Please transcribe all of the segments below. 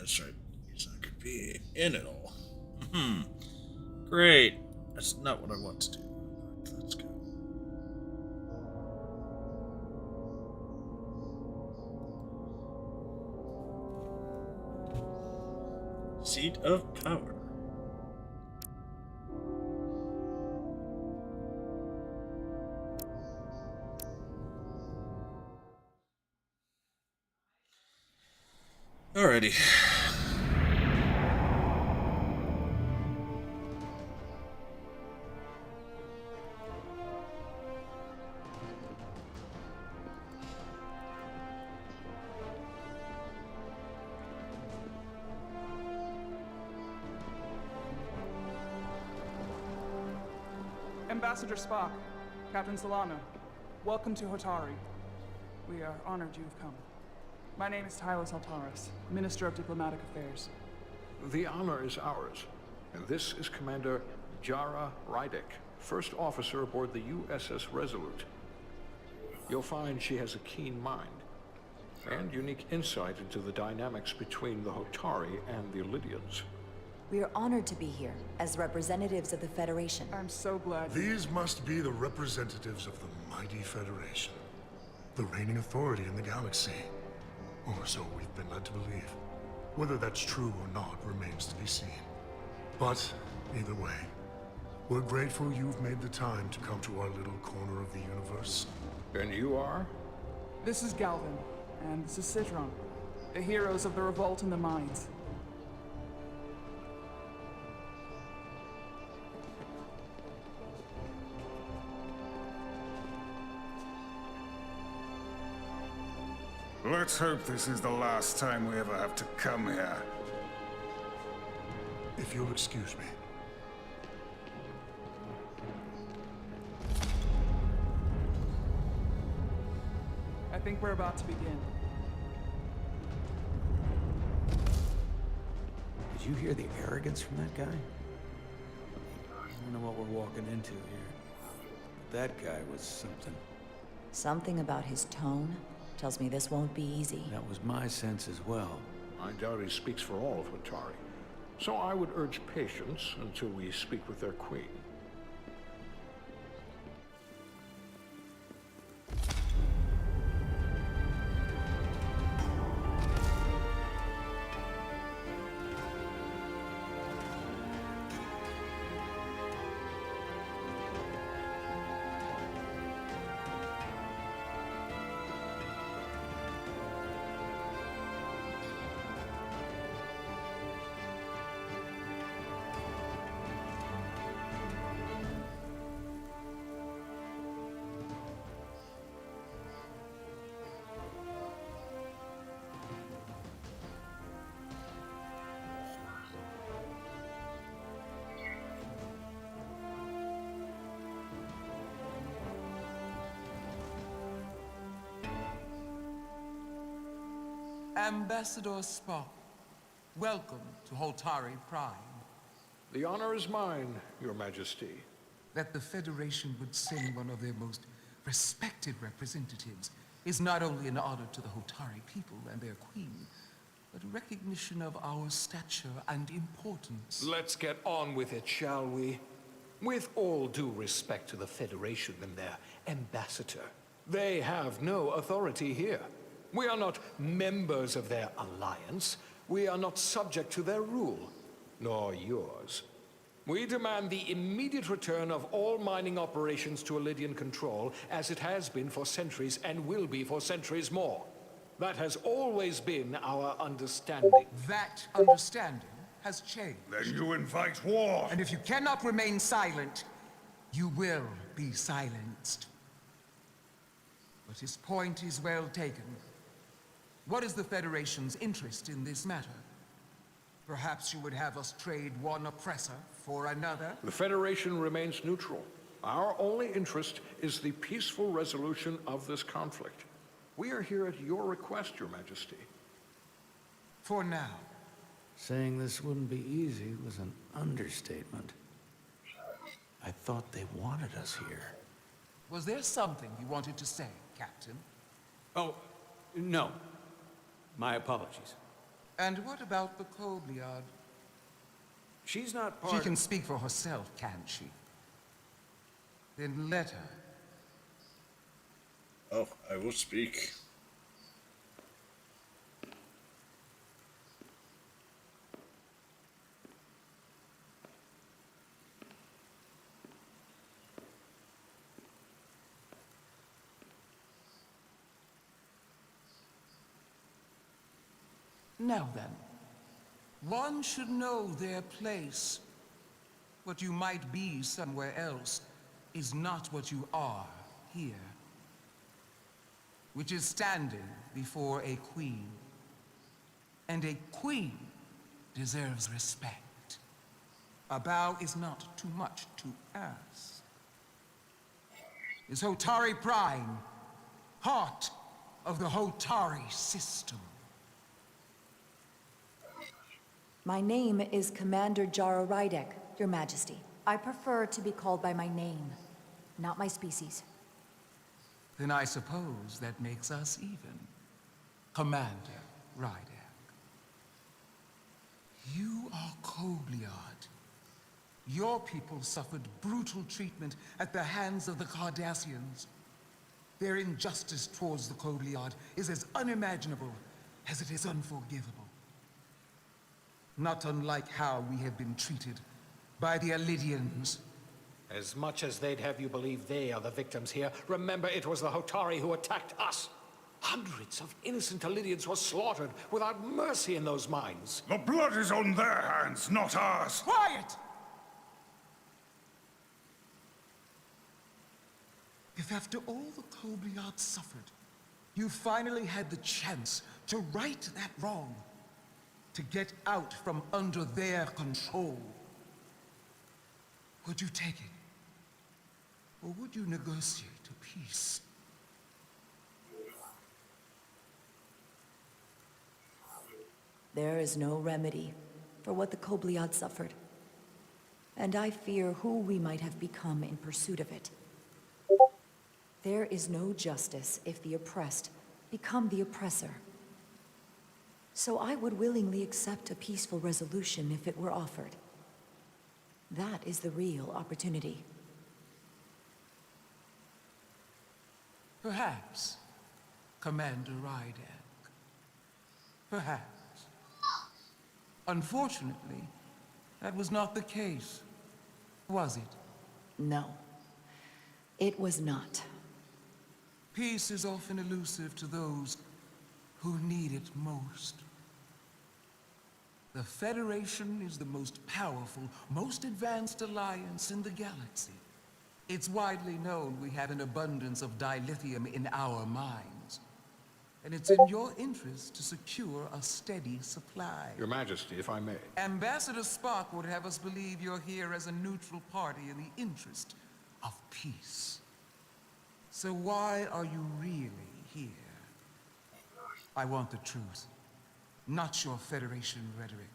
that's right. Yes, I could be in it all. Great. That's not what I want to do. But let's go. Seat of power. Alrighty. Ambassador Spock, Captain Solano, welcome to Hotari. We are honored you've come. My name is Tylos Altaris, Minister of Diplomatic Affairs. The honor is ours, and this is Commander Jara Rydick, first officer aboard the USS Resolute. You'll find she has a keen mind, and unique insight into the dynamics between the Hotari and the Illidians. We are honored to be here, as representatives of the Federation. I'm so glad. These must be the representatives of the mighty Federation, the reigning authority in the galaxy. Or so we've been led to believe. Whether that's true or not remains to be seen. But, either way, we're grateful you've made the time to come to our little corner of the universe. And you are? This is Galvin, and this is Citron, the heroes of the revolt in the mines. Let's hope this is the last time we ever have to come here. If you'll excuse me. I think we're about to begin. Did you hear the arrogance from that guy? I don't know what we're walking into here. But that guy was something. Something about his tone tells me this won't be easy. That was my sense as well. I doubt he speaks for all of Hotari. So I would urge patience until we speak with their queen. Ambassador Spock, welcome to Holtari Prime. The honor is mine, Your Majesty. That the Federation would send one of their most respected representatives is not only an honor to the Hotari people and their queen, but a recognition of our stature and importance. Let's get on with it, shall we? With all due respect to the Federation and their ambassador, they have no authority here. We are not members of their alliance. We are not subject to their rule, nor yours. We demand the immediate return of all mining operations to Illidian control, as it has been for centuries and will be for centuries more. That has always been our understanding. That understanding has changed. Then you invite war. And if you cannot remain silent, you will be silenced. But his point is well taken. What is the Federation's interest in this matter? Perhaps you would have us trade one oppressor for another? The Federation remains neutral. Our only interest is the peaceful resolution of this conflict. We are here at your request, Your Majesty. For now. Saying this wouldn't be easy was an understatement. I thought they wanted us here. Was there something you wanted to say, Captain? Oh, no. My apologies. And what about the Kobliad? She's not She part can speak for herself, can't she? Then let her. Oh, I will speak. Now then, one should know their place. What you might be somewhere else is not what you are here. Which is standing before a queen. And a queen deserves respect. A bow is not too much to ask. Is Hotari Prime, heart of the Hotari system? My name is Commander Jara Rydek, Your Majesty. I prefer to be called by my name, not my species. Then I suppose that makes us even. Commander Rydek. You are Kobliad. Your people suffered brutal treatment at the hands of the Cardassians. Their injustice towards the Kobliad is as unimaginable as it is unforgivable. Not unlike how we have been treated by the Alidians. As much as they'd have you believe they are the victims here, remember it was the Hotari who attacked us. Hundreds of innocent Alidians were slaughtered without mercy in those mines. The blood is on their hands, not ours. Quiet! If after all the Kobliad suffered, you finally had the chance to right that wrong, to get out from under their control, would you take it? Or would you negotiate a peace? There is no remedy for what the Kobliad suffered. And I fear who we might have become in pursuit of it. There is no justice if the oppressed become the oppressor. So I would willingly accept a peaceful resolution if it were offered. That is the real opportunity. Perhaps, Commander Rydek. Perhaps. Unfortunately, that was not the case, was it? No, it was not. Peace is often elusive to those who need it most. The Federation is the most powerful, most advanced alliance in the galaxy. It's widely known we have an abundance of dilithium in our mines. And it's in your interest to secure a steady supply. Your Majesty, if I may. Ambassador Spock would have us believe you're here as a neutral party in the interest of peace. So why are you really here? I want the truth, not your Federation rhetoric.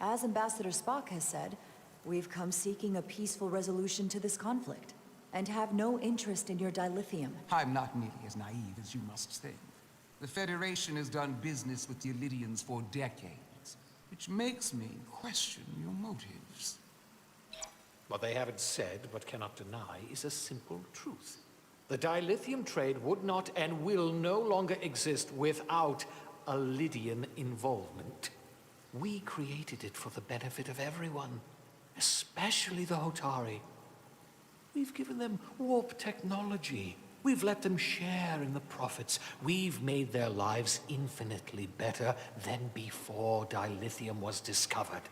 As Ambassador Spock has said, we've come seeking a peaceful resolution to this conflict, and have no interest in your dilithium. I'm not nearly as naive as you must think. The Federation has done business with the Alidians for decades, which makes me question your motives. What they haven't said, but cannot deny, is a simple truth. The dilithium trade would not and will no longer exist without Alidian involvement. We created it for the benefit of everyone, especially the Hotari. We've given them warp technology. We've let them share in the profits. We've made their lives infinitely better than before dilithium was discovered.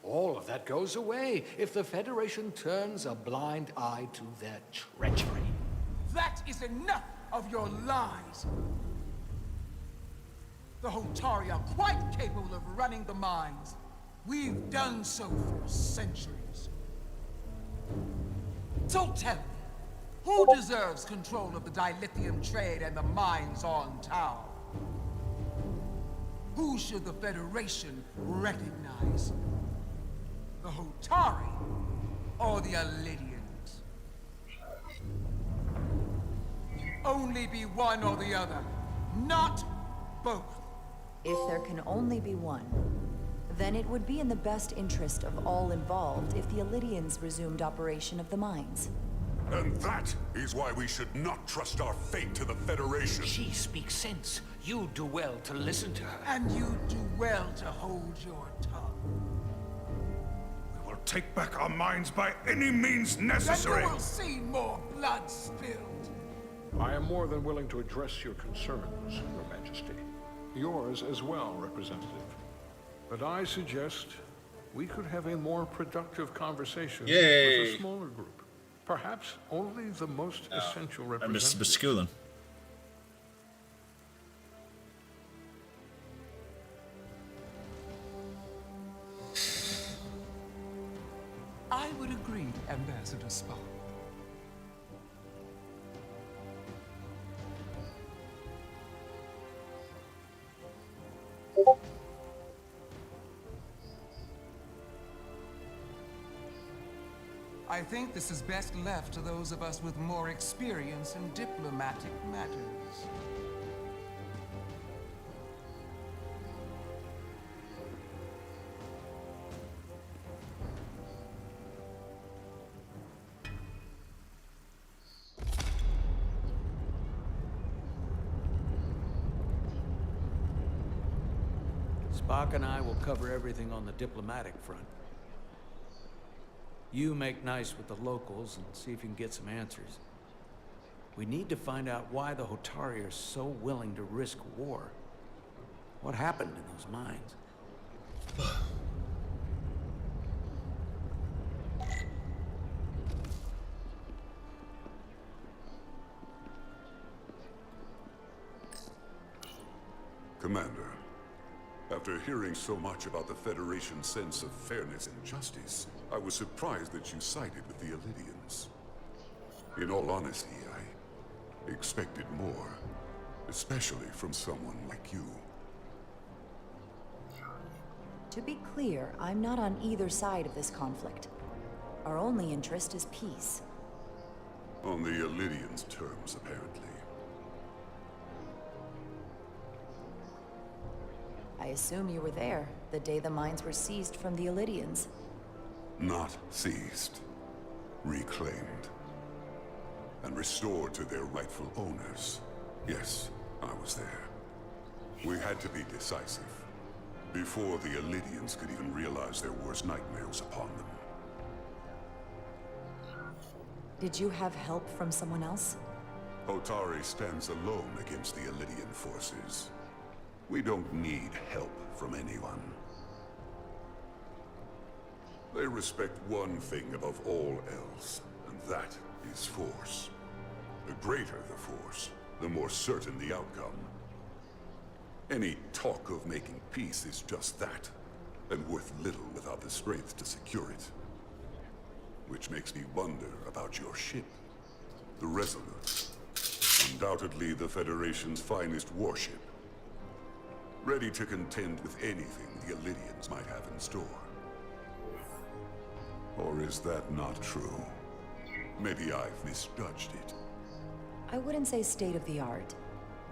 All of that goes away if the Federation turns a blind eye to their treachery. That is enough of your lies! The Hotari are quite capable of running the mines. We've done so for centuries. So tell me, who deserves control of the dilithium trade and the mines on Tau? Who should the Federation recognize? The Hotari or the Alidians? Only be one or the other, not both? If there can only be one, then it would be in the best interest of all involved if the Illydians resumed operation of the mines. And that is why we should not trust our fate to the Federation. She speaks sense. You do well to listen to her. And you do well to hold your tongue. We will take back our minds by any means Then necessary. you will see more blood spilled. I am more than willing to address your concerns, Your Majesty. Yours as well, Representative. But I suggest we could have a more productive conversation with Yay. a smaller group. Perhaps only the most essential I missed representatives. Basculin. I would agree, Ambassador Spock. I think this is best left to those of us with more experience in diplomatic matters. Spock and I will cover everything on the diplomatic front. You make nice with the locals and see if you can get some answers. We need to find out why the Hotari are so willing to risk war. What happened in those mines? Commander, after hearing so much about the Federation's sense of fairness and justice, I was surprised that you sided with the Illydians. In all honesty, I expected more, especially from someone like you. To be clear, I'm not on either side of this conflict. Our only interest is peace. On the Illydians' terms, apparently. I assume you were there, the day the mines were seized from the Illydians. Not seized. Reclaimed. And restored to their rightful owners. Yes, I was there. We had to be decisive. Before the Illydians could even realize their worst nightmares upon them. Did you have help from someone else? Hotari stands alone against the Illydian forces. We don't need help from anyone. They respect one thing above all else, and that is force. The greater the force, the more certain the outcome. Any talk of making peace is just that, and worth little without the strength to secure it. Which makes me wonder about your ship, the Resolute. Undoubtedly the Federation's finest warship. Ready to contend with anything the Illydians might have in store. Or is that not true? Maybe I've misjudged it. I wouldn't say state of the art,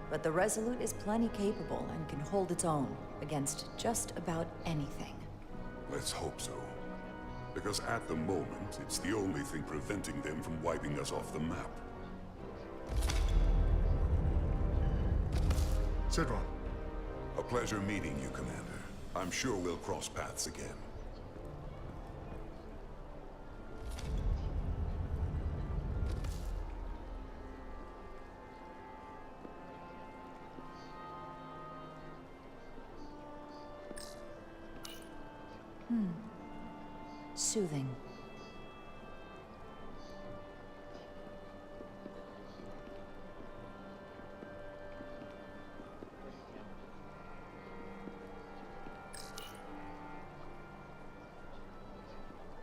but the Resolute is plenty capable and can hold its own against just about anything. Let's hope so. Because at the moment, it's the only thing preventing them from wiping us off the map. Sidron. A pleasure meeting you, Commander. I'm sure we'll cross paths again. Soothing.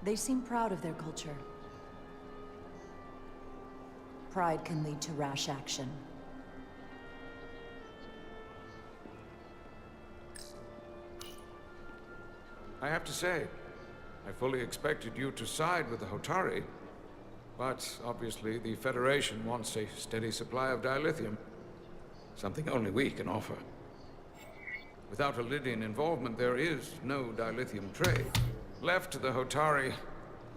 They seem proud of their culture. Pride can lead to rash action. I have to say, I fully expected you to side with the Hotari, but obviously the Federation wants a steady supply of dilithium. Something only we can offer. Without Lydian involvement, there is no dilithium trade. Left to the Hotari,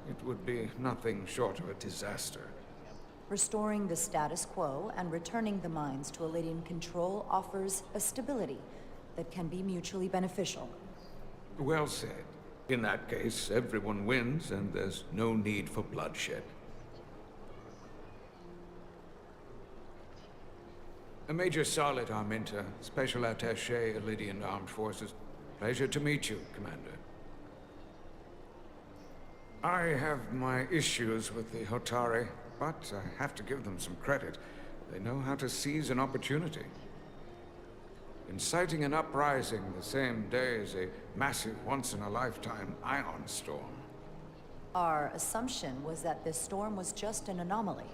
it would be nothing short of a disaster. Restoring the status quo and returning the mines to Elydian control offers a stability that can be mutually beneficial. Well said. In that case, everyone wins, and there's no need for bloodshed. Major Solid Arminta, Special Attaché, Elydian Armed Forces. Pleasure to meet you, Commander. I have my issues with the Hotari, but I have to give them some credit. They know how to seize an opportunity. Inciting an uprising the same day as a massive, once-in-a-lifetime ion storm. Our assumption was that this storm was just an anomaly.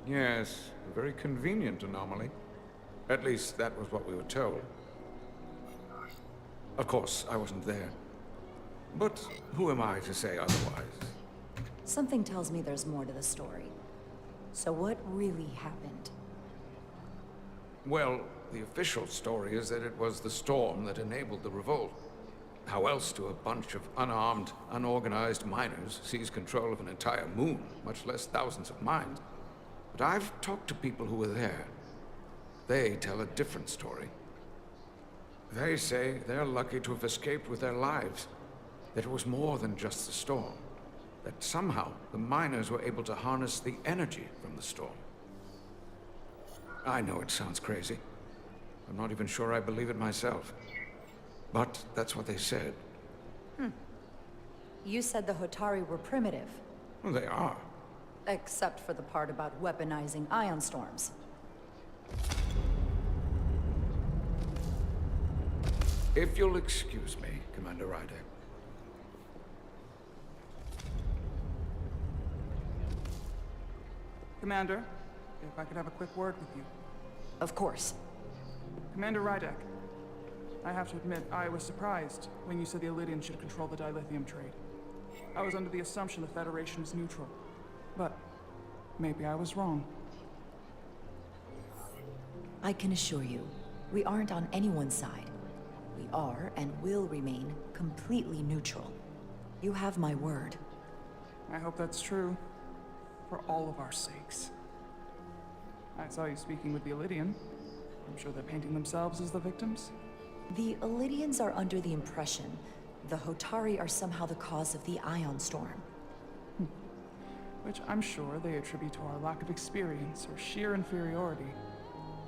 Yes, a very convenient anomaly. At least that was what we were told. Of course, I wasn't there. But who am I to say otherwise? Something tells me there's more to the story. So what really happened? Well, the official story is that it was the storm that enabled the revolt. How else do a bunch of unarmed, unorganized miners seize control of an entire moon, much less thousands of mines? But I've talked to people who were there. They tell a different story. They say they're lucky to have escaped with their lives. That it was more than just the storm. That somehow the miners were able to harness the energy from the storm. I know it sounds crazy. I'm not even sure I believe it myself. But that's what they said. You said the Hotari were primitive. Well, they are. Except for the part about weaponizing ion storms. If you'll excuse me, Commander Ryder. Commander, if I could have a quick word with you. Of course. Commander Rydek, I have to admit, I was surprised when you said the Elydians should control the dilithium trade. I was under the assumption the Federation was neutral, but maybe I was wrong. I can assure you, we aren't on anyone's side. We are and will remain completely neutral. You have my word. I hope that's true, for all of our sakes. I saw you speaking with the Elydian. I'm sure they're painting themselves as the victims. The Elydians are under the impression the Hotari are somehow the cause of the ion storm. Which I'm sure they attribute to our lack of experience or sheer inferiority.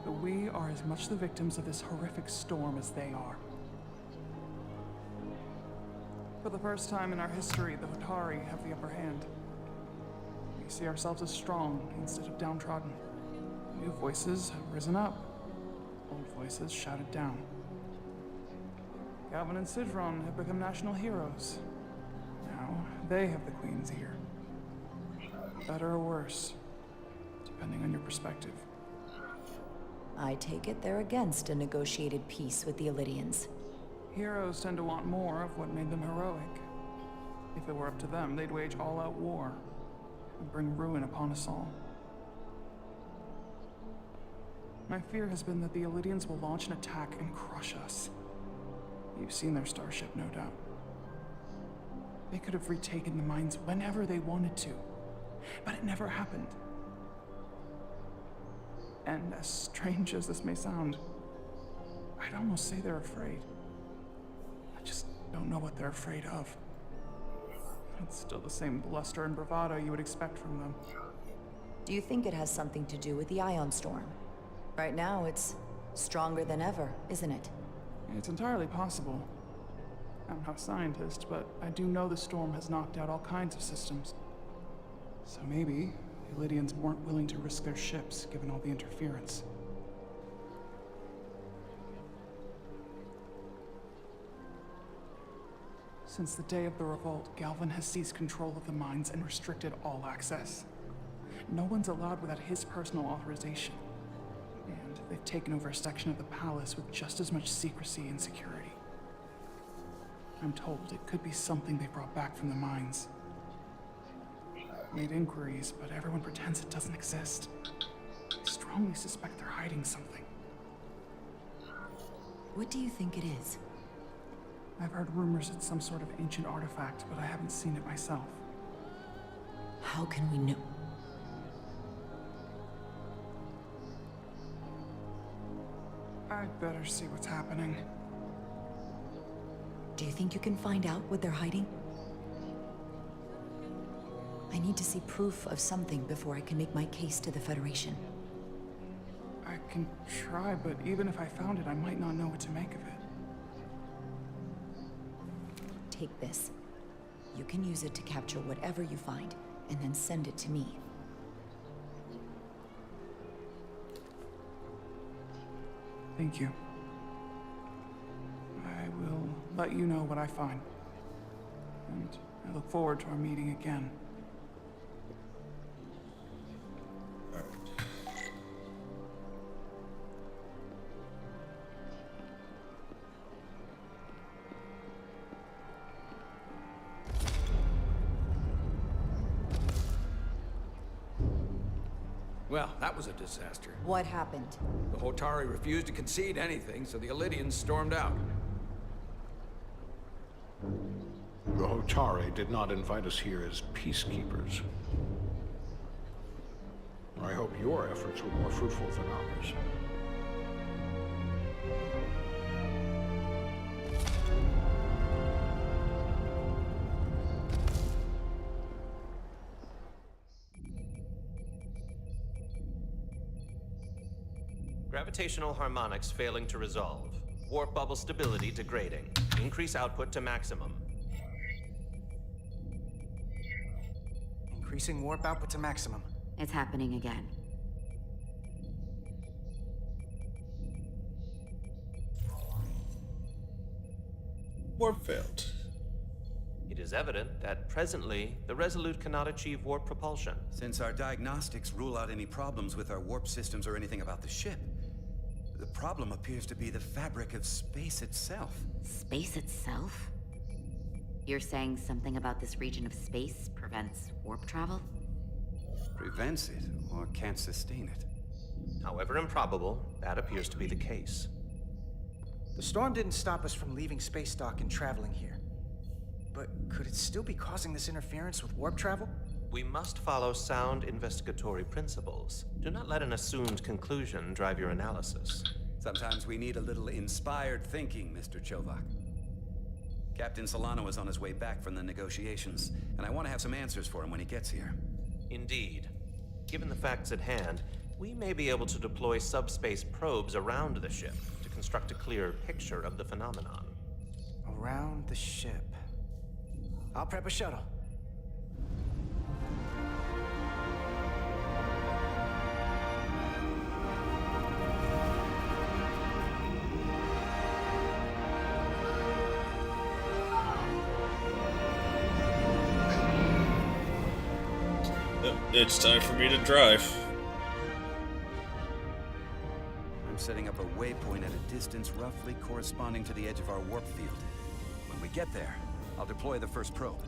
But we are as much the victims of this horrific storm as they are. For the first time in our history, the Hotari have the upper hand. We see ourselves as strong instead of downtrodden. New voices have risen up. Old voices shouted down. Galvin and Sidron have become national heroes. Now they have the Queen's ear. Better or worse, depending on your perspective. I take it they're against a negotiated peace with the Elydians. Heroes tend to want more of what made them heroic. If it were up to them, they'd wage all-out war and bring ruin upon us all. My fear has been that the Elydians will launch an attack and crush us. You've seen their starship, no doubt. They could have retaken the mines whenever they wanted to, but it never happened. And as strange as this may sound, I'd almost say they're afraid. I just don't know what they're afraid of. It's still the same bluster and bravado you would expect from them. Do you think it has something to do with the ion storm? Right now, it's stronger than ever, isn't it? It's entirely possible. I'm not a scientist, but I do know the storm has knocked out all kinds of systems. So maybe the Elydians weren't willing to risk their ships, given all the interference. Since the day of the revolt, Galvin has seized control of the mines and restricted all access. No one's allowed without his personal authorization. And they've taken over a section of the palace with just as much secrecy and security. I'm told it could be something they brought back from the mines. Made inquiries, but everyone pretends it doesn't exist. I strongly suspect they're hiding something. What do you think it is? I've heard rumors it's some sort of ancient artifact, but I haven't seen it myself. How can we know? I'd better see what's happening. Do you think you can find out what they're hiding? I need to see proof of something before I can make my case to the Federation. I can try, but even if I found it, I might not know what to make of it. Take this. You can use it to capture whatever you find, and then send it to me. Thank you. I will let you know what I find. And I look forward to our meeting again. Well, that was a disaster. What happened? The Hotari refused to concede anything, so the Elydians stormed out. The Hotari did not invite us here as peacekeepers. I hope your efforts were more fruitful than ours. Gravitational harmonics failing to resolve. Warp bubble stability degrading. Increase output to maximum. Increasing warp output to maximum. It's happening again. Warp failed. It is evident that presently, the Resolute cannot achieve warp propulsion. Since our diagnostics rule out any problems with our warp systems or anything about the ship, the problem appears to be the fabric of space itself. Space itself? You're saying something about this region of space prevents warp travel? Prevents it, or can't sustain it. However improbable, that appears to be the case. The storm didn't stop us from leaving space dock and traveling here. But could it still be causing this interference with warp travel? We must follow sound investigatory principles. Do not let an assumed conclusion drive your analysis. Sometimes we need a little inspired thinking, Mr. Chovak. Captain Solano is on his way back from the negotiations, and I want to have some answers for him when he gets here. Indeed. Given the facts at hand, we may be able to deploy subspace probes around the ship to construct a clear picture of the phenomenon. Around the ship. I'll prep a shuttle. It's time for me to drive. I'm setting up a waypoint at a distance roughly corresponding to the edge of our warp field. When we get there, I'll deploy the first probe.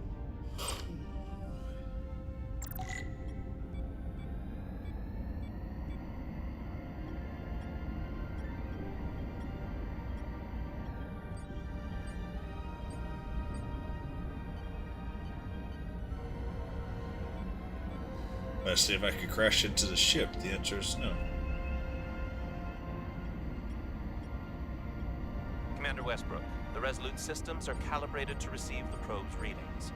Let's see if I can crash into the ship. The answer is no. Commander Westbrook, the Resolute systems are calibrated to receive the probe's readings.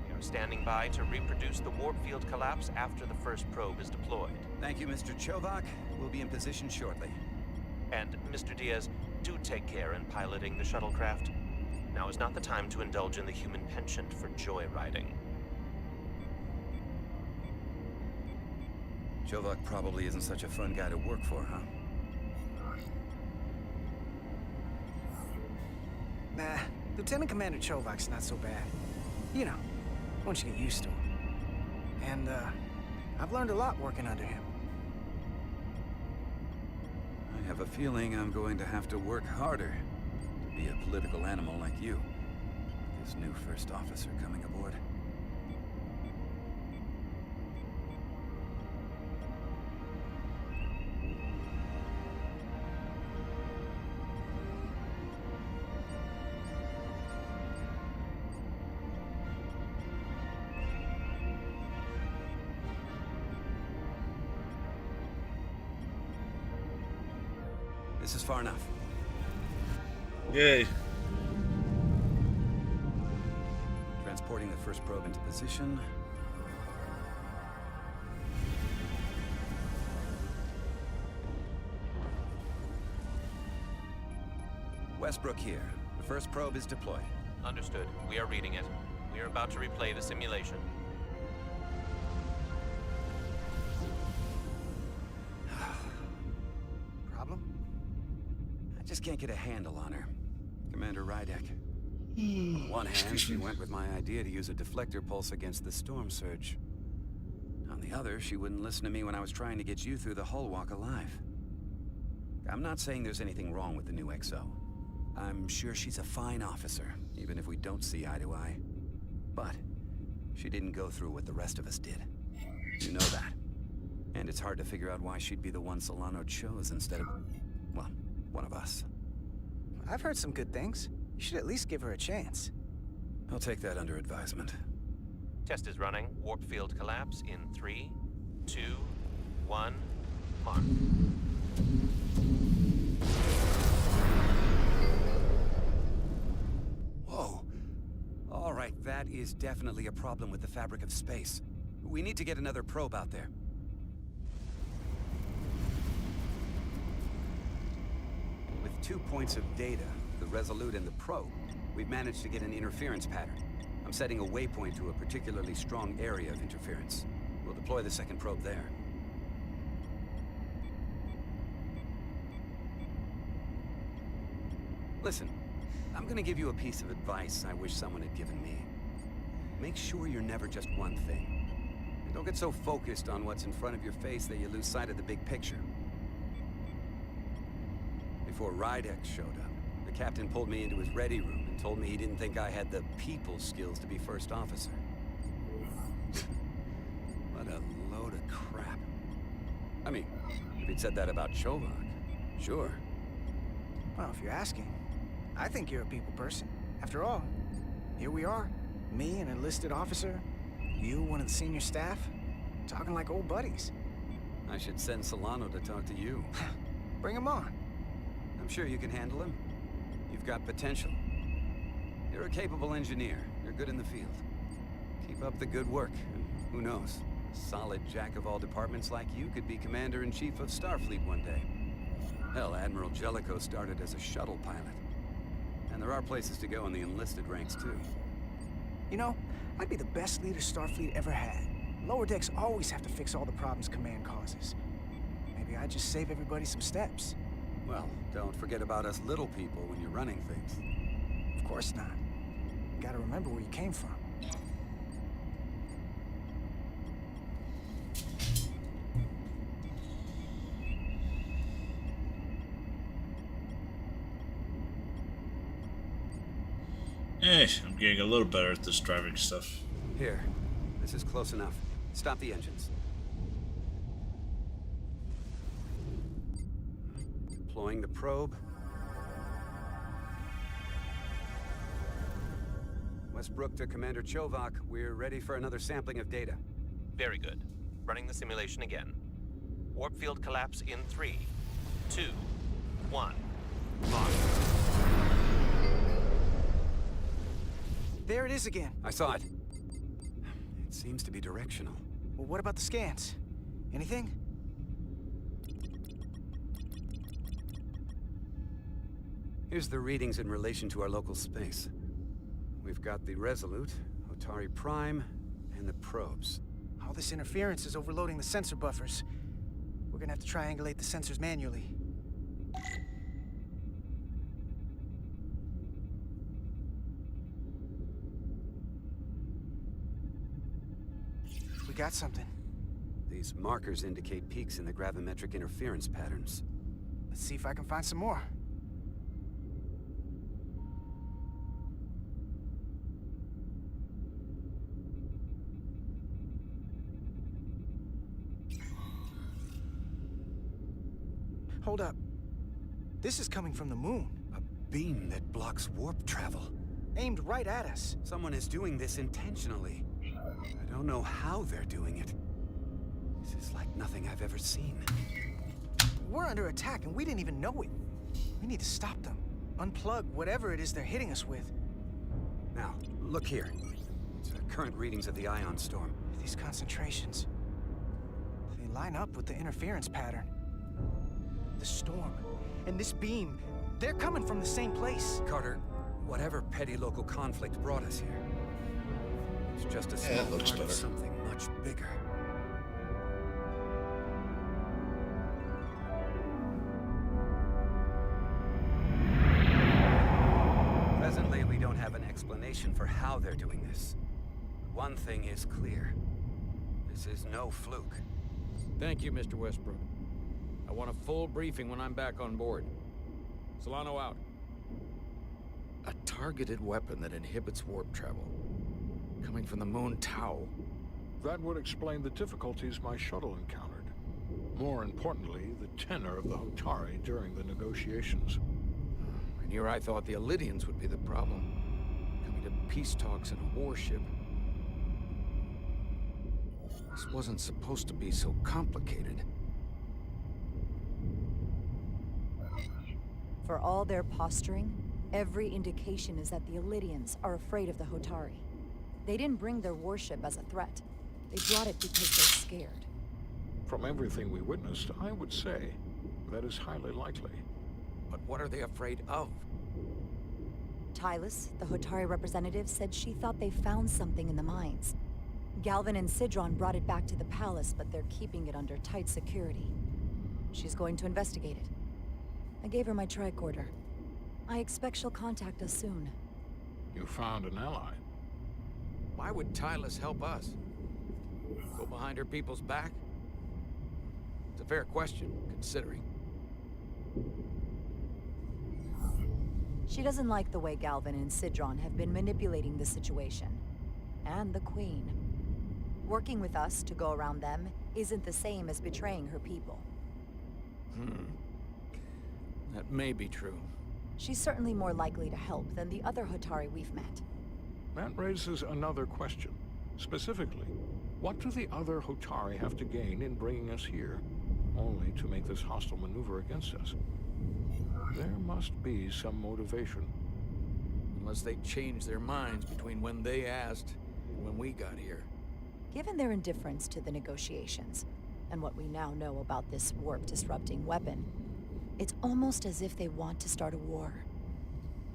We are standing by to reproduce the warp field collapse after the first probe is deployed. Thank you, Mr. Chovak. We'll be in position shortly. And, Mr. Diaz, do take care in piloting the shuttlecraft. Now is not the time to indulge in the human penchant for joyriding. Chovak probably isn't such a fun guy to work for, huh? Nah, Lieutenant Commander Chovak's not so bad. You know, once you get used to him. And, I've learned a lot working under him. I have a feeling I'm going to have to work harder to be a political animal like you. With this new first officer coming aboard. This is far enough. Yay. Transporting the first probe into position. Westbrook here. The first probe is deployed. Understood. We are reading it. We are about to replay the simulation. Problem? I just can't get a handle on her. Commander Rydek. On one hand, she went with my idea to use a deflector pulse against the storm surge. On the other, she wouldn't listen to me when I was trying to get you through the hull walk alive. I'm not saying there's anything wrong with the new XO. I'm sure she's a fine officer, even if we don't see eye to eye. But she didn't go through what the rest of us did. You know that. And it's hard to figure out why she'd be the one Solano chose instead of, well, one of us. I've heard some good things. You should at least give her a chance. I'll take that under advisement. Test is running. Warp field collapse in 3, 2, 1, mark. Whoa. All right, that is definitely a problem with the fabric of space. We need to get another probe out there. With 2 points of data, the Resolute and the probe, we've managed to get an interference pattern. I'm setting a waypoint to a particularly strong area of interference. We'll deploy the second probe there. Listen, I'm gonna give you a piece of advice I wish someone had given me. Make sure you're never just one thing. And don't get so focused on what's in front of your face that you lose sight of the big picture. Before Rydek showed up, the captain pulled me into his ready room and told me he didn't think I had the people skills to be first officer. What a load of crap. I mean, if he'd said that about Chovak, sure. Well, if you're asking, I think you're a people person. After all, here we are. Me, an enlisted officer. You, one of the senior staff. Talking like old buddies. I should send Solano to talk to you. Bring him on. I'm sure you can handle him. You've got potential. You're a capable engineer. You're good in the field. Keep up the good work. And who knows? A solid jack of all departments like you could be Commander-in-Chief of Starfleet one day. Hell, Admiral Jellicoe started as a shuttle pilot. And there are places to go in the enlisted ranks, too. You know, I'd be the best leader Starfleet ever had. Lower decks always have to fix all the problems Command causes. Maybe I'd just save everybody some steps. Well, don't forget about us little people when you're running things. Of course not. You gotta remember where you came from. I'm getting a little better at this driving stuff. Here. This is close enough. Stop the engines. Deploying the probe. Westbrook to Commander Chovak. We're ready for another sampling of data. Very good. Running the simulation again. Warp field collapse in 3, 2, 1, mark. There it is again. I saw it. It seems to be directional. Well, what about the scans? Anything? Here's the readings in relation to our local space. We've got the Resolute, Otari Prime, and the probes. All this interference is overloading the sensor buffers. We're gonna have to triangulate the sensors manually. We got something. These markers indicate peaks in the gravimetric interference patterns. Let's see if I can find some more. Hold up. This is coming from the moon. A beam that blocks warp travel. Aimed right at us. Someone is doing this intentionally. I don't know how they're doing it. This is like nothing I've ever seen. We're under attack and we didn't even know it. We need to stop them. Unplug whatever it is they're hitting us with. Now, look here. It's the current readings of the ion storm. These concentrations, they line up with the interference pattern. The storm and this beam, they're coming from the same place. Carter, whatever petty local conflict brought us here, it's just a small looks part of better. something much bigger. Presently, we don't have an explanation for how they're doing this. One thing is clear. This is no fluke. Thank you, Mr. Westbrook. I want a full briefing when I'm back on board. Solano out. A targeted weapon that inhibits warp travel. Coming from the moon Tau. That would explain the difficulties my shuttle encountered. More importantly, the tenor of the Hotari during the negotiations. And here I thought the Illidians would be the problem. Coming to peace talks in a warship. This wasn't supposed to be so complicated. For all their posturing, every indication is that the Illidians are afraid of the Hotari. They didn't bring their warship as a threat. They brought it because they're scared. From everything we witnessed, I would say that is highly likely. But what are they afraid of? Tylus, the Hotari representative, said she thought they found something in the mines. Galvin and Sidron brought it back to the palace, but they're keeping it under tight security. She's going to investigate it. I gave her my tricorder. I expect she'll contact us soon. You found an ally. Why would Tylus help us? Go behind her people's back? It's a fair question, considering. She doesn't like the way Galvin and Sidron have been manipulating the situation. And the Queen. Working with us to go around them isn't the same as betraying her people. That may be true. She's certainly more likely to help than the other Hotari we've met. That raises another question. Specifically, what do the other Hotari have to gain in bringing us here, only to make this hostile maneuver against us? There must be some motivation. Unless they changed their minds between when they asked and when we got here. Given their indifference to the negotiations, and what we now know about this warp-disrupting weapon, it's almost as if they want to start a war.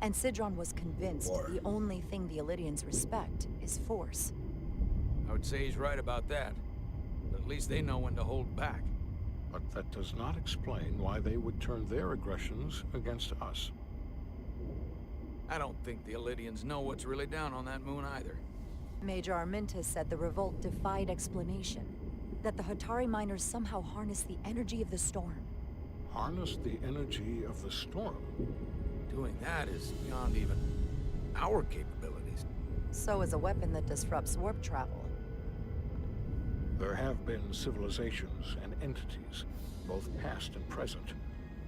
And Sidron was convinced the only thing the Illidians respect is force. I would say he's right about that. But at least they know when to hold back. But that does not explain why they would turn their aggressions against us. I don't think the Illidians know what's really down on that moon either. Major Armintas said the revolt defied explanation. That the Hotari miners somehow harnessed the energy of the storm. Harness the energy of the storm? Doing that is beyond even our capabilities. So is a weapon that disrupts warp travel. There have been civilizations and entities, both past and present,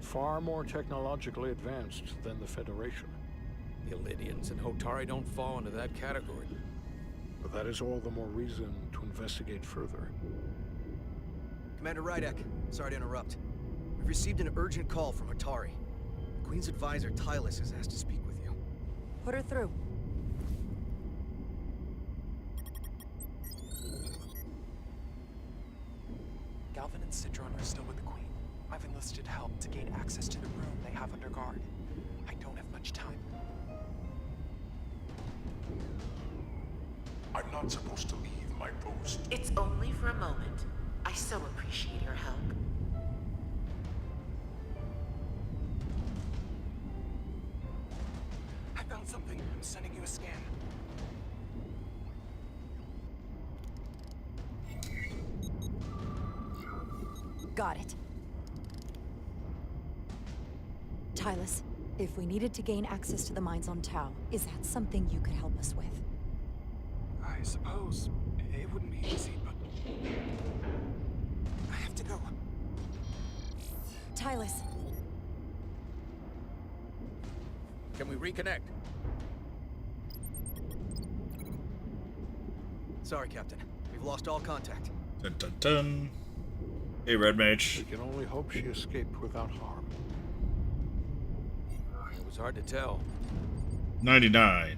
far more technologically advanced than the Federation. The Illidians and Hotari don't fall into that category. But that is all the more reason to investigate further. Commander Rydek, sorry to interrupt. We've received an urgent call from Hotari. The Queen's advisor, Tylus, has asked to speak with you. Put her through. Galvin and Sidron are still with the Queen. I've enlisted help to gain access to the room they have under guard. I don't have much time. I'm not supposed to leave my post. It's only for a moment. I so appreciate your help. I found something. I'm sending you a scan. Got it. Tylus, if we needed to gain access to the mines on Tau, is that something you could help us with? I suppose it wouldn't be easy, but I have to go. Tylus. Can we reconnect? Sorry, Captain. We've lost all contact. Dun dun dun. Hey, Red Mage. We can only hope she escaped without harm. It's hard to tell. 99.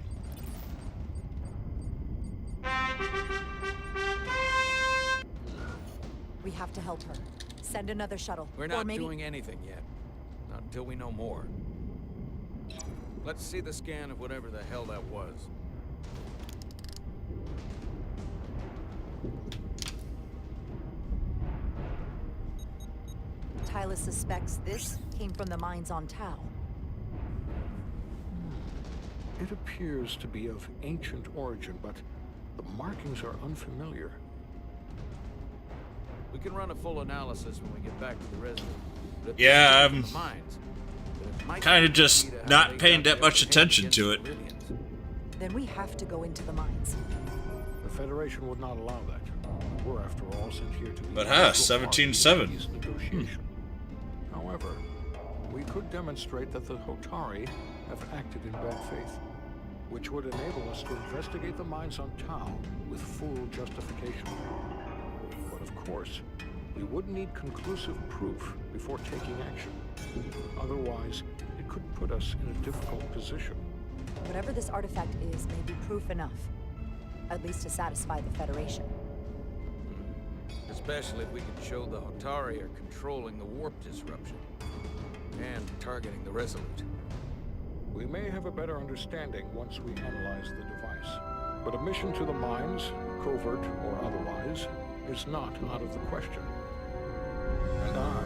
We have to help her. Send another shuttle. We're Or not maybe... doing anything yet. Not until we know more. Let's see the scan of whatever the hell that was. Tyler suspects this came from the mines on Tau. It appears to be of ancient origin, but the markings are unfamiliar. We can run a full analysis when we get back to the residence. Yeah, I'm kind of just not paying that much attention to it. Then we have to go into the mines. The Federation would not allow that. We're, after all, sent here to be... But 17-7. Negotiation. However, we could demonstrate that the Hotari have acted in bad faith, which would enable us to investigate the mines on Tau with full justification. But of course, we would need conclusive proof before taking action. Otherwise, it could put us in a difficult position. Whatever this artifact is may be proof enough. At least to satisfy the Federation. Especially if we can show the Hotari are controlling the warp disruption. And targeting the Resolute. We may have a better understanding once we analyze the device. But a mission to the mines, covert or otherwise, is not out of the question. And I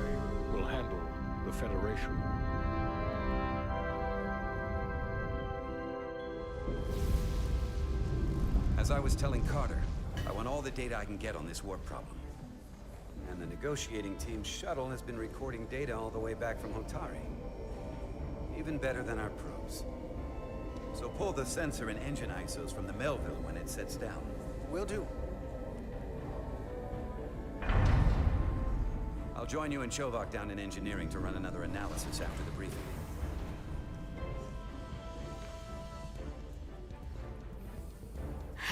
will handle the Federation. As I was telling Carter, I want all the data I can get on this warp problem. And the negotiating team's shuttle has been recording data all the way back from Hotari. Even better than our probes. So pull the sensor and engine ISOs from the Melville when it sets down. Will do. I'll join you and Chovak down in engineering to run another analysis after the briefing.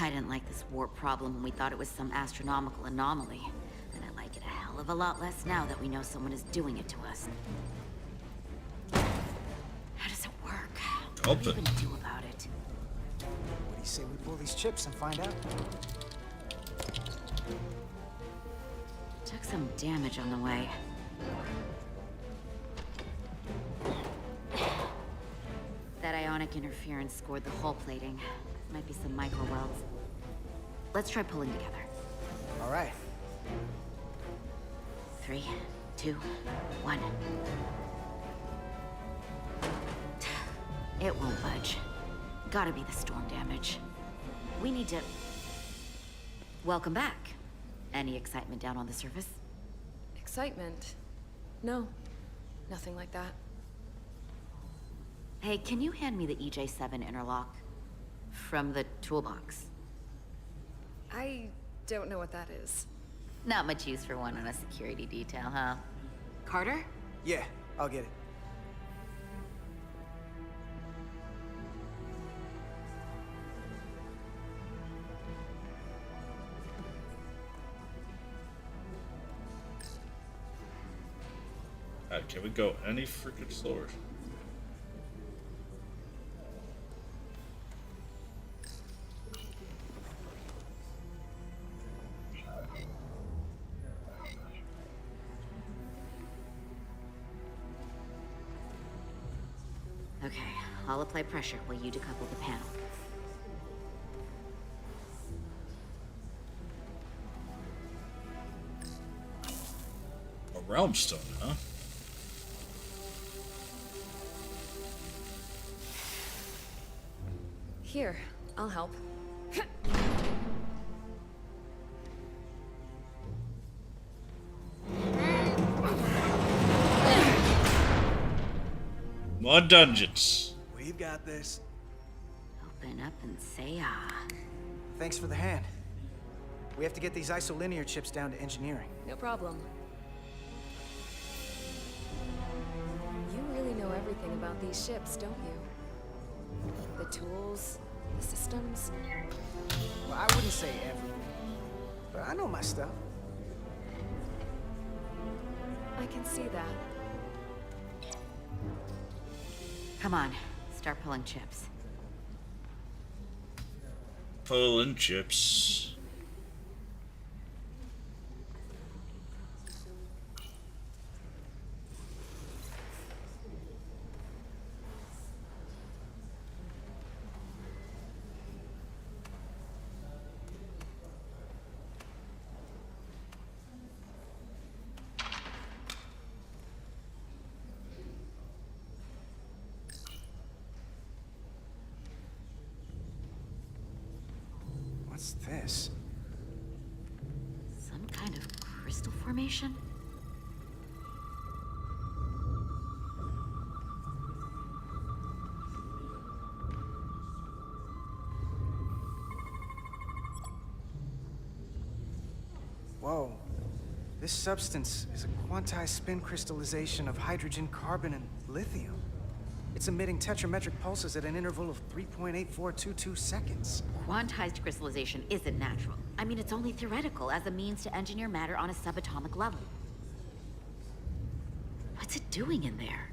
I didn't like this warp problem when we thought it was some astronomical anomaly. And I like it a hell of a lot less now that we know someone is doing it to us. How does it work? What are you gonna do about it? What do you say we pull these chips and find out? Took some damage on the way. That ionic interference scored the hull plating. Might be some micro welds. Let's try pulling together. All right. 3, 2, 1. It won't budge. Gotta be the storm damage. We need to... Welcome back. Any excitement down on the surface? Excitement? No. Nothing like that. Hey, can you hand me the EJ7 interlock? From the toolbox. I don't know what that is. Not much use for one on a security detail, huh? Carter? Yeah, I'll get it. Can we go any freaking slower? Okay, I'll apply pressure while you decouple the panel. A realm stone, huh? Here, I'll help. More dungeons. We've got this. Open up and say ah. Thanks for the hand. We have to get these isolinear chips down to engineering. No problem. You really know everything about these ships, don't you? The tools, the systems. Well, I wouldn't say everything, but I know my stuff. I can see that. Come on, start pulling chips. Pulling chips. What's this? Some kind of crystal formation? Whoa. This substance is a quantized spin crystallization of hydrogen, carbon, and lithium. It's emitting tetrametric pulses at an interval of 3.8422 seconds. Quantized crystallization isn't natural. I mean, it's only theoretical as a means to engineer matter on a subatomic level. What's it doing in there?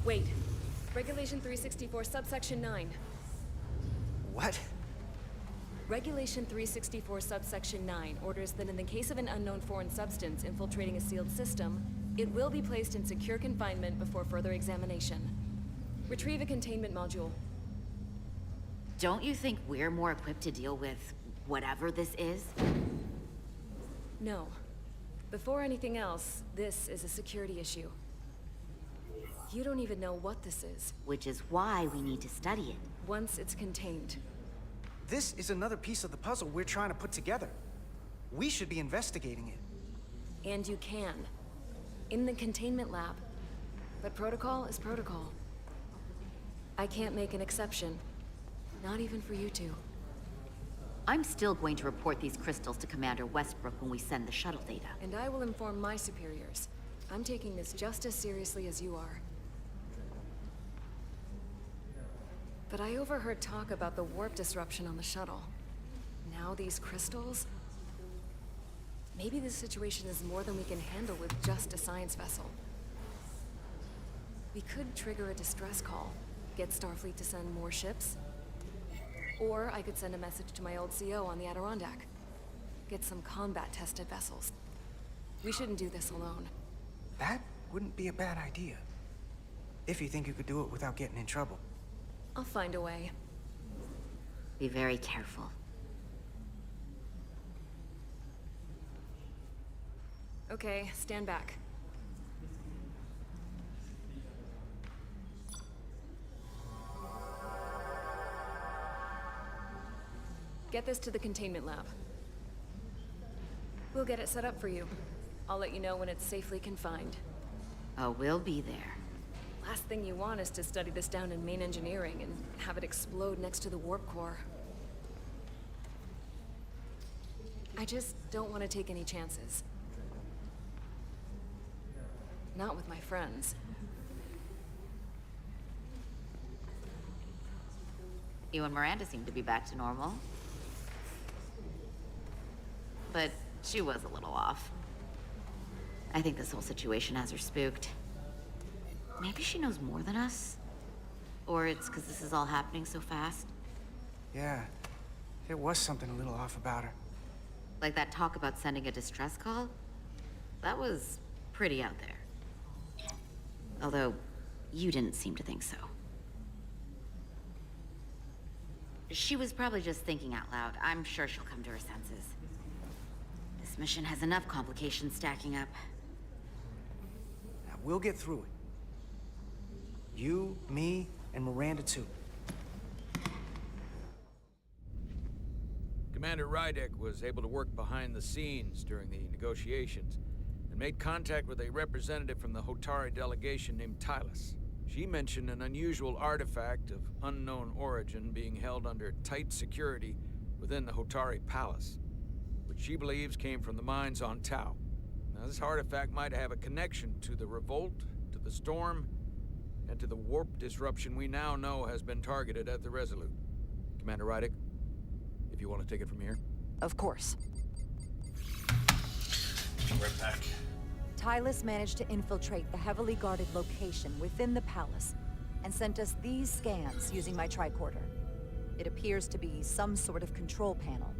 Wait. Regulation 364, subsection 9. What? Regulation 364, subsection 9 orders that in the case of an unknown foreign substance infiltrating a sealed system, it will be placed in secure confinement before further examination. Retrieve a containment module. Don't you think we're more equipped to deal with whatever this is? No. Before anything else, this is a security issue. You don't even know what this is. Which is why we need to study it. Once it's contained. This is another piece of the puzzle we're trying to put together. We should be investigating it. And you can. In the containment lab. But protocol is protocol. I can't make an exception. Not even for you two. I'm still going to report these crystals to Commander Westbrook when we send the shuttle data. And I will inform my superiors. I'm taking this just as seriously as you are. But I overheard talk about the warp disruption on the shuttle. Now these crystals? Maybe this situation is more than we can handle with just a science vessel. We could trigger a distress call, get Starfleet to send more ships. Or I could send a message to my old CO on the Adirondack. Get some combat-tested vessels. We shouldn't do this alone. That wouldn't be a bad idea. If you think you could do it without getting in trouble. I'll find a way. Be very careful. Okay, stand back. Get this to the containment lab. We'll get it set up for you. I'll let you know when it's safely confined. Oh, we'll be there. Last thing you want is to study this down in main engineering and have it explode next to the warp core. I just don't want to take any chances. Not with my friends. You and Miranda seem to be back to normal. But she was a little off. I think this whole situation has her spooked. Maybe she knows more than us? Or it's because this is all happening so fast? Yeah, there was something a little off about her. Like that talk about sending a distress call? That was pretty out there. Although, you didn't seem to think so. She was probably just thinking out loud. I'm sure she'll come to her senses. This mission has enough complications stacking up. Now, we'll get through it. You, me, and Miranda too. Commander Rydek was able to work behind the scenes during the negotiations and made contact with a representative from the Hotari delegation named Tylus. She mentioned an unusual artifact of unknown origin being held under tight security within the Hotari Palace, which she believes came from the mines on Tau. Now, this artifact might have a connection to the revolt, to the storm, and to the warp disruption we now know has been targeted at the Resolute. Commander Rydek, if you want to take it from here. Of course. Right back. Tylus managed to infiltrate the heavily guarded location within the palace and sent us these scans using my tricorder. It appears to be some sort of control panel,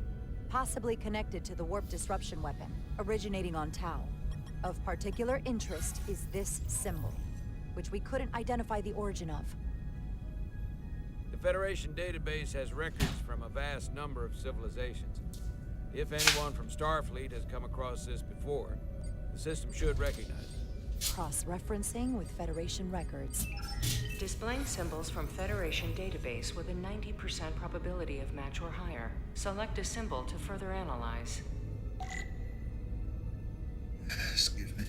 possibly connected to the warp disruption weapon originating on Tau. Of particular interest is this symbol, which we couldn't identify the origin of. The Federation database has records from a vast number of civilizations. If anyone from Starfleet has come across this before, the system should recognize it. Cross-referencing with Federation records. Displaying symbols from Federation database with a 90% probability of match or higher. Select a symbol to further analyze. Excuse me.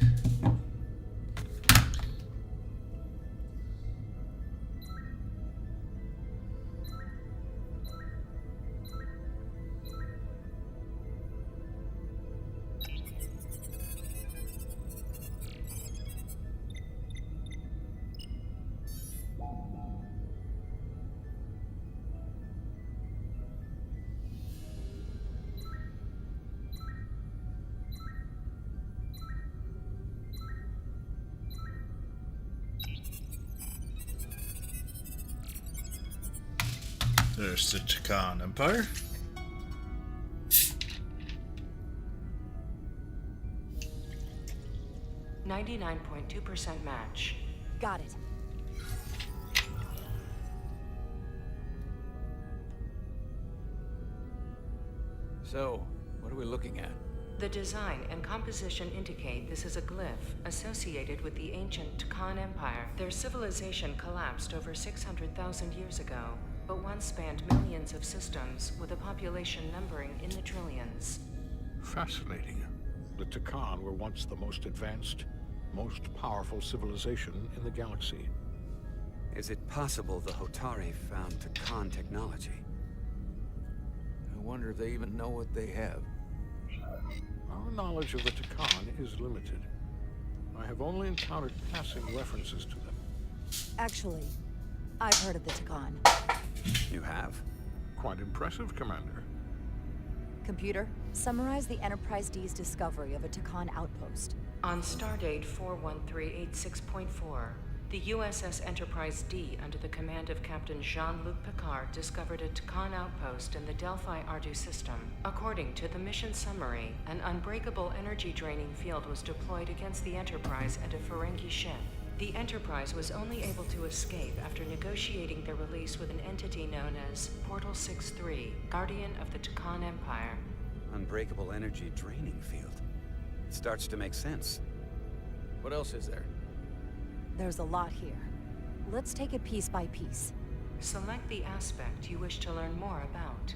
There's the Takan Empire. .2% match. Got it. So, what are we looking at? The design and composition indicate this is a glyph associated with the ancient Takan Empire. Their civilization collapsed over 600,000 years ago, but once spanned millions of systems with a population numbering in the trillions. Fascinating. The Takan were once the most advanced, most powerful civilization in the galaxy. Is it possible the Hotari found Takan technology? I wonder if they even know what they have. Our knowledge of the Takan is limited. I have only encountered passing references to them. Actually, I've heard of the Takan. You have? Quite impressive, Commander. Computer, summarize the Enterprise D's discovery of a Takan outpost. On stardate 41386.4, the USS Enterprise D, under the command of Captain Jean-Luc Picard, discovered a Takan outpost in the Delphi Ardu system. According to the mission summary, an unbreakable energy-draining field was deployed against the Enterprise and a Ferengi ship. The Enterprise was only able to escape after negotiating their release with an entity known as Portal 6-3, Guardian of the Takan Empire. Unbreakable energy draining field. It starts to make sense. What else is there? There's a lot here. Let's take it piece by piece. Select the aspect you wish to learn more about.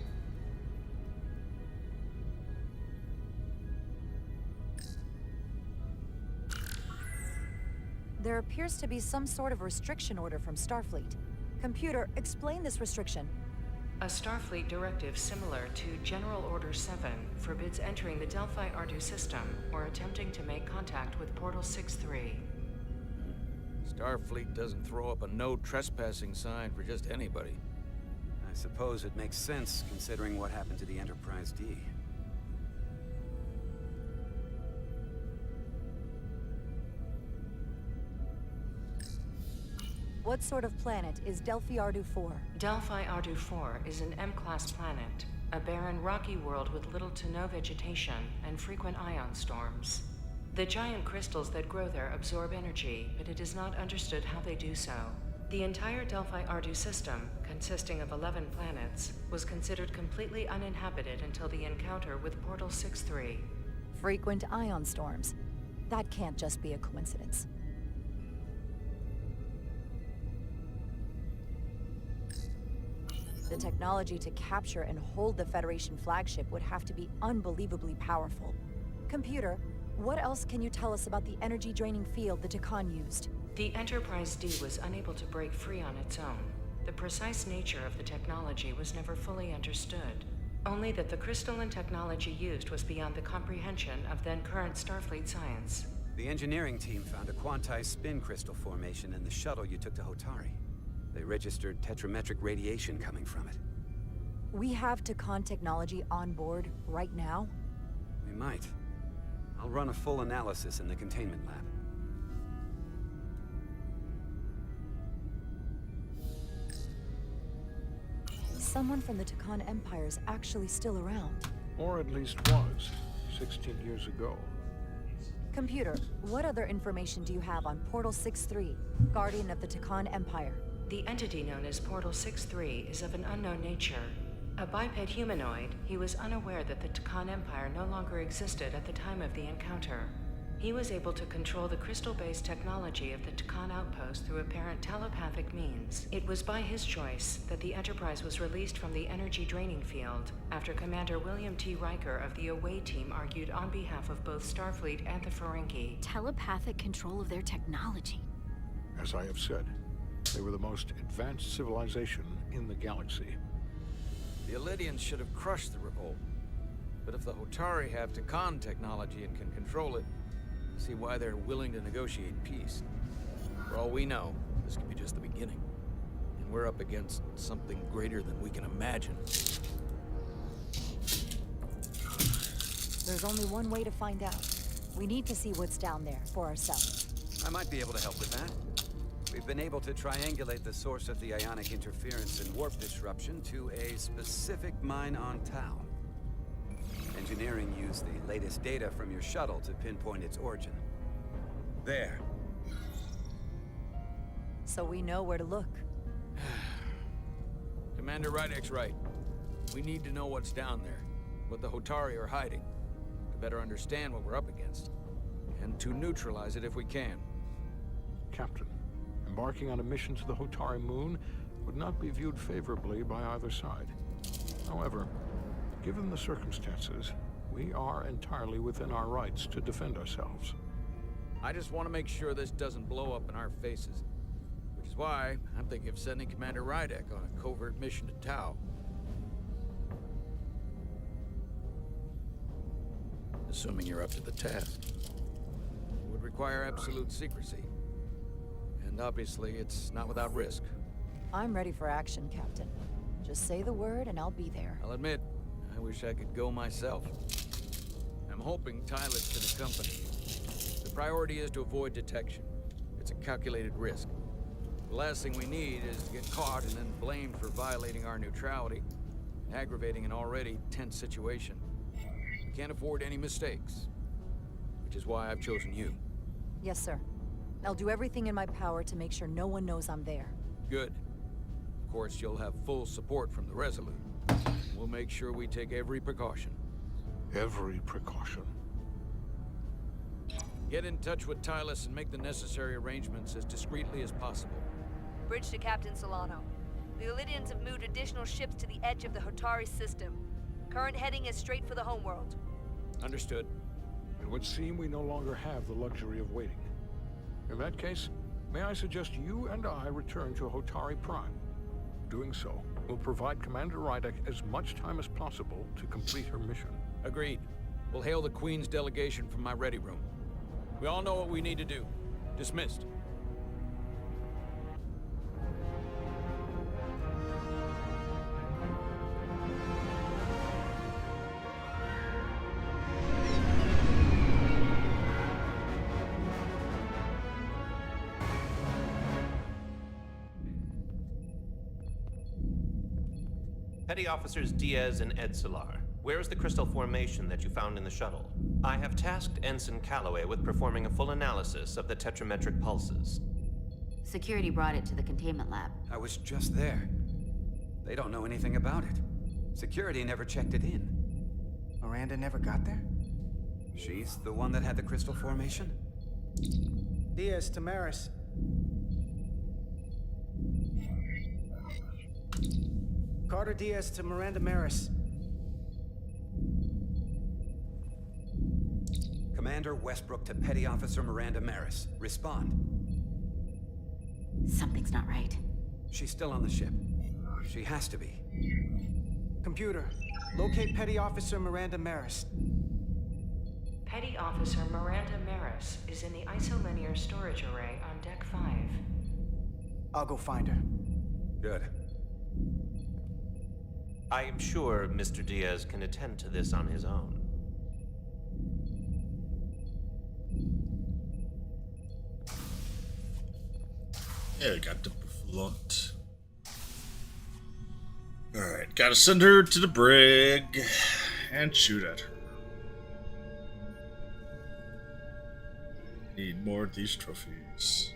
There appears to be some sort of restriction order from Starfleet. Computer, explain this restriction. A Starfleet directive similar to General Order 7 forbids entering the Delphi Ardu system or attempting to make contact with Portal 6-3. Starfleet doesn't throw up a no trespassing sign for just anybody. I suppose it makes sense considering what happened to the Enterprise D. What sort of planet is Delphi Ardu 4? Delphi Ardu 4 is an M-class planet, a barren rocky world with little to no vegetation and frequent ion storms. The giant crystals that grow there absorb energy, but it is not understood how they do so. The entire Delphi Ardu system, consisting of 11 planets, was considered completely uninhabited until the encounter with Portal 6-3. Frequent ion storms. That can't just be a coincidence. The technology to capture and hold the Federation flagship would have to be unbelievably powerful. Computer, what else can you tell us about the energy-draining field the Takan used? The Enterprise D was unable to break free on its own. The precise nature of the technology was never fully understood. Only that the crystalline technology used was beyond the comprehension of then-current Starfleet science. The engineering team found a quantized spin crystal formation in the shuttle you took to Hotari. They registered tetrametric radiation coming from it. We have Takan technology on board right now? We might. I'll run a full analysis in the containment lab. Someone from the Takan Empire is actually still around. Or at least was, 16 years ago. Computer, what other information do you have on Portal 6-3, Guardian of the Takan Empire? The entity known as Portal 6-3 is of an unknown nature. A biped humanoid, he was unaware that the Takan Empire no longer existed at the time of the encounter. He was able to control the crystal-based technology of the Takan outpost through apparent telepathic means. It was by his choice that the Enterprise was released from the energy draining field after Commander William T. Riker of the Away Team argued on behalf of both Starfleet and the Ferengi. Telepathic control of their technology. As I have said, they were the most advanced civilization in the galaxy. The Elydians should have crushed the revolt. But if the Hotari have Takan technology and can control it, see why they're willing to negotiate peace. For all we know, this could be just the beginning. And we're up against something greater than we can imagine. There's only one way to find out. We need to see what's down there for ourselves. I might be able to help with that. We've been able to triangulate the source of the ionic interference and warp disruption to a specific mine on Tau. Engineering used the latest data from your shuttle to pinpoint its origin. There. So we know where to look. Commander Rydek's right. We need to know what's down there, what the Hotari are hiding, to better understand what we're up against, and to neutralize it if we can. Captain, embarking on a mission to the Hotari moon would not be viewed favorably by either side. However, given the circumstances, we are entirely within our rights to defend ourselves. I just want to make sure this doesn't blow up in our faces. Which is why I'm thinking of sending Commander Rydek on a covert mission to Tau. Assuming you're up to the task. It would require absolute secrecy. And obviously, it's not without risk. I'm ready for action, Captain. Just say the word and I'll be there. I'll admit, I wish I could go myself. I'm hoping Tyler's can accompany you. The priority is to avoid detection. It's a calculated risk. The last thing we need is to get caught and then blamed for violating our neutrality, aggravating an already tense situation. We can't afford any mistakes, which is why I've chosen you. Yes, sir. I'll do everything in my power to make sure no one knows I'm there. Good. Of course, you'll have full support from the Resolute. We'll make sure we take every precaution. Every precaution. Get in touch with Tylus and make the necessary arrangements as discreetly as possible. Bridge to Captain Solano. The Elydians have moved additional ships to the edge of the Hotari system. Current heading is straight for the homeworld. Understood. It would seem we no longer have the luxury of waiting. In that case, may I suggest you and I return to Hotari Prime? Doing so will provide Commander Rydek as much time as possible to complete her mission. Agreed. We'll hail the Queen's delegation from my ready room. We all know what we need to do. Dismissed. Petty Officers Diaz and Edsolar, where is the crystal formation that you found in the shuttle? I have tasked Ensign Calloway with performing a full analysis of the tetrametric pulses. Security brought it to the containment lab. I was just there. They don't know anything about it. Security never checked it in. Miranda never got there? She's the one that had the crystal formation? Diaz, Tamaris. Carter Diaz to Miranda Maris. Commander Westbrook to Petty Officer Miranda Maris. Respond. Something's not right. She's still on the ship. She has to be. Computer, locate Petty Officer Miranda Maris. Petty Officer Miranda Maris is in the isolinear storage array on Deck 5. I'll go find her. Good. I am sure Mr. Diaz can attend to this on his own. Yeah, got the blunt. Alright, gotta send her to the brig and shoot at her. Need more of these trophies.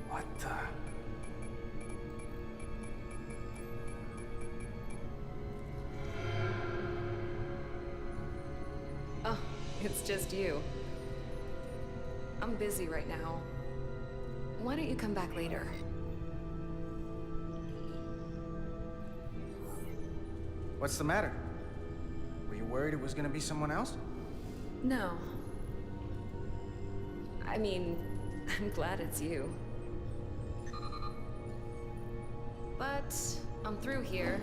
What the? Oh, it's just you. I'm busy right now. Why don't you come back later? What's the matter? Were you worried it was gonna be someone else? No. I mean, I'm glad it's you. But I'm through here,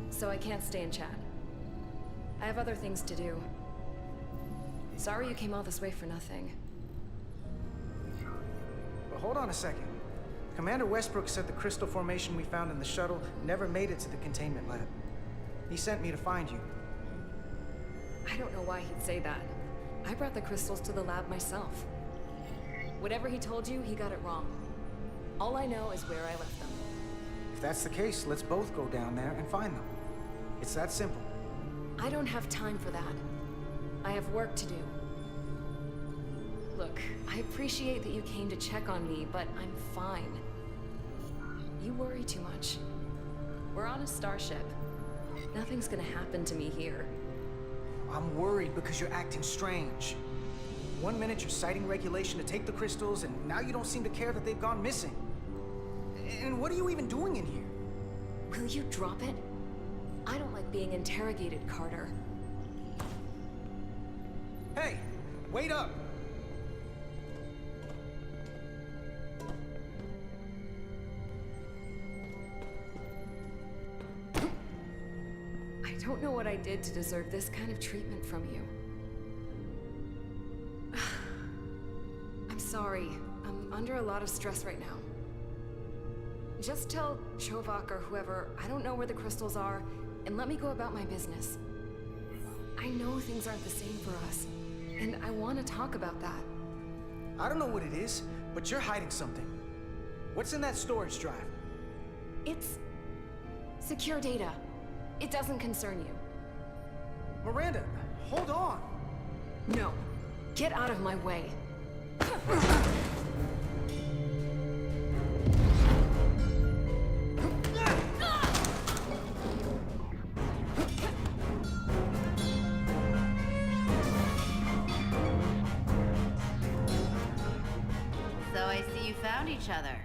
so I can't stay and chat. I have other things to do. Sorry you came all this way for nothing. But hold on a second. Commander Westbrook said the crystal formation we found in the shuttle never made it to the containment lab. He sent me to find you. I don't know why he'd say that. I brought the crystals to the lab myself. Whatever he told you, he got it wrong. All I know is where I left them. If that's the case, let's both go down there and find them. It's that simple. I don't have time for that. I have work to do. Look, I appreciate that you came to check on me, but I'm fine. You worry too much. We're on a starship. Nothing's gonna happen to me here. I'm worried because you're acting strange. 1 minute you're citing regulation to take the crystals, and now you don't seem to care that they've gone missing. And what are you even doing in here? Will you drop it? I don't like being interrogated, Carter. Hey, wait up! I don't know what I did to deserve this kind of treatment from you. I'm sorry. I'm under a lot of stress right now. Just tell Chovak or whoever I don't know where the crystals are, and let me go about my business. I know things aren't the same for us, and I want to talk about that. I don't know what it is, but you're hiding something. What's in that storage drive? It's secure data. It doesn't concern you. Miranda, hold on! No. Get out of my way. So I see you found each other.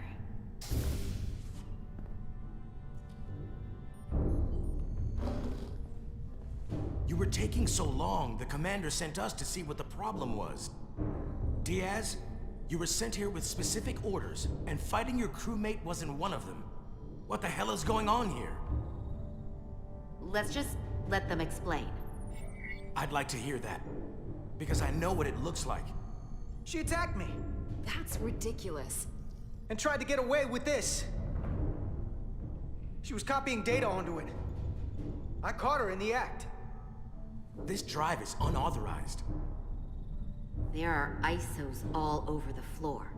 You were taking so long, the commander sent us to see what the problem was. Diaz, you were sent here with specific orders, and fighting your crewmate wasn't one of them. What the hell is going on here? Let's just let them explain. I'd like to hear that, because I know what it looks like. She attacked me. That's ridiculous. And tried to get away with this. She was copying data onto it. I caught her in the act. This drive is unauthorized. There are ISOs all over the floor.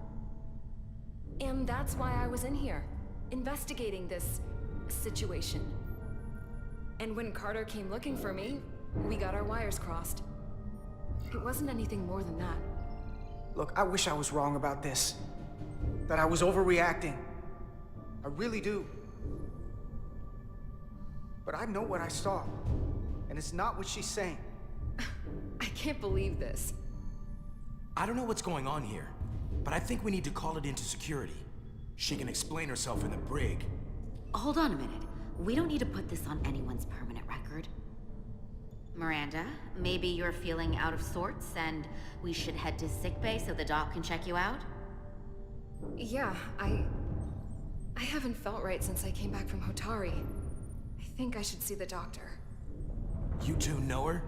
And that's why I was in here, investigating this situation. And when Carter came looking for me, we got our wires crossed. It wasn't anything more than that. Look, I wish I was wrong about this. That I was overreacting. I really do. But I know what I saw. And it's not what she's saying. I can't believe this. I don't know what's going on here, but I think we need to call it into security. She can explain herself in the brig. Hold on a minute. We don't need to put this on anyone's permanent record. Miranda, maybe you're feeling out of sorts and we should head to sickbay so the doc can check you out? Yeah, I haven't felt right since I came back from Hotari. I think I should see the doctor. You two know her?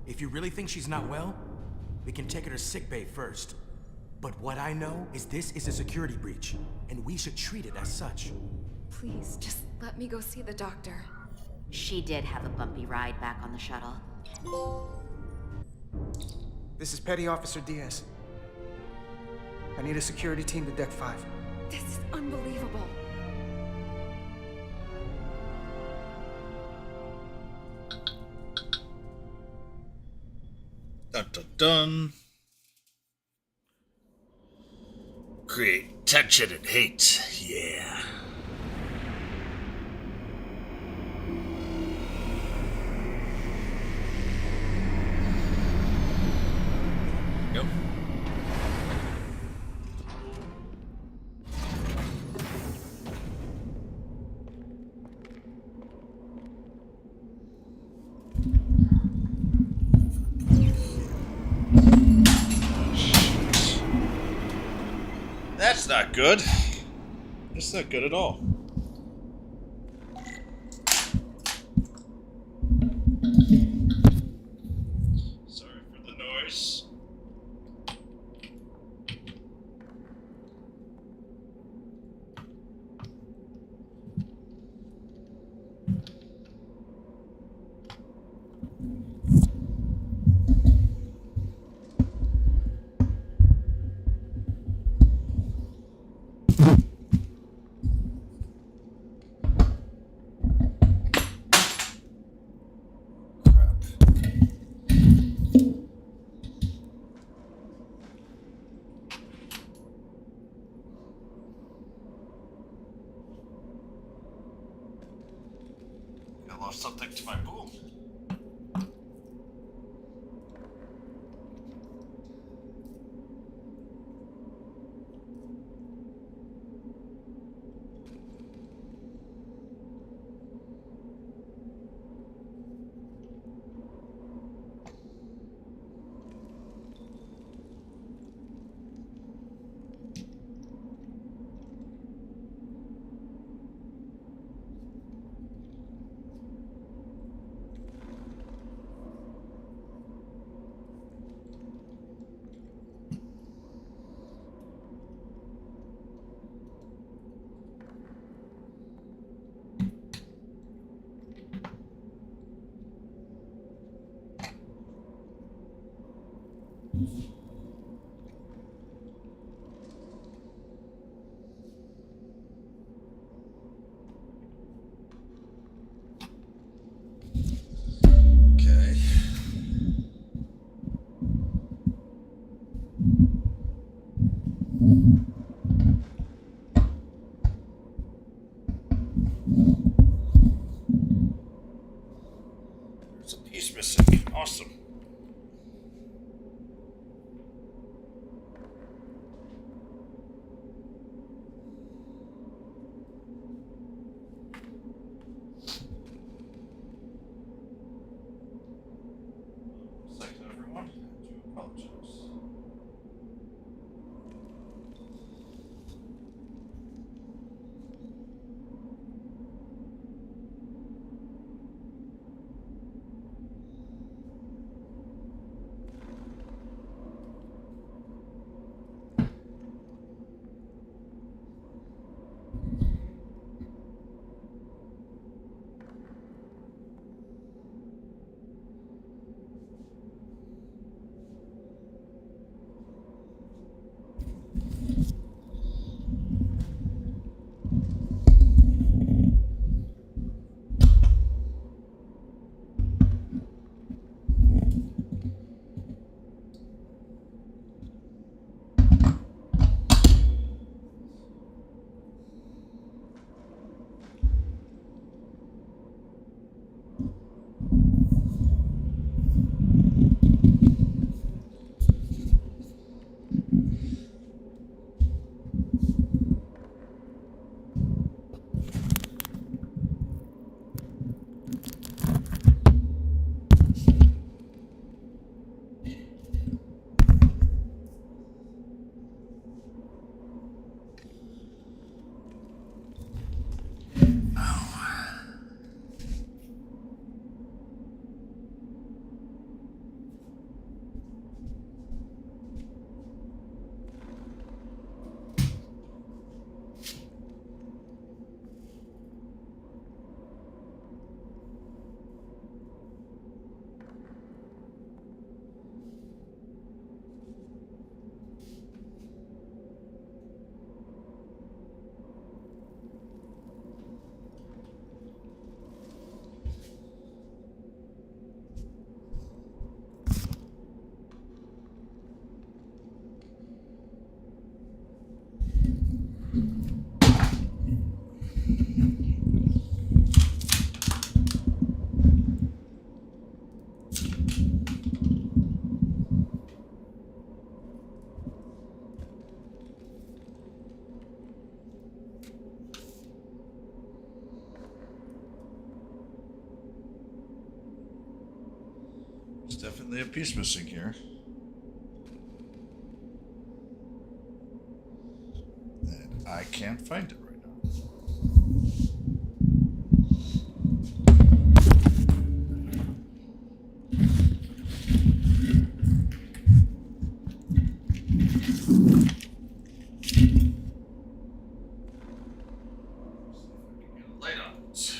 If you really think she's not well, we can take her to sickbay first. But what I know is this is a security breach, and we should treat it as such. Please, just let me go see the doctor. She did have a bumpy ride back on the shuttle. This is Petty Officer Diaz. I need a security team to Deck 5. This is unbelievable. Dun dun dun. Create tension and hate. Yeah. Yep. That's not good. It's not good at all. Sorry for the noise. I lost something to my boom. There's definitely a piece missing here. And I can't find it right now. Light on it.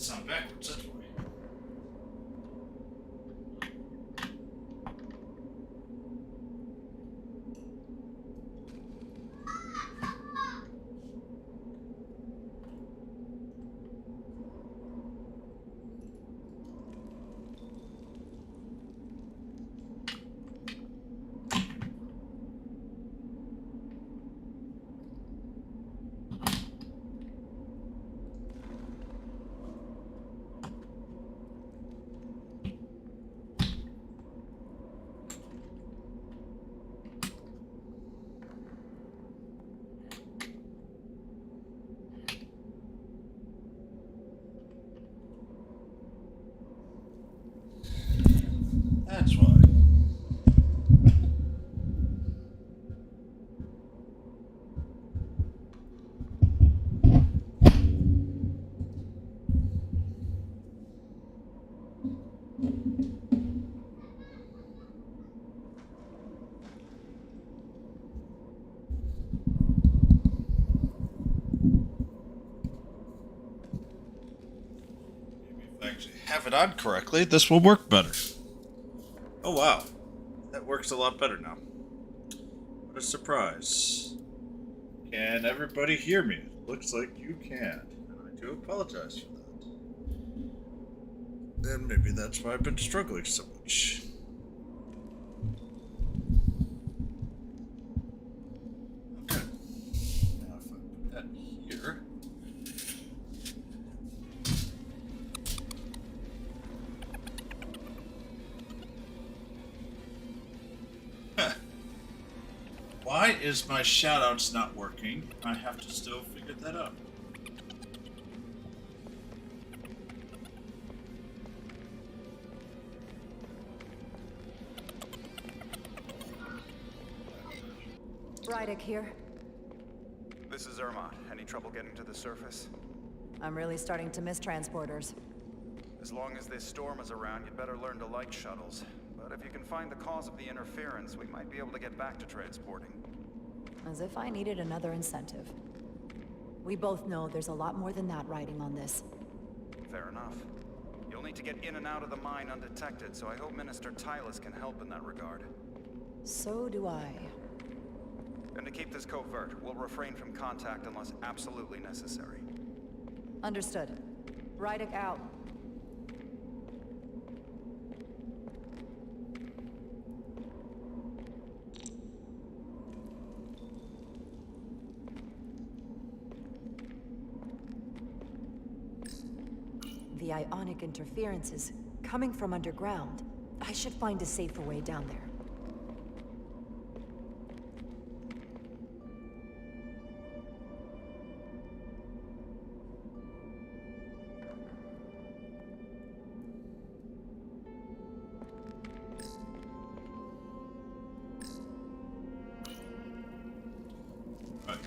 sound backwards anyway. That's why. Maybe if I actually have it on correctly, this will work better. Oh wow. That works a lot better now. What a surprise. Can everybody hear me? Looks like you can. And I do apologize for that. And maybe that's why I've been struggling so much. Okay. Now if I put that here. Why is my shoutouts not working? I have to still figure that out. Rydick here. This is Irma. Any trouble getting to the surface? I'm really starting to miss transporters. As long as this storm is around, you'd better learn to like shuttles. But if you can find the cause of the interference, we might be able to get back to transporting. As if I needed another incentive. We both know there's a lot more than that riding on this. Fair enough. You'll need to get in and out of the mine undetected, so I hope Minister Tylus can help in that regard. So do I. And to keep this covert, we'll refrain from contact unless absolutely necessary. Understood. Rydick out. The ionic interference is coming from underground. I should find a safer way down there. Right.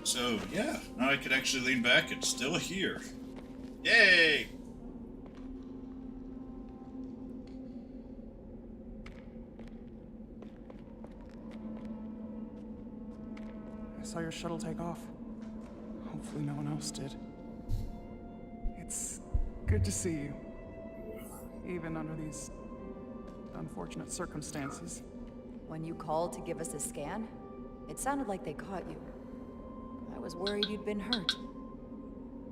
So, yeah, now I can actually lean back and still hear. Yay! I saw your shuttle take off. Hopefully no one else did. It's good to see you. Even under these unfortunate circumstances. When you called to give us a scan, it sounded like they caught you. I was worried you'd been hurt.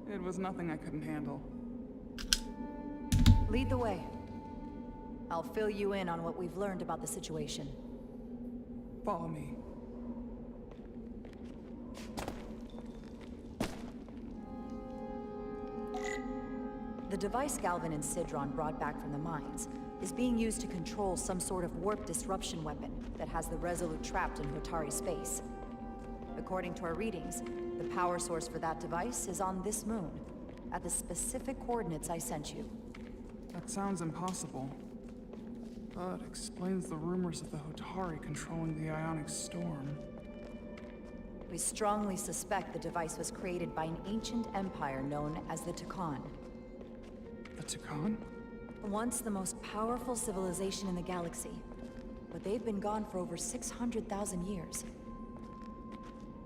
It was nothing I couldn't handle. Lead the way. I'll fill you in on what we've learned about the situation. Follow me. The device Galvin and Sidron brought back from the mines is being used to control some sort of warp disruption weapon that has the Resolute trapped in Hotari space. According to our readings, the power source for that device is on this moon, at the specific coordinates I sent you. That sounds impossible. But explains the rumors of the Hotari controlling the ionic storm. We strongly suspect the device was created by an ancient empire known as the Takan. The Takan? Once the most powerful civilization in the galaxy, but they've been gone for over 600,000 years.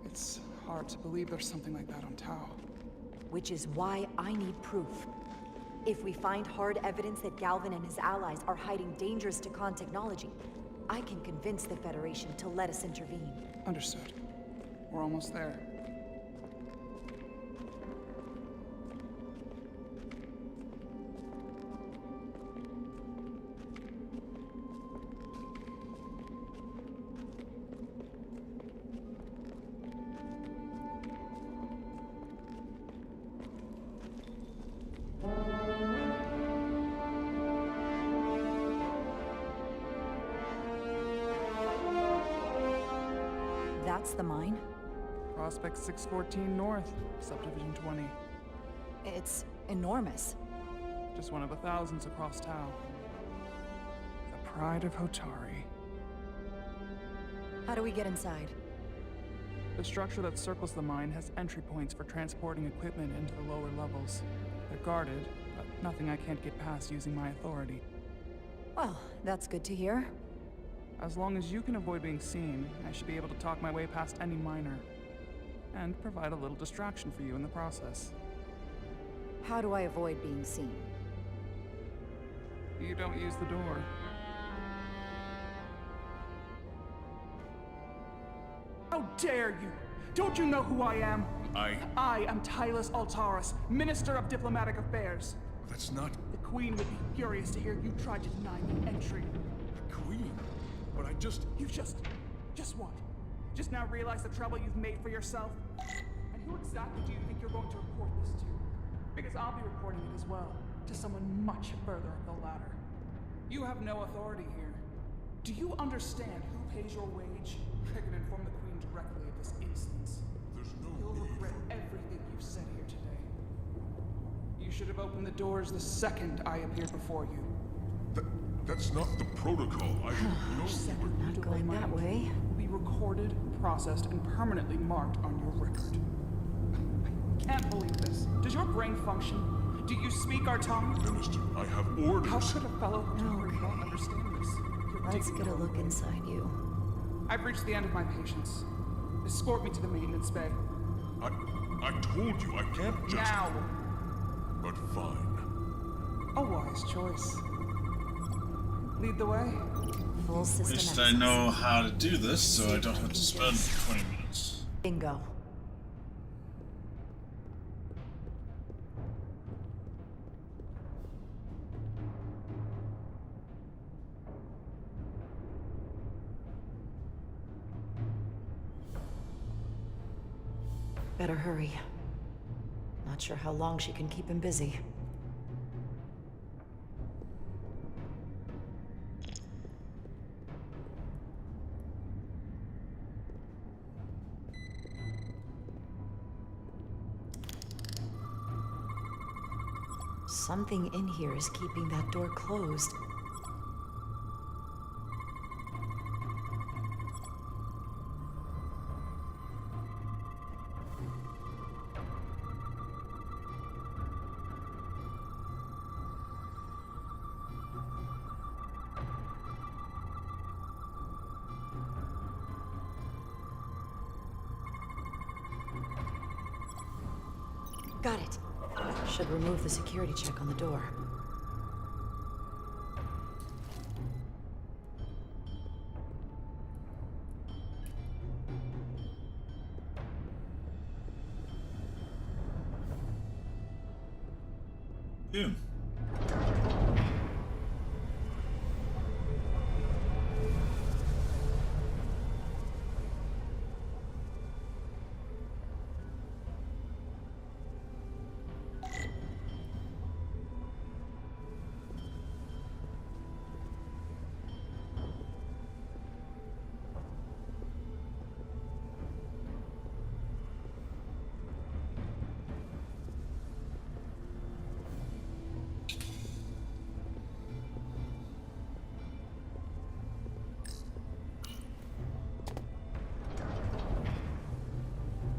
It's hard to believe there's something like that on Tau. which is why I need proof. If we find hard evidence that Galvin and his allies are hiding dangerous to Khan technology, I can convince the Federation to let us intervene. Understood. We're almost there. That's the mine? Prospect 614 North, Subdivision 20. It's enormous. Just one of the thousands across Tau. The pride of Hotari. How do we get inside? The structure that circles the mine has entry points for transporting equipment into the lower levels. They're guarded, but nothing I can't get past using my authority. Well, that's good to hear. As long as you can avoid being seen, I should be able to talk my way past any miner. And provide a little distraction for you in the process. How do I avoid being seen? You don't use the door. How dare you! Don't you know who I am? I am Tylus Altaris, Minister of Diplomatic Affairs. That's not... The Queen would be furious to hear you tried to deny me entry. the Queen. But I just... You just what? Just now realize the trouble you've made for yourself? And who exactly do you think you're going to report this to? Because I'll be reporting it as well, to someone much further up the ladder. You have no authority here. Do you understand who pays your wage? I can inform the Queen directly of this instance. There's no You'll need regret everything you've said here today. You should have opened the doors the second I appeared before you. That's not the protocol. I know... Not going that way. Will be recorded, processed, and permanently marked on your record. I can't believe this. Does your brain function? Do you speak our tongue? Minister, I have orders. How could a fellow Hotari not understand this? Let's get a look inside you. I've reached the end of my patience. Escort me to the maintenance bay. I told you I can't just... Now! But fine. A wise choice. Lead the way. Full At system least access. I know how to do this, so I don't have to spend 20 minutes. Bingo. Better hurry. Not sure how long she can keep him busy. Something in here is keeping that door closed. Got it. Should remove the security check on the door. Yeah.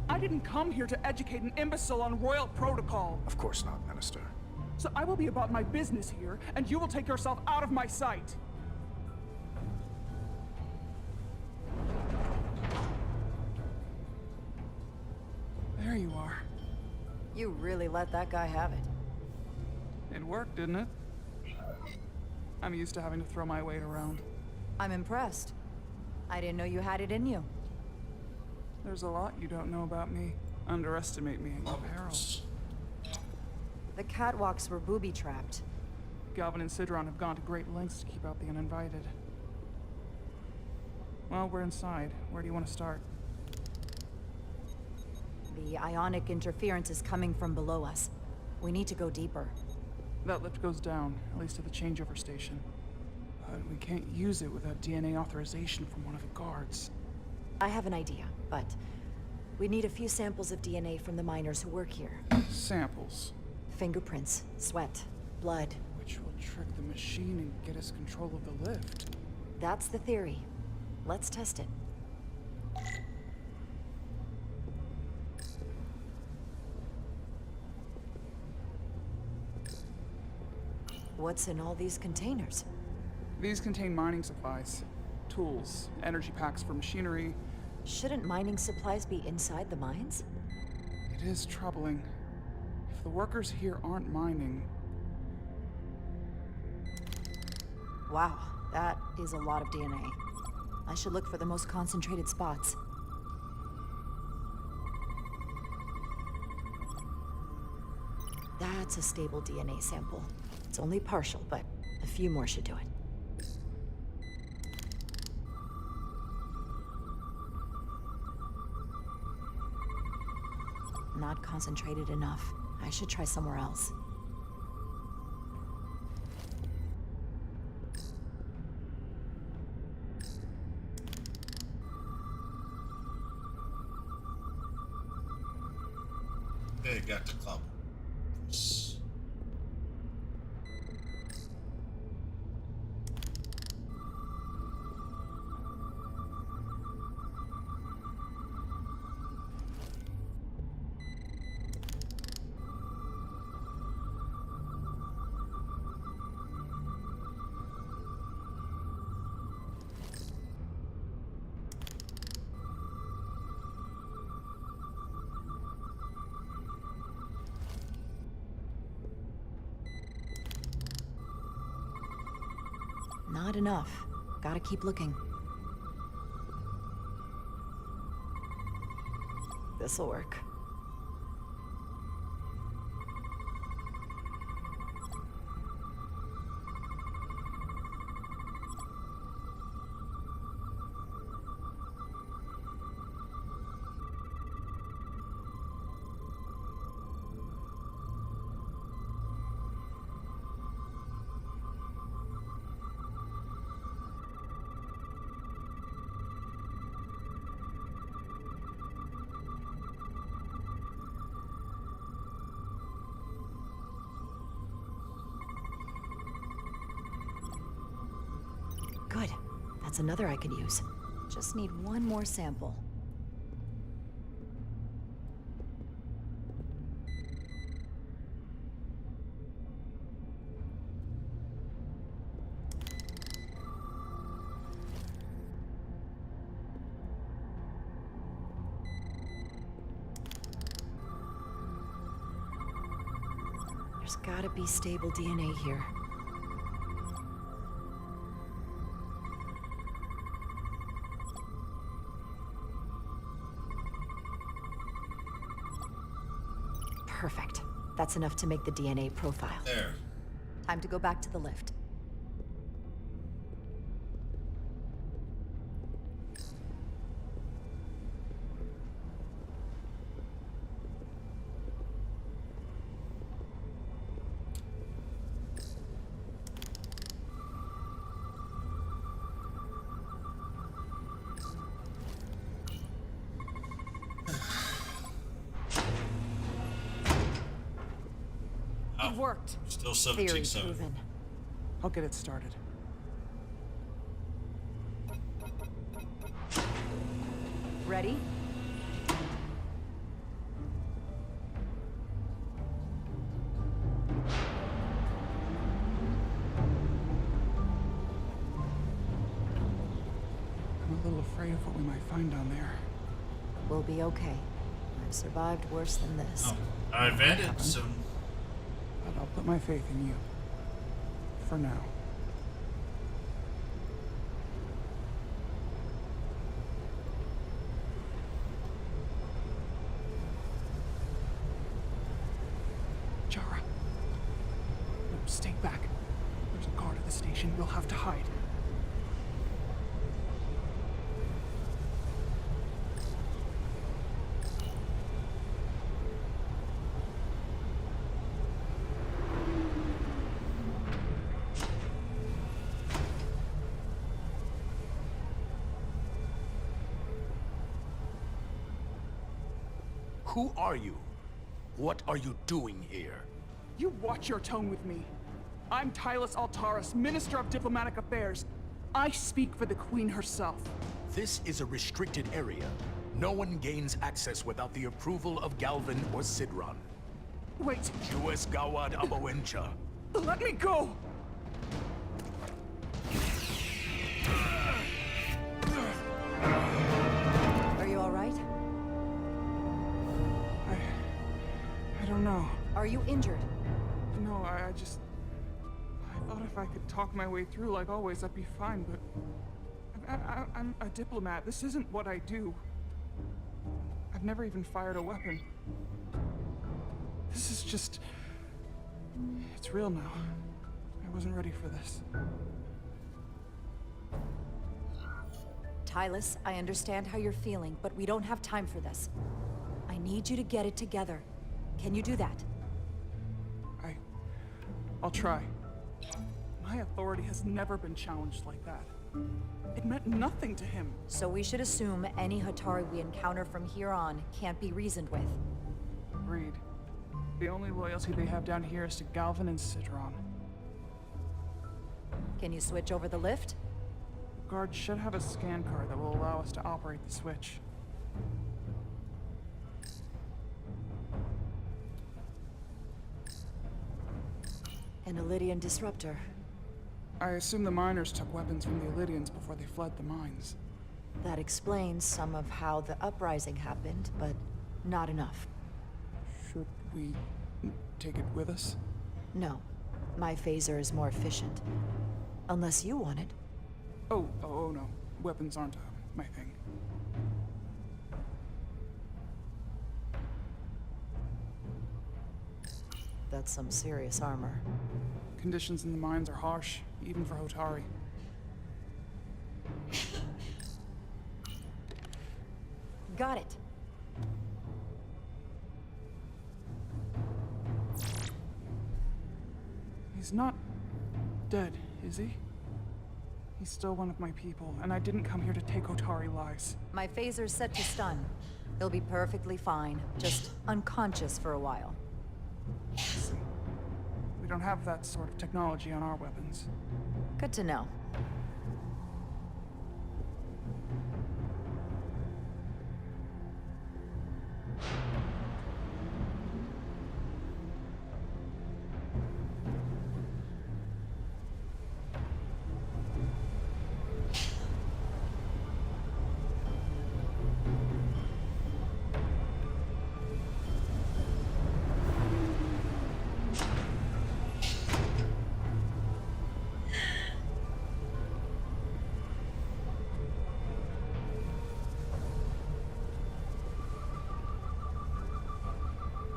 I didn't come here to educate an imbecile on royal protocol. Of course not, Minister. So I will be about my business here, and you will take yourself out of my sight. There you are. You really let that guy have it. It worked, didn't it? I'm used to having to throw my weight around. I'm impressed. I didn't know you had it in you. There's a lot you don't know about me. Underestimate me in your peril. The catwalks were booby-trapped. Galvin and Sidron have gone to great lengths to keep out the uninvited. Well, we're inside. Where do you want to start? The ionic interference is coming from below us. We need to go deeper. That lift goes down, at least to the changeover station. But we can't use it without DNA authorization from one of the guards. I have an idea, but we need a few samples of DNA from the miners who work here. Samples? Fingerprints, sweat, blood. Which will trick the machine and get us control of the lift. That's the theory. Let's test it. What's in all these containers? These contain mining supplies, tools, energy packs for machinery. Shouldn't mining supplies be inside the mines? It is troubling. If the workers here aren't mining... Wow, that is a lot of DNA. I should look for the most concentrated spots. That's a stable DNA sample. It's only partial, but a few more should do it. Not concentrated enough. I should try somewhere else. They got the club. Not enough. Gotta keep looking. This'll work. Good. That's another I could use. Just need one more sample. There's gotta be stable DNA here. Perfect. That's enough to make the DNA profile. There. Time to go back to the lift. It worked. Still Theory 17-7. proven. I'll get it started. Ready? I'm a little afraid of what we might find down there. We'll be okay. I've survived worse than this. Oh. I've added some. But I'll put my faith in you. For now. Jara. No, stay back. There's a guard at the station. We'll have to hide. Who are you? What are you doing here? You watch your tone with me. I'm Tylus Altaris, Minister of Diplomatic Affairs. I speak for the Queen herself. This is a restricted area. No one gains access without the approval of Galvin or Sidron. Wait. Jues Gawad Abawencha. Let me go! Are you all right? I don't know. Are you injured? No, I thought if I could talk my way through like always, I'd be fine, but... I'm a diplomat. This isn't what I do. I've never even fired a weapon. This is just... It's real now. I wasn't ready for this. Tylus, I understand how you're feeling, but we don't have time for this. I need you to get it together. Can you do that? I'll try. My authority has never been challenged like that. It meant nothing to him. So we should assume any Hatari we encounter from here on can't be reasoned with. Agreed. The only loyalty they have down here is to Galvin and Sidron. Can you switch over the lift? The guard should have a scan card that will allow us to operate the switch. An Illydian disruptor. I assume the miners took weapons from the Illydians before they fled the mines. That explains some of how the uprising happened, but not enough. Should we take it with us? No. My phaser is more efficient. Unless you want it. Oh no. Weapons aren't my thing. That's some serious armor. Conditions in the mines are harsh, even for Hotari. Got it. He's not dead, is he? He's still one of my people, and I didn't come here to take Hotari lives. My phaser's set to stun. He'll be perfectly fine, just unconscious for a while. We don't have that sort of technology on our weapons. Good to know.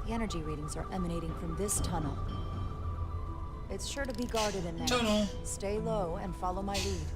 The energy readings are emanating from this tunnel. It's sure to be guarded in there. Tunnel. Stay low and follow my lead.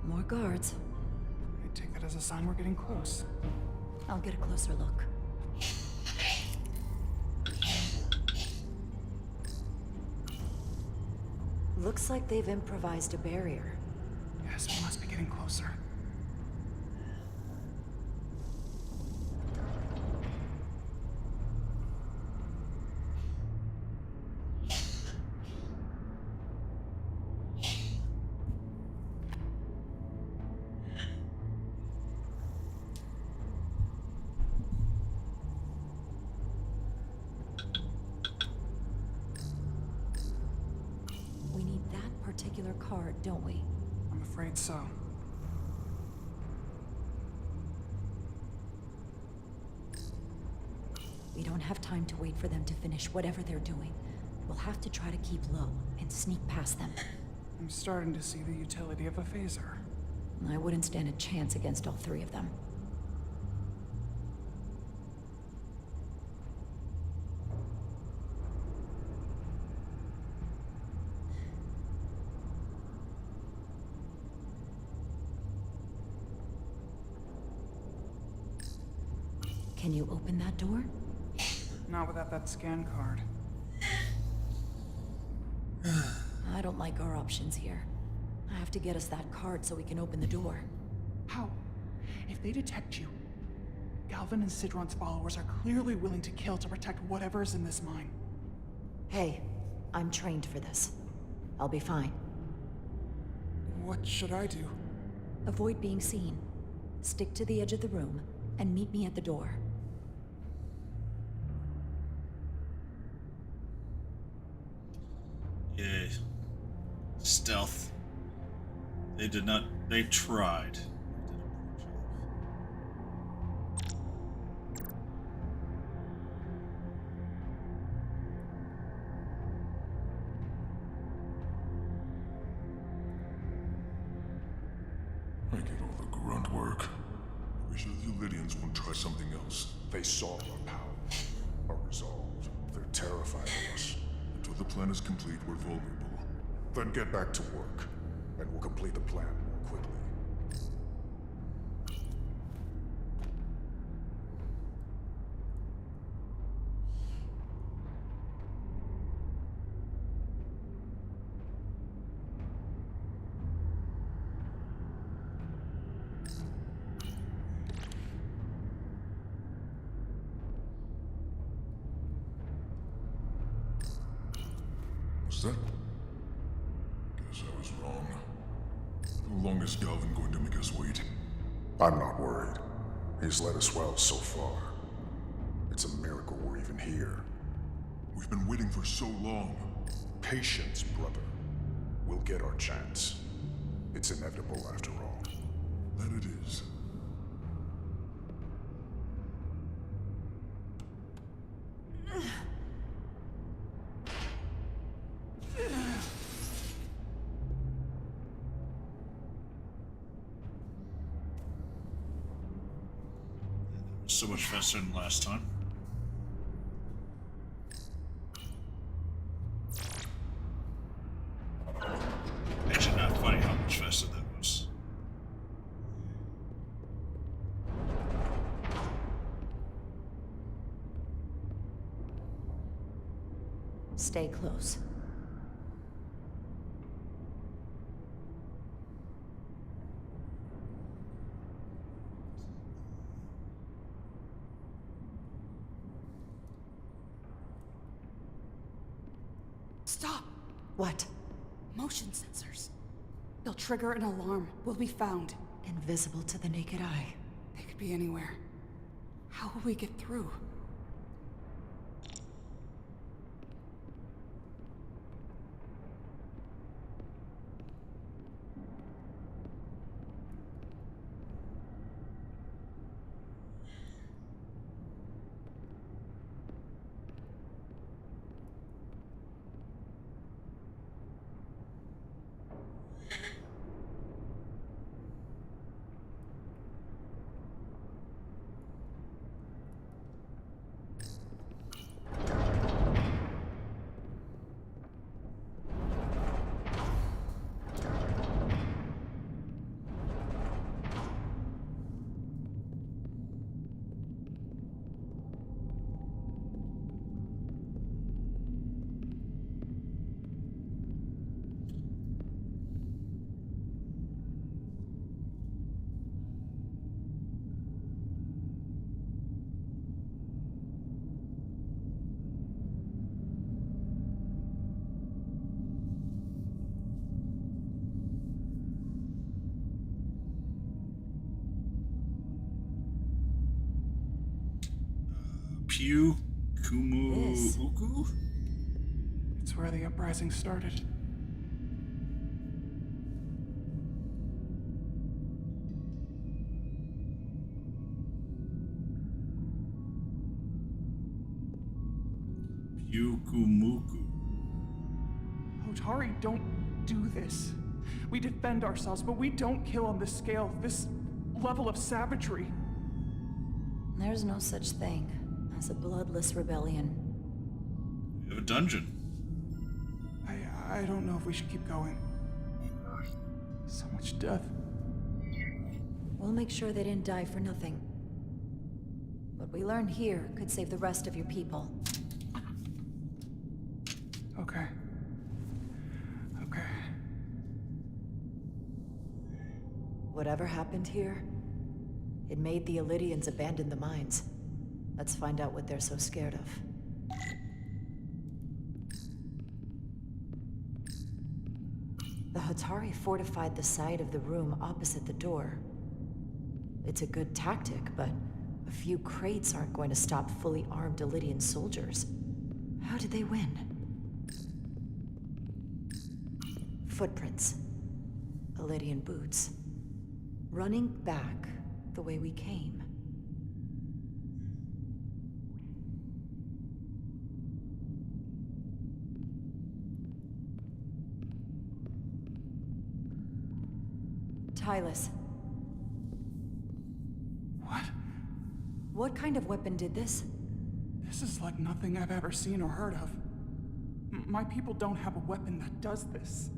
More guards. I take that as a sign we're getting close. I'll get a closer look. Looks like they've improvised a barrier. Yes, we must be getting closer. particular card, don't we? I'm afraid so. We don't have time to wait for them to finish whatever they're doing. We'll have to try to keep low and sneak past them. I'm starting to see the utility of a phaser. I wouldn't stand a chance against all three of them. Can you open that door? Not without that scan card. I don't like our options here. I have to get us that card so we can open the door. How? If they detect you, Galvin and Sidron's followers are clearly willing to kill to protect whatever is in this mine. Hey, I'm trained for this. I'll be fine. What should I do? Avoid being seen. Stick to the edge of the room, and meet me at the door. Yay. Stealth. They did not. They tried. I get all the grunt work. I wish the Lydians would try something else. They saw our power, our resolve. They're terrified of us. Until the plan is complete, we're vulnerable. Then get back to work, and we'll complete the plan more quickly. What's that? Guess I was wrong. How long is Galvin going to make us wait? I'm not worried. He's led us well so far. It's a miracle we're even here. We've been waiting for so long. Patience, brother. We'll get our chance. It's inevitable after all. That it is. So much faster than last time. Actually, not funny how much faster that was. Stay close. Stop! What? Motion sensors. They'll trigger an alarm. We'll be found. Invisible to the naked eye. They could be anywhere. How will we get through? Pew Kumu Uku? It's where the uprising started. Yukumuku. Hotari don't do this. We defend ourselves, but we don't kill on this scale, this level of savagery. There's no such thing as a bloodless rebellion. We have a dungeon. I don't know if we should keep going. So much death. We'll make sure they didn't die for nothing. What we learn here could save the rest of your people. Okay. Okay. Whatever happened here, it made the Elydians abandon the mines. Let's find out what they're so scared of. The Hatari fortified the side of the room opposite the door. It's a good tactic, but a few crates aren't going to stop fully armed Elydian soldiers. How did they win? Footprints. Elydian boots. Running back the way we came. Tylus. What? What kind of weapon did this? This is like nothing I've ever seen or heard of. My people don't have a weapon that does this.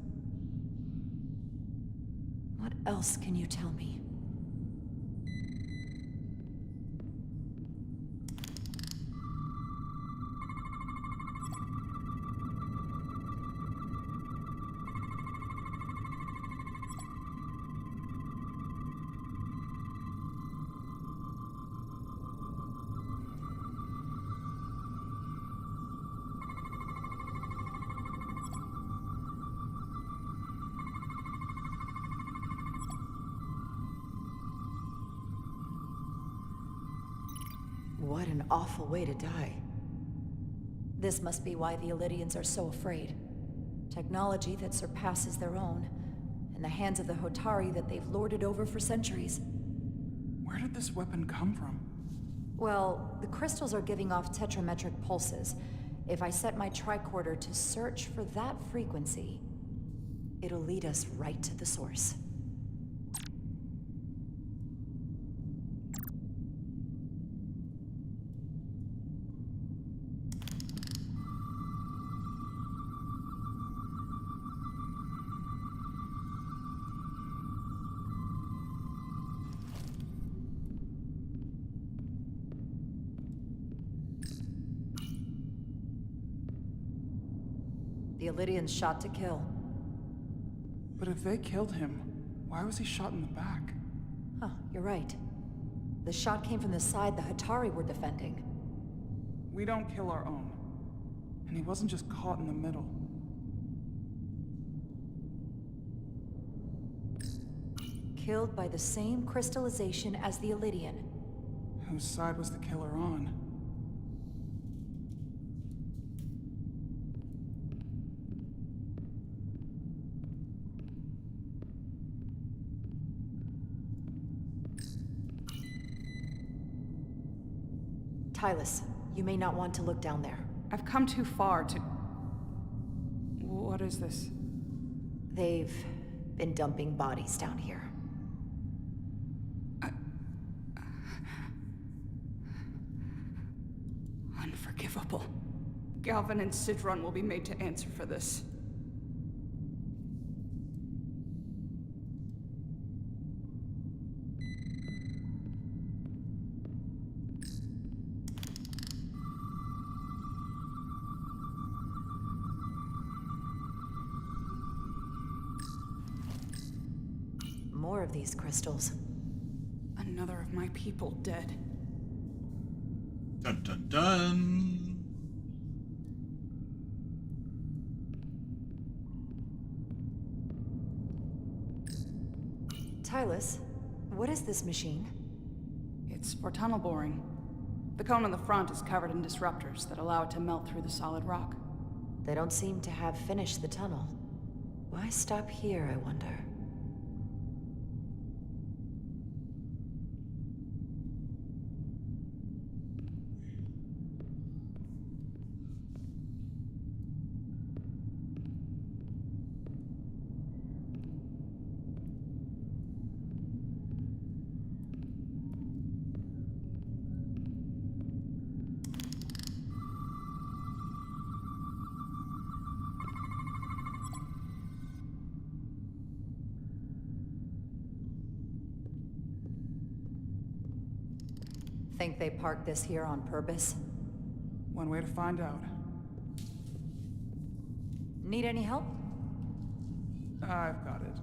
What else can you tell me? What an awful way to die. This must be why the Elydians are so afraid. Technology that surpasses their own, in the hands of the Hotari that they've lorded over for centuries. Where did this weapon come from? Well, the crystals are giving off tetrametric pulses. If I set my tricorder to search for that frequency, it'll lead us right to the source. The Elydians shot to kill. But if they killed him, why was he shot in the back? Huh, you're right. The shot came from the side the Hatari were defending. We don't kill our own. And he wasn't just caught in the middle. Killed by the same crystallization as the Elydian. Whose side was the killer on? Tylus, you may not want to look down there. I've come too far to... What is this? They've been dumping bodies down here. Unforgivable. Galvin and Sidron will be made to answer for this. More of these crystals. Another of my people dead. Dun dun dun. Tylus, what is this machine? It's for tunnel boring. The cone on the front is covered in disruptors that allow it to melt through the solid rock. They don't seem to have finished the tunnel. Why stop here, I wonder? Think they parked this here on purpose? One way to find out. Need any help? I've got it.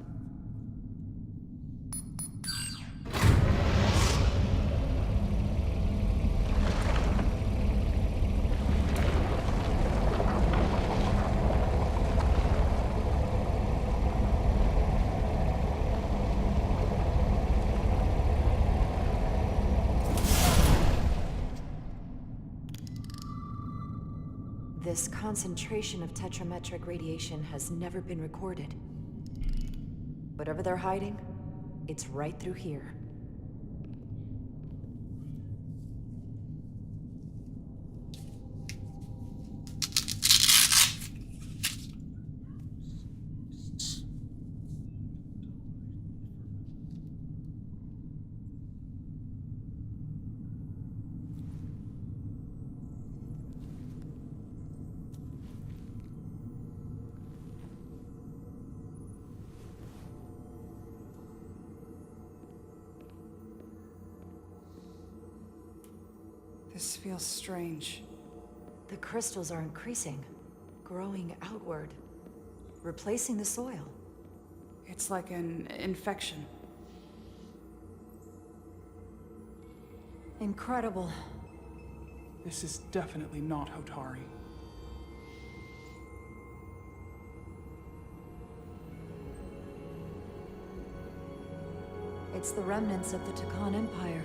This concentration of tetrametric radiation has never been recorded. Whatever they're hiding, it's right through here. This feels strange. The crystals are increasing, growing outward, replacing the soil. It's like an infection. Incredible. This is definitely not Hotari. It's the remnants of the Takan Empire.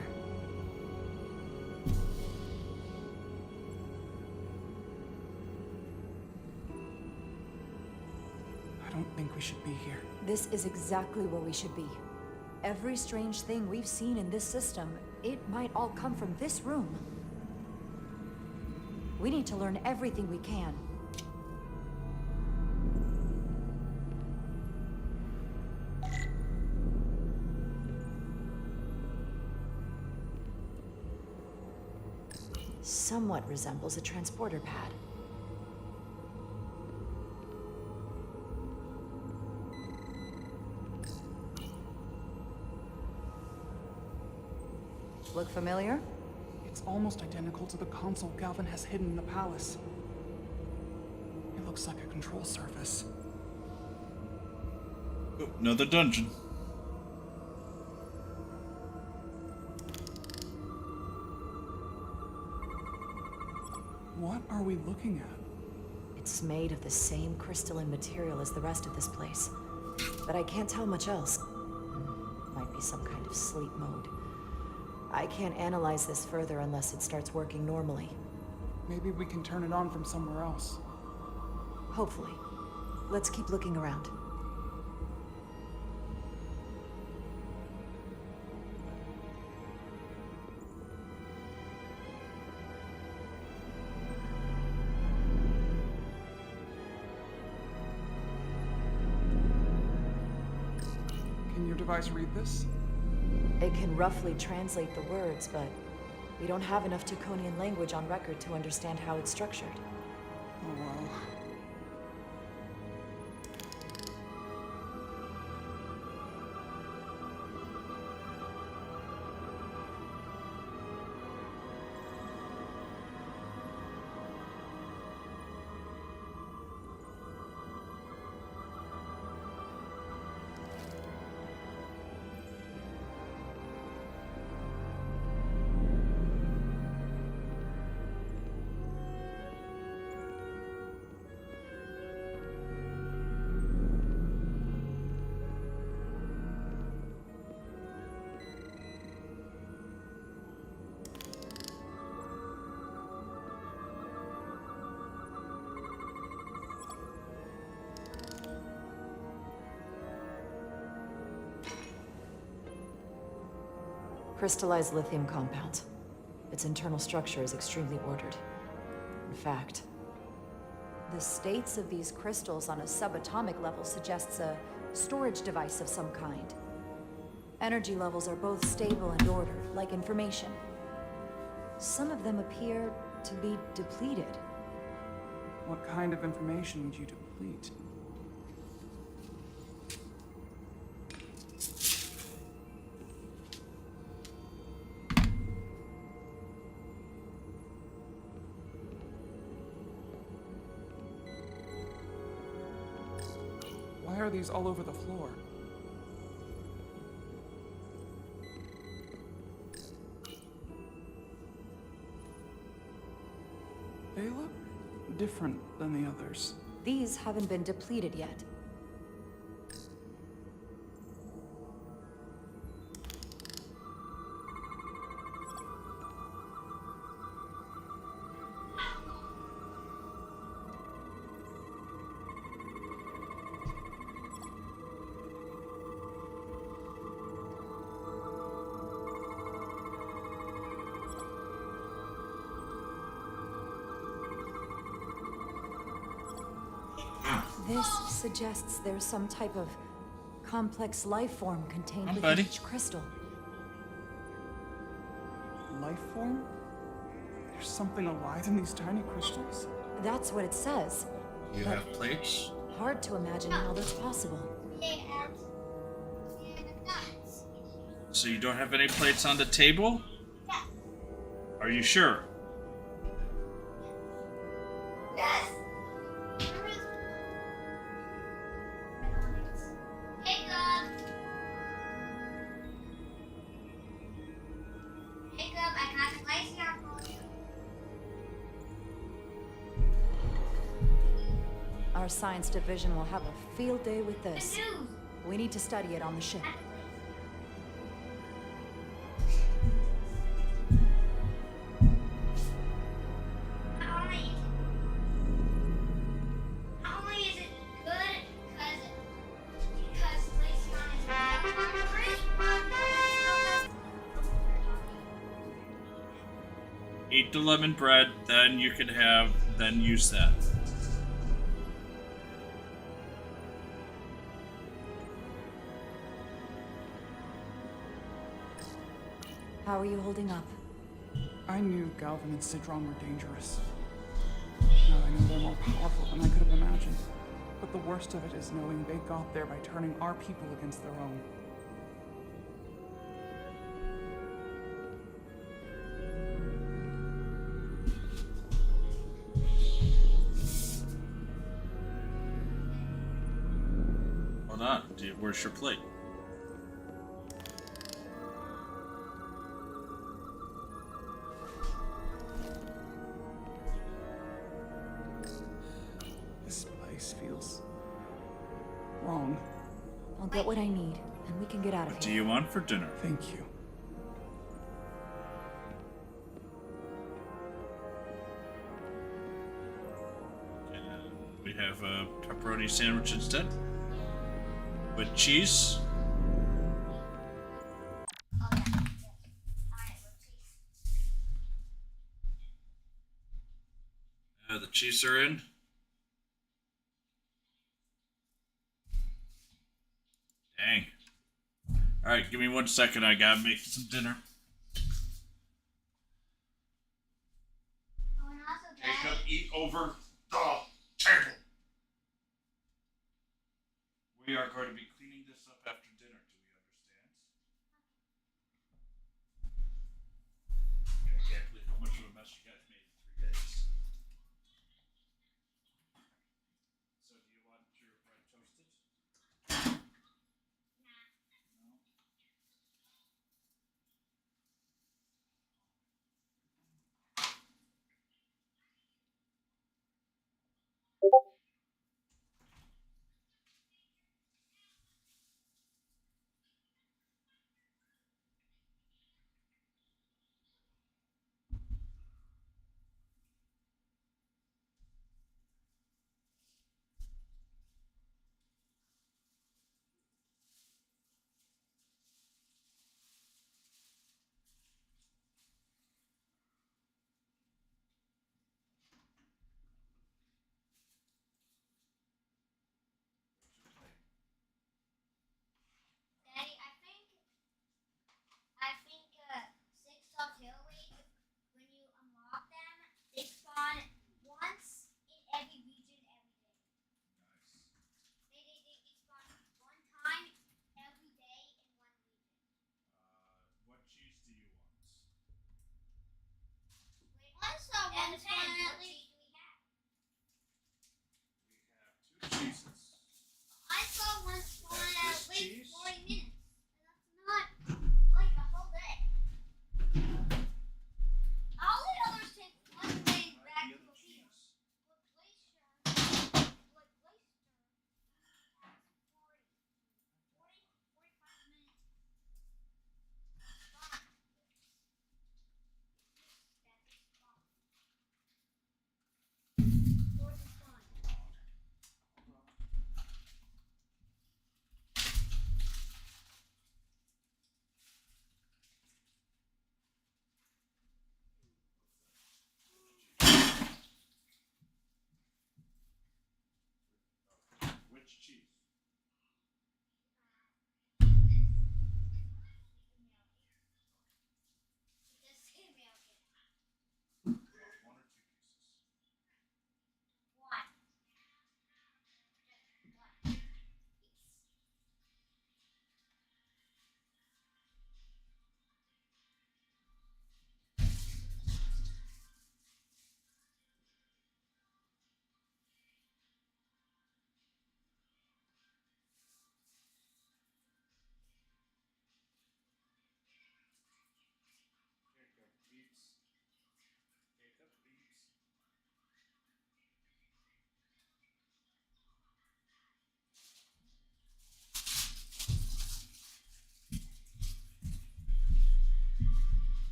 I don't think we should be here. This is exactly where we should be. Every strange thing we've seen in this system, it might all come from this room. We need to learn everything we can. Somewhat resembles a transporter pad. Look familiar? It's almost identical to the console Galvin has hidden in the palace. It looks like a control surface. Oh, another dungeon. What are we looking at? It's made of the same crystalline material as the rest of this place. But I can't tell much else. Might be some kind of sleep mode. I can't analyze this further unless it starts working normally. Maybe we can turn it on from somewhere else. Hopefully. Let's keep looking around. Can your device read this? It can roughly translate the words, but we don't have enough Taconian language on record to understand how it's structured. Oh well. Crystallized lithium compound. Its internal structure is extremely ordered. In fact, the states of these crystals on a subatomic level suggests a storage device of some kind. Energy levels are both stable and ordered, like information. Some of them appear to be depleted. What kind of information would you deplete? debris all over the floor. They look different than the others. These haven't been depleted yet. This suggests there's some type of complex life form contained within each crystal. Life form? There's something alive in these tiny crystals? That's what it says. You but have plates? hard to imagine how that's possible. So you don't have any plates on the table? Are you sure? Our science division will have a field day with this. We need to study it on the ship. Eat the lemon bread, then you can then use that. How are you holding up? I knew Galvin and Sidron were dangerous. Now I know they're more powerful than I could have imagined. But the worst of it is knowing they got there by turning our people against their own. Hold on, where's your plate? This place feels wrong. I'll get what I need, and we can get out of What here. do you want for dinner? Thank you. We have a pepperoni sandwich instead. With cheese. The cheese are in. Dang. Alright, give me 1 second. I gotta make some dinner. Jacob, eat over the table. We are going to be cleaning this up after dinner. Do we understand? I can't believe how much of a mess you guys made in 3 days. So, do you want your bread toasted?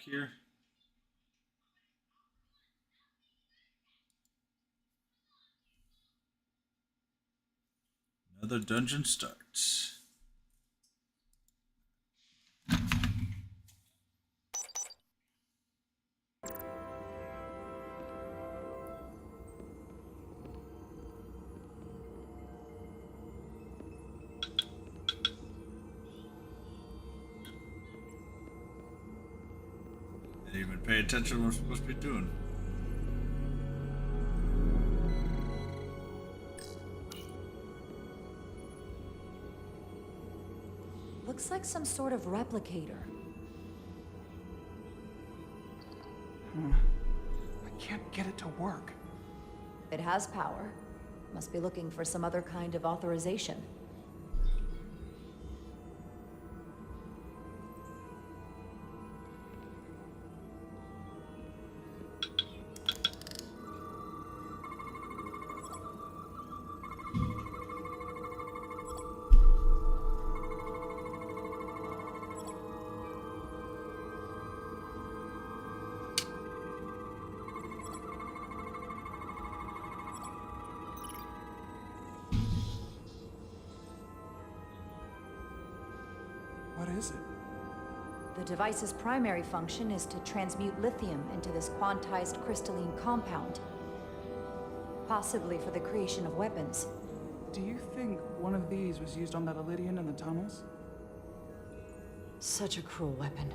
here? Another dungeon starts. Didn't even pay attention to what we're supposed to be doing. Looks like some sort of replicator. I can't get it to work. It has power. Must be looking for some other kind of authorization. What is it? The device's primary function is to transmute lithium into this quantized crystalline compound. Possibly for the creation of weapons. Do you think one of these was used on that Elydian in the tunnels? Such a cruel weapon.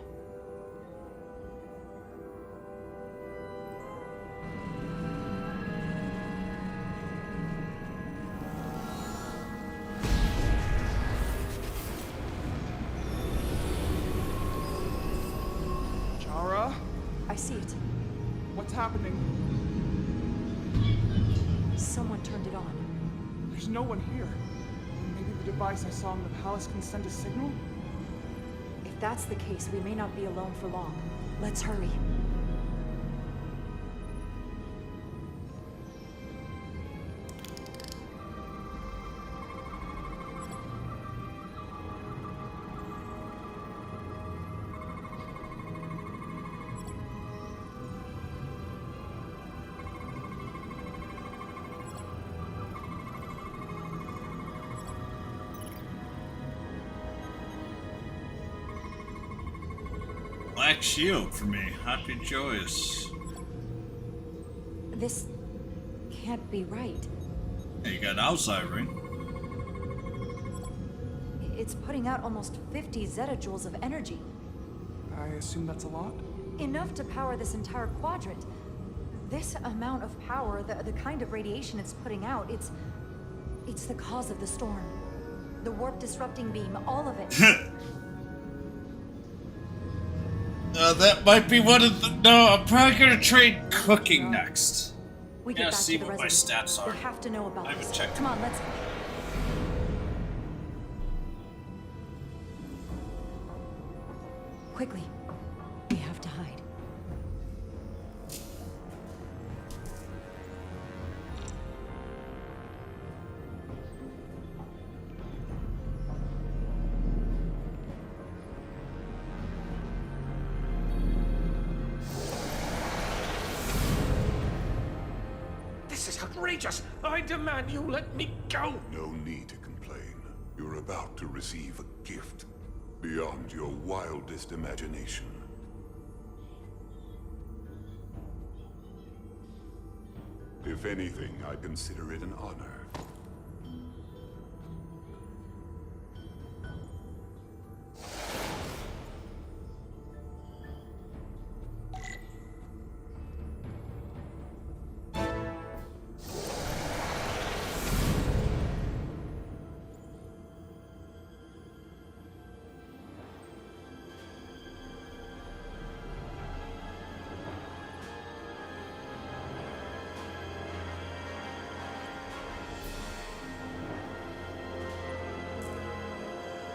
Chara? I see it. What's happening? Someone turned it on. There's no one here. Maybe the device I saw in the palace can send a signal? If that's the case, we may not be alone for long. Let's hurry. Black shield for me. Happy joyous. This can't be right. Hey, you got an outside ring. It's putting out almost 50 zetajoules of energy. I assume that's a lot? Enough to power this entire quadrant. This amount of power, the kind of radiation it's putting out, it's the cause of the storm. The warp disrupting beam, all of it. That might be one of the... No, I'm probably gonna trade cooking next. We Yeah, get back see to the what my residence. stats are. We have to know about I haven't this. checked. Come on, let's... Quickly. We have to hide. This is outrageous! I demand you let me go! No need to complain. You're about to receive a gift beyond your wildest imagination. If anything, I consider it an honor.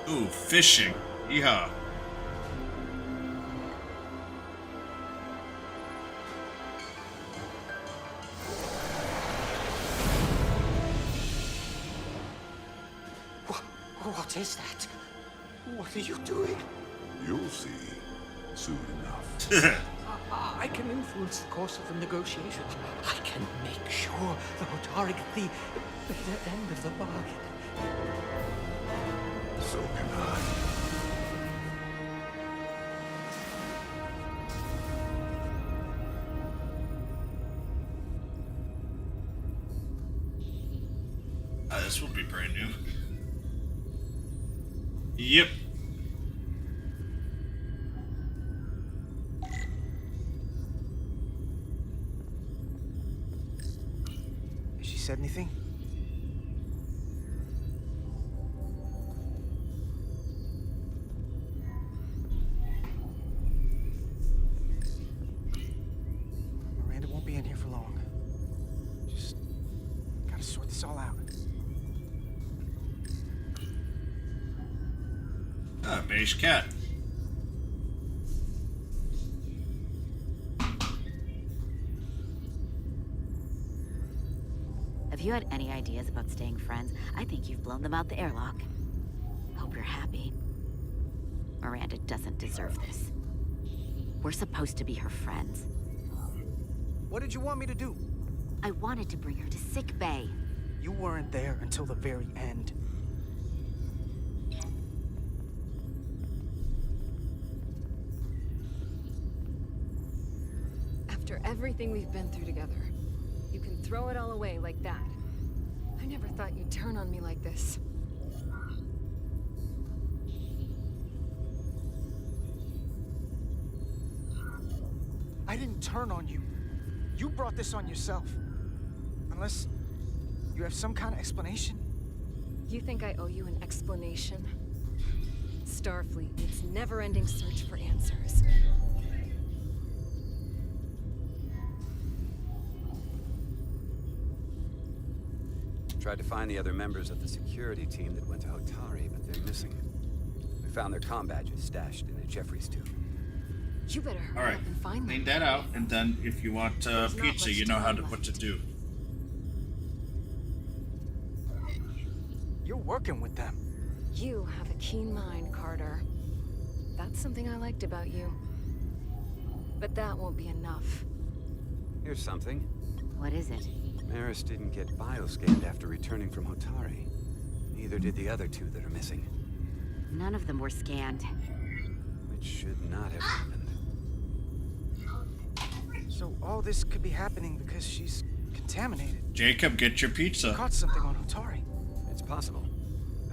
Ooh, fishing. Yeehaw. What is that? What are you doing? You'll see. soon enough. I can influence the course of the negotiations. I can make sure the Hotari get the better end of the bargain. So can I. This will be brand new. Yep. Has she said anything? Miranda won't be in here for long. Just gotta sort this all out. Ah, beige cat. Have you had any ideas about staying friends? I think you've blown them out the airlock. Hope you're happy. Miranda doesn't deserve this. We're supposed to be her friends. What did you want me to do? I wanted to bring her to sick bay. You weren't there until the very end. After everything we've been through together, you can throw it all away like that. I never thought you'd turn on me like this. I didn't turn on you. You brought this on yourself. Unless you have some kind of explanation. You think I owe you an explanation? Starfleet, its never-ending search for answers. Tried to find the other members of the security team that went to Hotari, but they're missing. We found their comm badges stashed in a Jeffries tube. You better hurry up and find them. Clean that out, and then if you want pizza, you know what to do. You're working with them. You have a keen mind, Carter. That's something I liked about you. But that won't be enough. Here's something. What is it? Maris didn't get bioscanned after returning from Hotari. Neither did the other two that are missing. None of them were scanned. Which should not have happened. So all this could be happening because she's contaminated. Jacob, get your pizza. Caught something on Hotari. It's possible.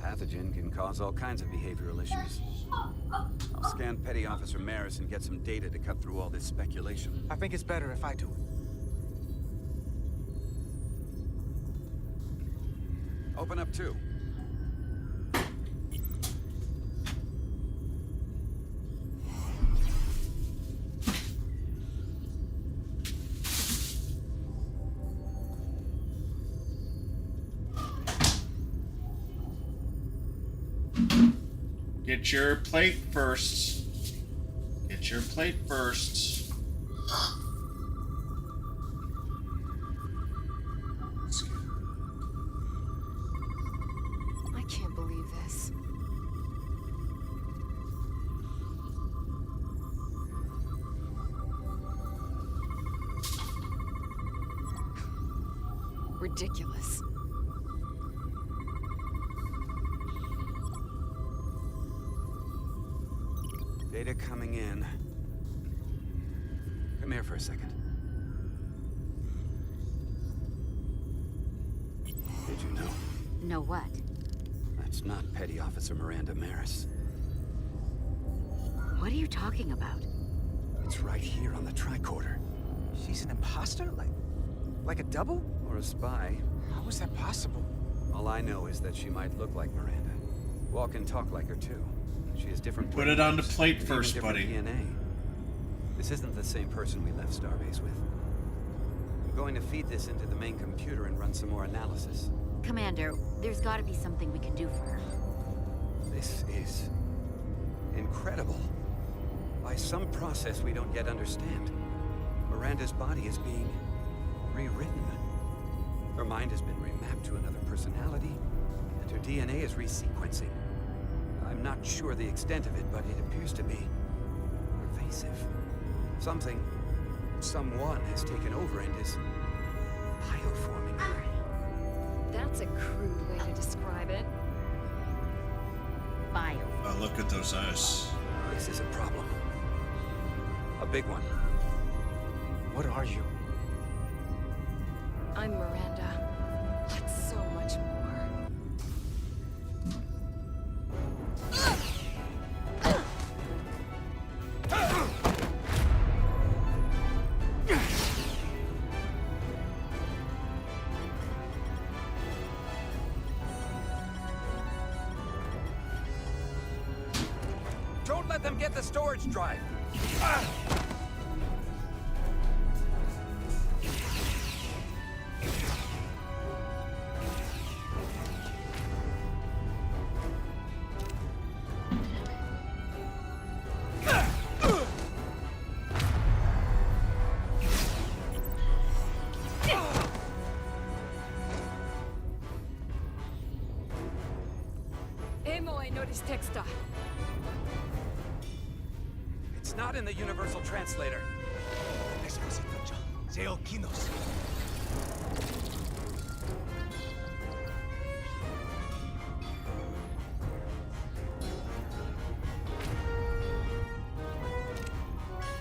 Pathogen can cause all kinds of behavioral issues. I'll scan Petty Officer Maris and get some data to cut through all this speculation. I think it's better if I do it. Open up too. Get your plate first. Get your plate first. I can't believe this. Ridiculous. Data coming in. Come here for a second. Did you know? Know what? That's not Petty Officer Miranda Maris. What are you talking about? It's right here on the tricorder. She's an imposter? Like a double? Or a spy. How is that possible? All I know is that she might look like Miranda. Walk and talk like her too. She has different Put it on the brainwaves plate and first, even buddy. different DNA. This isn't the same person we left Starbase with. I'm going to feed this into the main computer and run some more analysis. Commander, there's gotta be something we can do for her. This is incredible. By some process we don't yet understand, Miranda's body is being rewritten. Her mind has been remapped to another personality, and her DNA is resequencing. I'm not sure the extent of it, but it appears to be pervasive. invasive. Someone has taken over and is bioforming her. That's a crude way to describe it. Bio. Oh, look at those eyes. This is a problem. A big one. What are you? I'm Miranda. That's so much more. Don't let them get the storage drive! Texta. It's not in the Universal Translator.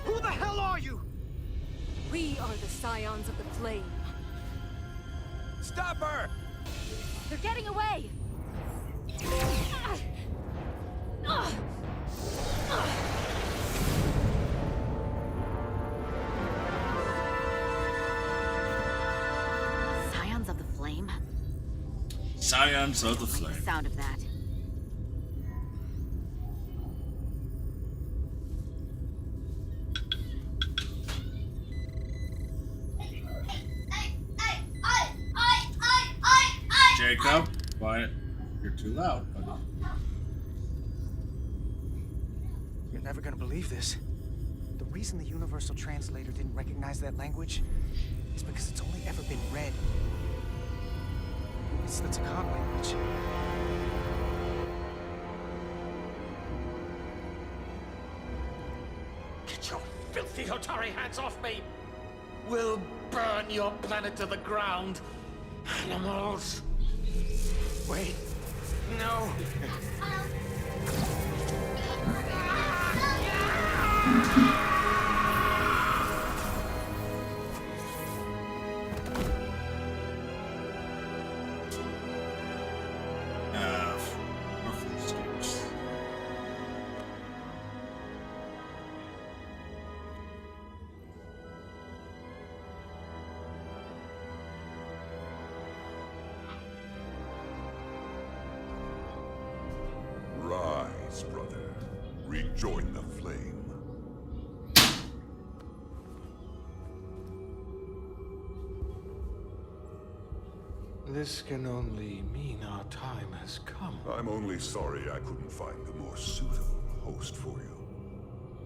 Who the hell are you? We are the Scions of the Flame. Stop her! They're getting away! Scions of the Flame? Scions of the I like Flame. the sound of that. Jacob, quiet. You're too loud, buddy. You're never gonna believe this. The reason the Universal Translator didn't recognize that language is because it's only ever been read. It's the Takan language. Get your filthy Hotari hands off me! We'll burn your planet to the ground. Animals. Wait. No. Rise, brother. Rejoin the flame. This can only mean our time has come. I'm only sorry I couldn't find a more suitable host for you.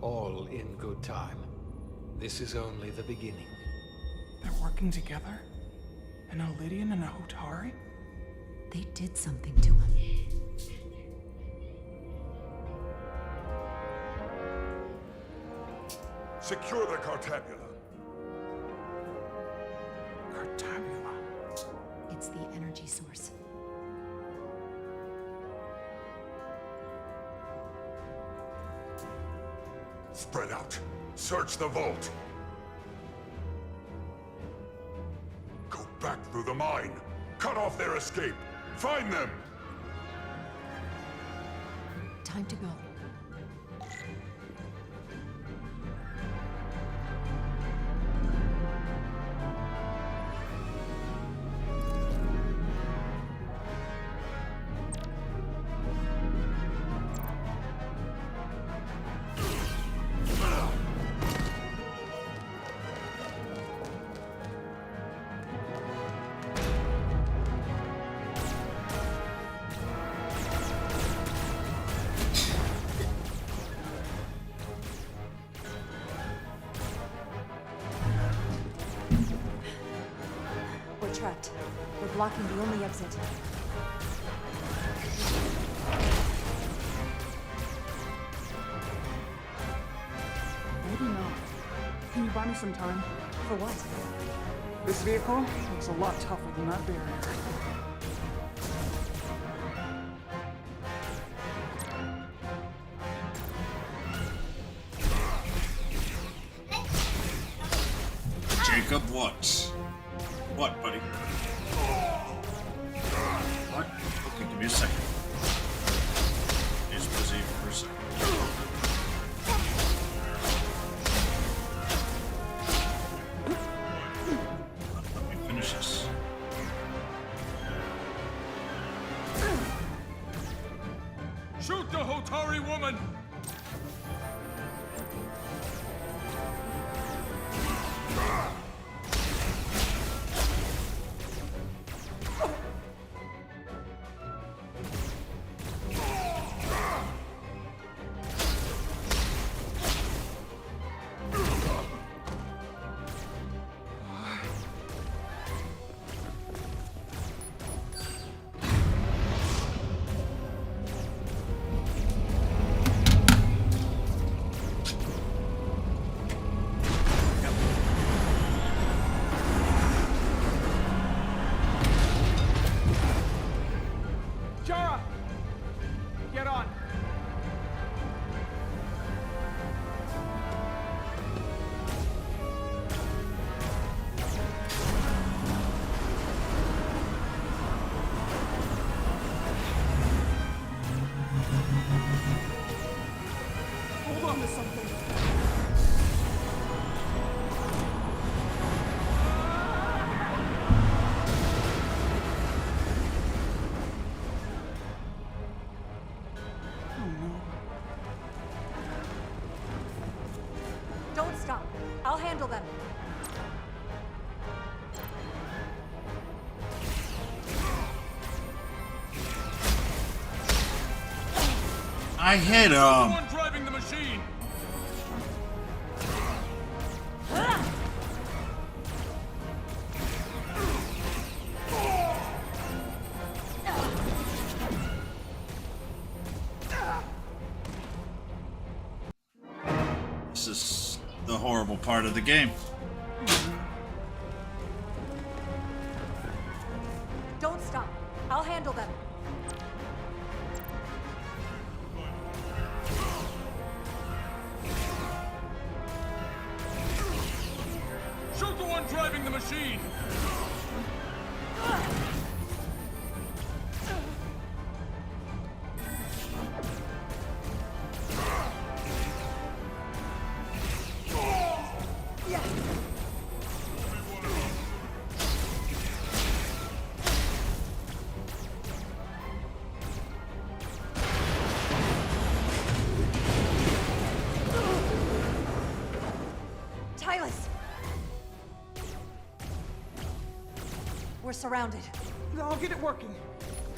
All in good time. This is only the beginning. They're working together? An Olidian and a Hotari? They did something to him. Secure the Cartabula. Cartabula? It's the energy source. Spread out. Search the vault. Go back through the mine. Cut off their escape. Find them! Time to go. Trapped. We're blocking the only exit. maybe not. Can you buy me some time? For what? This vehicle looks a lot tougher than that barrier. Jacob, what? What, buddy? What? Okay, give me a second. He's busy for a second. Let me finish this. Shoot the Hotari woman! Jara! Get on! Hold on to something. Don't stop. I'll handle them. I hit him. Someone driving the machine! This is the horrible part of the game. Don't stop. I'll handle them. Shoot the one driving the machine! Tyler! We're surrounded. I'll get it working.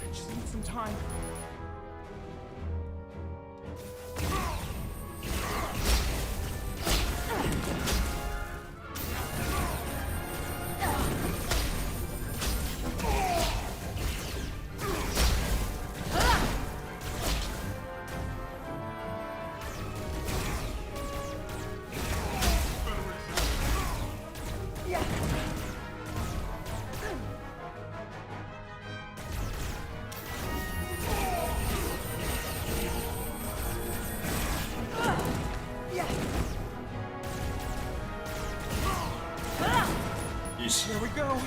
I just need some time. Here we go.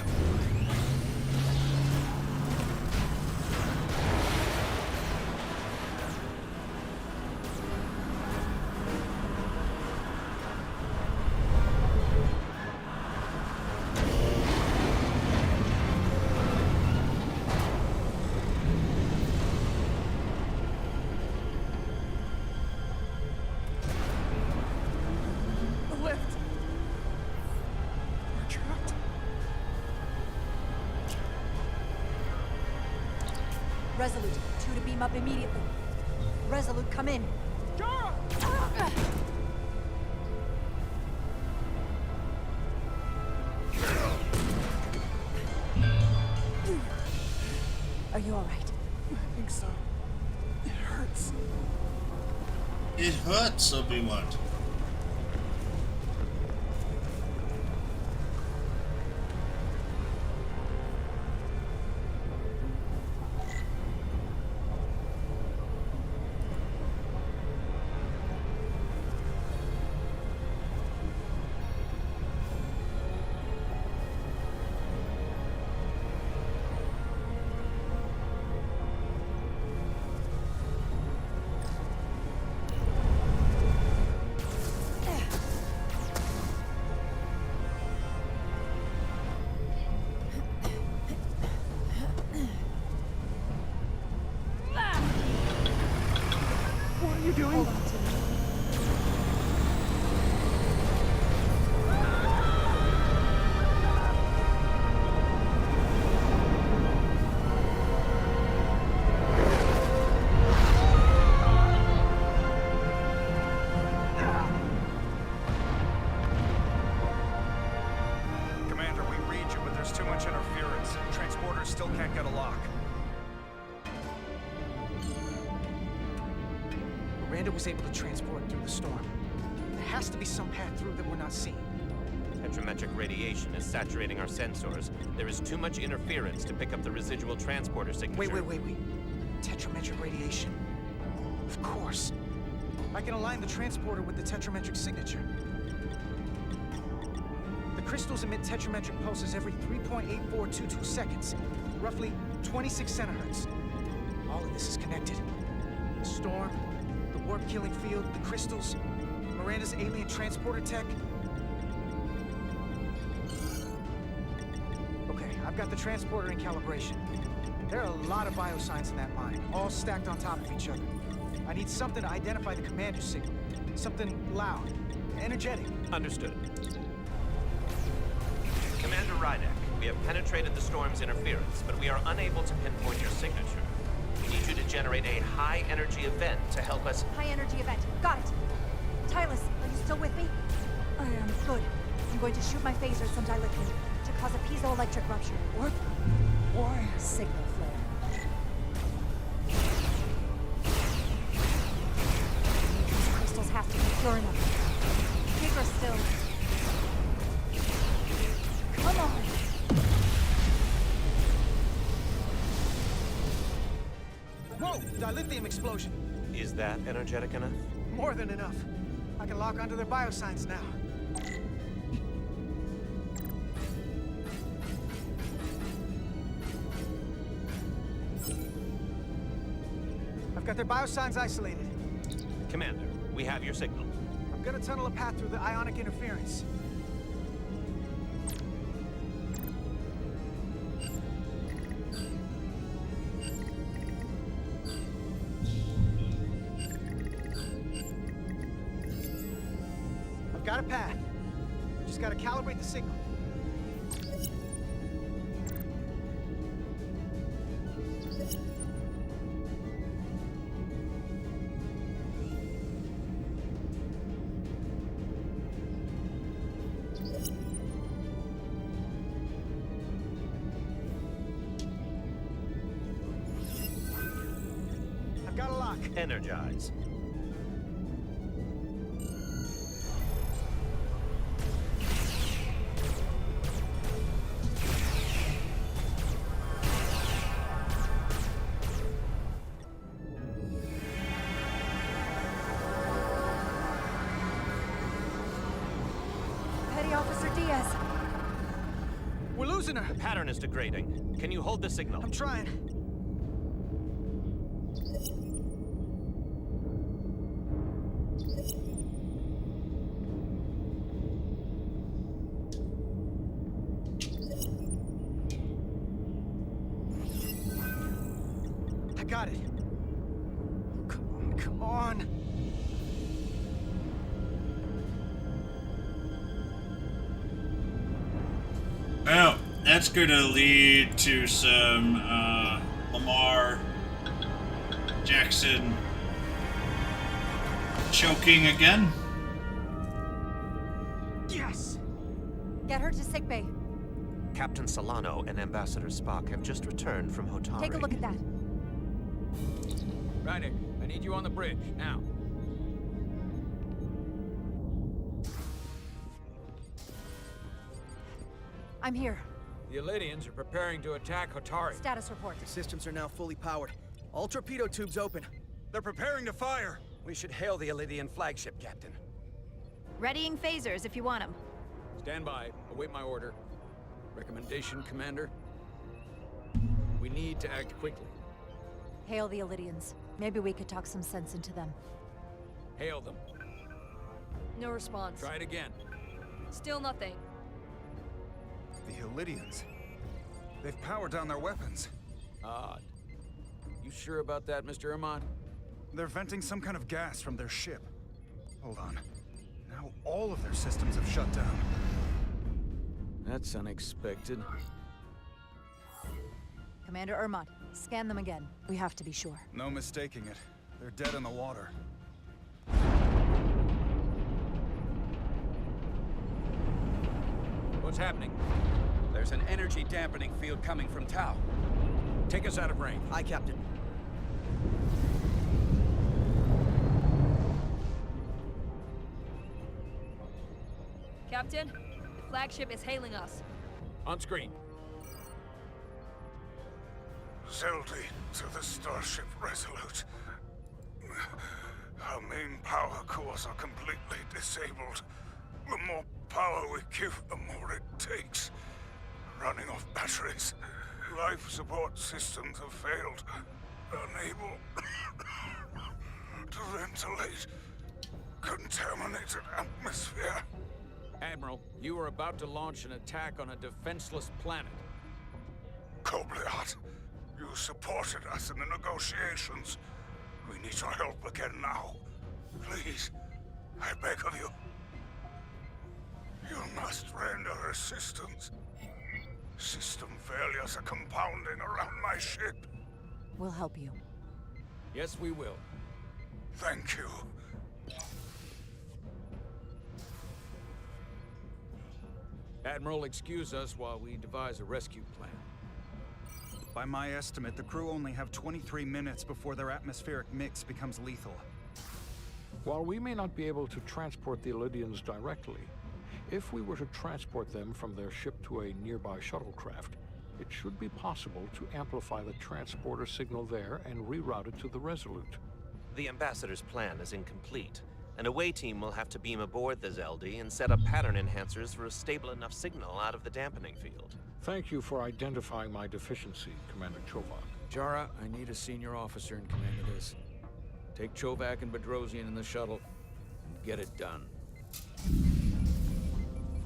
The lift. We're trapped. Resolute, 2 to beam up immediately. Resolute, come in. Jara! Are you all right? I think so. It hurts. It hurts, Obi-Wan. doing? Hold on to me. Commander, we read you, but there's too much interference. Transporters still can't get a lock. Miranda was able to transport through the storm. There has to be some path through that we're not seeing. Tetrametric radiation is saturating our sensors. There is too much interference to pick up the residual transporter signature. Wait. Tetrametric radiation. Of course. I can align the transporter with the tetrametric signature. The crystals emit tetrametric pulses every 3.8422 seconds, roughly 26 centihertz. All of this is connected. The storm, the warp-killing field, the crystals, Miranda's alien transporter tech. Okay, I've got the transporter in calibration. There are a lot of biosigns in that mine, all stacked on top of each other. I need something to identify the commander's signal. Something loud, energetic. Understood. Commander Rydek, we have penetrated the storm's interference, but we are unable to pinpoint your signature. We need you to generate a high-energy event to help us... High-energy event. Got it. Tylus, are you still with me? I am. Good. I'm going to shoot my phaser at some dilithium to cause a piezoelectric rupture. What? Why? Signal flare. These crystals have to be pure enough. Bigger still. Come on. Whoa! Dilithium explosion. Is that energetic enough? More than enough. I can lock onto their biosigns now. I've got their biosigns isolated. Commander, we have your signal. I'm gonna tunnel a path through the ionic interference. I've got a path. Just gotta calibrate the signal. I've got a lock. Energize. Petty Officer Diaz. We're losing her. The pattern is degrading. Can you hold the signal? I'm trying. I got it. Come on. Well, that's gonna lead to some Lamar Jackson choking again. Yes! Get her to sickbay. Captain Solano and Ambassador Spock have just returned from Hotari. Take a look at that. Rydick, I need you on the bridge, now. I'm here. The Elydians are preparing to attack Hotari. Status report. The systems are now fully powered. All torpedo tubes open. They're preparing to fire. We should hail the Elydian flagship, Captain. Readying phasers if you want them. Stand by. Await my order. Recommendation, Commander? We need to act quickly. Hail the Elydians. Maybe we could talk some sense into them. Hail them. No response. Try it again. Still nothing. The Elydians. They've powered down their weapons. Odd. You sure about that, Mr. Ahmad? They're venting some kind of gas from their ship. Hold on. Now all of their systems have shut down. That's unexpected. Commander Ermont, scan them again. We have to be sure. No mistaking it. They're dead in the water. What's happening? There's an energy dampening field coming from Tau. Take us out of range. Aye, Captain. Captain, the flagship is hailing us. On screen. Zeldy to the Starship Resolute. Our main power cores are completely disabled. The more power we give, the more it takes. Running off batteries. Life support systems have failed. Unable to ventilate contaminated atmosphere. Admiral, you are about to launch an attack on a defenseless planet. Kobliat, you supported us in the negotiations. We need your help again now. Please, I beg of you. You must render assistance. System failures are compounding around my ship. We'll help you. Yes, we will. Thank you. Admiral, excuse us while we devise a rescue plan. By my estimate, the crew only have 23 minutes before their atmospheric mix becomes lethal. While we may not be able to transport the Illidians directly, if we were to transport them from their ship to a nearby shuttlecraft, it should be possible to amplify the transporter signal there and reroute it to the Resolute. The Ambassador's plan is incomplete. An away team will have to beam aboard the Zeldy and set up pattern enhancers for a stable enough signal out of the dampening field. Thank you for identifying my deficiency, Commander Chovak. Jara, I need a senior officer in command of this. Take Chovak and Bedrosian in the shuttle and get it done.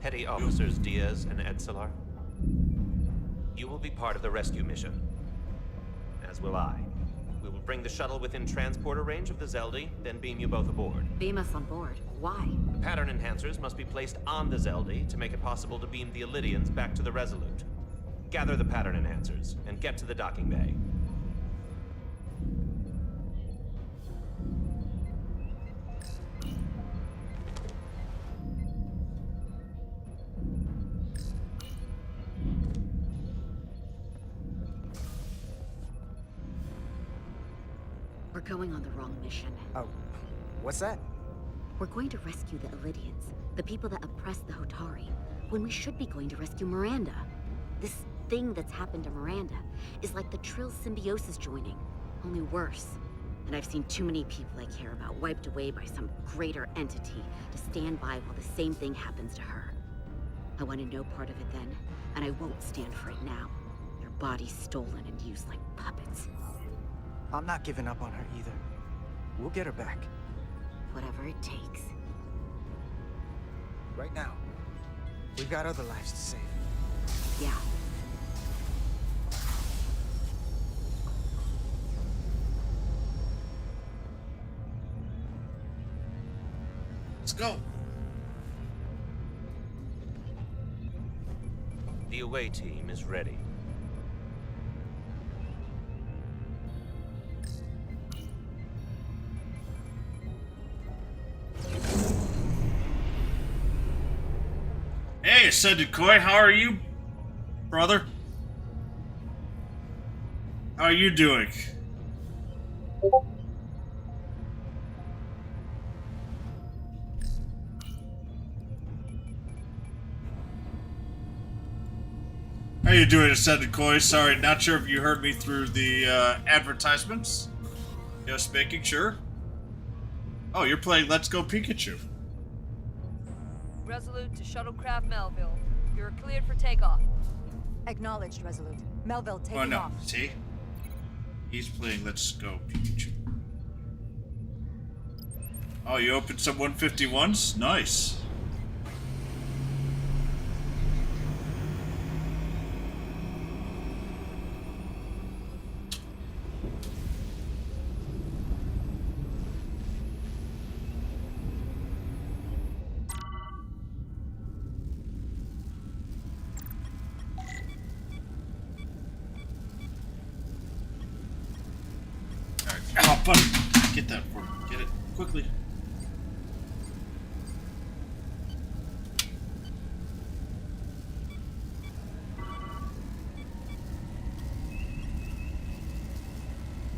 Petty Officers Diaz and Edselar, you will be part of the rescue mission, as will I. We will bring the shuttle within transporter range of the Zeldy, then beam you both aboard. Beam us on board. Why? The pattern enhancers must be placed on the Zeldy to make it possible to beam the Illidians back to the Resolute. Gather the pattern enhancers and get to the docking bay. We're going on the wrong mission. Oh, what's that? We're going to rescue the Illidians, the people that oppressed the Hotari, when we should be going to rescue Miranda. This thing that's happened to Miranda is like the Trill symbiosis joining, only worse. And I've seen too many people I care about wiped away by some greater entity to stand by while the same thing happens to her. I wanted no part of it then, and I won't stand for it now. Their bodies stolen and used like puppets. I'm not giving up on her either. We'll get her back. Whatever it takes. Right now, we've got other lives to save. Yeah. Let's go. The away team is ready. Hey, Ascended Koi, how are you, brother? How are you doing? How you doing, Ascended Koi? Sorry, not sure if you heard me through the advertisements. Just making sure. Oh, you're playing Let's Go Pikachu. Resolute to shuttlecraft Melville. You're cleared for takeoff. Acknowledged, Resolute. Melville, taking Oh no, off. see? He's playing Let's Go Pikachu. Oh, you opened some 151s? Nice. buddy. Get that for me. Get it quickly.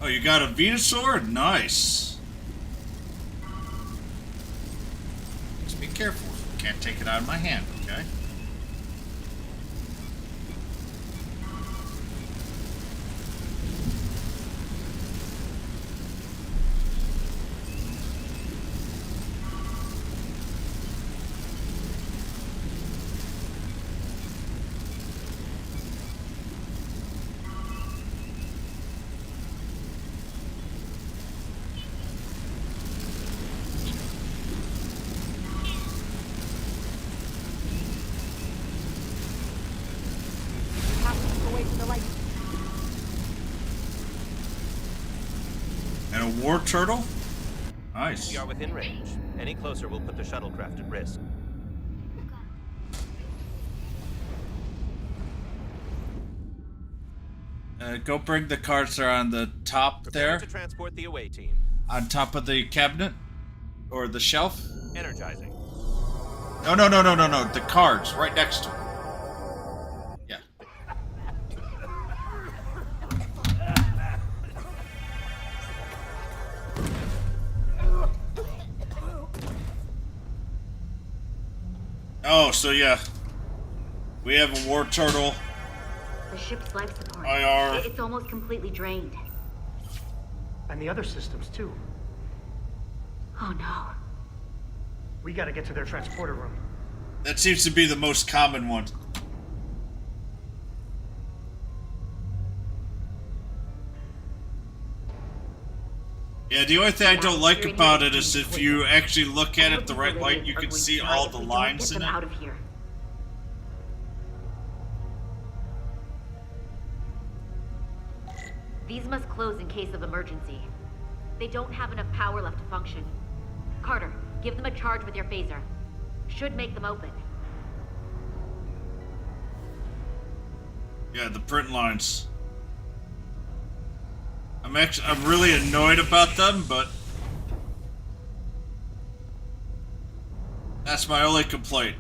Oh, you got a Venusaur? Nice. Just be careful. Can't take it out of my hand, okay? War turtle? Nice. We are within range. Any closer will put the shuttlecraft at risk. Go bring the carts that are on the top. Prepare there. To transport the away team. On top of the cabinet? Or the shelf? Energizing. No. The cards right next to it. Yeah. Oh, so yeah. We have a war turtle. The ship's life support. IR. It's almost completely drained. And the other systems, too. Oh no. We gotta get to their transporter room. That seems to be the most common one. Yeah, the only thing I don't like about it is if you actually look at it the right light, you can see all the lines in it. Out of here. These must close in case of emergency. They don't have enough power left to function. Carter, give them a charge with your phaser. Should make them open. Yeah, the print lines. I'm really annoyed about them, but that's my only complaint.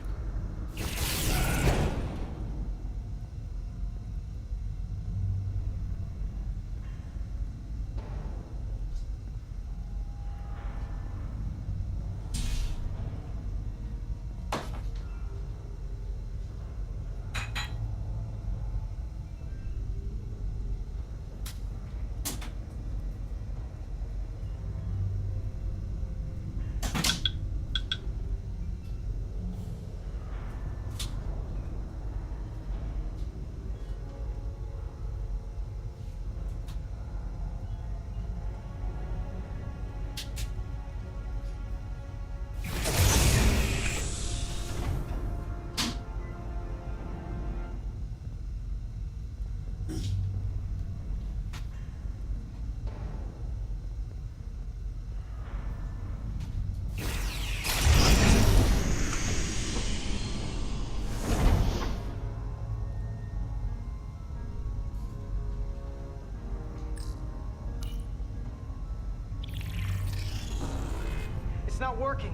It's not working.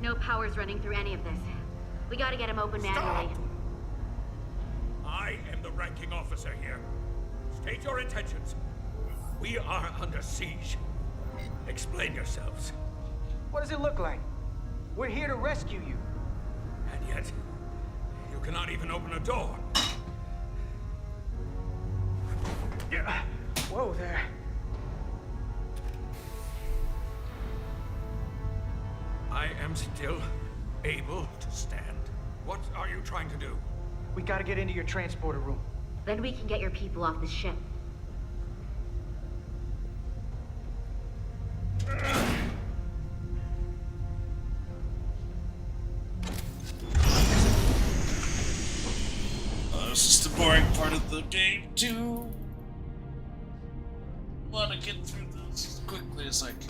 No power's running through any of this. We gotta get him open manually. I am the ranking officer here. State your intentions. We are under siege. Explain yourselves. What does it look like? We're here to rescue you. And yet, you cannot even open a door. Yeah. Whoa there. I am still able to stand. What are you trying to do? We gotta get into your transporter room. Then we can get your people off this ship. This is the boring part of the game, too. I want to get through this as quickly as I can.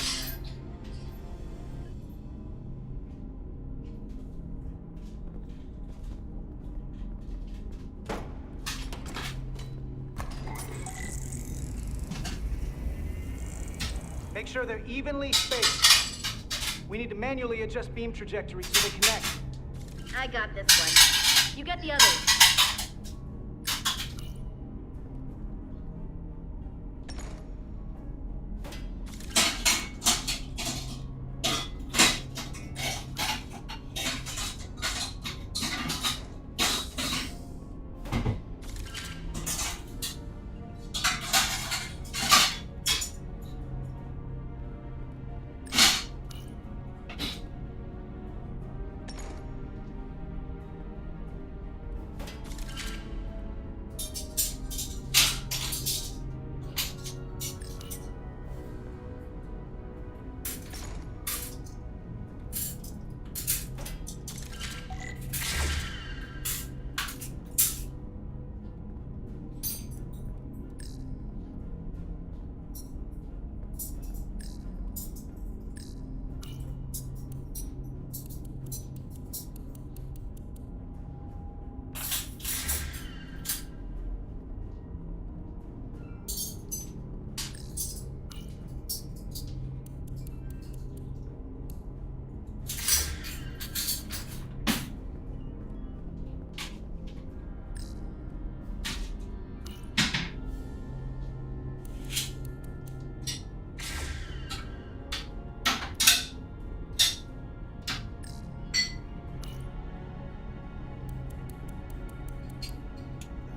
Make sure they're evenly spaced. We need to manually adjust beam trajectories so they connect. I got this one. You get the others.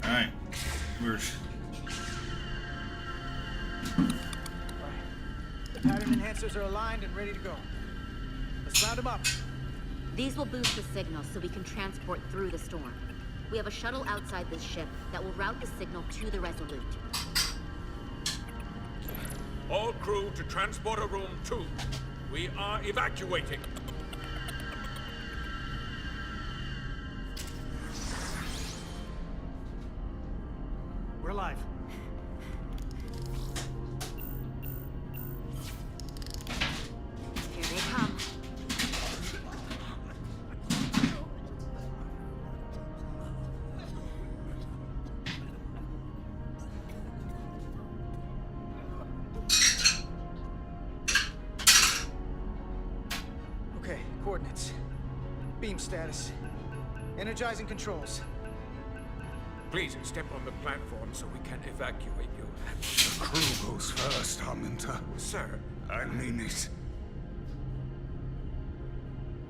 Alright. The pattern enhancers are aligned and ready to go. Let's round them up. These will boost the signal so we can transport through the storm. We have a shuttle outside this ship that will route the signal to the Resolute. All crew to Transporter Room 2. We are evacuating. We're live. Here they come. Okay, coordinates. Beam status. Energizing controls. Please step on the platform so we can evacuate you. The crew goes first, Harminter. Sir. I mean it.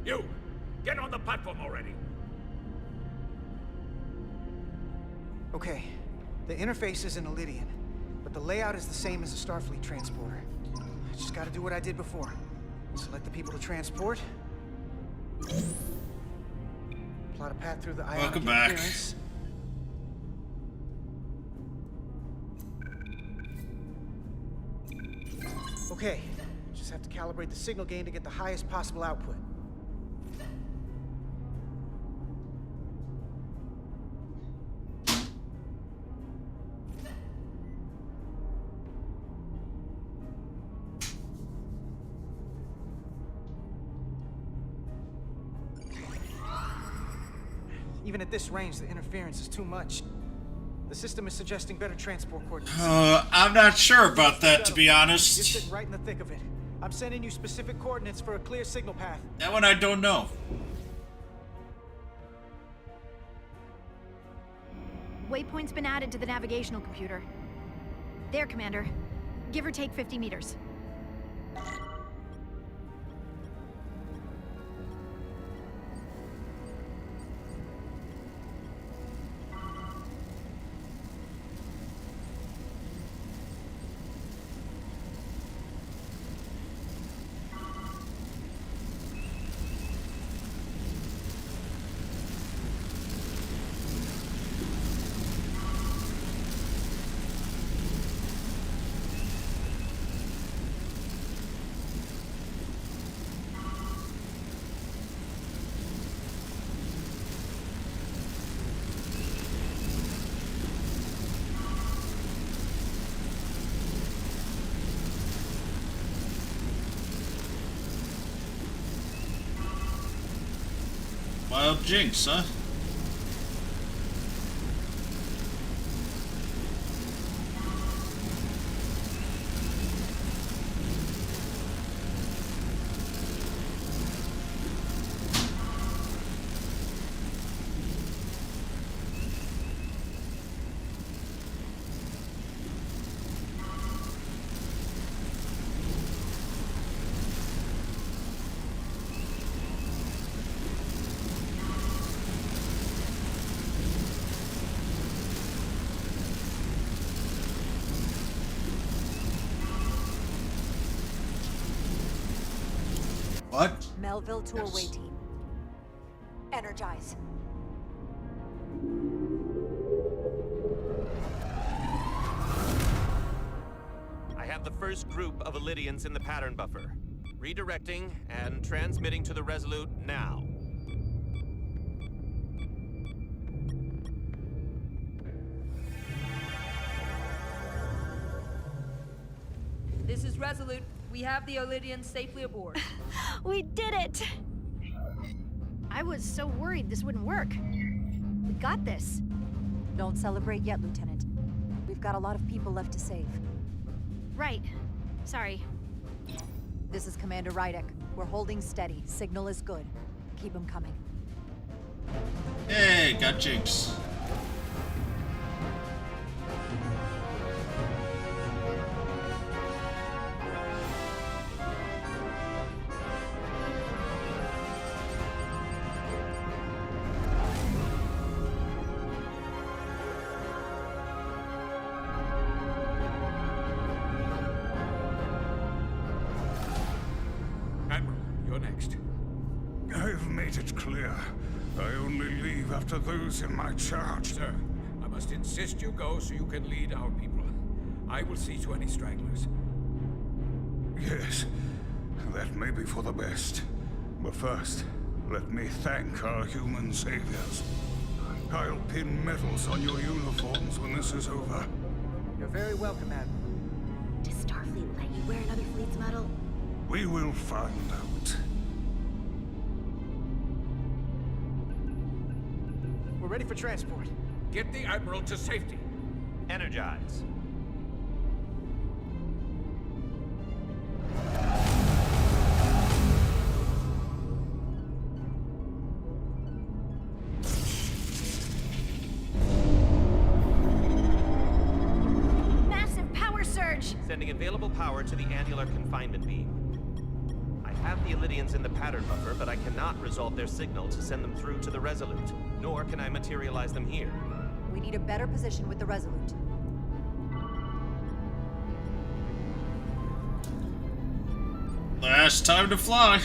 You! Get on the platform already! Okay, the interface is in Elydian, but the layout is the same as a Starfleet transporter. I just gotta do what I did before. Select the people to transport. Plot a path through the ionic Welcome back. interference. Okay, just have to calibrate the signal gain to get the highest possible output. Even at this range, the interference is too much. The system is suggesting better transport coordinates. I'm not sure about that, to be honest. You're sitting right in the thick of it. I'm sending you specific coordinates for a clear signal path. That one I don't know. Waypoint's been added to the navigational computer. There, Commander. Give or take 50 meters. Wild Jinx, huh? What? Melville to Yes. away team. Energize. I have the first group of Illydians in the pattern buffer. Redirecting and transmitting to the Resolute now. This is Resolute. We have the Illydians safely aboard. We did it! I was so worried this wouldn't work. We got this. Don't celebrate yet, Lieutenant. We've got a lot of people left to save. Right. Sorry. This is Commander Rydek. We're holding steady. Signal is good. Keep them coming. Hey, got Jinx. Admiral, you're next. I've made it clear. I only leave after those in my charge. Sir, I must insist you go so you can lead our people. I will see to any stragglers. Yes, that may be for the best. But first, let me thank our human saviors. I'll pin medals on your uniforms when this is over. You're very welcome, Admiral. Does Starfleet let you wear another fleet's medal? We will find out. We're ready for transport. Get the Admiral to safety. Energize. Massive power surge! Sending available power to the annular confinement beam. I have the Illydians in the pattern buffer, but I cannot resolve their signal to send them through to the Resolute, nor can I materialize them here. We need a better position with the Resolute. Last time to fly.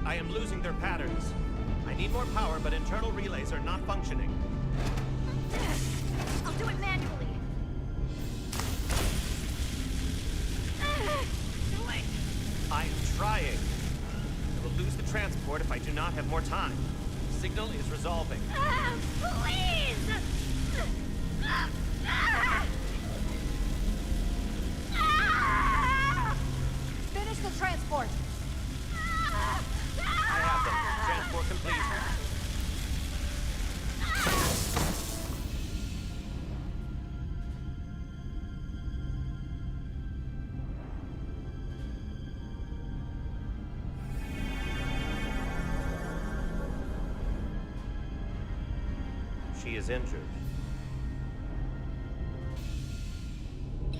I am losing their patterns. I need more power, but internal relays are not functioning. I'll do it manually. Wait. I am trying. I will lose the transport if I do not have more time. Signal is resolving. Please! Finish the transport! I have them. Transport complete. She is injured.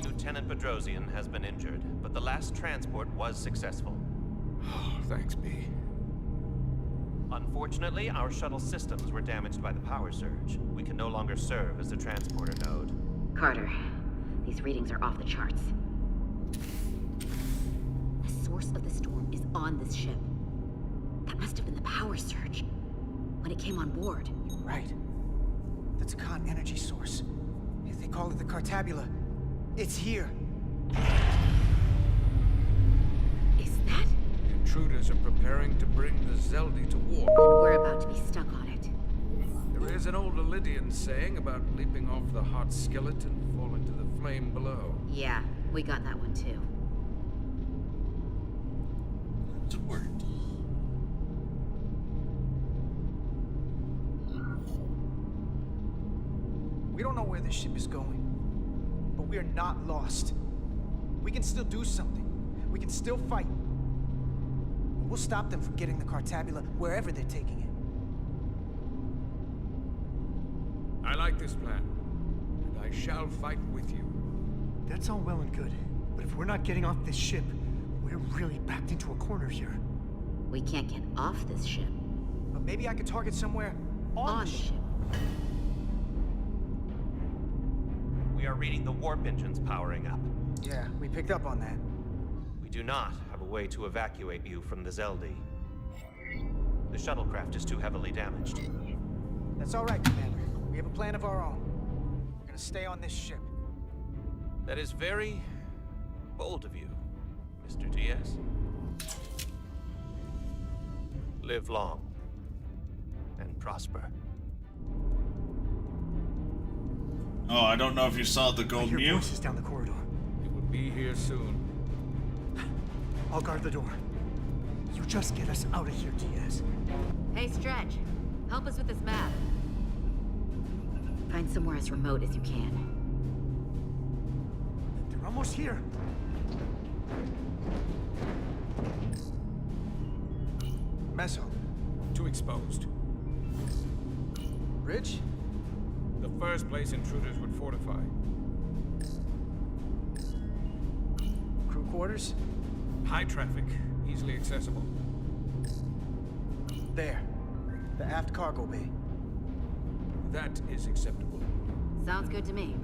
Lieutenant Bedrosian has been injured, but the last transport was successful. Thanks, B. Unfortunately, our shuttle systems were damaged by the power surge. We can no longer serve as the transporter node. Carter, these readings are off the charts. The source of the storm is on this ship. That must have been the power surge when it came on board. Right. The the Takan energy source. They call it the Cartabula. It's here. Is that? Intruders are preparing to bring the Zeldi to war. And we're about to be stuck on it. There is an old Illydian saying about leaping off the hot skillet and falling to the flame below. Yeah, we got that one too. It worked. We don't know where this ship is going, but we are not lost. We can still do something. We can still fight. We'll stop them from getting the Cartabula wherever they're taking it. I like this plan, and I shall fight with you. That's all well and good, but if we're not getting off this ship, we're really backed into a corner here. We can't get off this ship. But maybe I could target somewhere on the ship. We are reading the warp engines powering up. Yeah, we picked up on that. We do not have a way to evacuate you from the Zeldi. The shuttlecraft is too heavily damaged. That's all right, Commander. We have a plan of our own. We're gonna stay on this ship. That is very bold of you, Mr. Diaz. Live long and prosper. Oh, I don't know if you saw the gold I hear Mew. voices down the corridor. It will be here soon. I'll guard the door. You just get us out of here, Diaz. Hey, Stretch. Help us with this map. Find somewhere as remote as you can. They're almost here. Meso. Too exposed. Bridge? The first place intruders would fortify. Crew quarters? High traffic, easily accessible. There. The aft cargo bay. That is acceptable. Sounds good to me.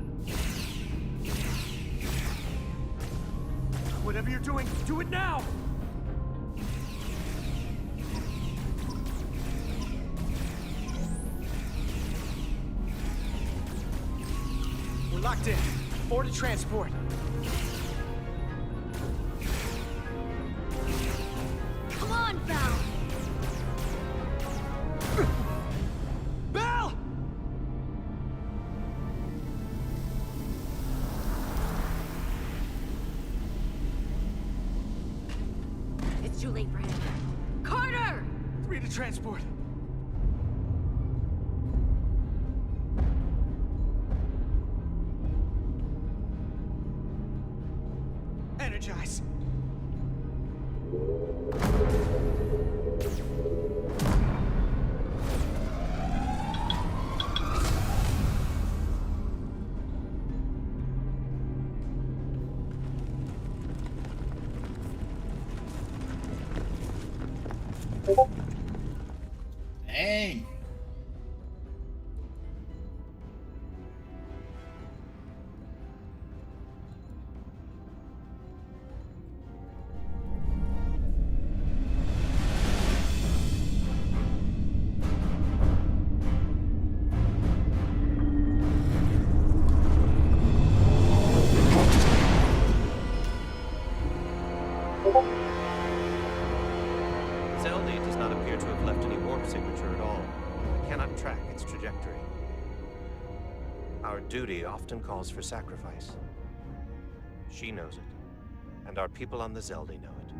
Whatever you're doing, do it now! We're locked in. Order transport. Come on, Val! Bell! It's too late for him. Carter! 3 to transport. Energize. Dang. Zeldi does not appear to have left any warp signature at all. We cannot track its trajectory. Our duty often calls for sacrifice. She knows it, and our people on the Zeldi know it.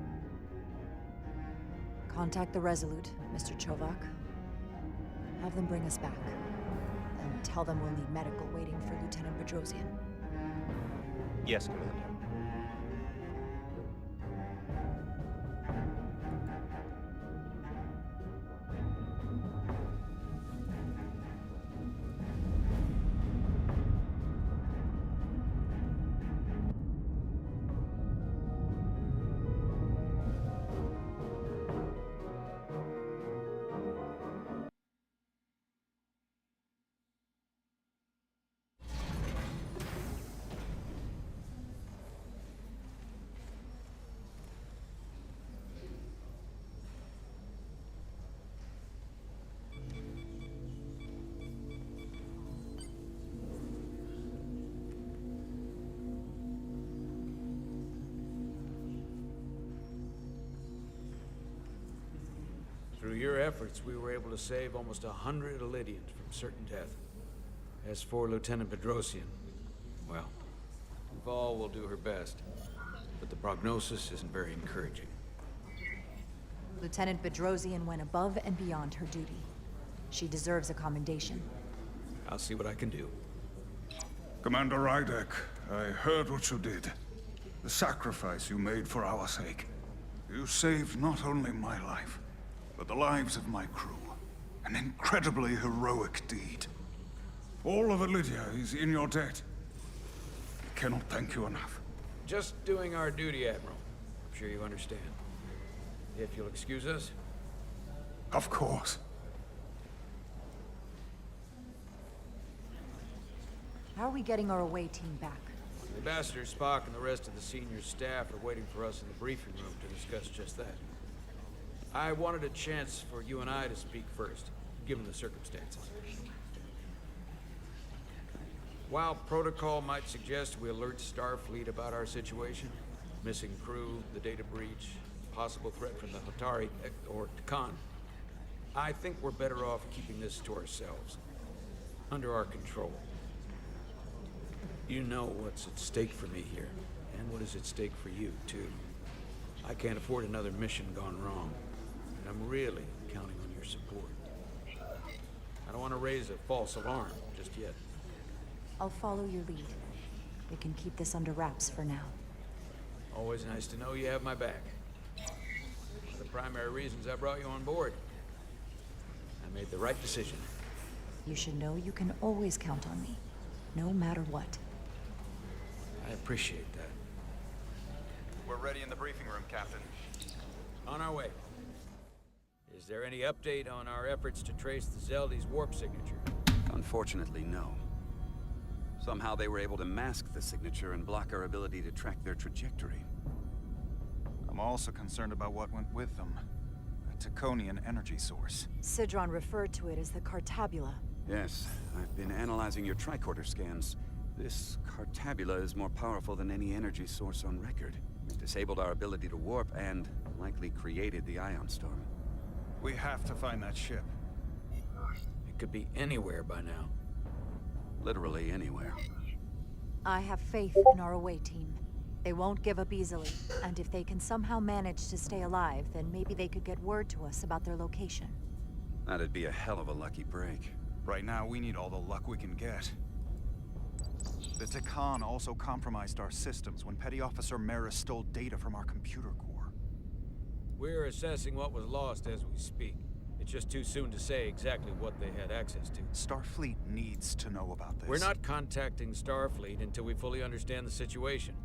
Contact the Resolute, Mr. Chovak. Have them bring us back. And tell them we'll need medical waiting for Lieutenant Bedrosian. Yes, Commander. your efforts, we were able to save almost 100 Elydians from certain death. As for Lieutenant Bedrosian, well, Val will do her best, but the prognosis isn't very encouraging. Lieutenant Bedrosian went above and beyond her duty. She deserves a commendation. I'll see what I can do. Commander Rydek, I heard what you did. The sacrifice you made for our sake. You saved not only my life, but the lives of my crew. An incredibly heroic deed. All of Elydia is in your debt. I cannot thank you enough. Just doing our duty, Admiral. I'm sure you understand. If you'll excuse us. Of course. How are we getting our away team back? Ambassador Spock and the rest of the senior staff are waiting for us in the briefing room to discuss just that. I wanted a chance for you and I to speak first, given the circumstances. While protocol might suggest we alert Starfleet about our situation, missing crew, the data breach, possible threat from the Hotari or Takan, I think we're better off keeping this to ourselves, under our control. You know what's at stake for me here, and what is at stake for you, too. I can't afford another mission gone wrong, and I'm really counting on your support. I don't want to raise a false alarm just yet. I'll follow your lead. We can keep this under wraps for now. Always nice to know you have my back. One of the primary reasons I brought you on board. I made the right decision. You should know you can always count on me, no matter what. I appreciate that. We're ready in the briefing room, Captain. On our way. Is there any update on our efforts to trace the Zeldy's warp signature? Unfortunately, no. Somehow they were able to mask the signature and block our ability to track their trajectory. I'm also concerned about what went with them. A Taconian energy source. Sidron referred to it as the Cartabula. Yes, I've been analyzing your tricorder scans. This Cartabula is more powerful than any energy source on record. It disabled our ability to warp and likely created the ion storm. We have to find that ship. It could be anywhere by now. Literally anywhere. I have faith in our away team. They won't give up easily, and if they can somehow manage to stay alive, then maybe they could get word to us about their location. That'd be a hell of a lucky break. Right now, we need all the luck we can get. The Takan also compromised our systems when Petty Officer Mera stole data from our computer core. We're assessing what was lost as we speak. It's just too soon to say exactly what they had access to. Starfleet needs to know about this. We're not contacting Starfleet until we fully understand the situation.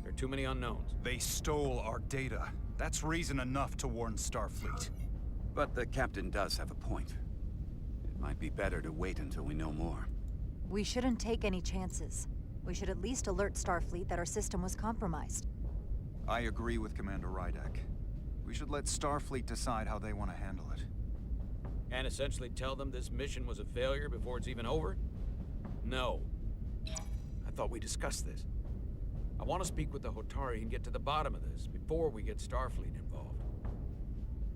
There are too many unknowns. They stole our data. That's reason enough to warn Starfleet. But the captain does have a point. It might be better to wait until we know more. We shouldn't take any chances. We should at least alert Starfleet that our system was compromised. I agree with Commander Rydek. We should let Starfleet decide how they want to handle it. And essentially tell them this mission was a failure before it's even over? No. I thought we discussed this. I want to speak with the Hotari and get to the bottom of this before we get Starfleet involved.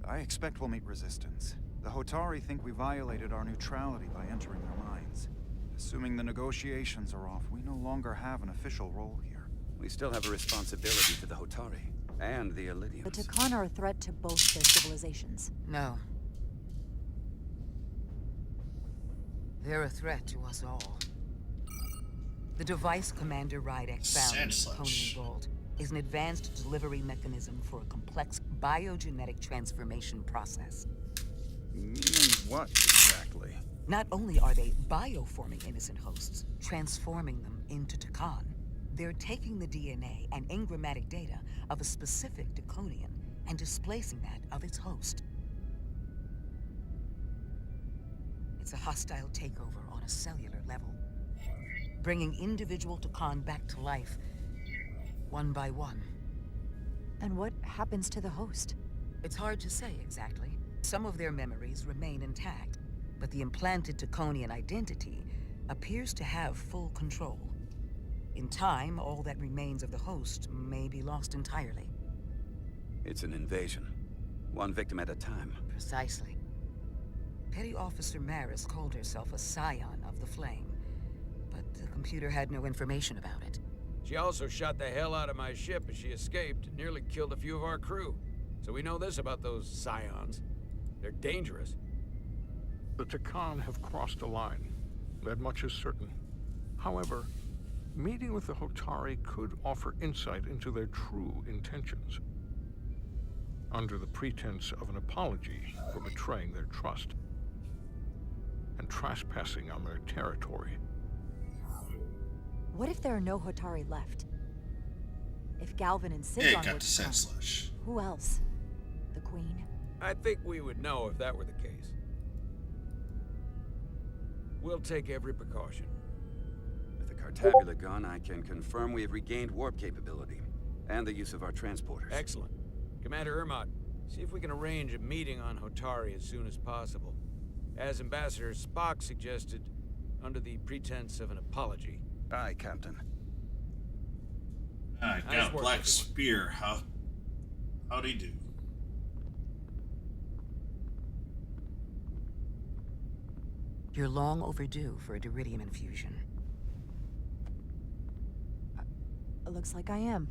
I expect we'll meet resistance. The Hotari think we violated our neutrality by entering their minds. Assuming the negotiations are off, we no longer have an official role here. We still have a responsibility to the Hotari. And the Elydians. The Takan are a threat to both their civilizations. No. They're a threat to us all. The device Commander Rydek found in the Taconian Vault is an advanced delivery mechanism for a complex biogenetic transformation process. Meaning what, exactly? Not only are they bioforming innocent hosts, transforming them into Takan, they're taking the DNA and engrammatic data of a specific Taconian and displacing that of its host. It's a hostile takeover on a cellular level, bringing individual Takan back to life, one by one. And what happens to the host? It's hard to say exactly. Some of their memories remain intact, but the implanted Taconian identity appears to have full control. In time, all that remains of the host may be lost entirely. It's an invasion. One victim at a time. Precisely. Petty Officer Maris called herself a scion of the Flame, but the computer had no information about it. She also shot the hell out of my ship as she escaped and nearly killed a few of our crew. So we know this about those scions. They're dangerous. The Takan have crossed a line. That much is certain. However, meeting with the Hotari could offer insight into their true intentions. Under the pretense of an apology for betraying their trust and trespassing on their territory. What if there are no Hotari left? If Galvin and Yeah, Sidron got were to to come, slash. who else? The Queen? I think we would know if that were the case. We'll take every precaution. With the Cartabula gone, I can confirm we have regained warp capability and the use of our transporters. Excellent. Commander Ermot, see if we can arrange a meeting on Hotari as soon as possible. As Ambassador Spock suggested, under the pretense of an apology. Aye, Captain. I Nice got a work, black everyone. spear. How'd he do? You're long overdue for a Diridium infusion. It looks like I am.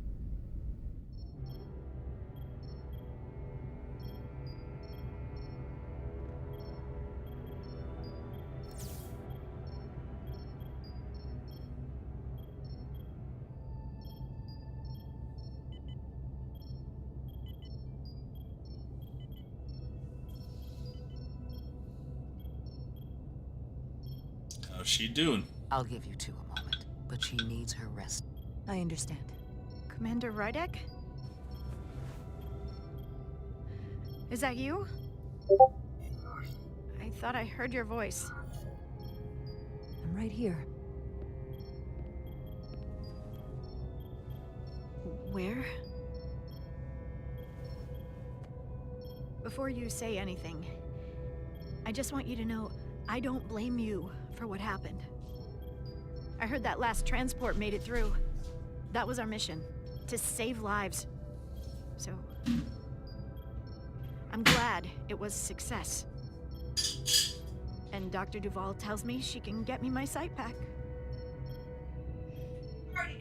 How's she doing? I'll give you two a moment, but she needs her rest. I understand. Commander Rydek? Is that you? I thought I heard your voice. I'm right here. Where? Before you say anything, I just want you to know I don't blame you for what happened. I heard that last transport made it through. That was our mission, to save lives. So, I'm glad it was a success. And Dr. Duval tells me she can get me my sight back.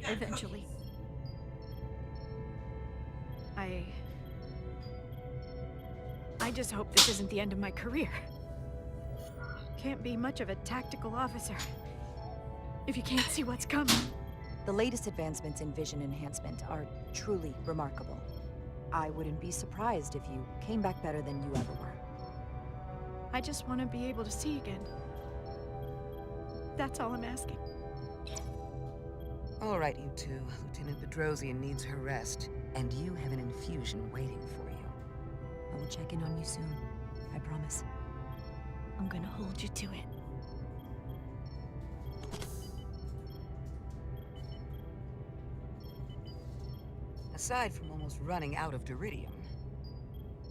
Eventually. I just hope this isn't the end of my career. Can't be much of a tactical officer if you can't see what's coming. The latest advancements in vision enhancement are truly remarkable. I wouldn't be surprised if you came back better than you ever were. I just want to be able to see again. That's all I'm asking. All right, you two. Lieutenant Bedrosian needs her rest, and you have an infusion waiting for you. I will check in on you soon. I promise. I'm gonna hold you to it. Aside from almost running out of Diridium,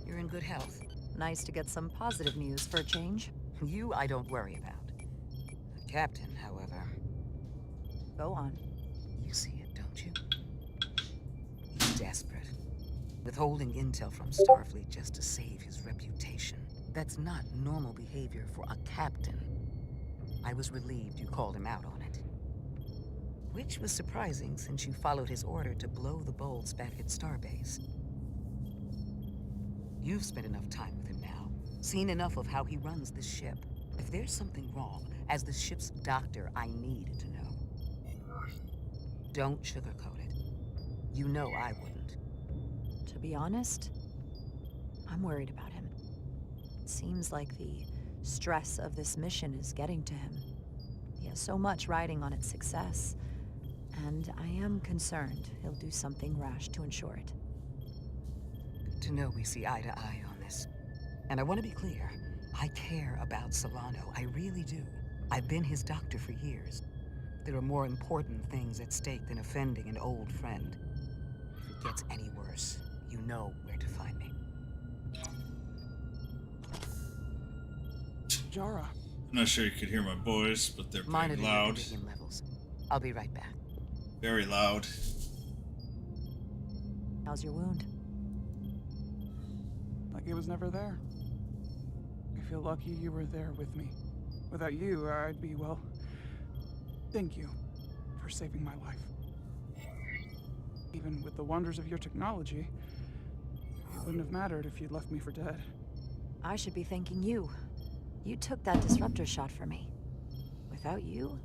you're in good health. Nice to get some positive news for a change. You, I don't worry about. The captain, however... Go on. You see it, don't you? He's desperate. Withholding intel from Starfleet just to save his reputation. That's not normal behavior for a captain. I was relieved you called him out on it. Which was surprising since you followed his order to blow the bolts back at Starbase. You've spent enough time with him now, seen enough of how he runs this ship. If there's something wrong, as the ship's doctor, I need to know. Don't sugarcoat it. You know I wouldn't. To be honest, I'm worried about him. It seems like the stress of this mission is getting to him. He has so much riding on its success, and I am concerned he'll do something rash to ensure it. Good to know we see eye to eye on this. And I want to be clear, I care about Solano, I really do. I've been his doctor for years. There are more important things at stake than offending an old friend. If it gets any worse, you know where to find me. Jara. I'm not sure you could hear my boys, but they're pretty Monitor your loud. Diridium levels. I'll be right back. Very loud. How's your wound? I like it was never there. I feel lucky you were there with me. Without you, I'd be, well... Thank you for saving my life. Even with the wonders of your technology, it wouldn't have mattered if you'd left me for dead. I should be thanking you. You took that disruptor shot for me. Without you,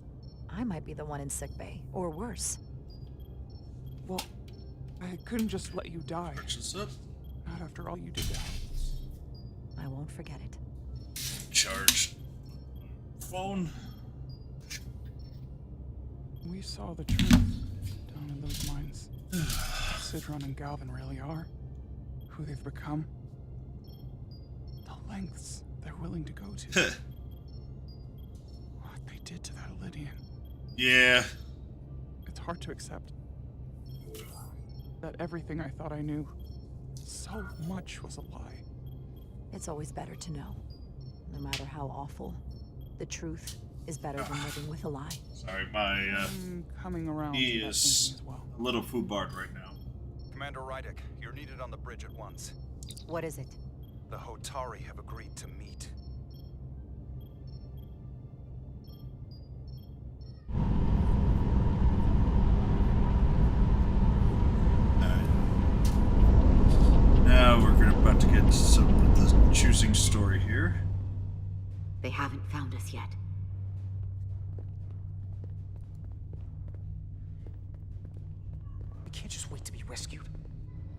I might be the one in sickbay, or worse. Well, I couldn't just let you die. Not after all you did that. I won't forget it. Charge. Phone. We saw the truth down in those mines. Sidron and Galvin really are who they've become. The lengths they're willing to go to. What they did to that Lydian. Yeah. It's hard to accept that everything I thought I knew, so much was a lie. It's always better to know. No matter how awful, the truth is better than living with a lie. Sorry, my coming around he to that is thinking as well. a little foobard right now. Commander Rydek, you're needed on the bridge at once. What is it? The Hotari have agreed to meet. Now we're about to get to some of the choosing story here. They haven't found us yet. We can't just wait to be rescued.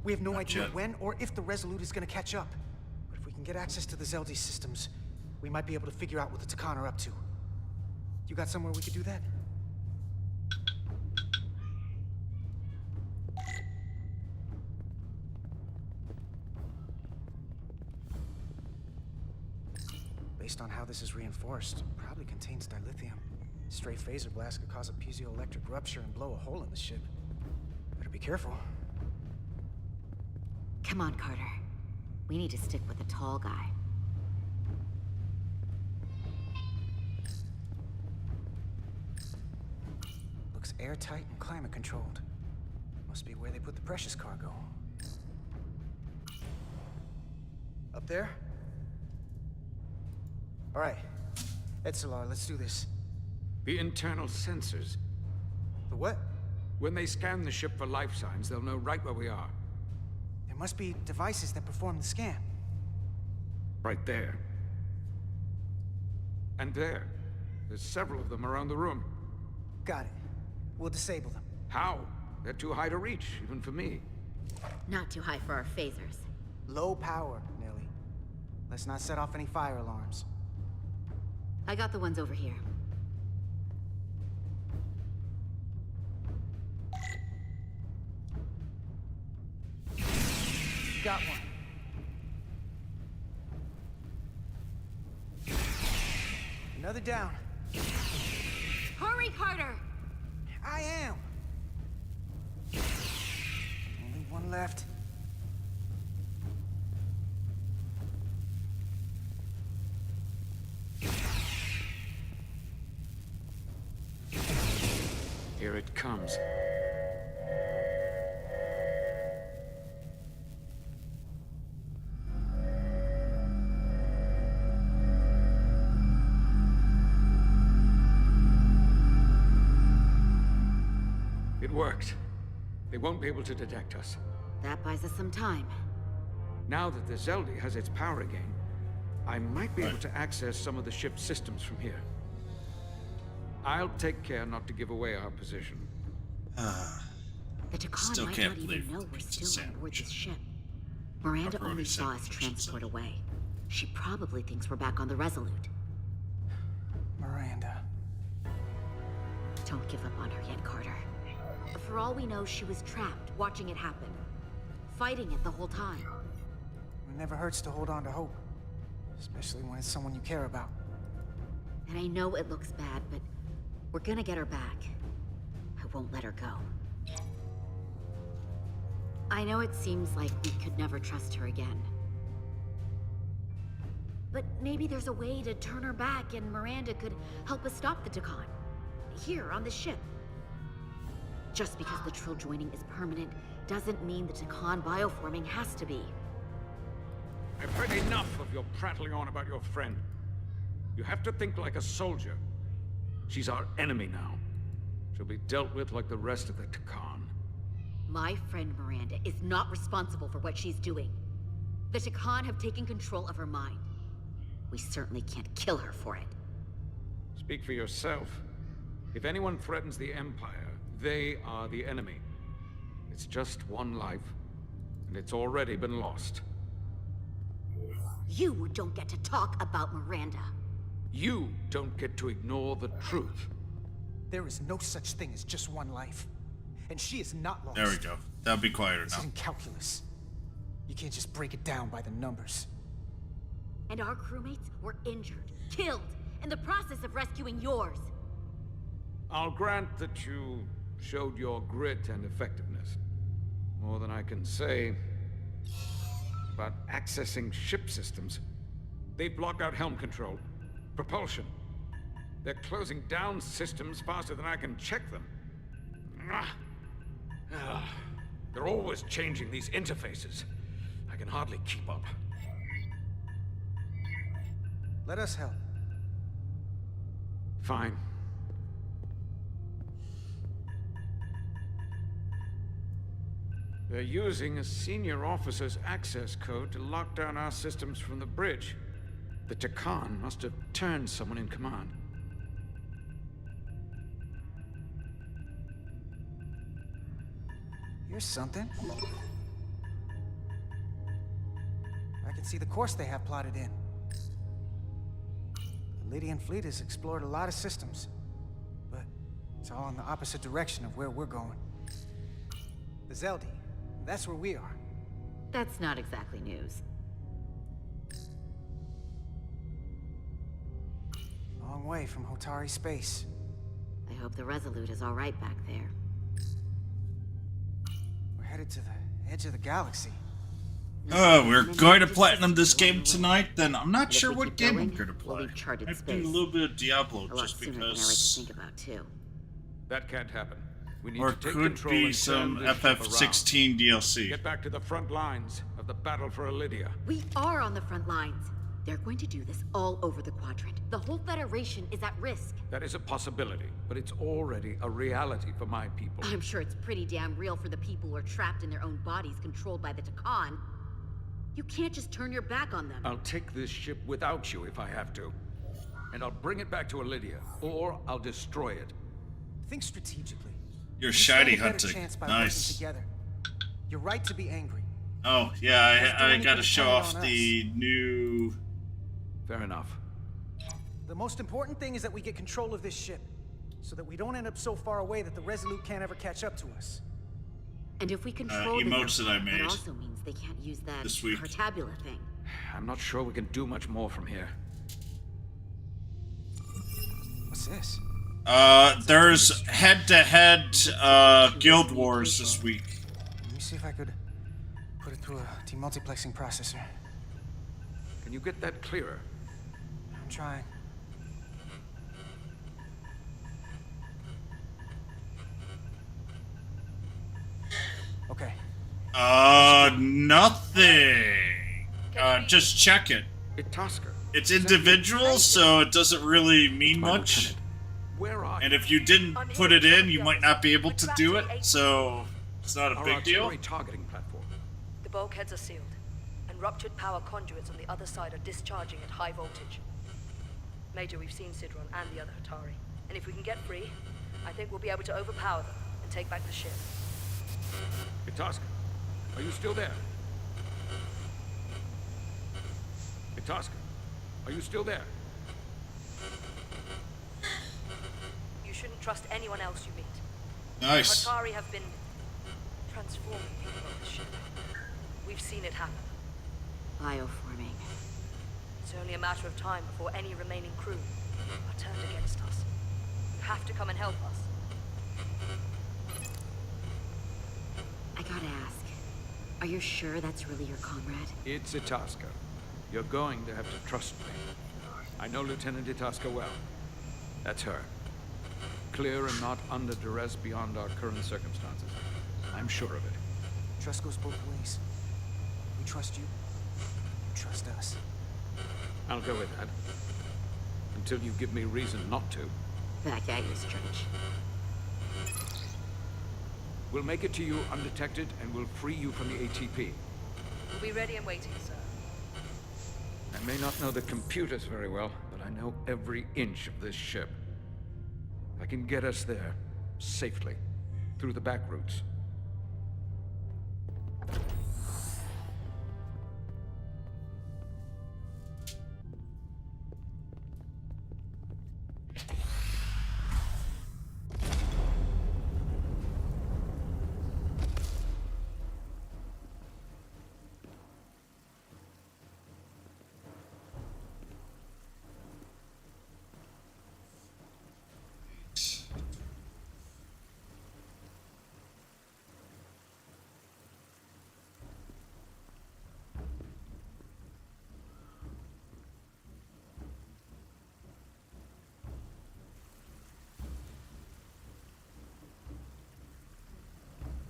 We have no idea when or if the Resolute is gonna catch up. But if we can get access to the Zeldi systems, we might be able to figure out what the Takan are up to. You got somewhere we could do that? Based on how this is reinforced, it probably contains dilithium. Stray phaser blast could cause a piezoelectric rupture and blow a hole in the ship. Better be careful. Come on, Carter. We need to stick with the tall guy. Looks airtight and climate controlled. Must be where they put the precious cargo. Up there? All right. Etzelar, let's do this. The internal sensors. The what? When they scan the ship for life signs, they'll know right where we are. There must be devices that perform the scan. Right there. And there. There's several of them around the room. Got it. We'll disable them. How? They're too high to reach, even for me. Not too high for our phasers. Low power, Nelly. Let's not set off any fire alarms. I got the ones over here. Got one. Another down. Hurry, Carter! I am. Only one left. Here it comes. It worked. They won't be able to detect us. That buys us some time. Now that the Zeldi has its power again, I might be able to access some of the ship's systems from here. I'll take care not to give away our position. The Takan might not even know we're still on board this ship. Miranda only saw us transport away. She probably thinks we're back on the Resolute. Miranda. Don't give up on her yet, Carter. For all we know, she was trapped, watching it happen. Fighting it the whole time. It never hurts to hold on to hope. Especially when it's someone you care about. And I know it looks bad, but we're gonna get her back. I won't let her go. I know it seems like we could never trust her again. But maybe there's a way to turn her back and Miranda could help us stop the Takan. Here, on the ship. Just because the Trill joining is permanent doesn't mean the Takan bioforming has to be. I've heard enough of your prattling on about your friend. You have to think like a soldier. She's our enemy now. She'll be dealt with like the rest of the Takan. My friend Miranda is not responsible for what she's doing. The Takan have taken control of her mind. We certainly can't kill her for it. Speak for yourself. If anyone threatens the Empire, they are the enemy. It's just one life, and it's already been lost. You don't get to talk about Miranda. You don't get to ignore the truth. There is no such thing as just one life. And she is not lost. There we go. That'll be quieter This now. isn't calculus. You can't just break it down by the numbers. And our crewmates were injured, killed, in the process of rescuing yours. I'll grant that you showed your grit and effectiveness. More than I can say about accessing ship systems. They block out helm control, propulsion. They're closing down systems faster than I can check them. They're always changing these interfaces. I can hardly keep up. Let us help. Fine. They're using a senior officer's access code to lock down our systems from the bridge. The Takan must have turned someone in command. Here's something. I can see the course they have plotted in. The Lydian fleet has explored a lot of systems, but it's all in the opposite direction of where we're going. The Zeldi, that's where we are. That's not exactly news. Long way from Hotari space. I hope the Resolute is all right back there. We're headed to the edge of the galaxy. Oh, we're going to platinum this game tonight? Then I'm not sure what game I'm going to play. We'll I do a little bit of Diablo a lot just sooner than I like to because. think about too. That can't happen. We need Or to take could control be and some turn this ship FF16 around. DLC. Get back to the front lines of the battle for Elydia. We are on the front lines. They're going to do this all over the quadrant. The whole Federation is at risk. That is a possibility, but it's already a reality for my people. I'm sure it's pretty damn real for the people who are trapped in their own bodies controlled by the Takan. You can't just turn your back on them. I'll take this ship without you if I have to. And I'll bring it back to Elydia, or I'll destroy it. Think strategically. You're We shiny stand a better hunting. chance by Nice. working together. You're right to be angry. Oh, yeah, Let's do I anything gotta show dependent off on the new. Fair enough. The most important thing is that we get control of this ship, so that we don't end up so far away that the Resolute can't ever catch up to us. And if we control emotes them, that I made that also means they can't use that this week. Cartabula thing. I'm not sure we can do much more from here. What's this? There's head-to-head Guild Wars this week. Let me see if I could put it through a demultiplexing processor. Can you get that clearer? I'm trying. Okay. Nothing. Just check it. Itasca. It's individual, so it doesn't really mean much. Where are And if you didn't put it in, you might not be able to do it, so it's not a our big deal. artillery targeting platform? The bulkheads are sealed, and ruptured power conduits on the other side are discharging at high voltage. Major, we've seen Sidron and the other Hatari, and if we can get free, I think we'll be able to overpower them and take back the ship. Itasca, are you still there? Itasca, are you still there? You shouldn't trust anyone else you meet. Nice. The Hatari have been transforming people on the ship. We've seen it happen. Bioforming. It's only a matter of time before any remaining crew are turned against us. You have to come and help us. I gotta ask, are you sure that's really your comrade? It's Itasca. You're going to have to trust me. I know Lieutenant Itasca well. That's her. Clear and not under duress beyond our current circumstances. I'm sure of it. Trust goes both ways. We trust you. trust us. I'll go with that. Until you give me reason not to. Back at you, Stretch. We'll make it to you undetected, and we'll free you from the ATP. We'll be ready and waiting, sir. I may not know the computers very well, but I know every inch of this ship. I can get us there, safely, through the back routes.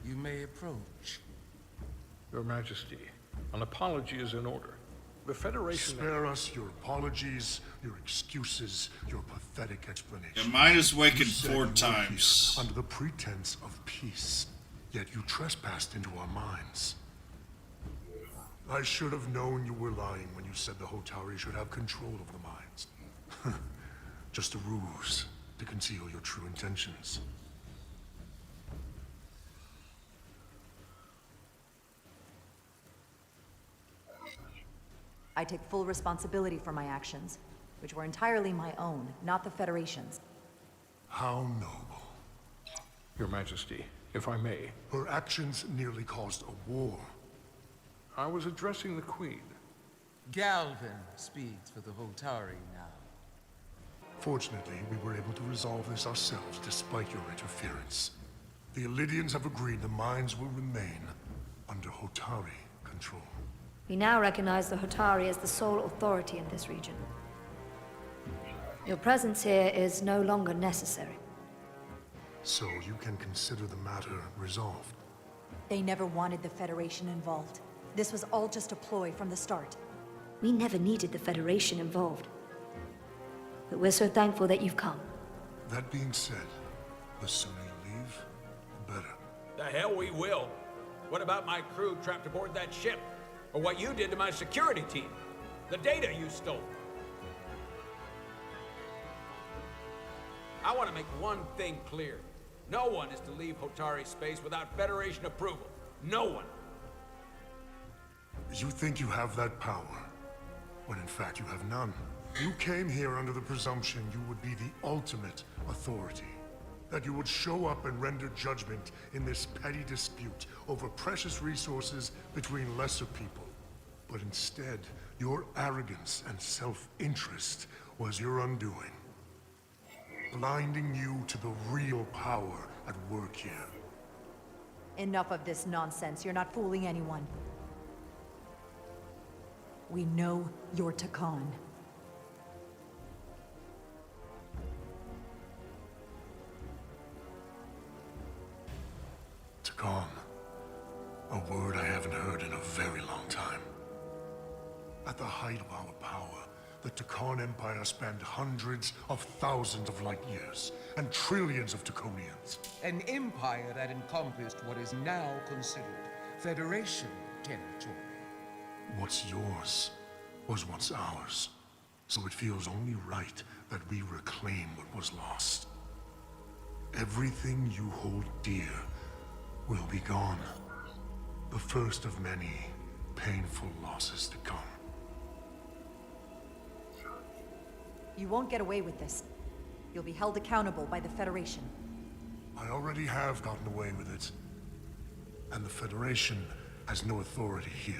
You may approach. Your Majesty, an apology is in order. The Federation... Spare us your apologies, your excuses, your pathetic explanations. Your mind is wakened You said 4 you were times. here under the pretense of peace, yet you trespassed into our minds. I should have known you were lying when you said the Hotari should have control of the mines. Just a ruse to conceal your true intentions. I take full responsibility for my actions, which were entirely my own, not the Federation's. How noble. Your Majesty, if I may. Her actions nearly caused a war. I was addressing the Queen. Galvin speaks for the Hotari now. Fortunately, we were able to resolve this ourselves despite your interference. The Illidians have agreed the mines will remain under Hotari control. We now recognize the Hotari as the sole authority in this region. Your presence here is no longer necessary. So you can consider the matter resolved. They never wanted the Federation involved. This was all just a ploy from the start. We never needed the Federation involved. But we're so thankful that you've come. That being said, the sooner you leave, the better. The hell we will. What about my crew trapped aboard that ship? Or what you did to my security team? The data you stole? I want to make one thing clear. No one is to leave Hotari space without Federation approval. No one. You think you have that power, when in fact you have none. You came here under the presumption you would be the ultimate authority. That you would show up and render judgment in this petty dispute over precious resources between lesser people. But instead, your arrogance and self-interest was your undoing. Blinding you to the real power at work here. Enough of this nonsense. You're not fooling anyone. We know you're Takan. Takan. A word I haven't heard in a very long time. At the height of our power, the Takan Empire spanned hundreds of thousands of light years, and trillions of Taconians. An empire that encompassed what is now considered Federation territory. What's yours was once ours, so it feels only right that we reclaim what was lost. Everything you hold dear will be gone. The first of many painful losses to come. You won't get away with this. You'll be held accountable by the Federation. I already have gotten away with it. And the Federation has no authority here.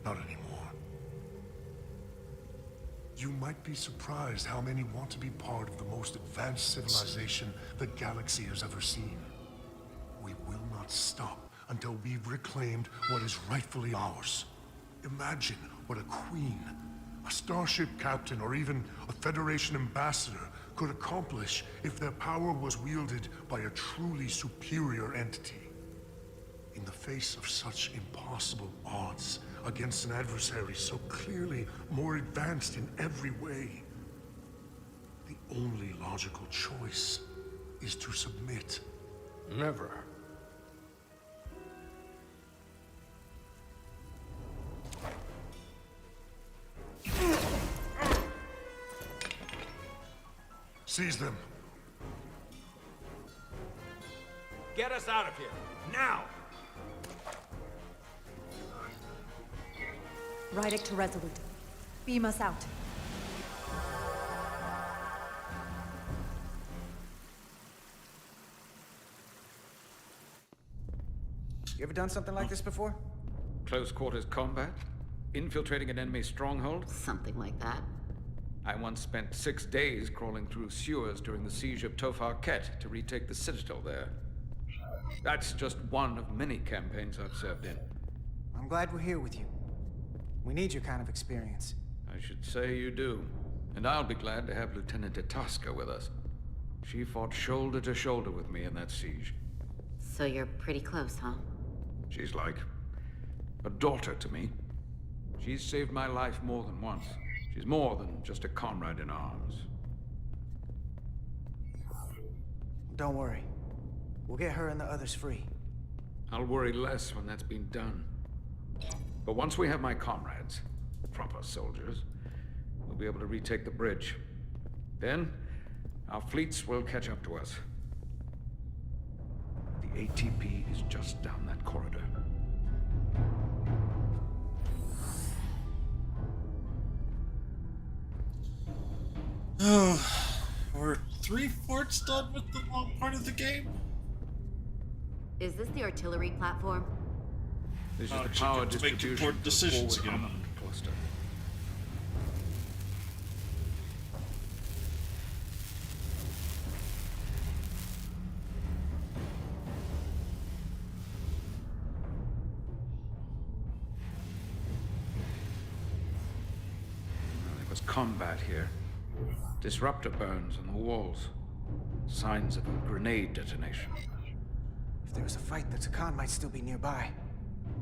Not anymore. You might be surprised how many want to be part of the most advanced civilization the galaxy has ever seen. We will not stop until we've reclaimed what is rightfully ours. Imagine what a queen, a starship captain, or even a Federation ambassador could accomplish if their power was wielded by a truly superior entity. In the face of such impossible odds, against an adversary so clearly more advanced in every way. The only logical choice is to submit. Never. Seize them. Get us out of here, now! Rydick to Resolute. Beam us out. You ever done something like this before? Close quarters combat? Infiltrating an enemy stronghold? Something like that. I once spent 6 days crawling through sewers during the siege of Tofar Ket to retake the citadel there. That's just one of many campaigns I've served in. I'm glad we're here with you. We need your kind of experience. I should say you do. And I'll be glad to have Lieutenant Itasca with us. She fought shoulder to shoulder with me in that siege. So you're pretty close, huh? She's like a daughter to me. She's saved my life more than once. She's more than just a comrade in arms. Don't worry. We'll get her and the others free. I'll worry less when that's been done. But once we have my comrades, proper soldiers, we'll be able to retake the bridge. Then, our fleets will catch up to us. The ATP is just down that corridor. Oh, we're 3/4 done with the long part of the game? Is this the artillery platform? This is Oh, the she power gets to make distribution important for the decisions forward again. armament cluster. There was combat here. Disruptor burns on the walls. Signs of a grenade detonation. If there was a fight, the Takan might still be nearby.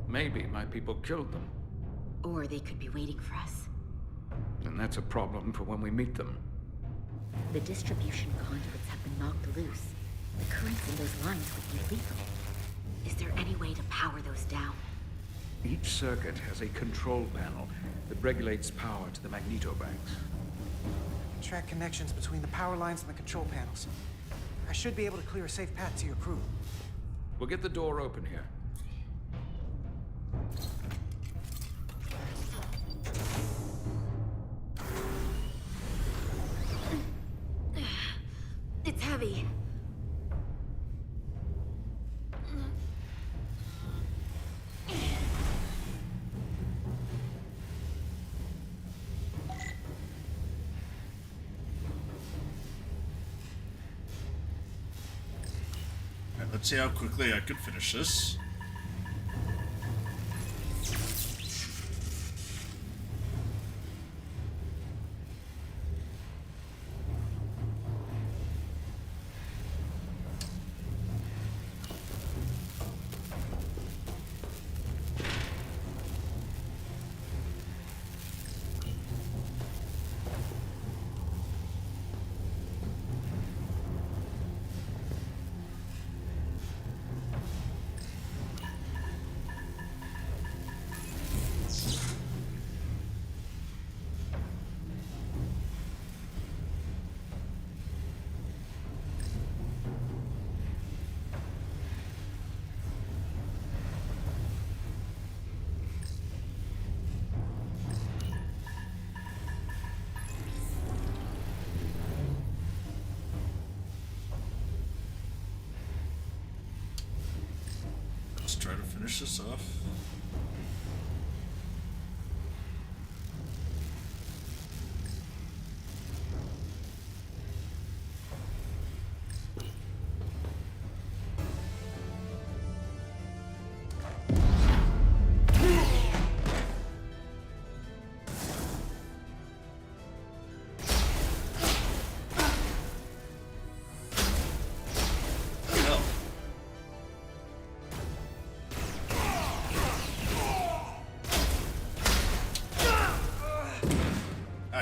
Maybe my people killed them. Or they could be waiting for us. And that's a problem for when we meet them. The distribution conduits have been knocked loose. The currents in those lines would be lethal. Is there any way to power those down? Each circuit has a control panel that regulates power to the magnetobanks. Track connections between the power lines and the control panels. I should be able to clear a safe path to your crew. We'll get the door open here. It's heavy. Let's see how quickly I could finish this. Let's try to finish this off.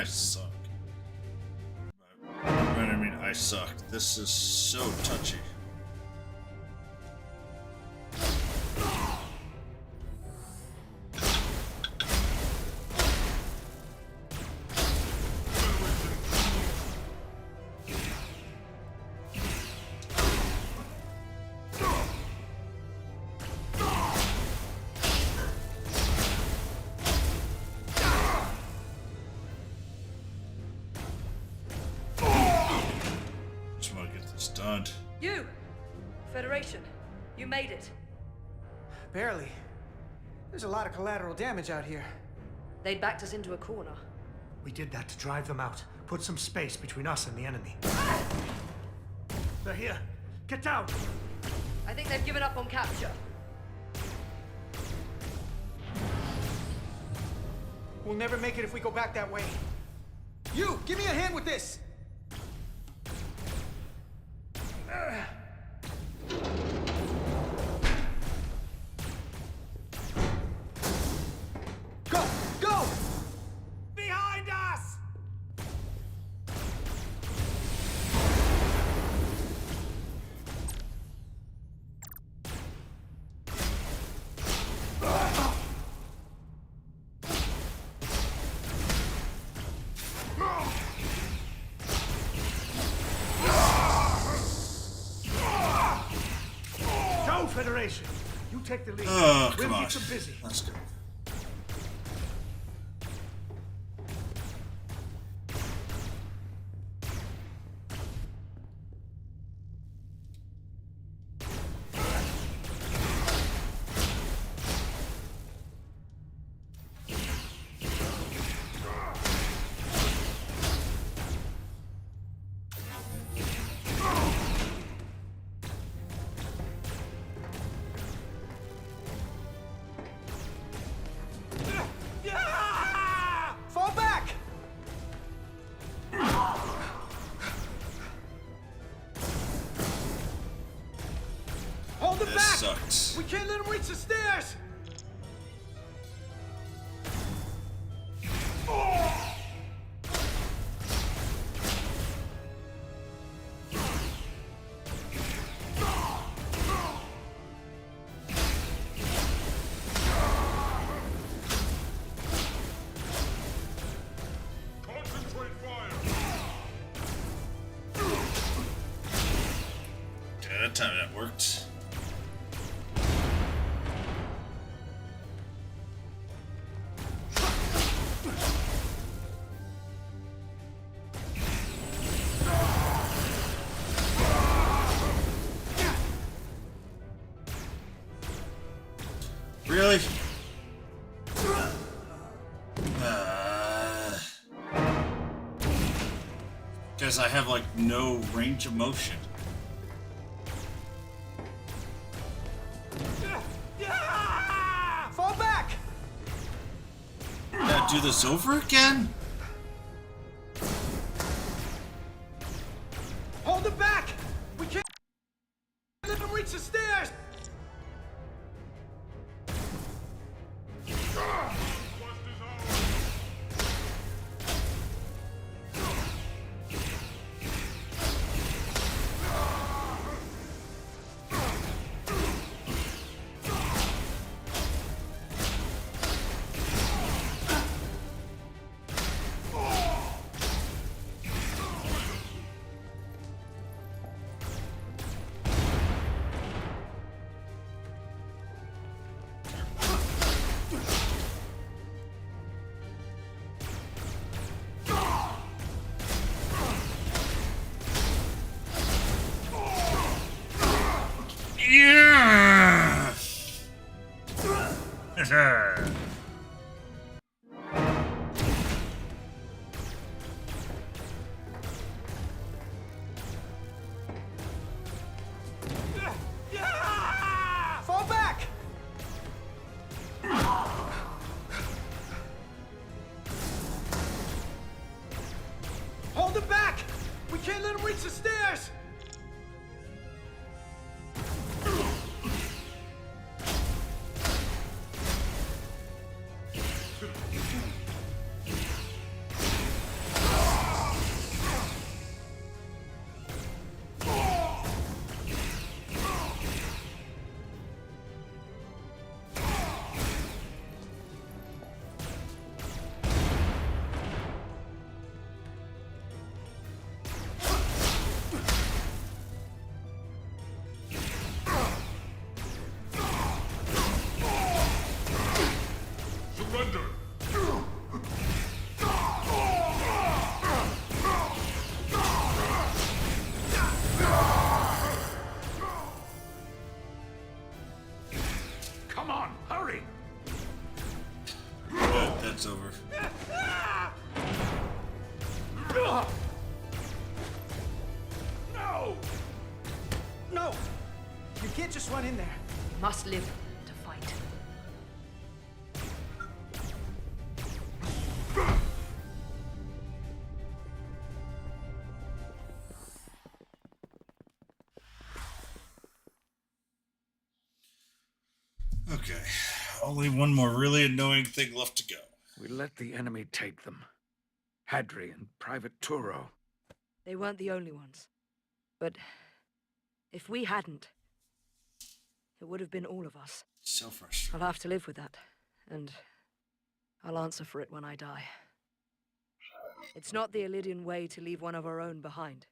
I suck. I mean, I suck. This is so touchy. Stunned. You! Federation, you made it. Barely. There's a lot of collateral damage out here. They'd backed us into a corner. We did that to drive them out. Put some space between us and the enemy. They're here. Get down! I think they've given up on capture. We'll never make it if we go back that way. You! Give me a hand with this! Go! Go! Behind us! Federation, you take the lead. Oh, we'll come on. keep them busy. Let's go. Fall back! Hold them This back! sucks. We can't let them reach the stairs! That time that worked. Really? Because I have like no range of motion. Fall back! Gotta do this over again? Hold them back! We can't let them reach the stairs! Yeah! Fall back! Hold them back! We can't let them reach the stairs! can't just run in there. We must live to fight. Okay, only one more really annoying thing left to go. We let the enemy take them. Hadri and Private Turo. They weren't the only ones. But if we hadn't, it would have been all of us. So frustrating. I'll have to live with that, and I'll answer for it when I die. It's not the Illydian way to leave one of our own behind.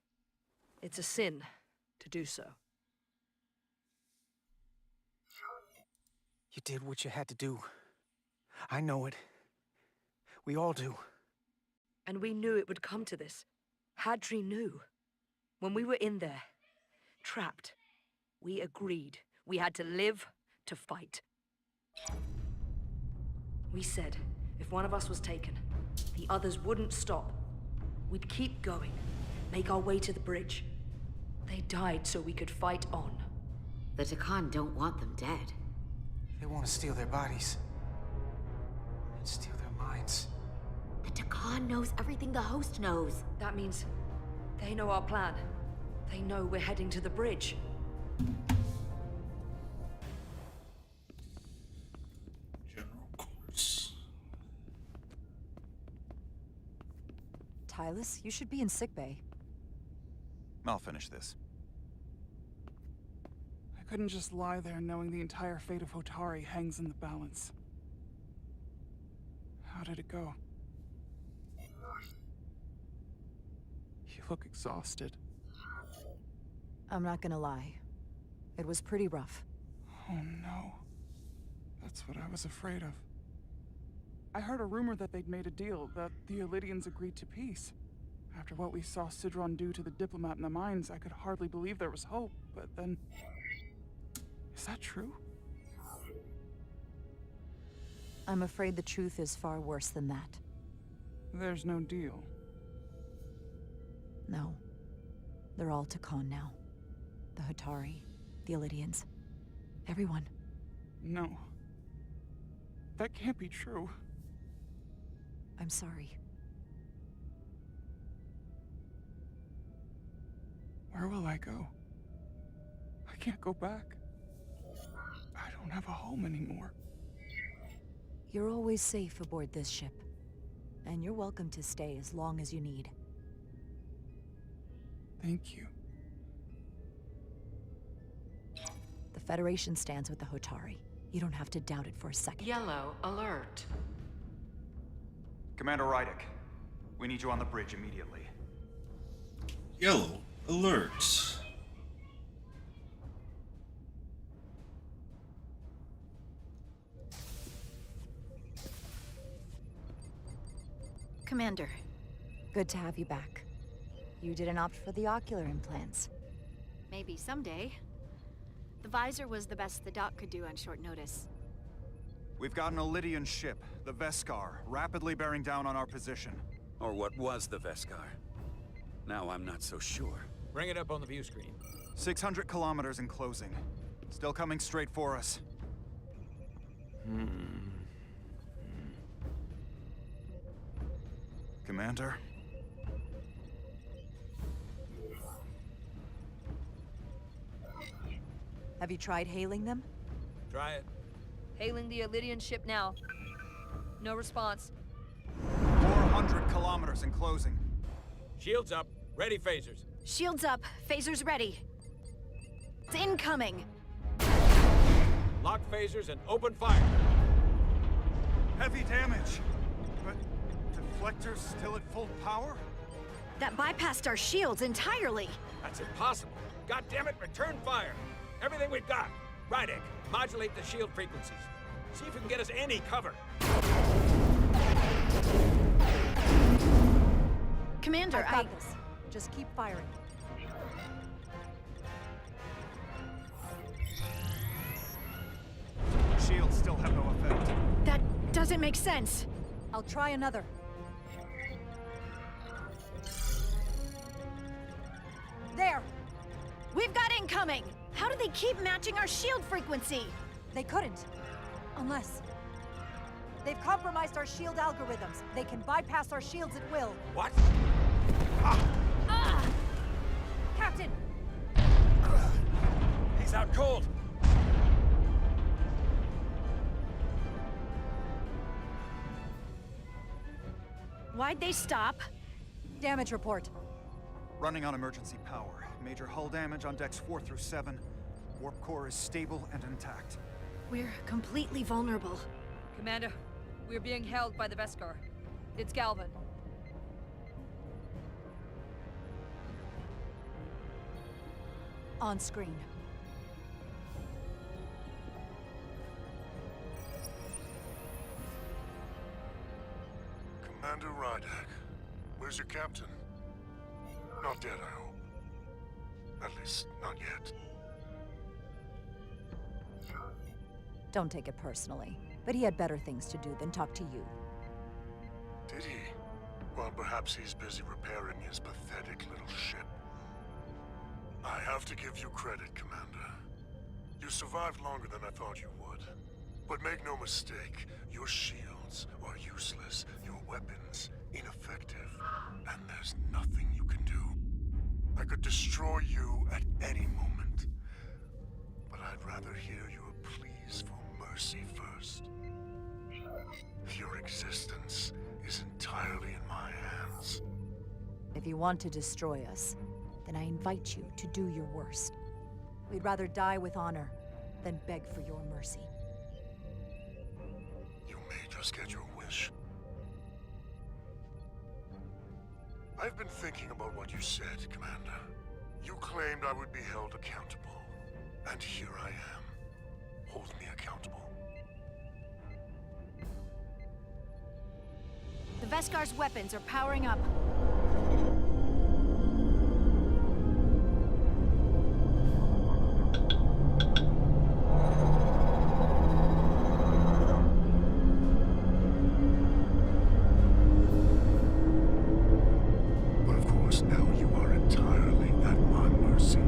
It's a sin to do so. You did what you had to do. I know it. We all do. And we knew it would come to this. Hadri knew. When we were in there, trapped, we agreed we had to live to fight. We said if one of us was taken, the others wouldn't stop. We'd keep going, make our way to the bridge. They died so we could fight on. The Takan don't want them dead. They want to steal their bodies. And steal their minds. The Takan knows everything the host knows. That means they know our plan. They know we're heading to the bridge. General course. Tylus, you should be in sickbay. I'll finish this. I couldn't just lie there knowing the entire fate of Hotari hangs in the balance. How did it go? You look exhausted. I'm not gonna lie. It was pretty rough. Oh no. That's what I was afraid of. I heard a rumor that they'd made a deal, that the Illydians agreed to peace. After what we saw Sidron do to the diplomat in the mines, I could hardly believe there was hope, but then... Is that true? I'm afraid the truth is far worse than that. There's no deal. No. They're all Takan now. The Hotari, the Illydians, everyone. No. That can't be true. I'm sorry. Where will I go? I can't go back. I don't have a home anymore. You're always safe aboard this ship. And you're welcome to stay as long as you need. Thank you. The Federation stands with the Hotari. You don't have to doubt it for a second. Yellow alert. Commander Rydek, we need you on the bridge immediately. Yellow alert. Commander. Good to have you back. You didn't opt for the ocular implants. Maybe someday. The visor was the best the doc could do on short notice. We've got an Illydian ship, the Veskar, rapidly bearing down on our position. Or what was the Veskar? Now I'm not so sure. Bring it up on the view screen. 600 kilometers in closing. Still coming straight for us. Commander? Have you tried hailing them? Try it. Hailing the Illydian ship now. No response. 400 kilometers in closing. Shields up. Ready phasers. Shields up. Phasers ready. It's incoming. Lock phasers and open fire. Heavy damage. But deflectors still at full power? That bypassed our shields entirely. That's impossible. God damn it, return fire. Everything we've got. Rydek, modulate the shield frequencies. See if you can get us any cover. Commander, I've got this. Just keep firing. Shields still have no effect. That doesn't make sense. I'll try another. There! We've got incoming! How do they keep matching our shield frequency? They couldn't. Unless... They've compromised our shield algorithms. They can bypass our shields at will. What? Captain! He's out cold. Why'd they stop? Damage report. Running on emergency power. Major hull damage on decks 4 through 7. Warp core is stable and intact. We're completely vulnerable. Commander, we're being held by the Veskar. It's Galvin. On screen. Commander Rydek, where's your captain? Not dead, I hope. At least, not yet. Don't take it personally, but he had better things to do than talk to you. Did he? Well, perhaps he's busy repairing his pathetic little ship. I have to give you credit, Commander. You survived longer than I thought you would. But make no mistake, your shields are useless, your weapons ineffective, and there's nothing you can do. I could destroy you at any moment. But I'd rather hear your pleas for mercy first. Your existence is entirely in my hands. If you want to destroy us, then I invite you to do your worst. We'd rather die with honor than beg for your mercy. You may just get your wish. I've been thinking about what you said, Commander. You claimed I would be held accountable. And here I am. Hold me accountable. The Veskar's weapons are powering up. But of course, now you are entirely at my mercy.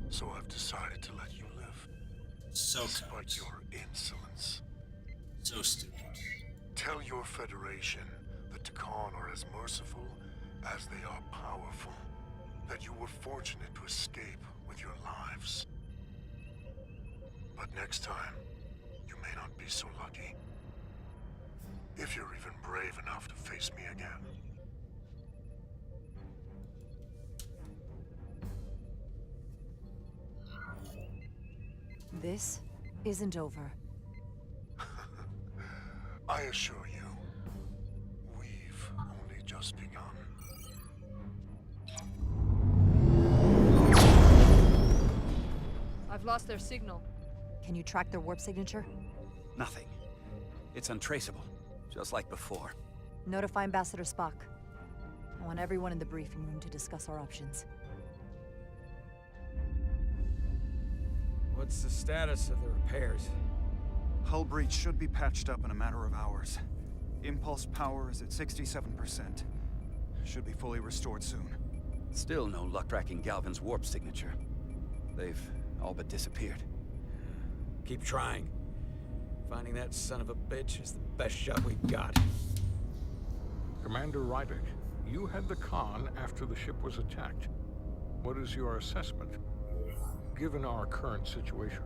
So I've decided to let you live. So despite your insolence. So stupid. Tell your Federation that Takan are as merciful as they are powerful. That you were fortunate to escape with your lives. But next time, you may not be so lucky. If you're even brave enough to face me again. This isn't over. I assure you, we've only just begun. I've lost their signal. Can you track their warp signature? Nothing. It's untraceable, just like before. Notify Ambassador Spock. I want everyone in the briefing room to discuss our options. What's the status of the repairs? Hull breach should be patched up in a matter of hours. Impulse power is at 67%. Should be fully restored soon. Still no luck tracking Galvin's warp signature. They've all but disappeared. Keep trying. Finding that son of a bitch is the best shot we've got. Commander Rydek, you had the Khan after the ship was attacked. What is your assessment, given our current situation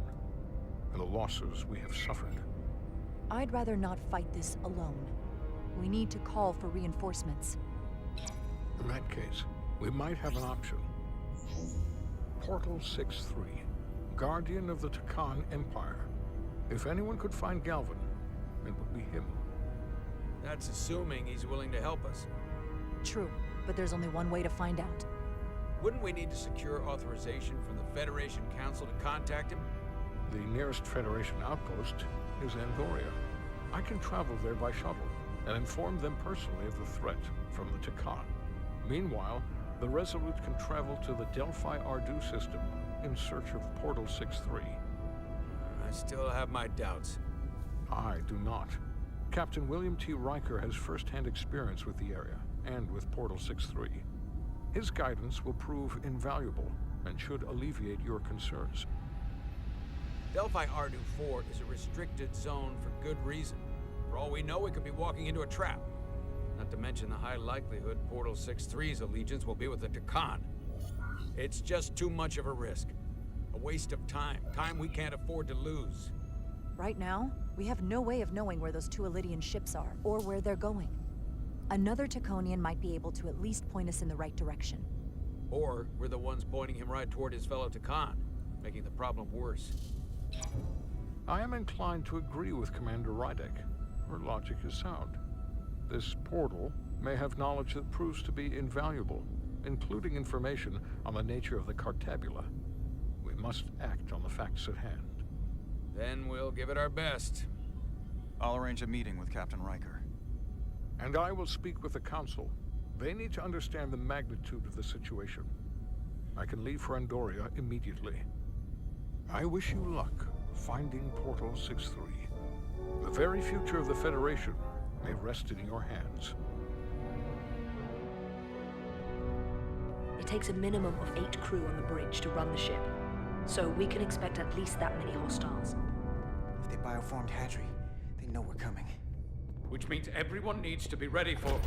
and the losses we have suffered? I'd rather not fight this alone. We need to call for reinforcements. In that case, we might have an option. Portal 6-3, Guardian of the Takan Empire. If anyone could find Galvin, it would be him. That's assuming he's willing to help us. True, but there's only one way to find out. Wouldn't we need to secure authorization from the Federation Council to contact him? The nearest Federation outpost is Andoria. I can travel there by shuttle and inform them personally of the threat from the Takan. Meanwhile, the Resolute can travel to the Delphi Ardu system in search of Portal 6-3. I still have my doubts. I do not. Captain William T. Riker has first-hand experience with the area, and with Portal 6-3. His guidance will prove invaluable, and should alleviate your concerns. Delphi Ardu 4 is a restricted zone for good reason. For all we know, we could be walking into a trap. Not to mention the high likelihood Portal 6-3's allegiance will be with the Takan. It's just too much of a risk. A waste of time. Time we can't afford to lose. Right now, we have no way of knowing where those two Elydian ships are, or where they're going. Another Taconian might be able to at least point us in the right direction. Or we're the ones pointing him right toward his fellow Takan, making the problem worse. I am inclined to agree with Commander Rydek. Her logic is sound. This portal may have knowledge that proves to be invaluable, including information on the nature of the Cartabula. We must act on the facts at hand. Then we'll give it our best. I'll arrange a meeting with Captain Riker. And I will speak with the Council. They need to understand the magnitude of the situation. I can leave for Andoria immediately. I wish you luck finding Portal 6-3. The very future of the Federation may rest in your hands. It takes a minimum of 8 crew on the bridge to run the ship, so we can expect at least that many hostiles. If they bioformed Hadri, they know we're coming. Which means everyone needs to be ready for...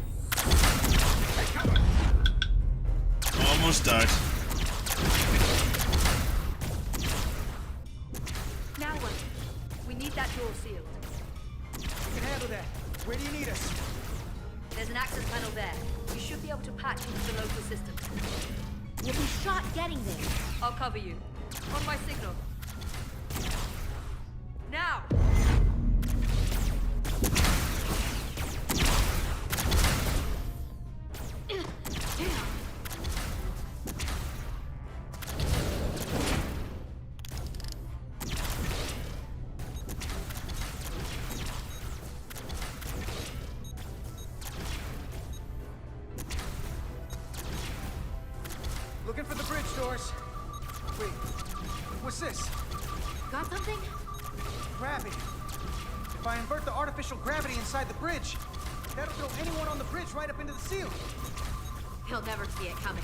Almost died. Now what? We need that door sealed. We can handle that. Where do you need us? There's an access panel there. You should be able to patch into the local system. We'll be shot getting there. I'll cover you. On my signal. Now! Looking for the bridge doors. Wait, what's this? Got something? Gravity. If I invert the artificial gravity inside the bridge, that'll throw anyone on the bridge right up into the ceiling. He'll never see it coming.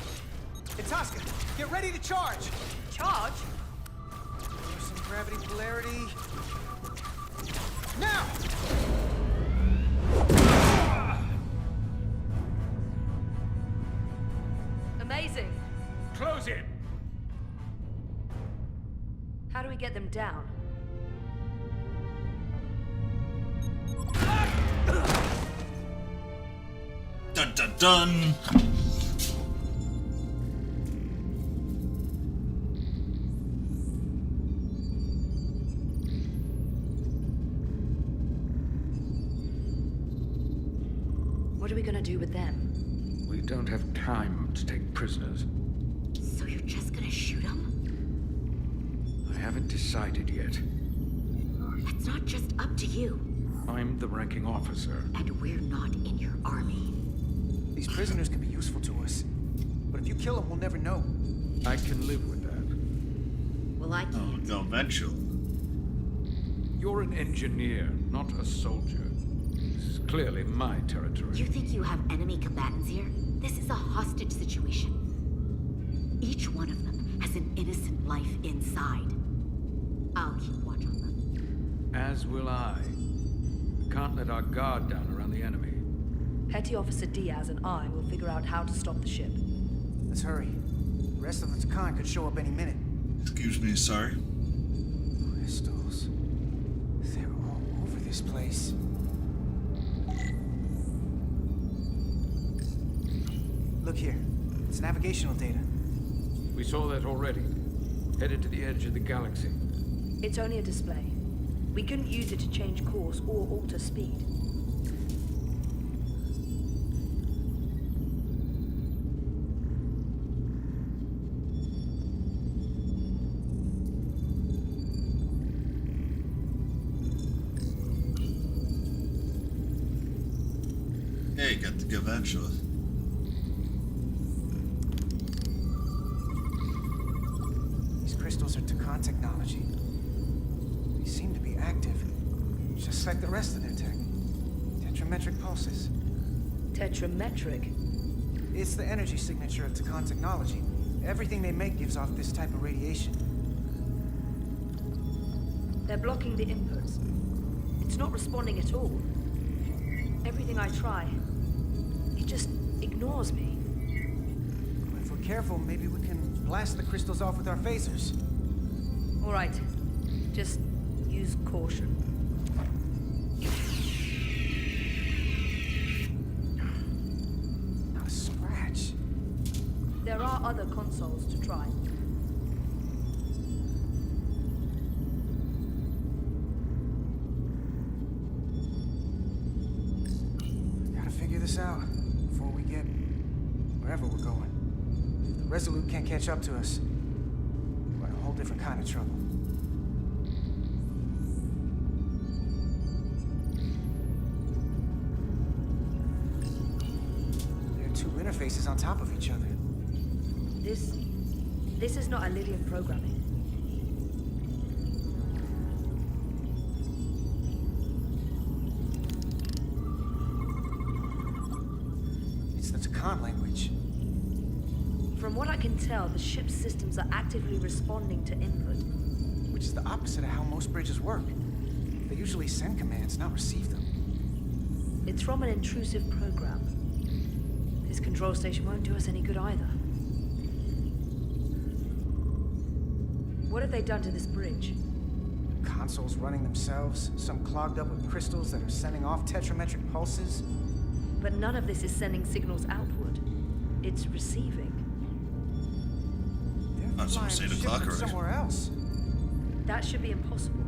Itasca, get ready to charge. Charge? Some gravity polarity. Now! Amazing. Close it! How do we get them down? Dun dun dun! What are we gonna do with them? We don't have time to take prisoners. So you're just gonna shoot him? I haven't decided yet. That's not just up to you. I'm the ranking officer. And we're not in your army. These prisoners can be useful to us. But if you kill them, we'll never know. I can live with that. Well, I can't. Oh, eventually. You're an engineer, not a soldier. This is clearly my territory. You think you have enemy combatants here? This is a hostage situation. Each one of them has an innocent life inside. I'll keep watch on them. As will I. We can't let our guard down around the enemy. Petty Officer Diaz and I will figure out how to stop the ship. Let's hurry. The rest of the Takan could show up any minute. Excuse me, sorry. Crystals. They're all over this place. Look here. It's navigational data. We saw that already. Headed to the edge of the galaxy. It's only a display. We couldn't use it to change course or alter speed. Hey, got to go eventually. These crystals are Takan technology. They seem to be active, just like the rest of their tech. Tetrametric pulses. Tetrametric? It's the energy signature of Takan technology. Everything they make gives off this type of radiation. They're blocking the inputs. It's not responding at all. Everything I try, it just ignores me. If we're careful, maybe we can blast the crystals off with our phasers. All right. Just use caution. Not a scratch. There are other consoles to try. Gotta figure this out before we get wherever we're going. If the Resolute can't catch up to us, we're in a whole different kind of trouble. There are two interfaces on top of each other. This is not Illyrian programming. It's the Takan language. From what I can tell, the ship's systems are actively responding to input. Which is the opposite of how most bridges work. They usually send commands, not receive them. It's from an intrusive program. This control station won't do us any good either. What have they done to this bridge? Consoles running themselves, some clogged up with crystals that are sending off tetrametric pulses. But none of this is sending signals outward. It's receiving. They're flying the ship from somewhere else. That should be impossible.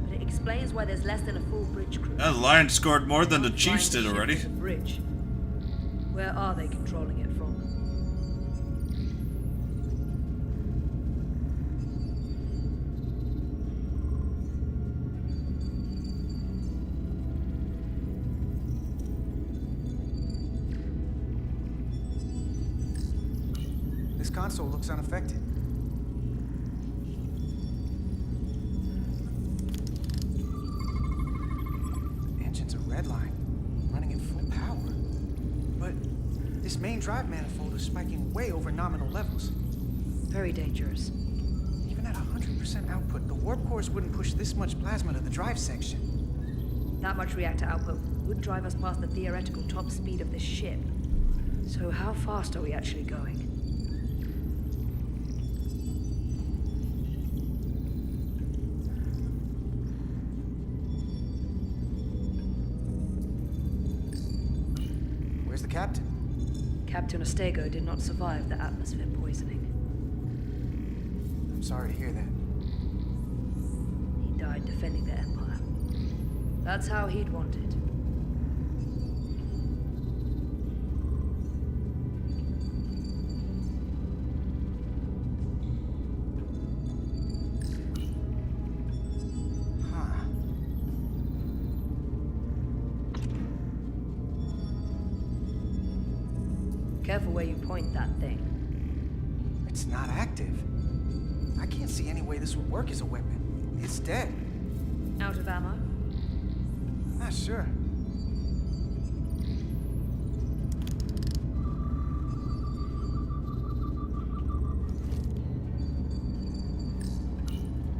But it explains why there's less than a full bridge crew. The Lions scored more than the Chiefs did already. The bridge. Where are they controlling it from? This console looks unaffected. Engine's a red line, running at full power. But this main drive manifold is spiking way over nominal levels. Very dangerous. Even at 100% output, the warp cores wouldn't push this much plasma to the drive section. That much reactor output would drive us past the theoretical top speed of this ship. So how fast are we actually going? Where's the captain? Captain Ostego did not survive the atmosphere poisoning. I'm sorry to hear that. He died defending the Empire. That's how he'd want it. Careful where you point that thing. It's not active. I can't see any way this would work as a weapon. It's dead. Out of ammo? Not sure.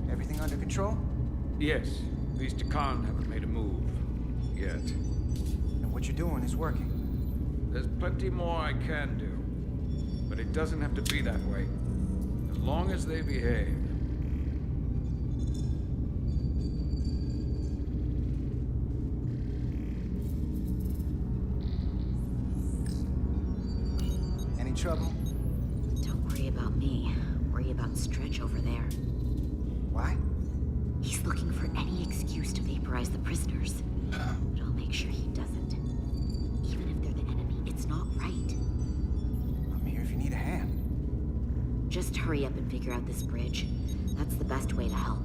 Everything under control? Yes. These Takan haven't made a move. Yet. And what you're doing is working. There's plenty more I can do. But it doesn't have to be that way. As long as they behave. Any trouble? Don't worry about me. Worry about Stretch over there. Why? He's looking for any excuse to vaporize the prisoners. But I'll make sure he doesn't. Even if they're the enemy, it's not right. I'm here if you need a hand. Just hurry up and figure out this bridge. That's the best way to help.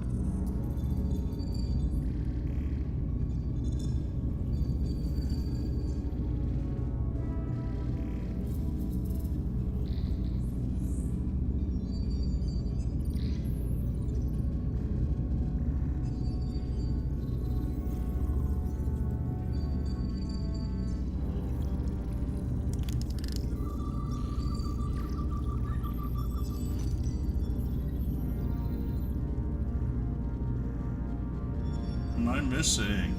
am I missing?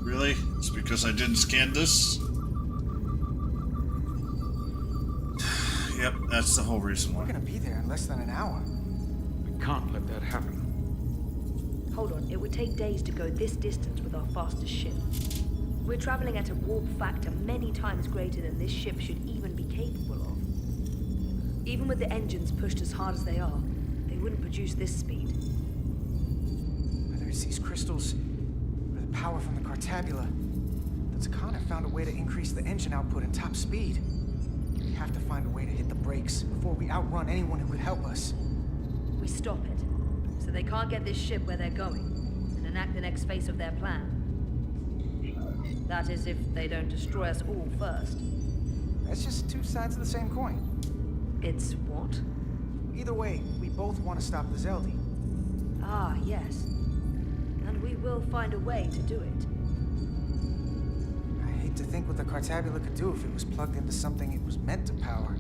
Really? It's because I didn't scan this? Yep, that's the whole reason why. We're gonna be there in less than an hour. We can't let that happen. Hold on, it would take days to go this distance with our fastest ship. We're traveling at a warp factor many times greater than this ship should even be capable of. Even with the engines pushed as hard as they are, they wouldn't produce this speed. Whether it's these crystals, or the power from the Cartabula, the Takana found a way to increase the engine output and top speed. We have to find a way to hit the brakes before we outrun anyone who would help us. We stop it, so they can't get this ship where they're going, and enact the next phase of their plan. That is, if they don't destroy us all first. That's just two sides of the same coin. It's what? Either way, we both want to stop the Zeldi. Ah, yes. And we will find a way to do it. I hate to think what the Cartabula could do if it was plugged into something it was meant to power.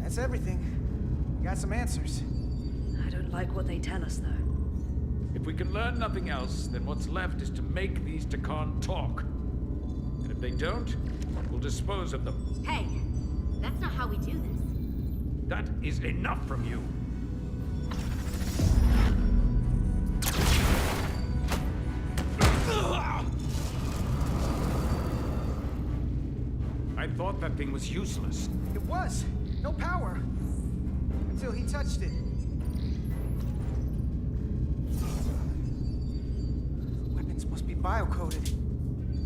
That's everything. We got some answers. I don't like what they tell us, though. If we can learn nothing else, then what's left is to make these Takan talk. And if they don't, we'll dispose of them. Hey, that's not how we do this. That is enough from you. I thought that thing was useless. It was. No power. Until he touched it. Weapons must be bio-coded.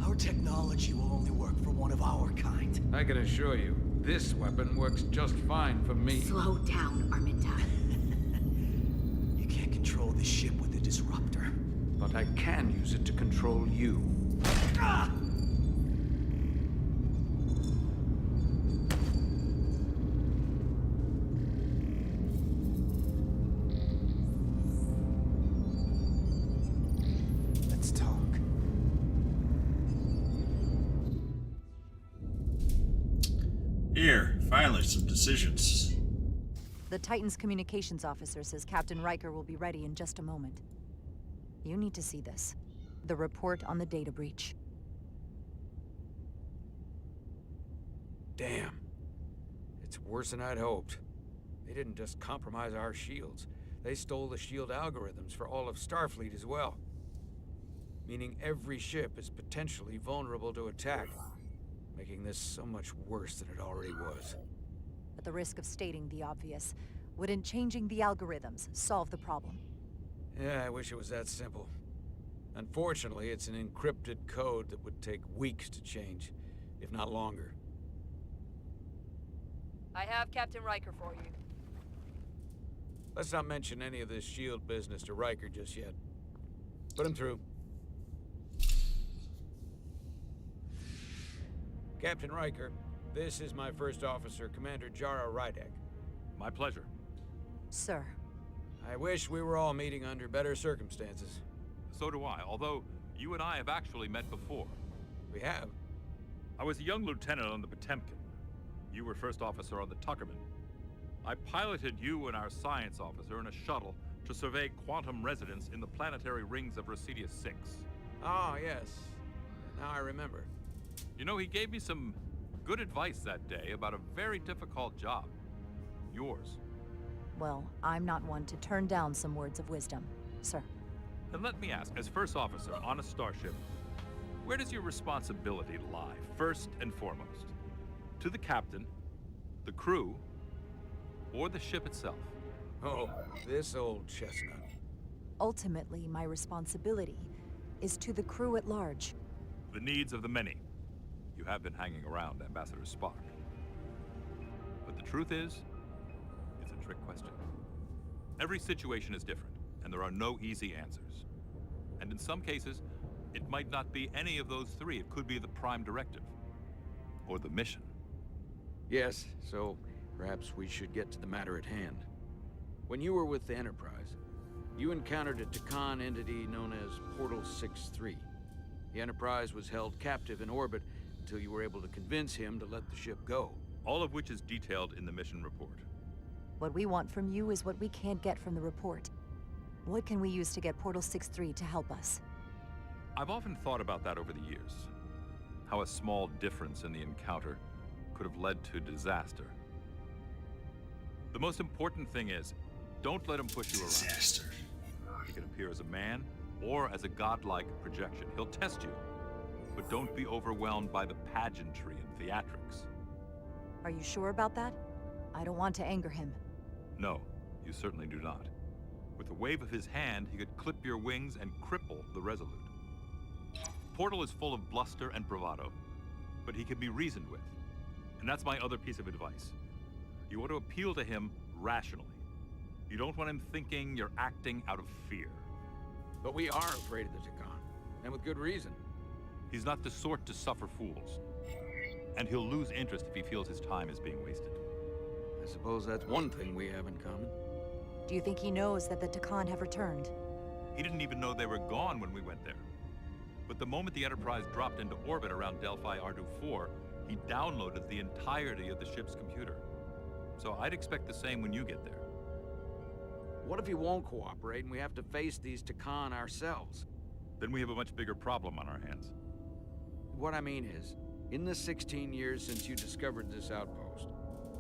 Our technology will only work for one of our kind. I can assure you, this weapon works just fine for me. Slow down, Arminta. You can't control the ship with a disruptor. But I can use it to control you. Ah! Let's talk. Here, finally, some decisions. The Titan's communications officer says Captain Riker will be ready in just a moment. You need to see this. The report on the data breach. Damn. It's worse than I'd hoped. They didn't just compromise our shields. They stole the shield algorithms for all of Starfleet as well. Meaning every ship is potentially vulnerable to attack, making this so much worse than it already was. At the risk of stating the obvious, wouldn't changing the algorithms solve the problem? Yeah, I wish it was that simple. Unfortunately, it's an encrypted code that would take weeks to change, if not longer. I have Captain Riker for you. Let's not mention any of this shield business to Riker just yet. Put him through. Captain Riker, this is my first officer, Commander Jara Rydek. My pleasure. Sir. I wish we were all meeting under better circumstances. So do I, although you and I have actually met before. We have? I was a young lieutenant on the Potemkin. You were first officer on the Tuckerman. I piloted you and our science officer in a shuttle to survey quantum resonance in the planetary rings of Residius 6. Ah, yes. Now I remember. You know, he gave me some good advice that day about a very difficult job. Yours. Well, I'm not one to turn down some words of wisdom, sir. Then let me ask, as first officer on a starship, where does your responsibility lie, first and foremost? To the captain, the crew, or the ship itself? Oh, this old chestnut. Ultimately, my responsibility is to the crew at large. The needs of the many. You have been hanging around Ambassador Spock. But the truth is, it's a trick question. Every situation is different, and there are no easy answers. And in some cases, it might not be any of those three. It could be the prime directive, or the mission. Yes, so perhaps we should get to the matter at hand. When you were with the Enterprise, you encountered a Takan entity known as Portal 6-3. The Enterprise was held captive in orbit until you were able to convince him to let the ship go. All of which is detailed in the mission report. What we want from you is what we can't get from the report. What can we use to get Portal 6-3 to help us? I've often thought about that over the years. How a small difference in the encounter could have led to disaster. The most important thing is, don't let him push you around. Disaster. He can appear as a man or as a godlike projection. He'll test you, but don't be overwhelmed by the pageantry and theatrics. Are you sure about that? I don't want to anger him. No, you certainly do not. With a wave of his hand, he could clip your wings and cripple the Resolute. Portal is full of bluster and bravado, but he can be reasoned with. And that's my other piece of advice. You want to appeal to him rationally. You don't want him thinking you're acting out of fear. But we are afraid of the Takan, and with good reason. He's not the sort to suffer fools. And he'll lose interest if he feels his time is being wasted. I suppose that's one thing we have in common. Do you think he knows that the Takan have returned? He didn't even know they were gone when we went there. But the moment the Enterprise dropped into orbit around Delphi Ardu 4, he downloaded the entirety of the ship's computer. So I'd expect the same when you get there. What if he won't cooperate and we have to face these Takan ourselves? Then we have a much bigger problem on our hands. What I mean is, in the 16 years since you discovered this outpost,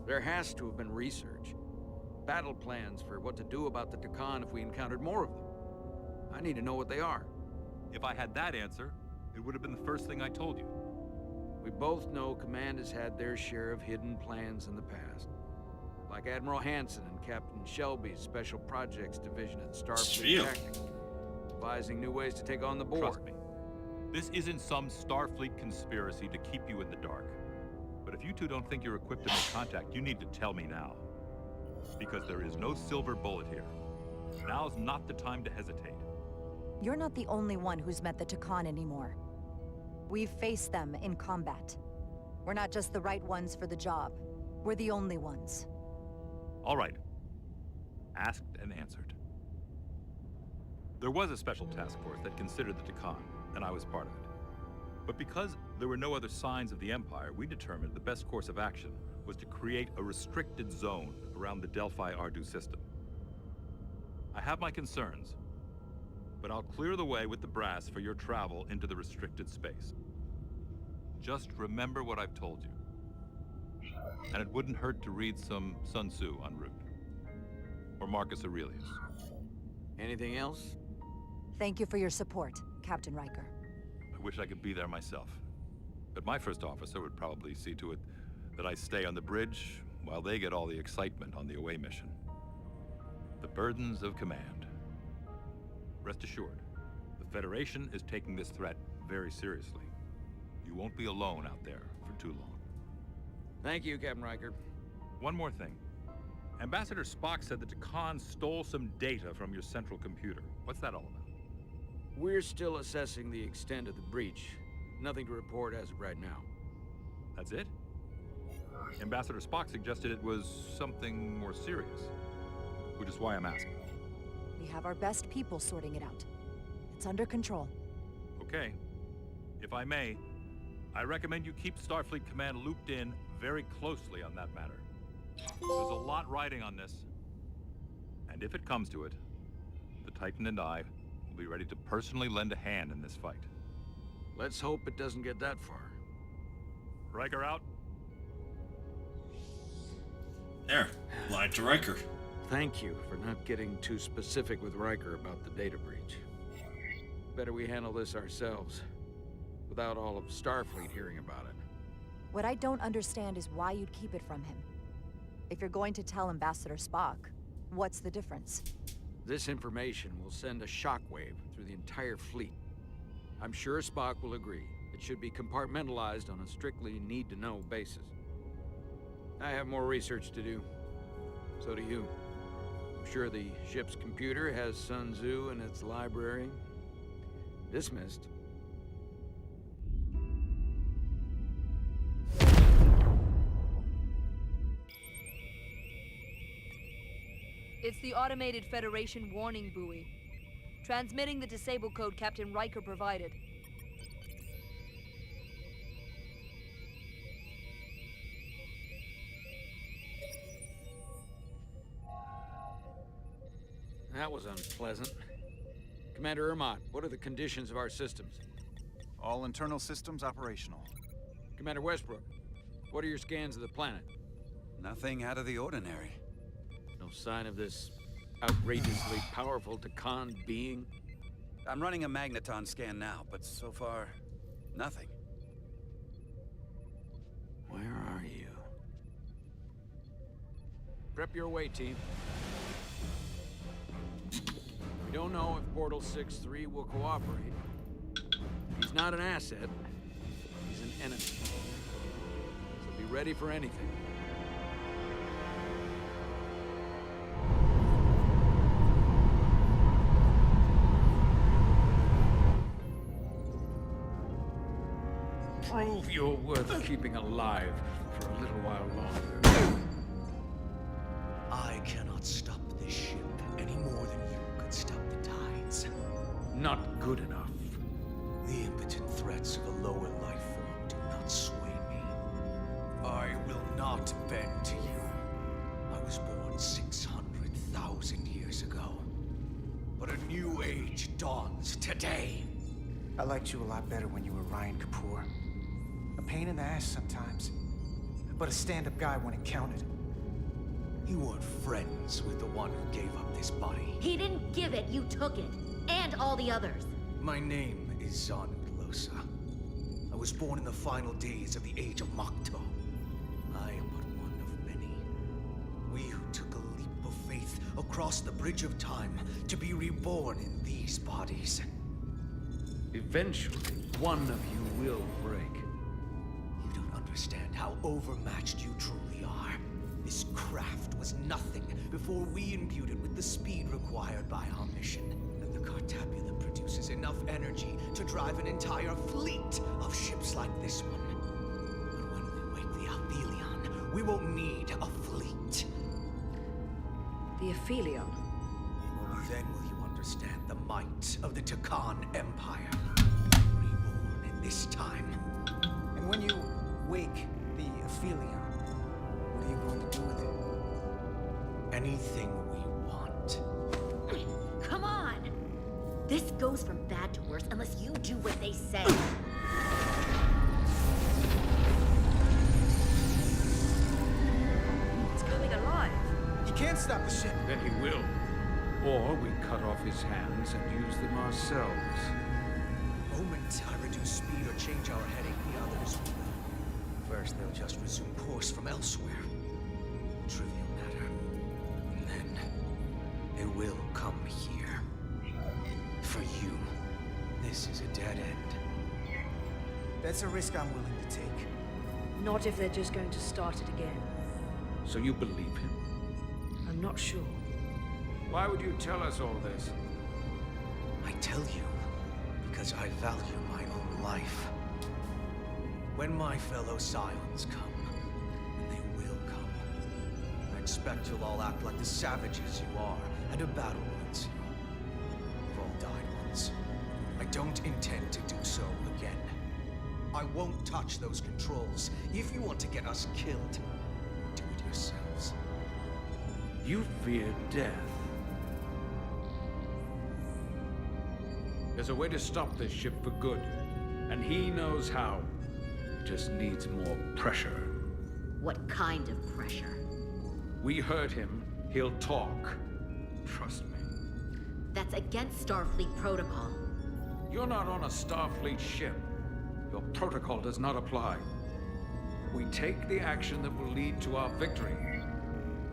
there has to have been research. Battle plans for what to do about the Takan if we encountered more of them. I need to know what they are. If I had that answer, it would have been the first thing I told you. We both know Command has had their share of hidden plans in the past. Like Admiral Hansen and Captain Shelby's Special Projects Division at Starfleet Tactical, devising new ways to take on the board. Trust me, this isn't some Starfleet conspiracy to keep you in the dark. But if you two don't think you're equipped to make contact, you need to tell me now. Because there is no silver bullet here. Now's not the time to hesitate. You're not the only one who's met the Takan anymore. We've faced them in combat. We're not just the right ones for the job. We're the only ones. All right. Asked and answered. There was a special task force that considered the Takan, and I was part of it. But because there were no other signs of the Empire, we determined the best course of action was to create a restricted zone around the Delphi Ardu system. I have my concerns, but I'll clear the way with the brass for your travel into the restricted space. Just remember what I've told you. And it wouldn't hurt to read some Sun Tzu en route. Or Marcus Aurelius. Anything else? Thank you for your support, Captain Riker. I wish I could be there myself. But my first officer would probably see to it that I stay on the bridge while they get all the excitement on the away mission. The burdens of command. Rest assured, the Federation is taking this threat very seriously. You won't be alone out there for too long. Thank you, Captain Riker. One more thing. Ambassador Spock said that Takan stole some data from your central computer. What's that all about? We're still assessing the extent of the breach. Nothing to report as of right now. That's it? Ambassador Spock suggested it was something more serious, which is why I'm asking. We have our best people sorting it out. It's under control. Okay. If I may, I recommend you keep Starfleet Command looped in very closely on that matter. There's a lot riding on this. And if it comes to it, the Titan and I will be ready to personally lend a hand in this fight. Let's hope it doesn't get that far. Riker out. There, lied to Riker. Thank you for not getting too specific with Riker about the data breach. Better we handle this ourselves, without all of Starfleet hearing about it. What I don't understand is why you'd keep it from him. If you're going to tell Ambassador Spock, what's the difference? This information will send a shockwave through the entire fleet. I'm sure Spock will agree. It should be compartmentalized on a strictly need-to-know basis. I have more research to do. So do you. I'm sure the ship's computer has Sun Tzu in its library. Dismissed. It's the automated Federation warning buoy. Transmitting the disable code Captain Riker provided. That was unpleasant. Commander Ermont, what are the conditions of our systems? All internal systems operational. Commander Westbrook, what are your scans of the planet? Nothing out of the ordinary. No sign of this outrageously powerful Takan being? I'm running a magneton scan now, but so far, nothing. Where are you? Prep your way, team. We don't know if Portal 6-3 will cooperate. He's not an asset. He's an enemy. So be ready for anything. Prove you're worth keeping alive for a little while longer. I cannot stop this ship any more than you could stop the tides. Not good enough. The impotent threats of a lower life form do not sway me. I will not bend to you. I was born 600,000 years ago. But a new age dawns today. I liked you a lot better when you were Ryan Kapoor. A pain in the ass sometimes, but a stand-up guy when it counted. You weren't friends with the one who gave up this body. He didn't give it, you took it. And all the others. My name is Zanu Glosa. I was born in the final days of the Age of Makto. I am but one of many. We who took a leap of faith across the bridge of time to be reborn in these bodies. Eventually, one of you will break. You don't understand how overmatched you truly are. This craft was nothing before we imbued it with the speed required by our mission. And the Cartabula produces enough energy to drive an entire fleet of ships like this one. But when we wake the Aphelion, we won't need a fleet. The Aphelion? Then will you understand the might of the Takan Empire. Reborn in this time. And when you wake the Aphelion, what are you going to do with it? Anything we want. Come on! This goes from bad to worse unless you do what they say. It's coming alive. He can't stop the ship. Then he will. Or we cut off his hands and use them ourselves. The moment I reduce speed or change our heading, the others will. First, they'll just resume course from elsewhere. Trivial matter. And then, they will come here. For you, this is a dead end. That's a risk I'm willing to take. Not if they're just going to start it again. So you believe him? I'm not sure. Why would you tell us all this? I tell you, because I value my own life. When my fellow Scions come, and they will come, I expect you'll all act like the savages you are at a battle once you. You've all died once. I don't intend to do so again. I won't touch those controls. If you want to get us killed, do it yourselves. You fear death. There's a way to stop this ship for good, and he knows how. He just needs more pressure. What kind of pressure? We heard him. He'll talk. Trust me. That's against Starfleet protocol. You're not on a Starfleet ship. Your protocol does not apply. We take the action that will lead to our victory.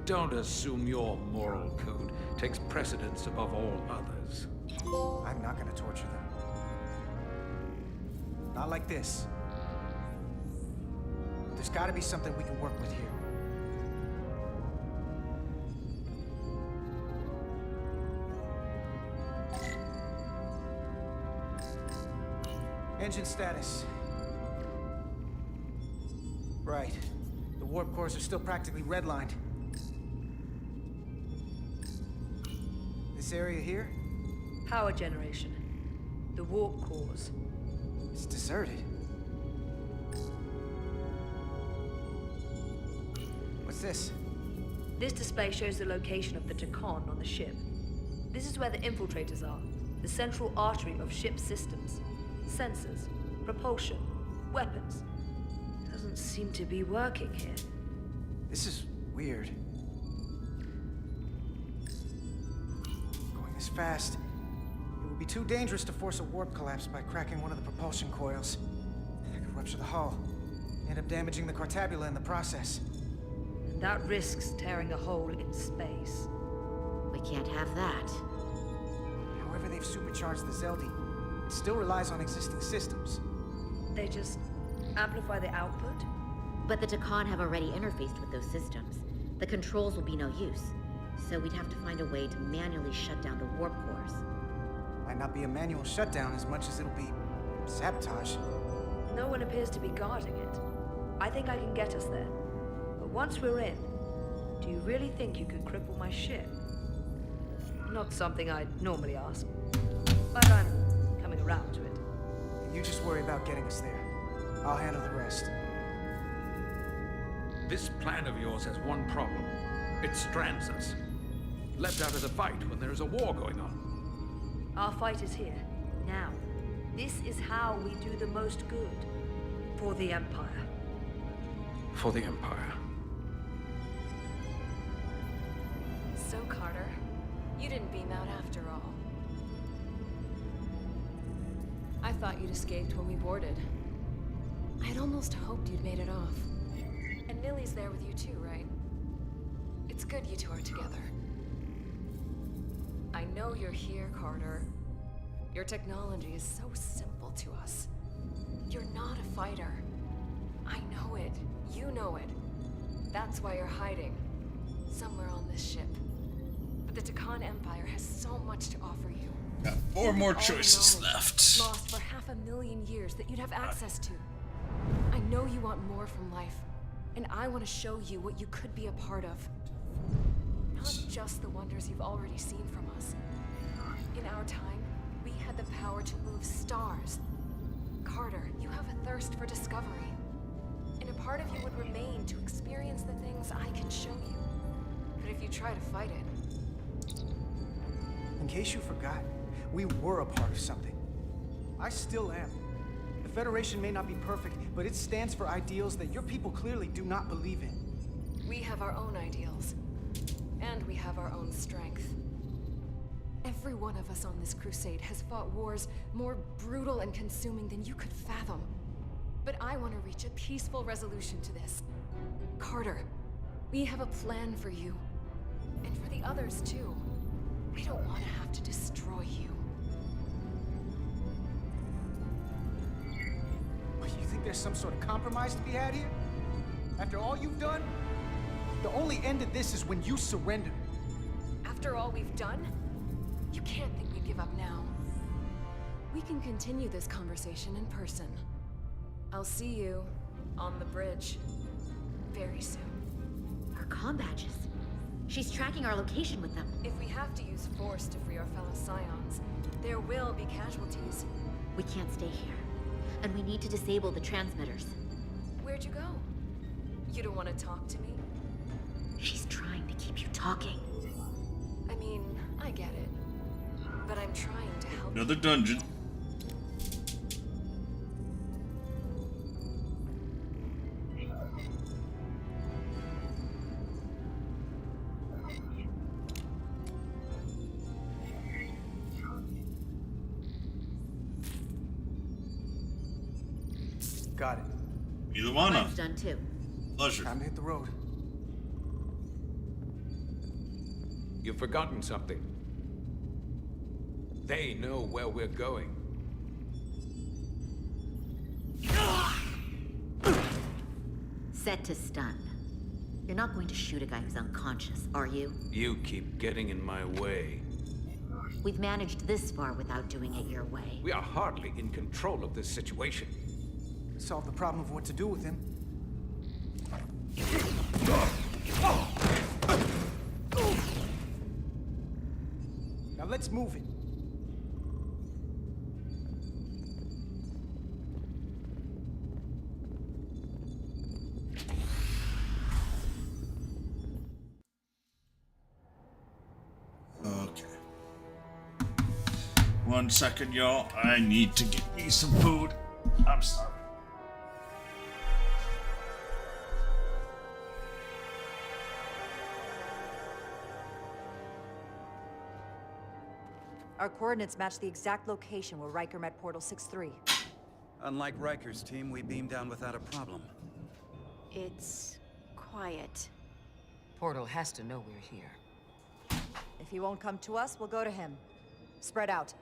Don't assume your moral code takes precedence above all others. I'm not gonna torture them. Not like this. There's gotta be something we can work with here. Engine status. Right. The warp cores are still practically redlined. This area here? Power generation. The warp cores. It's deserted. What's this? This display shows the location of the Tacon on the ship. This is where the infiltrators are, the central artery of ship systems. Sensors, propulsion, weapons. Doesn't seem to be working here. This is weird. Going this fast, it would be too dangerous to force a warp collapse by cracking one of the propulsion coils. I could rupture the hull, end up damaging the Cartabula in the process. And that risks tearing a hole in space. We can't have that. However they've supercharged the Zeldi, it still relies on existing systems. They just amplify the output? But the Tacon have already interfaced with those systems. The controls will be no use. So we'd have to find a way to manually shut down the warp cores. Might not be a manual shutdown as much as it'll be sabotage. No one appears to be guarding it. I think I can get us there. But once we're in, do you really think you could cripple my ship? Not something I'd normally ask. But I'm coming around to it. You just worry about getting us there. I'll handle the rest. This plan of yours has one problem. It strands us. Left out of the fight when there is a war going on. Our fight is here, now. This is how we do the most good. For the Empire. For the Empire. So, Carter, you didn't beam out after all. I thought you'd escaped when we boarded. I had almost hoped you'd made it off. And Millie's there with you too, right? It's good you two are together. I know you're here, Carter. Your technology is so simple to us. You're not a fighter. I know it. You know it. That's why you're hiding. Somewhere on this ship. But the Tacon Empire has so much to offer you. Got 4 more choices left. Lost for 500,000 years that you'd have access to. I know you want more from life, and I want to show you what you could be a part of. Not just the wonders you've already seen from us. In our time, we had the power to move stars. Carter, you have a thirst for discovery. And a part of you would remain to experience the things I can show you. But if you try to fight it... In case you forgot, we were a part of something. I still am. The Federation may not be perfect, but it stands for ideals that your people clearly do not believe in. We have our own ideals. And we have our own strength. Every one of us on this crusade has fought wars more brutal and consuming than you could fathom. But I want to reach a peaceful resolution to this. Carter, we have a plan for you. And for the others, too. We don't want to have to destroy you. You think there's some sort of compromise to be had here? After all you've done? The only end of this is when you surrender. After all we've done? You can't think we'd give up now. We can continue this conversation in person. I'll see you on the bridge very soon. Our comm badges. She's tracking our location with them. If we have to use force to free our fellow Scions, there will be casualties. We can't stay here. And we need to disable the transmitters. Where'd you go? You don't want to talk to me? She's trying to keep you talking. I mean, I get it. But I'm trying to help. Another dungeon. Got it. Either one. Mine's done too. Pleasure. Time to hit the road. You've forgotten something. They know where we're going. Set to stun. You're not going to shoot a guy who's unconscious, are you? You keep getting in my way. We've managed this far without doing it your way. We are hardly in control of this situation. Solve the problem of what to do with him. Now let's move it. Okay. 1 second, y'all. I need to get me some food. I'm sorry. Our coordinates match the exact location where Riker met Portal 6-3. Unlike Riker's team, we beamed down without a problem. It's quiet. Portal has to know we're here. If he won't come to us, we'll go to him. Spread out.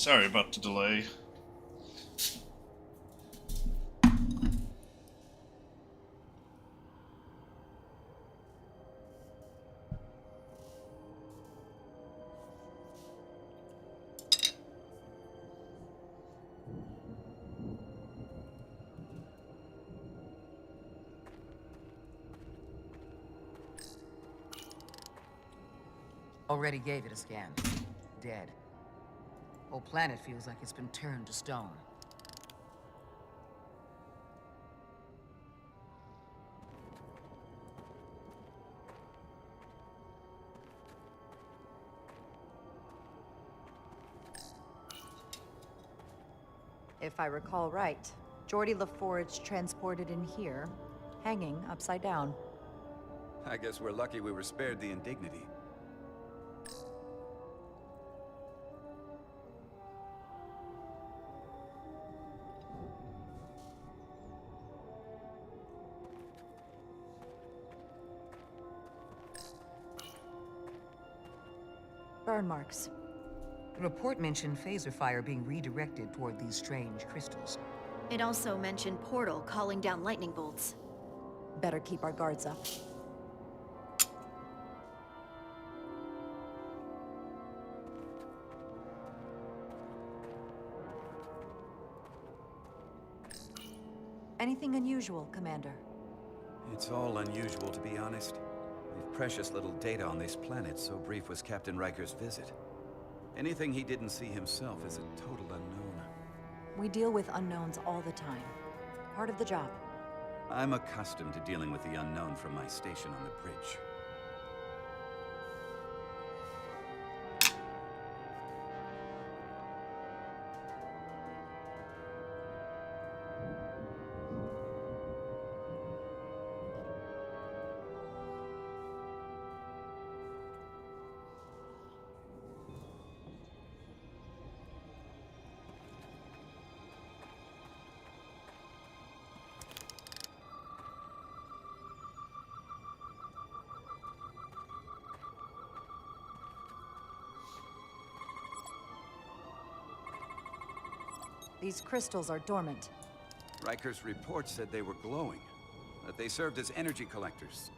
Sorry about the delay. Already gave it a scan. Dead. Whole planet feels like it's been turned to stone. If I recall right, Geordie LaForge transported in here, hanging upside down. I guess we're lucky we were spared the indignity. Burn marks. The report mentioned phaser fire being redirected toward these strange crystals. It also mentioned Portal calling down lightning bolts. Better keep our guards up. Anything unusual, Commander? It's all unusual, to be honest. We've precious little data on this planet, so brief was Captain Riker's visit. Anything he didn't see himself is a total unknown. We deal with unknowns all the time. Part of the job. I'm accustomed to dealing with the unknown from my station on the bridge. These crystals are dormant. Riker's report said they were glowing, that they served as energy collectors.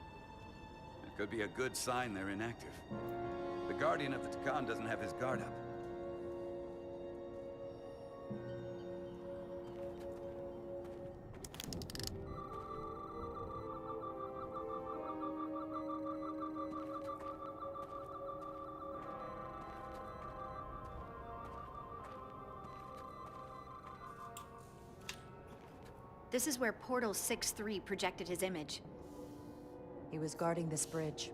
It could be a good sign they're inactive. The Guardian of the Takan doesn't have his guard up. This is where Portal 6-3 projected his image. He was guarding this bridge.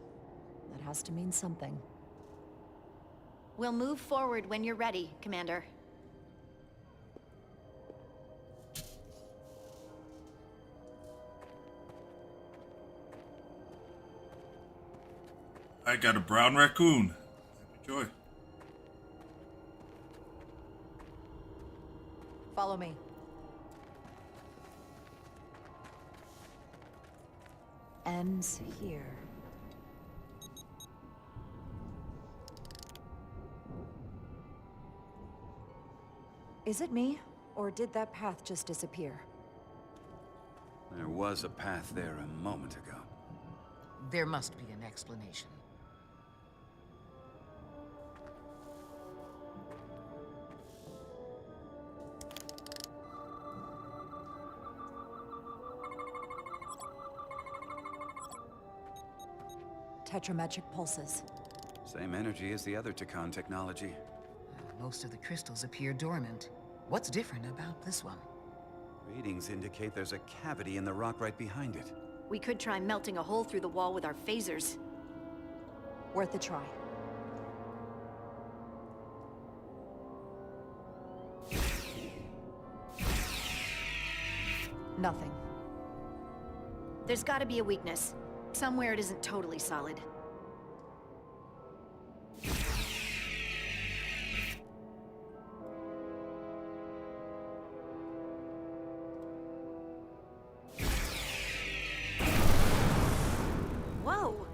That has to mean something. We'll move forward when you're ready, Commander. I got a brown raccoon. Enjoy. Follow me. Ends here. Is it me, or did that path just disappear? There was a path there a moment ago. There must be an explanation. Tetrametric pulses. Same energy as the other Takan technology. Most of the crystals appear dormant. What's different about this one? Readings indicate there's a cavity in the rock right behind it. We could try melting a hole through the wall with our phasers. Worth a try. Nothing. There's gotta be a weakness. Somewhere it isn't totally solid. Whoa!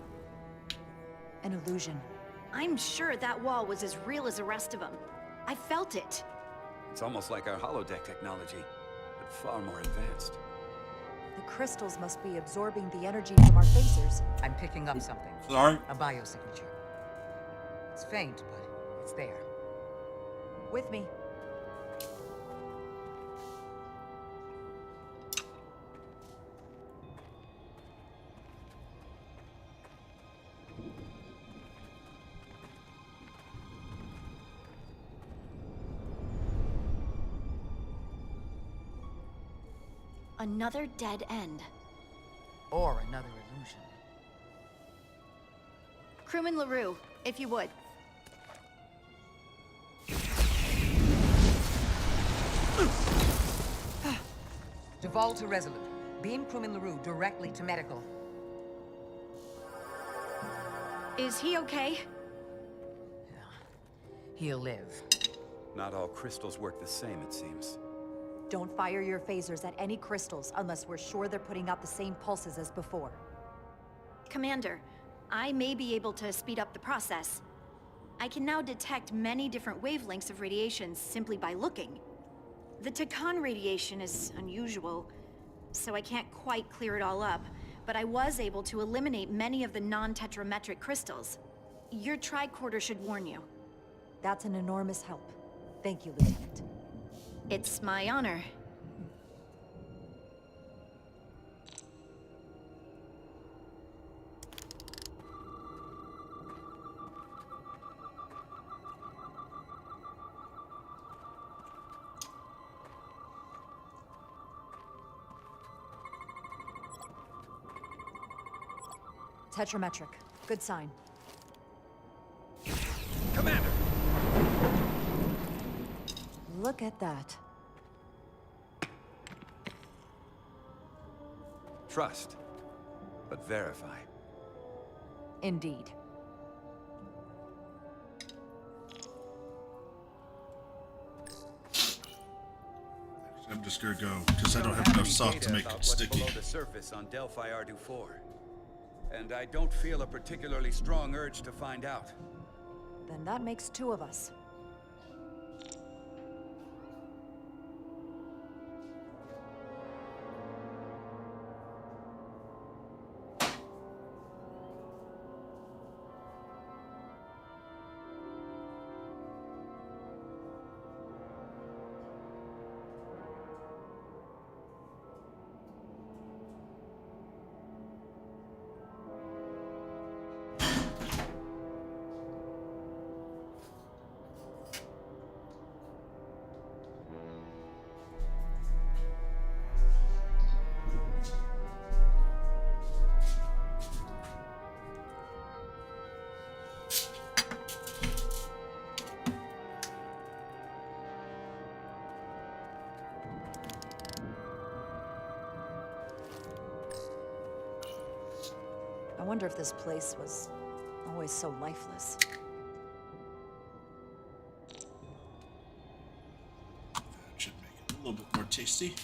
An illusion. I'm sure that wall was as real as the rest of them. I felt it. It's almost like our holodeck technology, but far more advanced. The crystals must be absorbing the energy from our phasers. I'm picking up something. Sorry? A biosignature. It's faint, but it's there. With me. Another dead end. Or another illusion. Crewman LaRue, if you would. Duval to Resolute. Beam crewman LaRue directly to medical. Is he okay? He'll live. Not all crystals work the same, it seems. Don't fire your phasers at any crystals unless we're sure they're putting out the same pulses as before. Commander, I may be able to speed up the process. I can now detect many different wavelengths of radiation simply by looking. The Takan radiation is unusual, so I can't quite clear it all up, but I was able to eliminate many of the non-tetrametric crystals. Your tricorder should warn you. That's an enormous help. Thank you, Lieutenant. It's my honor. Tetrametric. Good sign. Commander! Look at that. Trust, but verify. Indeed. I'm just gonna go, because I don't have enough salt to make it sticky. Below the surface on Delphi Ardu-4. And I don't feel a particularly strong urge to find out. Then that makes two of us. I wonder if this place was always so lifeless. That should make it a little bit more tasty.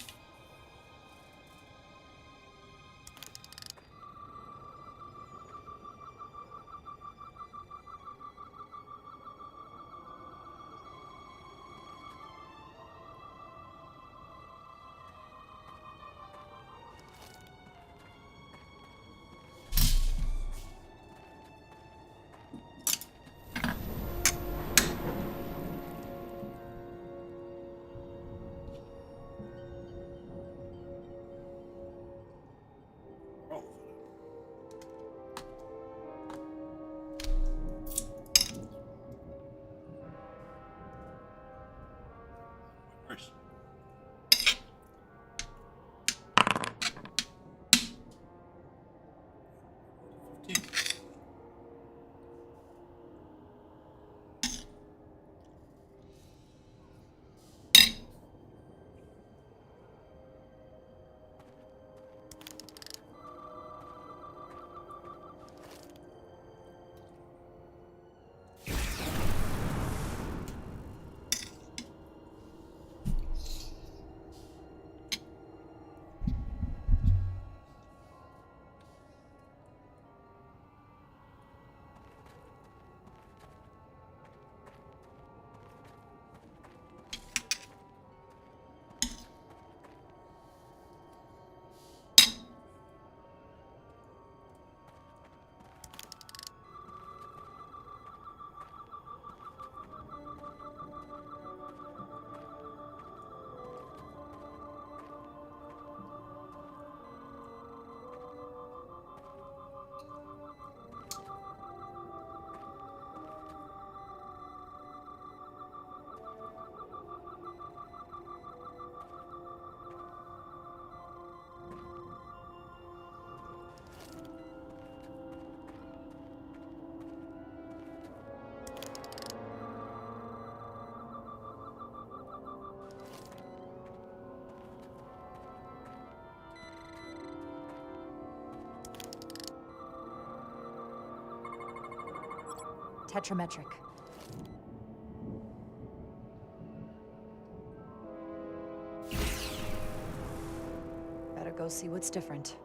Tetrametric. Better go see what's different.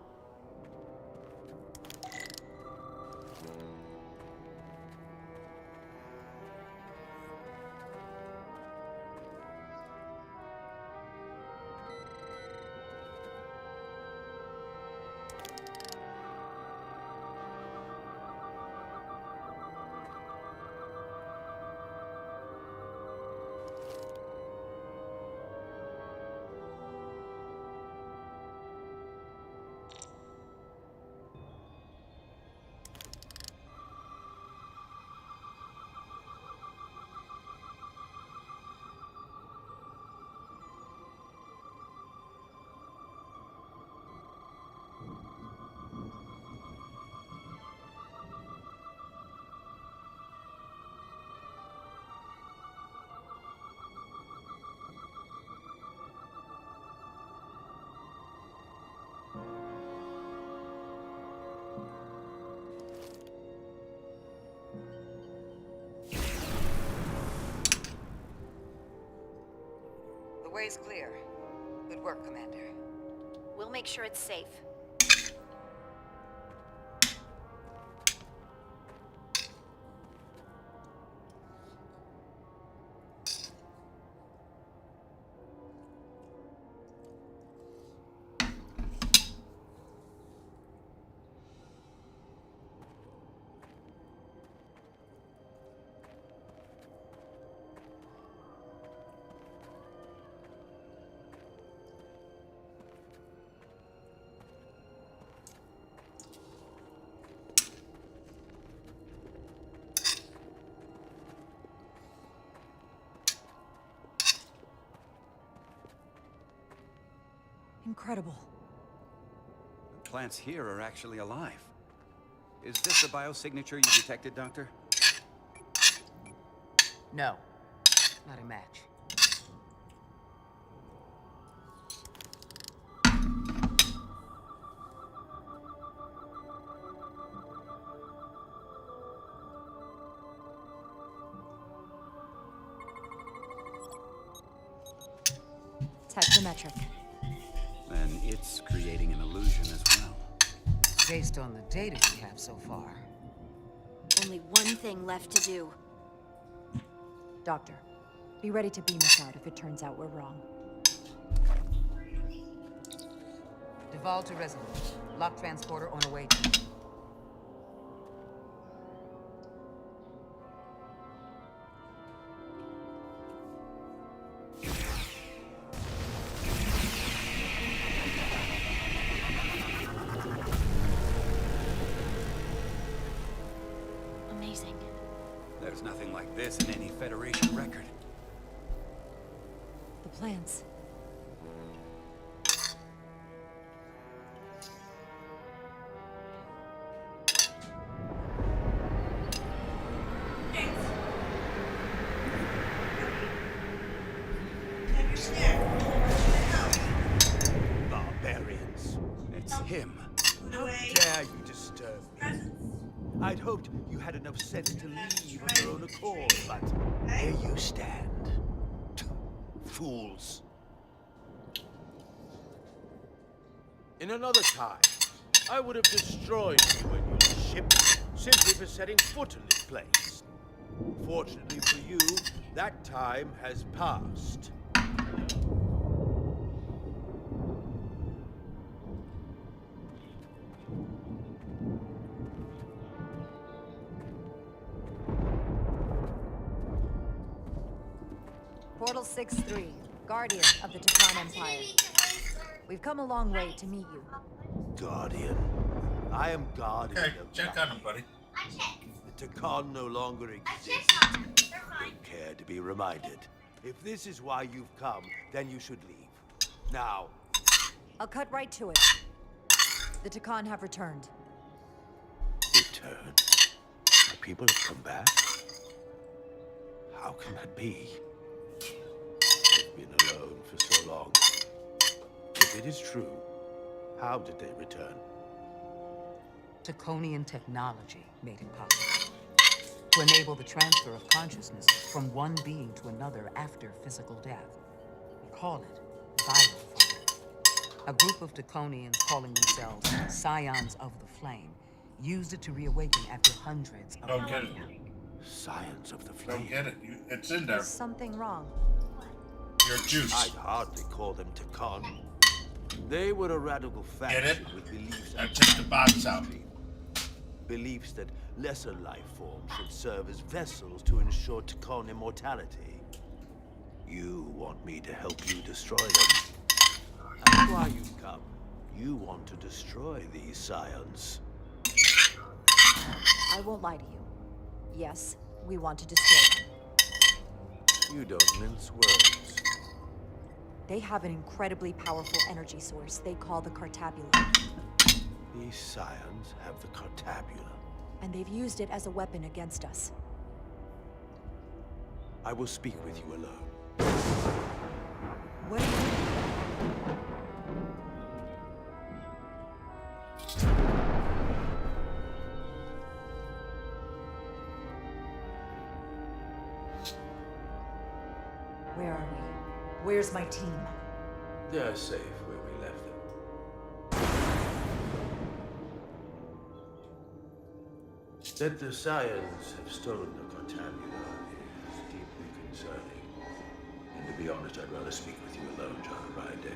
The way's clear. Good work, Commander. We'll make sure it's safe. Incredible. The plants here are actually alive. Is this the biosignature you detected, Doctor? No, not a match. Tetrametric. Then it's creating an illusion as well. Based on the data we have so far. Only one thing left to do. Doctor, be ready to beam us out if it turns out we're wrong. Devolve to residence. Lock transporter on a way to you. Amazing. There's nothing like this in any Federation record. The plants. Barbarians. It's him. How dare you disturb me? I'd hoped you had enough sense to leave of your own accord, but here you stand. Fools. In another time, I would have destroyed you and your ship simply for setting foot in this place. Fortunately for you, that time has passed. Portal 6-3, Guardian of the Takan Empire. We've come a long way to meet you. Guardian. I am Guardian Okay, of check on him, buddy. The Takan no longer exists. Don't care to be reminded. If this is why you've come, then you should leave. Now. I'll cut right to it. The Takan have returned. Return? My people have come back? How can that be? They've been alone for so long. If it is true, how did they return? Taconian technology made it possible. to enable the transfer of consciousness from one being to another after physical death. We call it bioforming. A group of Taconians calling themselves Scions of the Flame used it to reawaken after hundreds of Don't get it. millennia. Science of the Flame. Don't get it. It's in there. Is something wrong? Your juice. I'd hardly call them Takan. They were a radical faction with beliefs. Now take the bots out. Beliefs that lesser life forms should serve as vessels to ensure Takan immortality. You want me to help you destroy them. That's why you've come. You want to destroy these scions. I won't lie to you. Yes, we want to destroy them. You don't mince words. They have an incredibly powerful energy source they call the Cartabula. These scions have the Cartabula. And they've used it as a weapon against us. I will speak with you alone. What do you mean? Where are we? Where's my team? They're safe where we left them. That the scions have stolen the Cartabula is deeply concerning. And to be honest, I'd rather speak with you alone, John Rydick.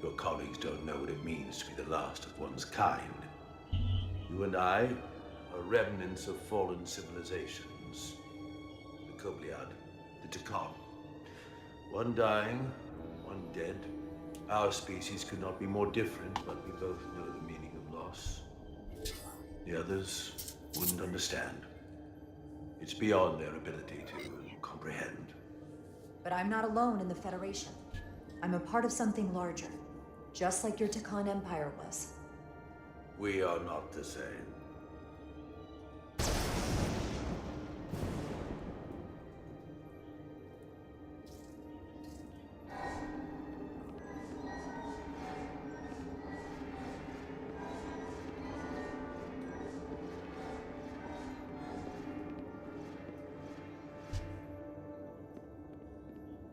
Your colleagues don't know what it means to be the last of one's kind. You and I are remnants of fallen civilizations. The Kobliad, the Takan. One dying, one dead. Our species could not be more different, but we both know the meaning of loss. The others wouldn't understand. It's beyond their ability to comprehend. But I'm not alone in the Federation. I'm a part of something larger, just like your Takan Empire was. We are not the same.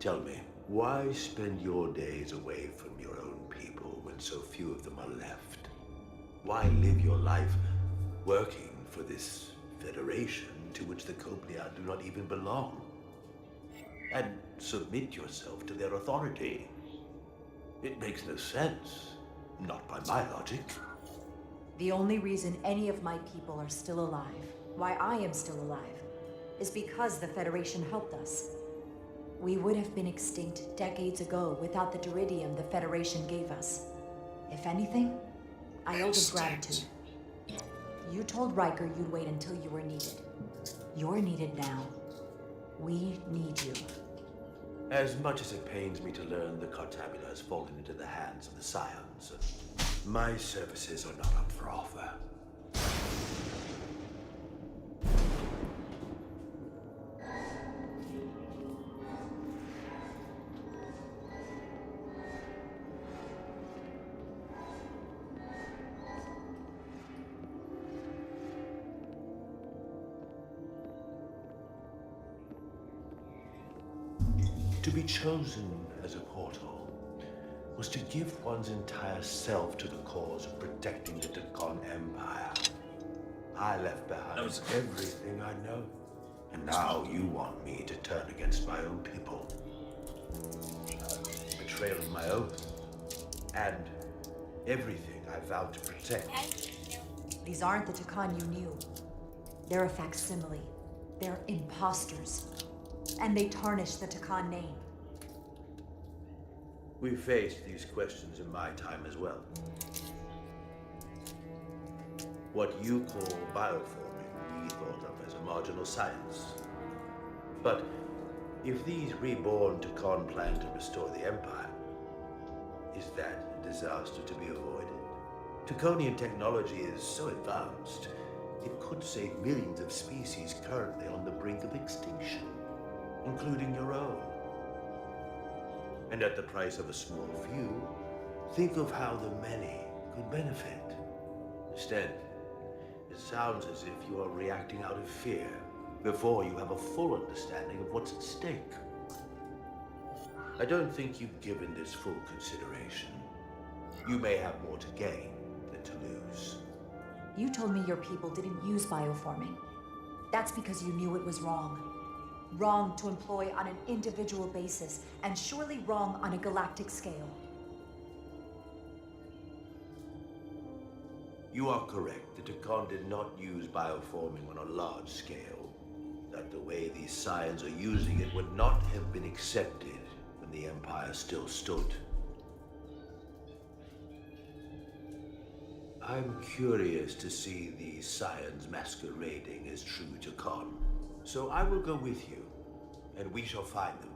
Tell me, why spend your days away from your own people when so few of them are left? Why live your life working for this federation to which the Kobliad do not even belong? And submit yourself to their authority? It makes no sense, not by my logic. The only reason any of my people are still alive, why I am still alive, is because the Federation helped us. We would have been extinct decades ago without the Duridium the Federation gave us. If anything, I owe them gratitude. You told Riker you'd wait until you were needed. You're needed now. We need you. As much as it pains me to learn the Cartabula has fallen into the hands of the Scions, my services are not up for offer. To be chosen as a portal was to give one's entire self to the cause of protecting the Takan Empire. I left behind everything I know, and now you want me to turn against my own people. Betrayal of my oath, and everything I vowed to protect. These aren't the Takan you knew. They're a facsimile. They're imposters. And they tarnish the Takan name. We faced these questions in my time as well. What you call bioforming, we thought of as a marginal science. But if these reborn Takan plan to restore the Empire, is that a disaster to be avoided? Taconian technology is so advanced, it could save millions of species currently on the brink of extinction, including your own. And at the price of a small few, think of how the many could benefit. Instead, it sounds as if you are reacting out of fear before you have a full understanding of what's at stake. I don't think you've given this full consideration. You may have more to gain than to lose. You told me your people didn't use bioforming. That's because you knew it was wrong. Wrong to employ on an individual basis, and surely wrong on a galactic scale. You are correct. The Tekon did not use bioforming on a large scale. That the way these scions are using it would not have been accepted when the Empire still stood. I'm curious to see these scions masquerading as true Tekon. So I will go with you, and we shall find them.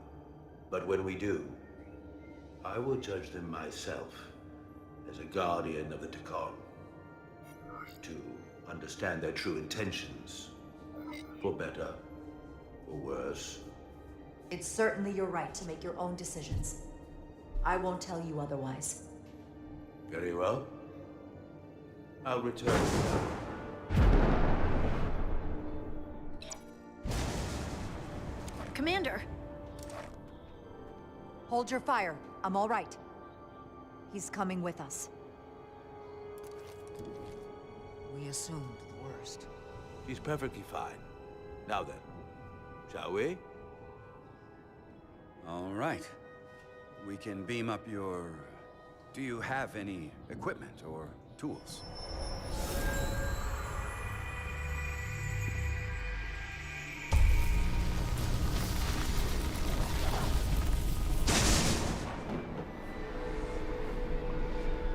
But when we do, I will judge them myself as a guardian of the Tekon, to understand their true intentions, for better or worse. It's certainly your right to make your own decisions. I won't tell you otherwise. Very well. I'll return. Commander! Hold your fire. I'm all right. He's coming with us. We assumed the worst. She's perfectly fine. Now then, shall we? All right. We can beam up your... Do you have any equipment or tools?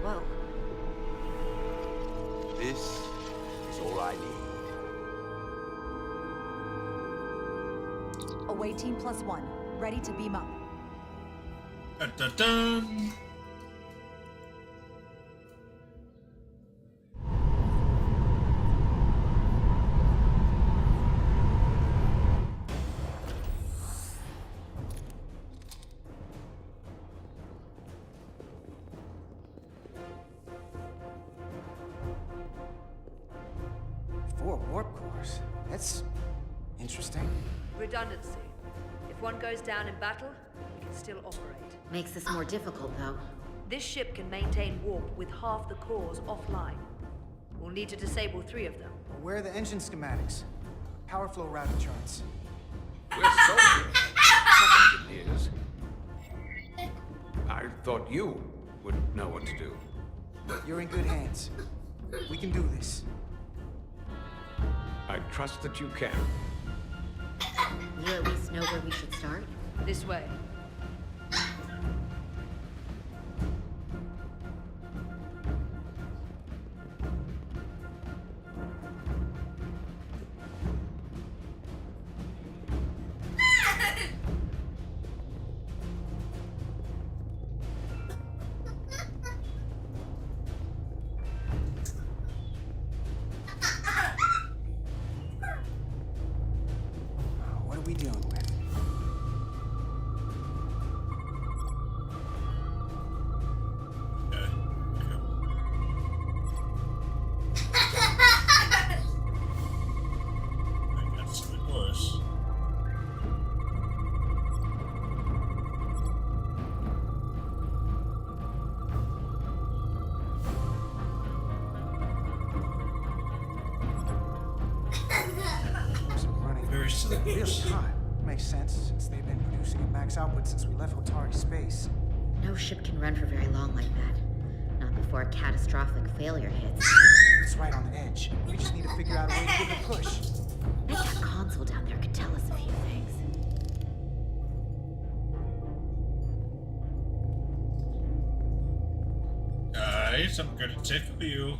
Whoa. This is all I need. Away team +1. Ready to beam up. Dun, dun, dun. Four warp cores. That's interesting. Redundancy. If one goes down in battle, we can still operate. Makes this more difficult, though. This ship can maintain warp with half the cores offline. We'll need to disable 3 of them. Where are the engine schematics? Power flow routing charts. We're soldiers, not engineers. I thought you would know what to do. You're in good hands. We can do this. I trust that you can. You at least know where we should start? This way. What are we dealing with? That's a bit worse. Very silly. Really hot. Makes sense, since they've been producing at max output since we left Hotari space. No ship can run for very long like that. Not before a catastrophic failure hits. It's right on the edge. We just need to figure out a way to give it a push. I bet that console down there could tell us a few things. Guys, I'm gonna tickle you.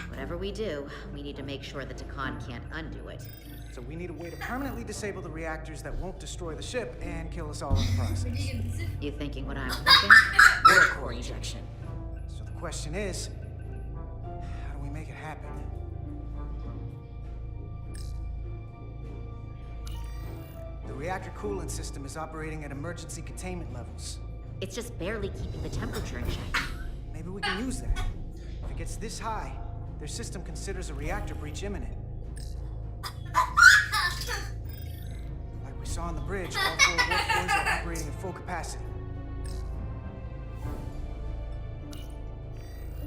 Whatever we do, we need to make sure the Tekon can't undo it. So we need a way to permanently disable the reactors that won't destroy the ship and kill us all in the process. You thinking what I'm thinking? Warp core injection. So the question is, how do we make it happen? reactor coolant system is operating at emergency containment levels. It's just barely keeping the temperature in check. Maybe we can use that. If it gets this high, their system considers a reactor breach imminent. Like we saw on the bridge, all 4 warp cores are operating at full capacity.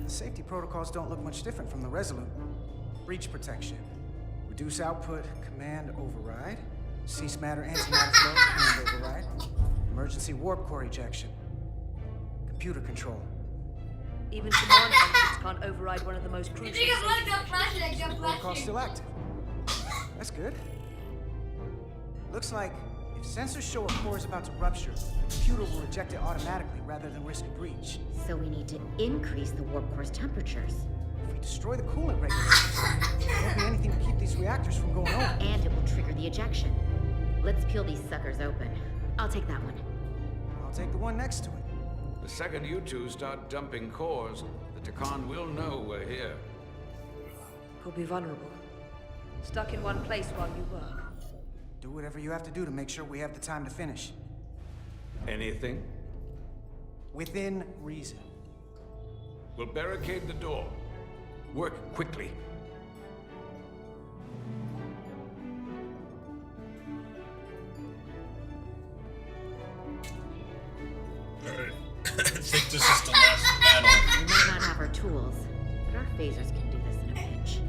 The safety protocols don't look much different from the Resolute. Breach protection. Reduce output, command override. Cease matter, antimatter flow, command override. Emergency warp core ejection. Computer control. Even command functions can't override one of the most crucial Protocol still active. That's good. Looks like if sensors show a core is about to rupture, the computer will eject it automatically rather than risk a breach. So we need to increase the warp core's temperatures. If we destroy the coolant regulators, there won't be anything to keep these reactors from going over. And it will trigger the ejection. Let's peel these suckers open. I'll take that one. I'll take the one next to it. The second you two start dumping cores, the Takan will know we're here. Could be vulnerable. Stuck in one place while you work. Do whatever you have to do to make sure we have the time to finish. Anything? Within reason. We'll barricade the door. Work quickly. I think this is the last battle. We might not have our tools, but our phasers can do this in a pinch.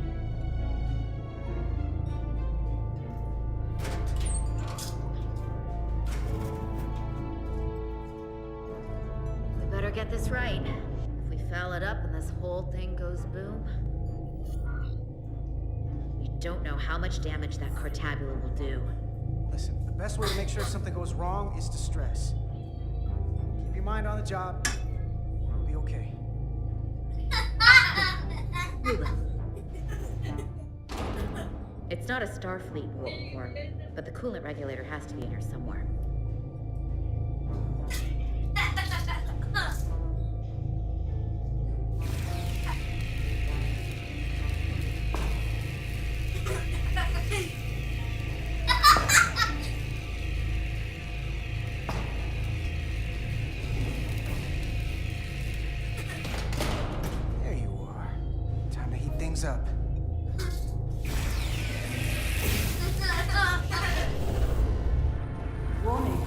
We better get this right. If we foul it up and this whole thing goes boom, we don't know how much damage that Cortabula will do. Listen, the best way to make sure something goes wrong is to stress. Keep your mind on the job. We'll be okay. We will. It's not a Starfleet warp core, but the coolant regulator has to be in here somewhere. There you are. Time to heat things up. Warning.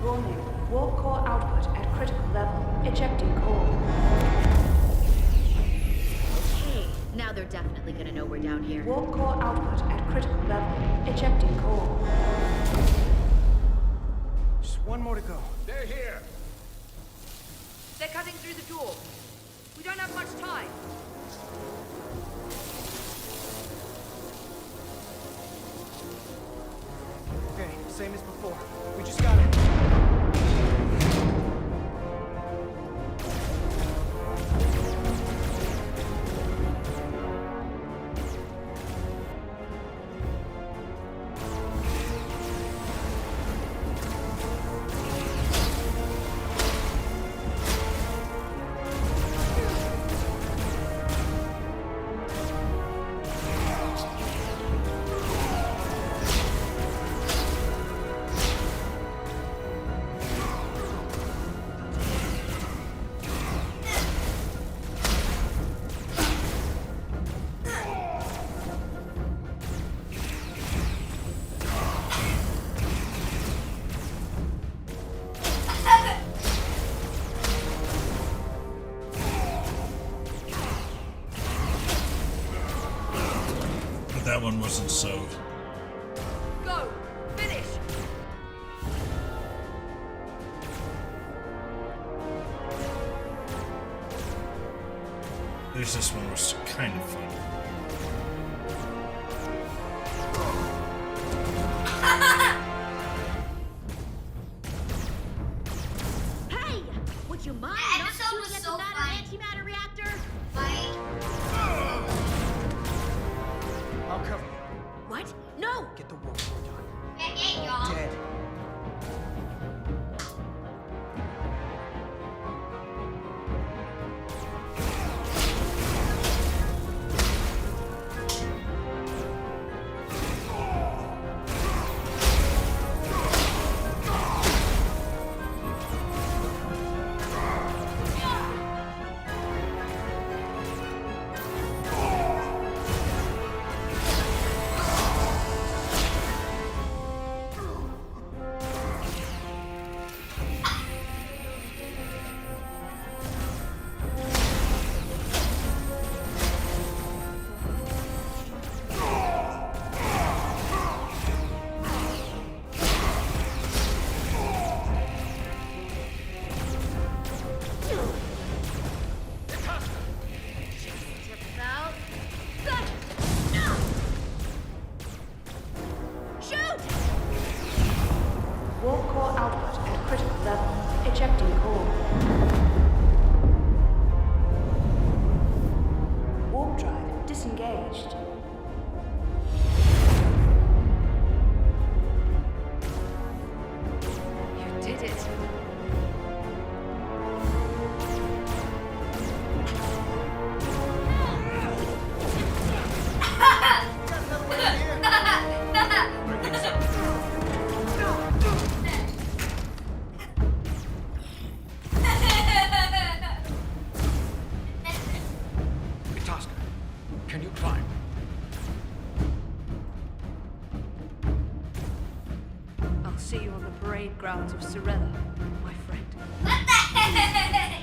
Warning. Warp core output at critical level. Ejecting core. Okay, now they're definitely gonna know we're down here. Warp core output at critical level. Ejecting core. Just one more to go. They're here. They're cutting through the door. We don't have much time. Okay, same as before. We just gotta... But that one wasn't sewed. Go! Finish! At least this one was kind of fun. Hey! Would you mind not shooting at the matter-antimatter reactor? I'll cover you. What? No! Get the warp core done. Dead. see you on the parade grounds of Sorella, my friend. What the heck?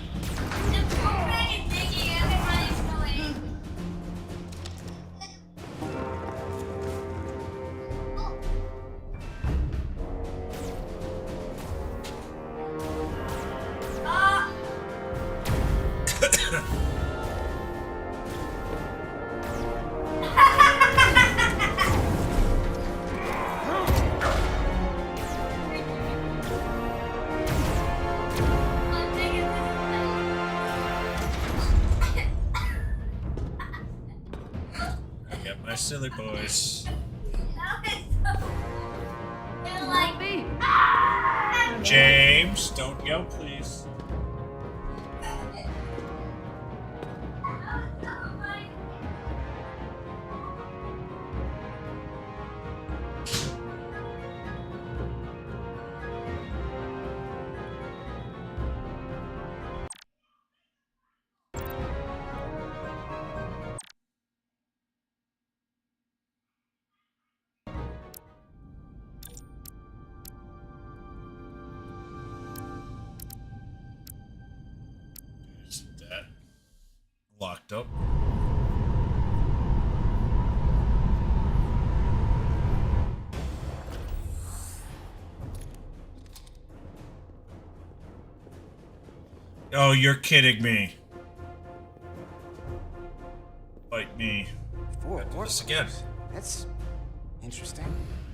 The parade thinking everybody's going. Silly boys. They're like me. James, don't yell, please. Locked up. Oh, you're kidding me. Bite me. Do this again. That's interesting.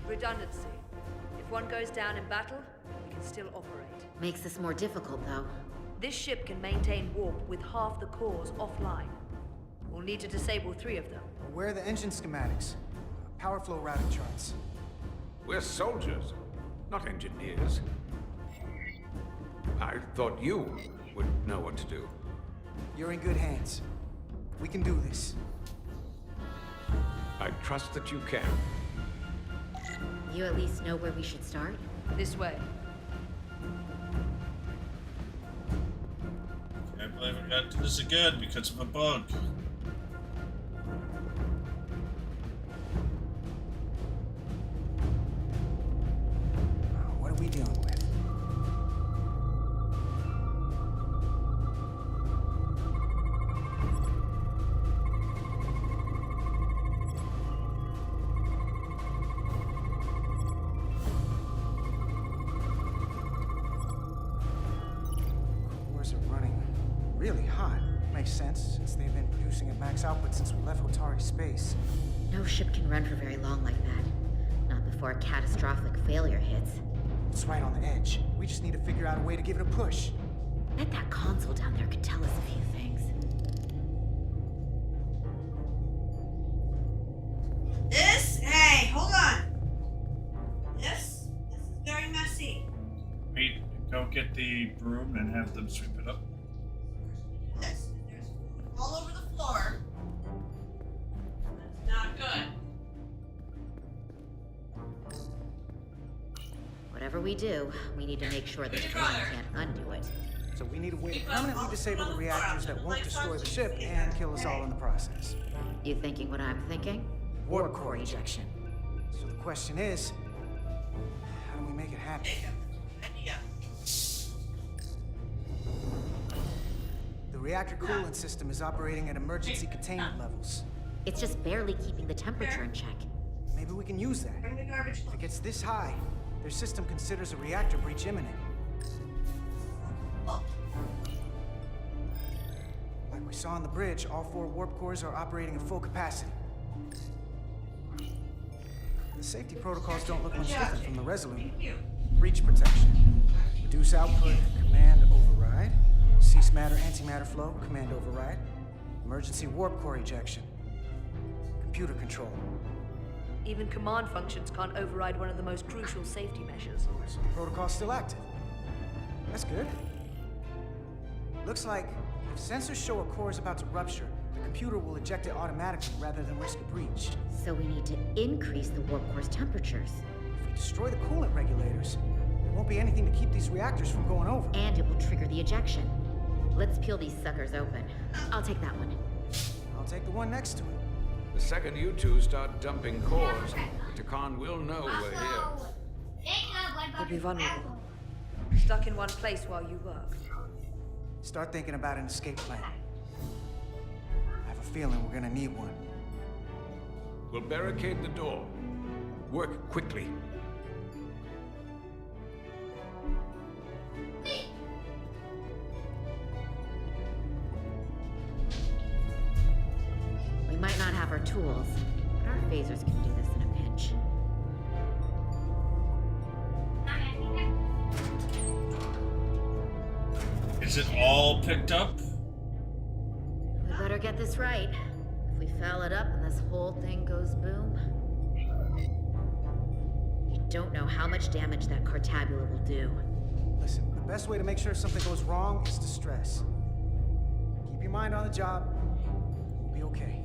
Redundancy. If one goes down in battle, we can still operate. Makes this more difficult, though. This ship can maintain warp with half the cores offline. We'll need to disable 3 of them. Where are the engine schematics? Power flow routing charts. We're soldiers, not engineers. I thought you would know what to do. You're in good hands. We can do this. I trust that you can. You at least know where we should start? This way. Can't believe I got to do this again because of a bug. What are we dealing with? Cores are running really hot. Makes sense, since they've been producing at max output since we left Otari space. No ship can run for very long like that. Not before a catastrophic failure hits. It's right on the edge. We just need to figure out a way to give it a push. Bet that console down there could tell us a few things. Hey, hold on. This is very messy. Wait, go get the broom and have them sweep it up. There's food all over the floor. That's not good. Whatever we do, we need to make sure that the Command can't undo it. So we need a way to permanently disable the reactors that won't destroy the ship and kill us all in the process. You thinking what I'm thinking? Warp core ejection. So the question is, how do we make it happen? The reactor coolant system is operating at emergency containment levels. It's just barely keeping the temperature in check. Maybe we can use that. If it gets this high, their system considers a reactor breach imminent. Like we saw on the bridge, all 4 warp cores are operating at full capacity. The safety protocols don't look much different from the Resolute. Breach protection. Reduce output, command override. Cease matter, antimatter flow, command override. Emergency warp core ejection. Computer control. Even command functions can't override one of the most crucial safety measures. So the protocol's still active. That's good. Looks like if sensors show a core is about to rupture, the computer will eject it automatically rather than risk a breach. So we need to increase the warp core's temperatures. If we destroy the coolant regulators, there won't be anything to keep these reactors from going over. And it will trigger the ejection. Let's peel these suckers open. I'll take that one. I'll take the one next to it. The second you two start dumping cores, the Takan will know we're here. Jacob, Could be vulnerable. Stuck in one place while you work. Start thinking about an escape plan. I have a feeling we're gonna need one. We'll barricade the door. Work quickly. We might not have our tools, but our phasers can do this in a pinch. Is it all picked up? We better get this right. If we foul it up and this whole thing goes boom, you don't know how much damage that cartabula will do. Listen, the best way to make sure something goes wrong is to stress. Keep your mind on the job. We'll be okay.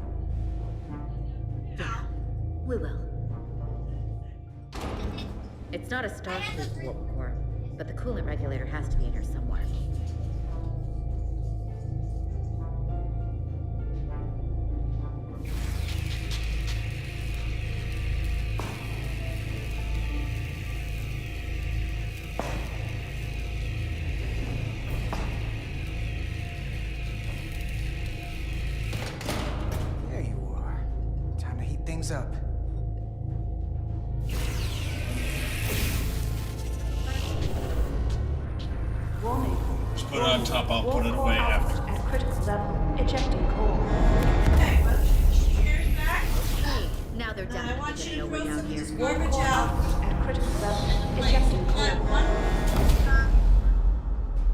Yeah, we will. It's not a Starfleet warp core, but the coolant regulator has to be in here somewhere. There you are. Time to heat things up. Warning. Just put it on top, I'll put it away after. At critical level, ejecting core. Hey, now they're definitely gonna know we're down here. Garbage out. At critical level, ejecting core.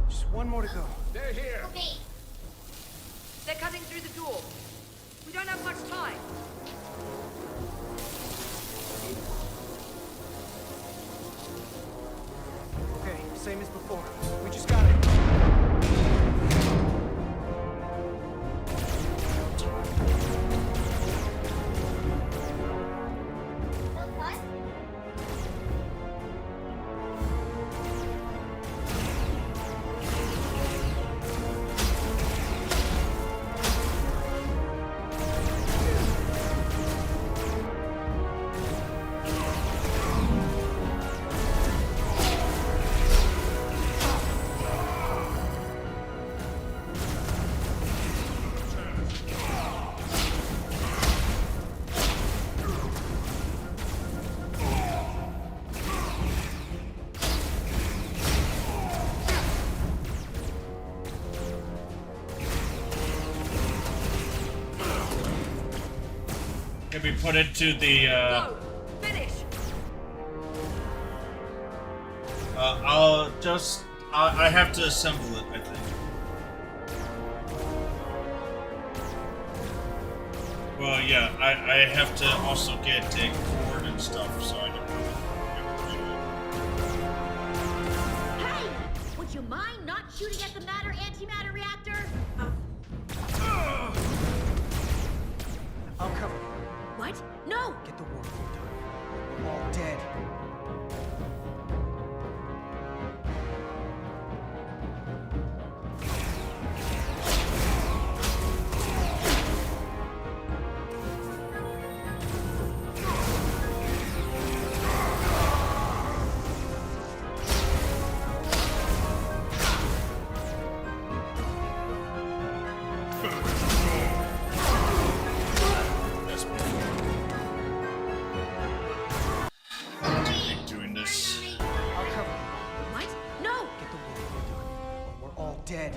Just one more to go. They're here. They're cutting through the door. We don't have much time. Okay, same as before. We just got it. Can be put into the, Finish! I have to assemble it, I think. Well, yeah, I have to also get a cord and stuff, so I don't Hey! Would you mind not shooting at the matter-antimatter reactor? I'll cover. What? No! Get the war code done. We're all dead. doing this. I'll cover. What? No! Get the war code done. We're all dead.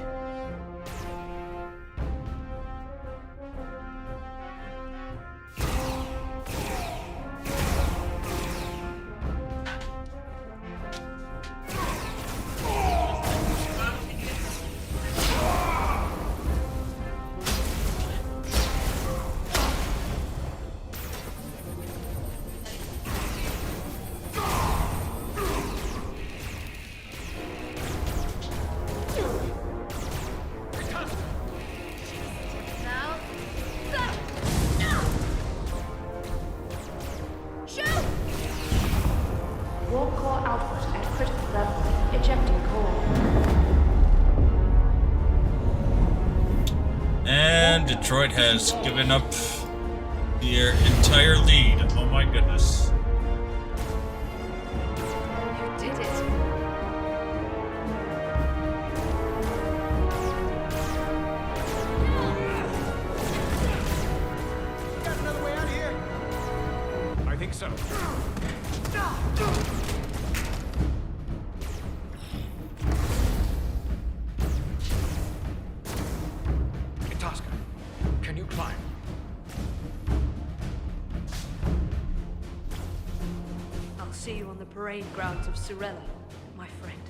Warp core output at critical level, ejecting core. And Detroit has given up their entire lead. Oh my goodness. You did it. Got another way out of here? I think so. Tosca, can you climb? I'll see you on the parade grounds of Surella, my friend.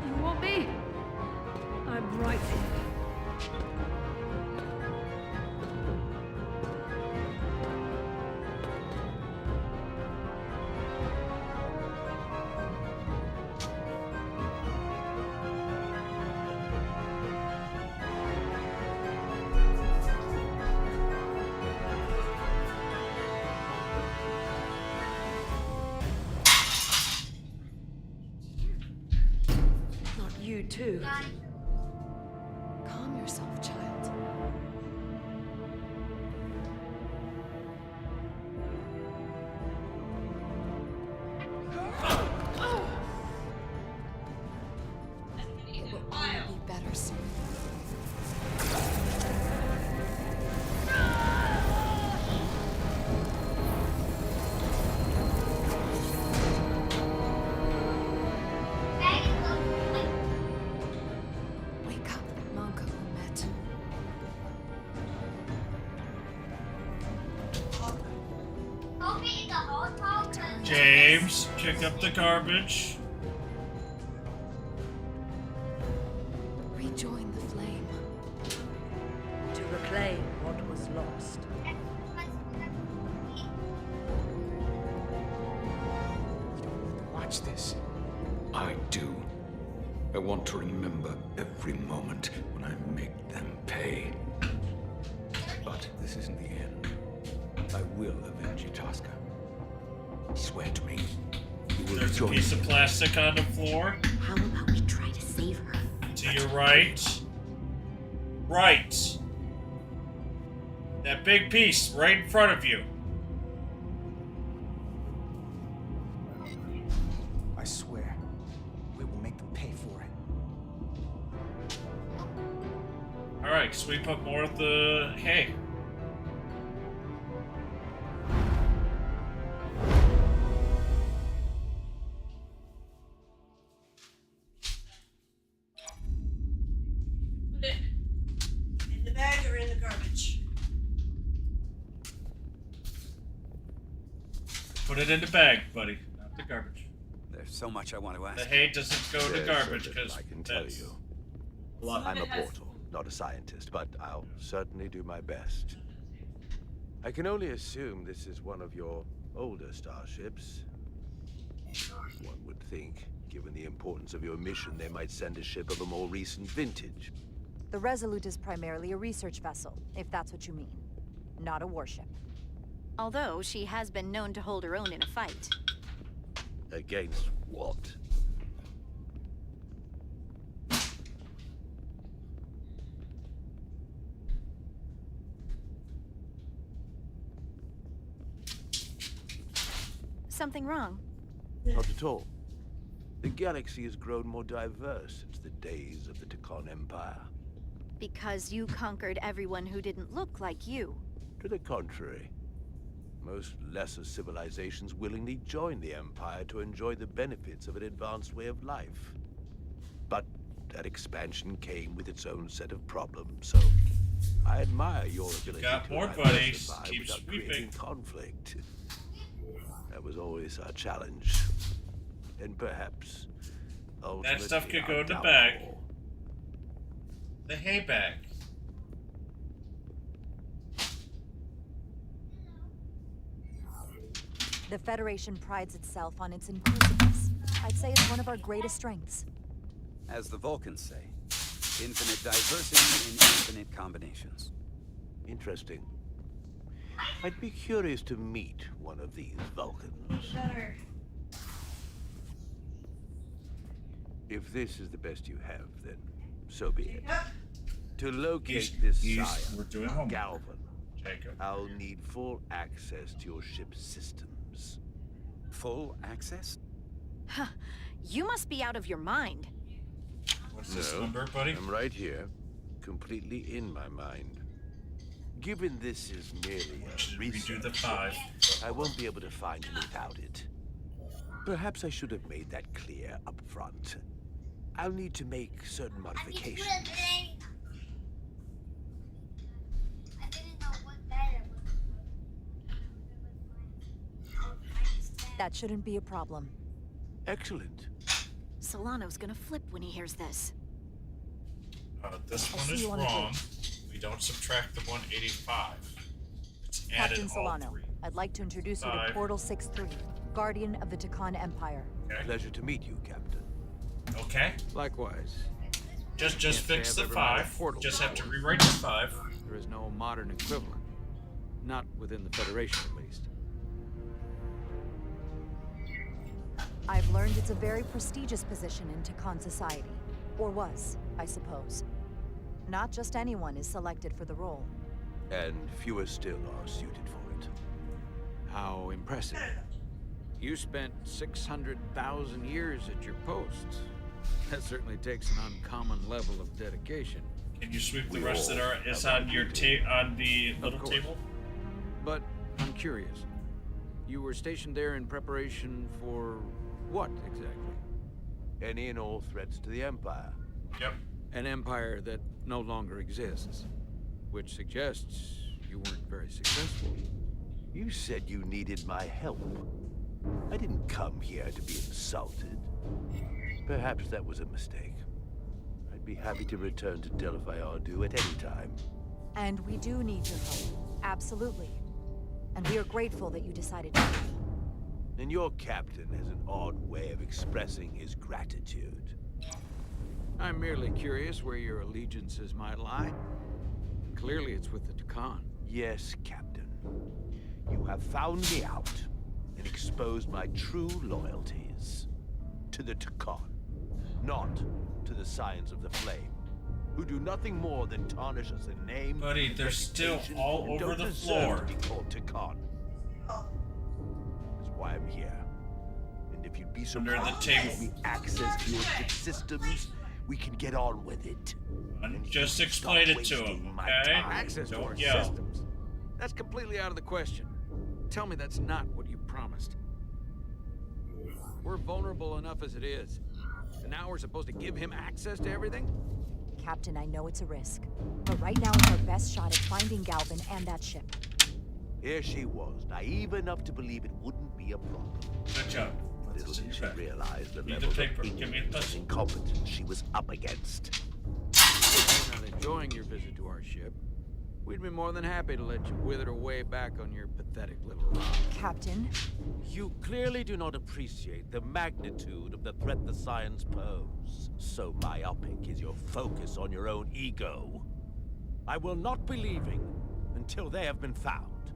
You want me? I'm right here. Not you too. Calm yourself, child. It will all be better soon. Wake up, Monka Umet. James, pick up the garbage. Rejoin the flame. To reclaim what was lost. Watch this. I do. I want to remember every moment when I make them pay. But this isn't the end. I will avenge you, Tosca. Swear to me. You will There's a join piece me. of plastic on the floor. How about we try to save her? To your right. Right. That big piece right in front of you. I swear, we will make them pay for it. Alright, sweep up more of the hay. Put it in the bag or in the garbage? Put it in the bag, buddy, not the garbage. There's so much I want to ask. The hay doesn't go to There's garbage so little because I can tell you. I'm a portal, not a scientist, but I'll certainly do my best. I can only assume this is one of your older starships. One would think, given the importance of your mission, they might send a ship of a more recent vintage. The Resolute is primarily a research vessel, if that's what you mean. Not a warship. Although she has been known to hold her own in a fight. Against what? Something wrong? Not at all. The galaxy has grown more diverse since the days of the Tekon Empire. Because you conquered everyone who didn't look like you. To the contrary. Most lesser civilizations willingly join the Empire to enjoy the benefits of an advanced way of life. But that expansion came with its own set of problems, so I admire your ability Got to more diversify buddies. Keep without sweeping. creating conflict. That was always our challenge. And perhaps That stuff ultimately could go our in the bag. downfall. The hay bag. The Federation prides itself on its inclusiveness. I'd say it's one of our greatest strengths. As the Vulcans say, infinite diversity in infinite combinations. Interesting. I'd be curious to meet one of these Vulcans. If this is the best you have, then so be it. To locate this scion, Galvin, I'll need full access to your ship's systems. Full access? Huh. You must be out of your mind. What's this number, buddy? I'm right here, completely in my mind. Given this is merely a research, the 5. I won't be able to find you without it. Perhaps I should have made that clear up front. I'll need to make certain modifications. That shouldn't be a problem. Excellent. Solano's gonna flip when he hears this. This one is wrong. We don't subtract the 185. It's added Captain Solano, I'd like to introduce you to Portal 6-3, Guardian of the Takan Empire. Okay. Pleasure to meet you, Captain. Okay. Likewise. Just fix the 5. Just have to rewrite the 5. There is no modern equivalent. Not within the Federation, at least. I've learned it's a very prestigious position in Takan society. Or was, I suppose. Not just anyone is selected for the role. And fewer still are suited for it. How impressive. You spent 600,000 years at your post. That certainly takes an uncommon level of dedication. Can you sweep the rest that is on your on the little table? But I'm curious. You were stationed there in preparation for what exactly? Any and all threats to the Empire. Yep. An empire that no longer exists, which suggests you weren't very successful. You said you needed my help. I didn't come here to be insulted. Perhaps that was a mistake. I'd be happy to return to Delphi Ardu at any time. And we do need your help. Absolutely. And we are grateful that you decided to. And your captain has an odd way of expressing his gratitude. I'm merely curious where your allegiances might lie. Clearly it's with the Takan. Yes, Captain. You have found me out and exposed my true loyalties. To the Takan, not to the Scions of the Flame, who do nothing more than tarnish us in name. Buddy, they're still all over the floor. To be called Takan. That's why I'm here. And if you'd be so under the kind to table, give me access to your ship systems, we can get on with it. And just explain it to him, okay? Access to our systems. That's completely out of the question. Tell me that's not what you promised. We're vulnerable enough as it is. And now we're supposed to give him access to everything? Captain, I know it's a risk. But right now it's our best shot at finding Galvin and that ship. Here she was, naive enough to believe it wouldn't be a problem. Good job. Little did she realize the Need level the paper. of ignorance and incompetence she was up against. If you're not enjoying your visit to our ship, we'd be more than happy to let you wither away back on your pathetic little rock. Captain? You clearly do not appreciate the magnitude of the threat the Scions pose. So myopic is your focus on your own ego. I will not be leaving until they have been found.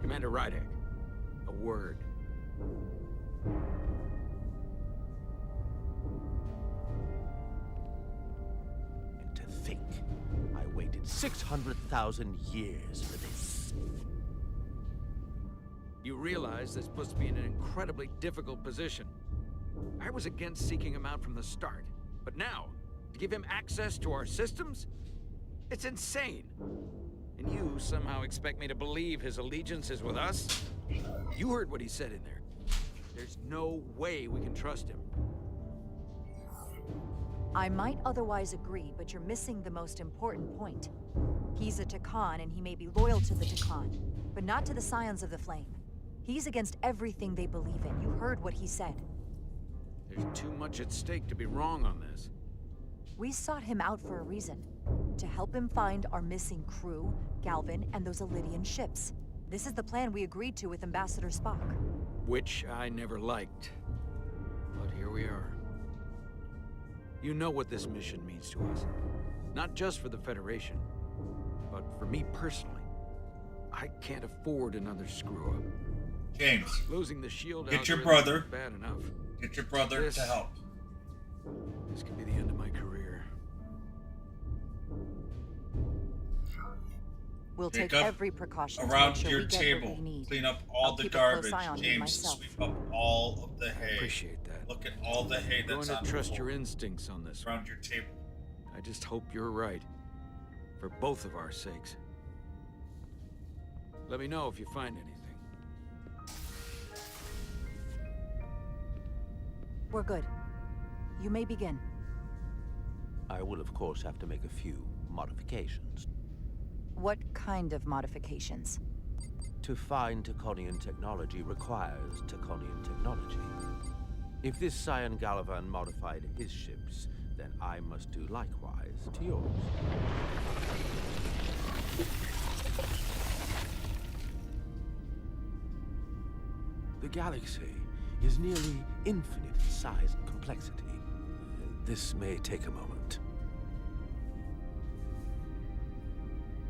Commander Rydek, a word. And to think, I waited 600,000 years for this. You realize this puts me in an incredibly difficult position. I was against seeking him out from the start, but now, to give him access to our systems? It's insane. And you somehow expect me to believe his allegiance is with us? You heard what he said in there. There's no way we can trust him. I might otherwise agree, but you're missing the most important point. He's a Takan, and he may be loyal to the Takan, but not to the Scions of the Flame. He's against everything they believe in. You heard what he said. There's too much at stake to be wrong on this. We sought him out for a reason. To help him find our missing crew, Galvin, and those Elydian ships. This is the plan we agreed to with Ambassador Spock. Which I never liked. But here we are. You know what this mission means to us. Not just for the Federation, but for me personally. I can't afford another screw-up. James, losing the shield get your algorithm brother. is bad enough. Get your brother to help. This could be the end of my career. We'll Jacob, take every precaution to around make sure your we get table. what we need. Clean up all I'll the keep a close garbage. eye on him James, myself. sweep up all of the hay. I appreciate that. Look at all the hay I'm that's going on to the trust floor. your instincts on this Around one. your table. I just hope you're right. For both of our sakes. Let me know if you find anything. We're good. You may begin. I will, of course, have to make a few modifications. What kind of modifications? To find Taconian technology requires Taconian technology. If this Scion Gallivan modified his ships, then I must do likewise to yours. The galaxy is nearly infinite in size and complexity. This may take a moment.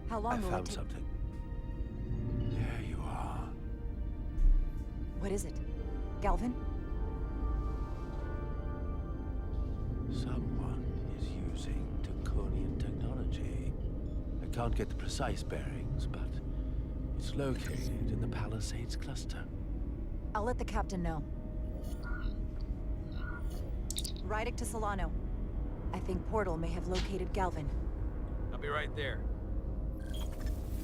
How long I will found it take? something. There you are. What is it? Galvin? Someone is using Taconian technology. I can't get the precise bearings, but it's located in the Palisades cluster. I'll let the captain know. Rydick to Solano. I think Portal may have located Galvin. I'll be right there.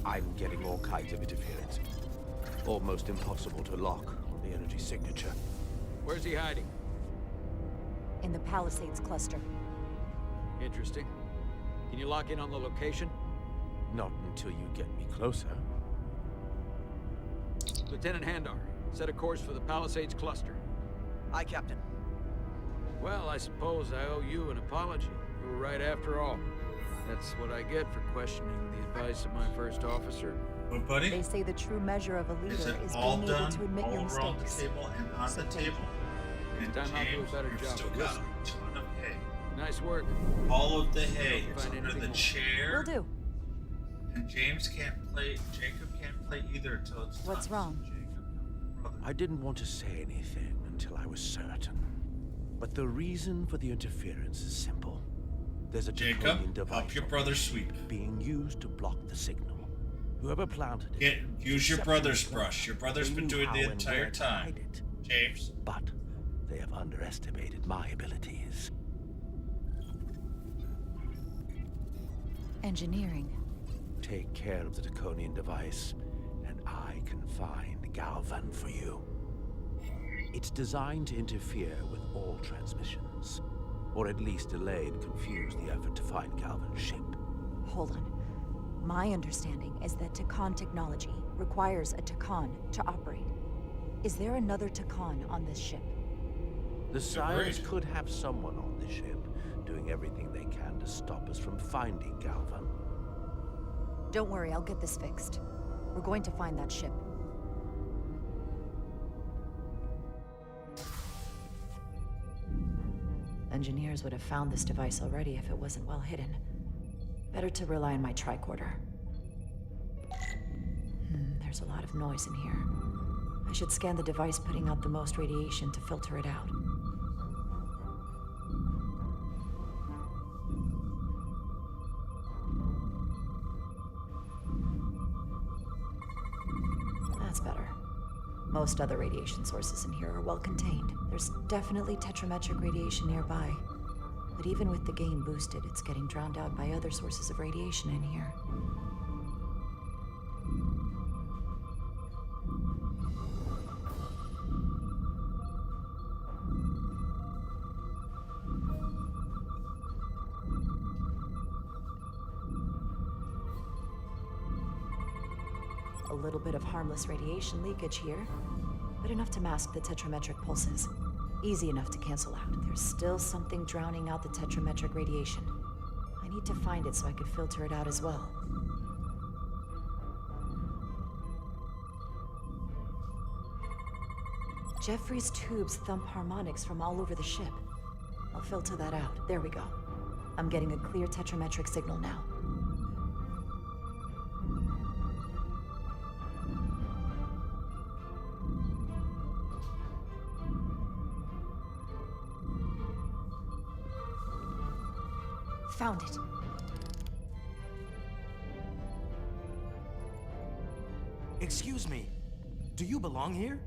I'm getting all kinds of interference. Almost impossible to lock on the energy signature. Where's he hiding? In the Palisades cluster. Interesting. Can you lock in on the location? Not until you get me closer. Lieutenant Handar, set a course for the Palisades cluster. Aye, Captain. Well, I suppose I owe you an apology. You were right after all. That's what I get for questioning the advice of my first officer. What, buddy? They say the true measure of a leader Is it is all being able done? to admit All your around the mistakes. table and on the table. Next time I'll do a better you've job still of got listening. a ton of hay. Nice work. All of the hay Hope you is find under anything the more. chair. Will do. And James can't play. Jacob can't play either until it's What's done. wrong? I didn't want to say anything until I was certain. But the reason for the interference is simple. There's a Jacob, Taconian device help your brother sweep. being used to block the signal. Whoever planted it... Use your brother's brush. Your brother's They been knew doing how the and entire where to time. hide it. James. But they have underestimated my abilities. Engineering. Take care of the Taconian device, and I can find Galvan for you. It's designed to interfere with all transmissions, or at least delay and confuse the effort to find Galvan's ship. Hold on. My understanding is that Takan technology requires a Takan to operate. Is there another Takan on this ship? The Science could have someone on the ship, doing everything they can to stop us from finding Galvan. Don't worry, I'll get this fixed. We're going to find that ship. Engineers would have found this device already if it wasn't well hidden. Better to rely on my tricorder. There's a lot of noise in here. I should scan the device putting out the most radiation to filter it out. That's better. Most other radiation sources in here are well contained. There's definitely tetrametric radiation nearby. But even with the gain boosted, it's getting drowned out by other sources of radiation in here. A little bit of harmless radiation leakage here, but enough to mask the tetrametric pulses. Easy enough to cancel out. There's still something drowning out the tetrametric radiation. I need to find it so I could filter it out as well. Jeffrey's tubes thump harmonics from all over the ship. I'll filter that out. There we go. I'm getting a clear tetrametric signal now. Found it. Excuse me. Do you belong here?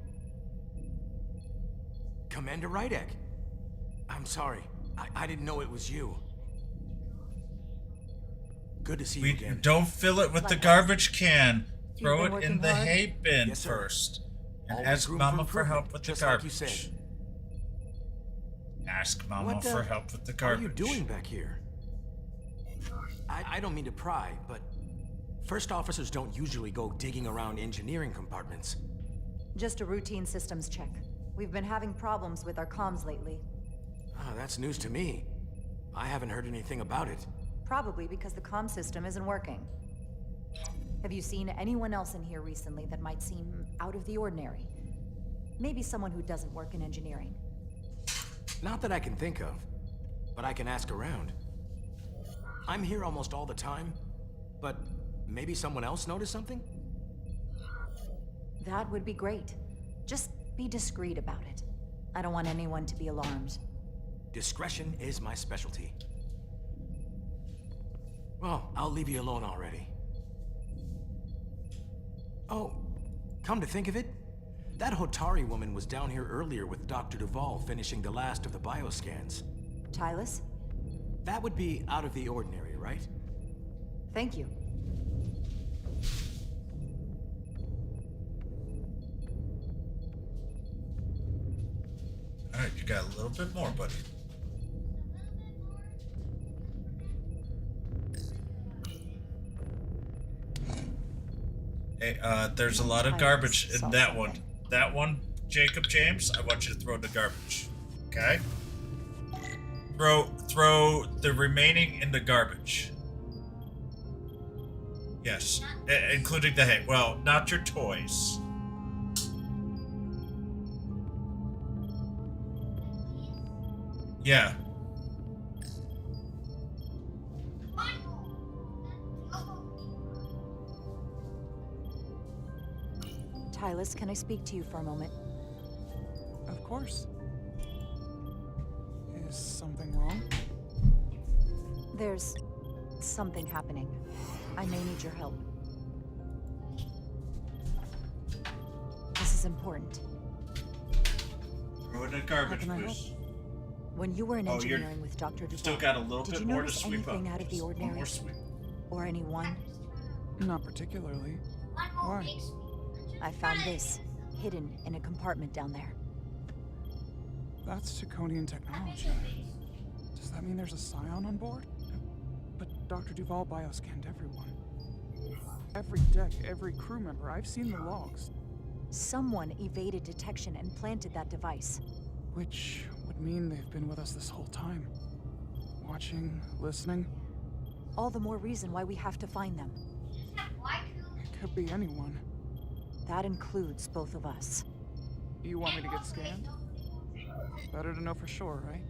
Commander Rydek. I'm sorry. I didn't know it was you. Good to see you again. Don't fill it with the garbage can. Throw it in the hard? hay bin Yes, sir. first. And Always ask room Mama for for help improvement, with the just like you garbage. said. Ask Mama What, for help with the garbage. What are you doing back here? I don't mean to pry, but first officers don't usually go digging around engineering compartments. Just a routine systems check. We've been having problems with our comms lately. Ah, that's news to me. I haven't heard anything about it. Probably because the comm system isn't working. Have you seen anyone else in here recently that might seem out of the ordinary? Maybe someone who doesn't work in engineering. Not that I can think of, but I can ask around. I'm here almost all the time, but maybe someone else noticed something? That would be great. Just be discreet about it. I don't want anyone to be alarmed. Discretion is my specialty. Well, I'll leave you alone already. Oh, come to think of it, that Hotari woman was down here earlier with Dr. Duvall finishing the last of the bioscans. Tylus? That would be out of the ordinary, right? Thank you. Alright, you got a little bit more, buddy. Hey, there's a lot of garbage in that one. That one, Jacob James, I want you to throw in the garbage. Okay? Throw the remaining in the garbage. Yes, including the hay. Well, not your toys. Yeah. Tylus, can I speak to you for a moment? Of course. Is something wrong? There's something happening. I may need your help. This is important. Throw it in the garbage, please. When you were in Oh, engineering with Dr. Duvall, still got a little did bit you more to notice sweep anything up. out of the Just one ordinary? more sweep. Or anyone? Not particularly. Why? I found this, hidden in a compartment down there. That's Draconian technology. Does that mean there's a scion on board? But Dr. Duvall bioscanned everyone. Every deck, every crew member. I've seen the logs. Someone evaded detection and planted that device. Which would mean they've been with us this whole time. Watching, listening. All the more reason why we have to find them. It could be anyone. That includes both of us. You want me to get scanned? Better to know for sure, right?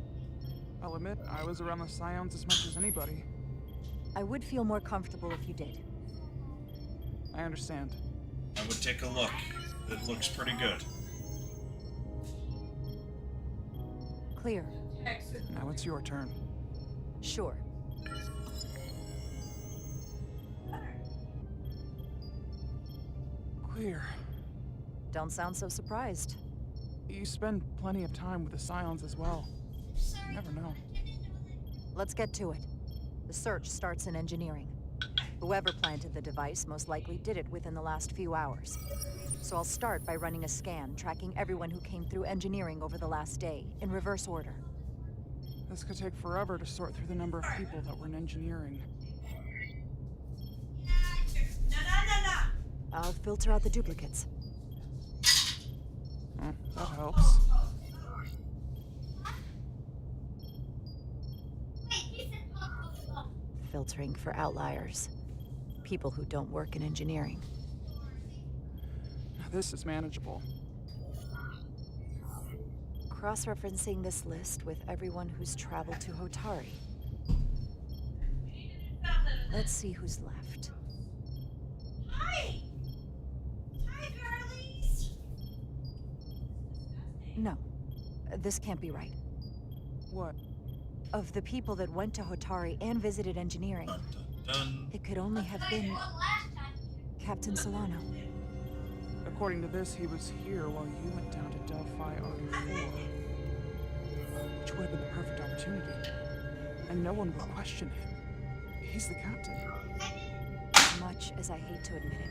I'll admit, I was around the Scions as much as anybody. I would feel more comfortable if you did. I understand. I would take a look. It looks pretty good. Clear. Now it's your turn. Sure. Clear. Don't sound so surprised. You spend plenty of time with the Scions as well. You never know. Let's get to it. The search starts in engineering. Whoever planted the device most likely did it within the last few hours. So I'll start by running a scan, tracking everyone who came through engineering over the last day, in reverse order. This could take forever to sort through the number of people that were in engineering. I'll filter out the duplicates. That helps. filtering for outliers. People who don't work in engineering. This is manageable. Cross-referencing this list with everyone who's traveled to Hotari. Let's see who's left. Hi! Hi, girlies! No, this can't be right. What? Of the people that went to Hotari and visited engineering, it could only have been Captain Solano. According to this, he was here while you went down to Delphi RE4. Which would have been the perfect opportunity. And no one will question him. He's the captain. Much as I hate to admit it,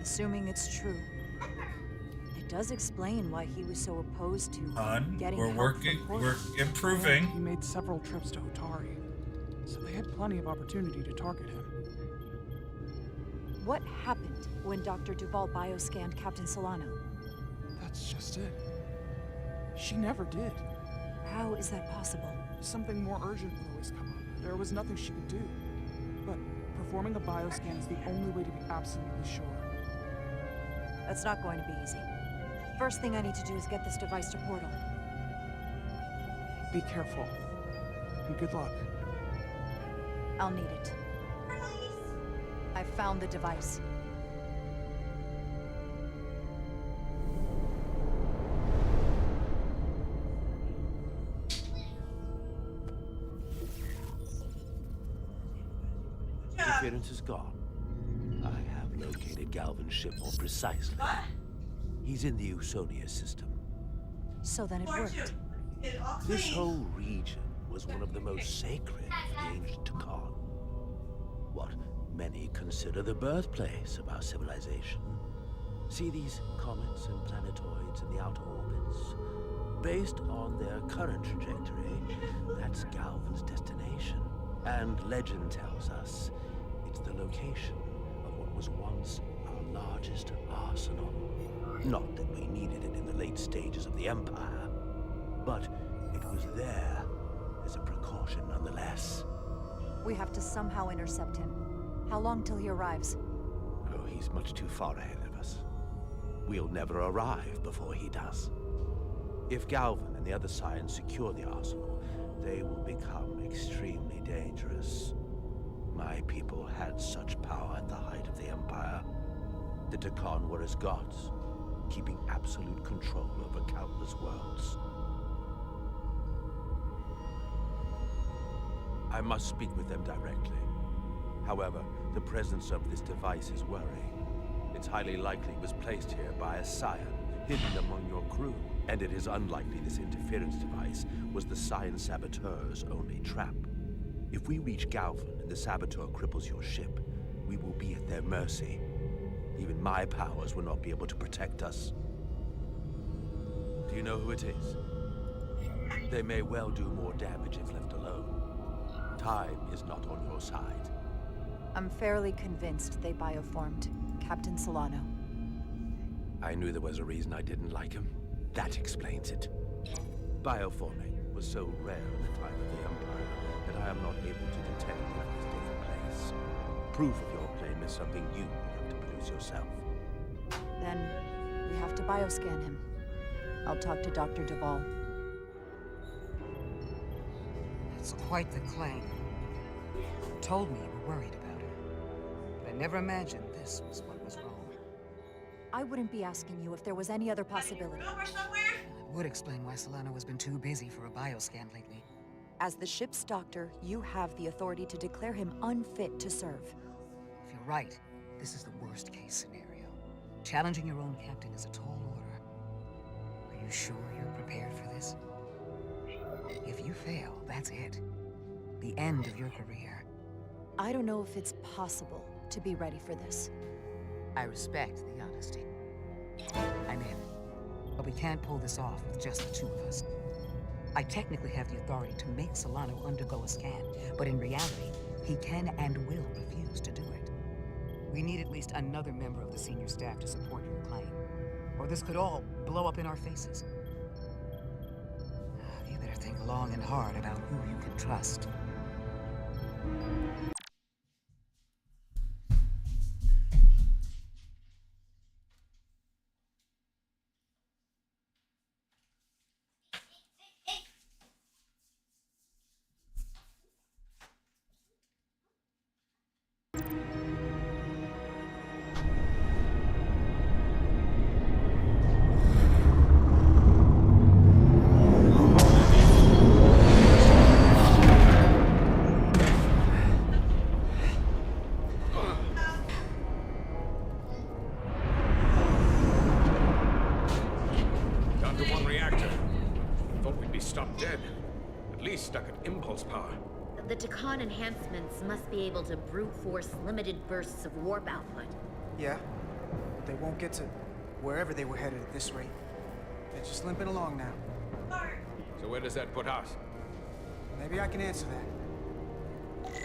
assuming it's true, it does explain why he was so opposed to getting we're help working, from we're portals. improving. He made several trips to Hotari, so they had plenty of opportunity to target him. What happened when Dr. Duval bioscanned Captain Solano? That's just it. She never did. How is that possible? Something more urgent would always come up. There was nothing she could do. But performing a bioscan is the only way to be absolutely sure. That's not going to be easy. First thing I need to do is get this device to Portal. Be careful. And good luck. I'll need it. I've found the device. Interference is gone. I have located Galvin's ship more precisely. He's in the Usonia system. So then it worked. This whole region was one of the most sacred for the ancient Takan. What many consider the birthplace of our civilization. See these comets and planetoids in the outer orbits? Based on their current trajectory, that's Galvin's destination. And legend tells us it's the location of what was once our largest arsenal. Not that we needed it in the late stages of the Empire, but it was there as a precaution nonetheless. We have to somehow intercept him. How long till he arrives? Oh, he's much too far ahead of us. We'll never arrive before he does. If Galvin and the other Scions secure the arsenal, they will become extremely dangerous. My people had such power at the height of the Empire. The Takan were as gods, keeping absolute control over countless worlds. I must speak with them directly. However, the presence of this device is worrying. It's highly likely it was placed here by a Scion, hidden among your crew. And it is unlikely this interference device was the Scion Saboteur's only trap. If we reach Galvin and the Saboteur cripples your ship, we will be at their mercy. Even my powers will not be able to protect us. Do you know who it is? They may well do more damage if left alone. Time is not on your side. I'm fairly convinced they bioformed Captain Solano. I knew there was a reason I didn't like him. That explains it. Bioforming was so rare at the time of the Empire that I am not able to detect if it has taken place. Proof of your claim is something you will have to produce yourself. Then we have to bioscan him. I'll talk to Dr. Duval. That's quite the claim. You told me you were worried about her. But I never imagined this was what was wrong. I wouldn't be asking you if there was any other possibility. It would explain why Solano has been too busy for a bioscan lately. As the ship's doctor, you have the authority to declare him unfit to serve. If you're right, this is the worst case scenario. Challenging your own captain is a tall order. Are you sure you're prepared for this? If you fail, that's it. The end of your career. I don't know if it's possible to be ready for this. I respect the honesty. I'm in. But we can't pull this off with just the two of us. I technically have the authority to make Solano undergo a scan, but in reality, he can and will refuse to do it. We need at least another member of the senior staff to support your claim, or this could all blow up in our faces. You better think long and hard about who you can trust. Down to one reactor. Thought we'd be stopped dead. At least stuck at impulse power. The Takan enhancements must be able to brute force limited bursts of warp output. Yeah, but they won't get to wherever they were headed at this rate. They're just limping along now. So where does that put us? Maybe I can answer that.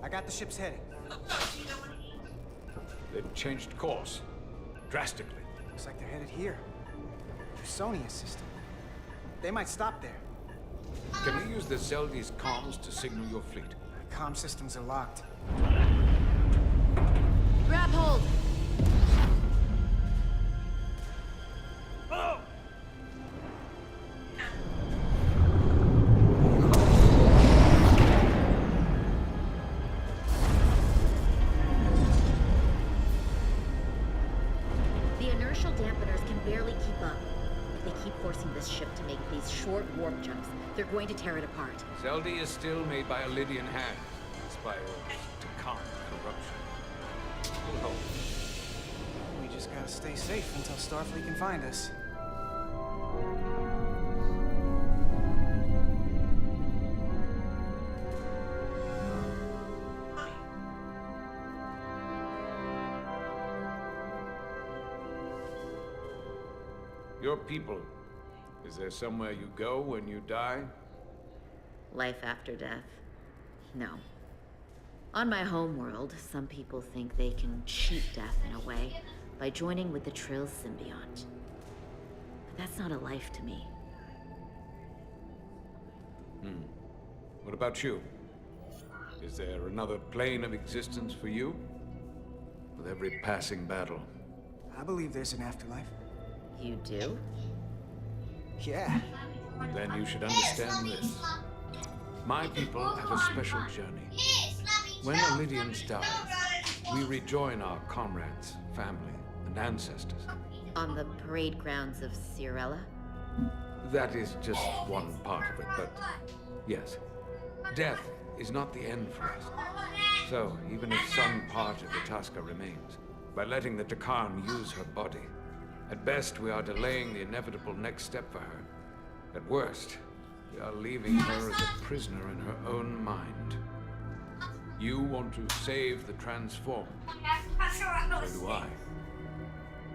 I got the ship's heading. They've changed course. Drastically. Looks like they're headed here. Sonia system. They might stop there. Can we use the Zeldi's comms to signal your fleet? Comm systems are locked. Grab hold! The inertial dampeners can barely keep up. If they keep forcing this ship to make these short warp jumps, they're going to tear it apart. Zeldi is still made by a Lydian hand, in Spyro's Takan corruption. We'll hope. We just gotta stay safe until Starfleet can find us. Your people, is there somewhere you go when you die? Life after death? No. On my homeworld, some people think they can cheat death in a way by joining with the Trill symbiont. But that's not a life to me. What about you? Is there another plane of existence for you? With every passing battle. I believe there's an afterlife. You do? Yeah. Then you should understand this. My people have a special journey. When the Lydians die, we rejoin our comrades, family, and ancestors. On the parade grounds of Cirella? That is just one part of it, but yes. Death is not the end for us. So, even if some part of Itasca remains, by letting the Takan use her body, at best we are delaying the inevitable next step for her. At worst, we are leaving her as a prisoner in her own mind. You want to save the transformed. So do I.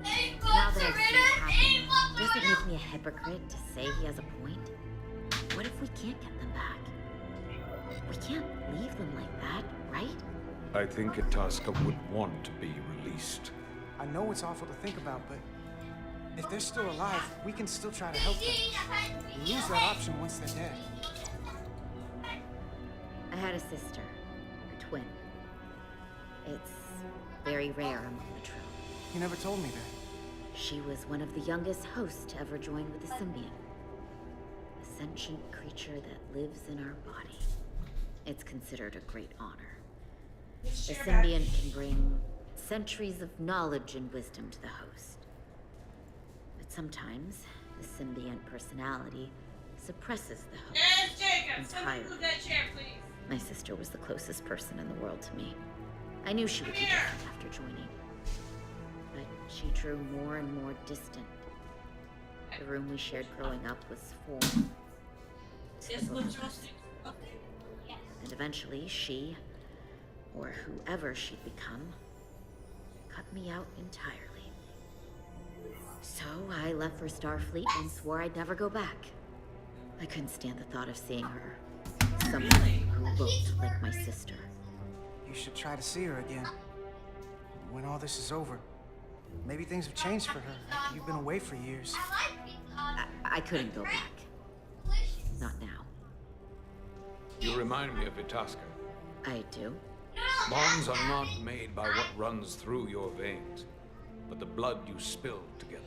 Now that I've seen it happen, does it make me a hypocrite to say he has a point? What if we can't get them back? We can't leave them like that, right? I think Itasca would want to be released. I know it's awful to think about, but if they're still alive, we can still try to help them. We lose that option once they're dead. I had a sister, a twin. It's very rare among the Trill. You never told me that. She was one of the youngest hosts to ever join with the symbiont. A sentient creature that lives in our body. It's considered a great honor. The symbiont can bring centuries of knowledge and wisdom to the host. But sometimes, the symbiont personality suppresses the host entirely. My sister was the closest person in the world to me. I knew she would be different after joining. But she drew more and more distant. The room we shared growing up was full. And eventually, she, or whoever she'd become, cut me out entirely. So I left for Starfleet and swore I'd never go back. I couldn't stand the thought of seeing her. Someone who looked like my sister. You should try to see her again. When all this is over. Maybe things have changed for her. You've been away for years. I couldn't go back. Not now. You remind me of Itasca. I do? Bonds are not made by what runs through your veins, but the blood you spilled together.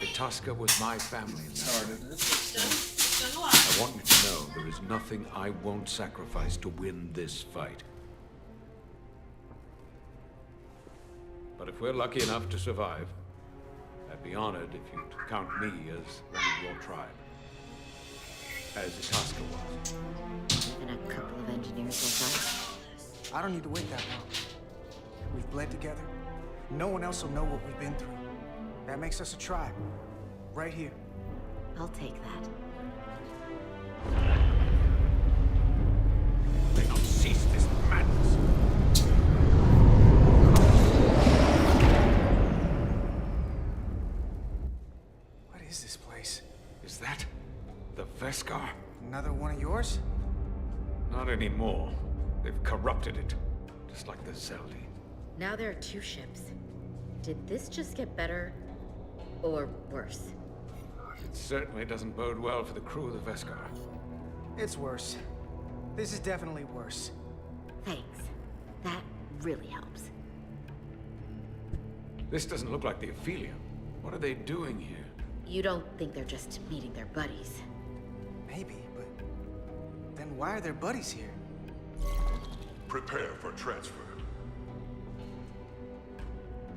Itasca was my family. I want you to know there is nothing I won't sacrifice to win this fight. But if we're lucky enough to survive, I'd be honored if you'd count me as one of your tribe. As Itasca was. And a couple of engineers will fight. I don't need to wait that long. We've bled together. No one else will know what we've been through. That makes us a tribe. Right here. I'll take that. They don't cease this madness. What is this place? Is that the Veskar? Another one of yours? Not anymore. They've corrupted it, just like the Zeldi. Now there are 2 ships. Did this just get better or worse? It certainly doesn't bode well for the crew of the Veskar. It's worse. This is definitely worse. Thanks. That really helps. This doesn't look like the Ophelia. What are they doing here? You don't think they're just meeting their buddies? Maybe, but then why are their buddies here? Prepare for transfer.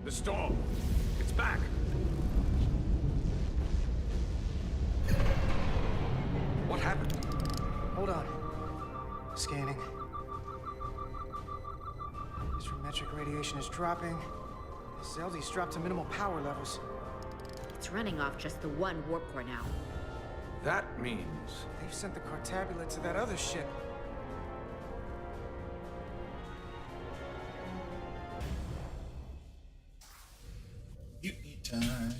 The storm! It's back! What happened? Hold on. Scanning. Astrometric radiation is dropping. Zeldi's dropped to minimal power levels. It's running off just the one warp core now. That means... They've sent the Cartabula to that other ship. Mutiny time.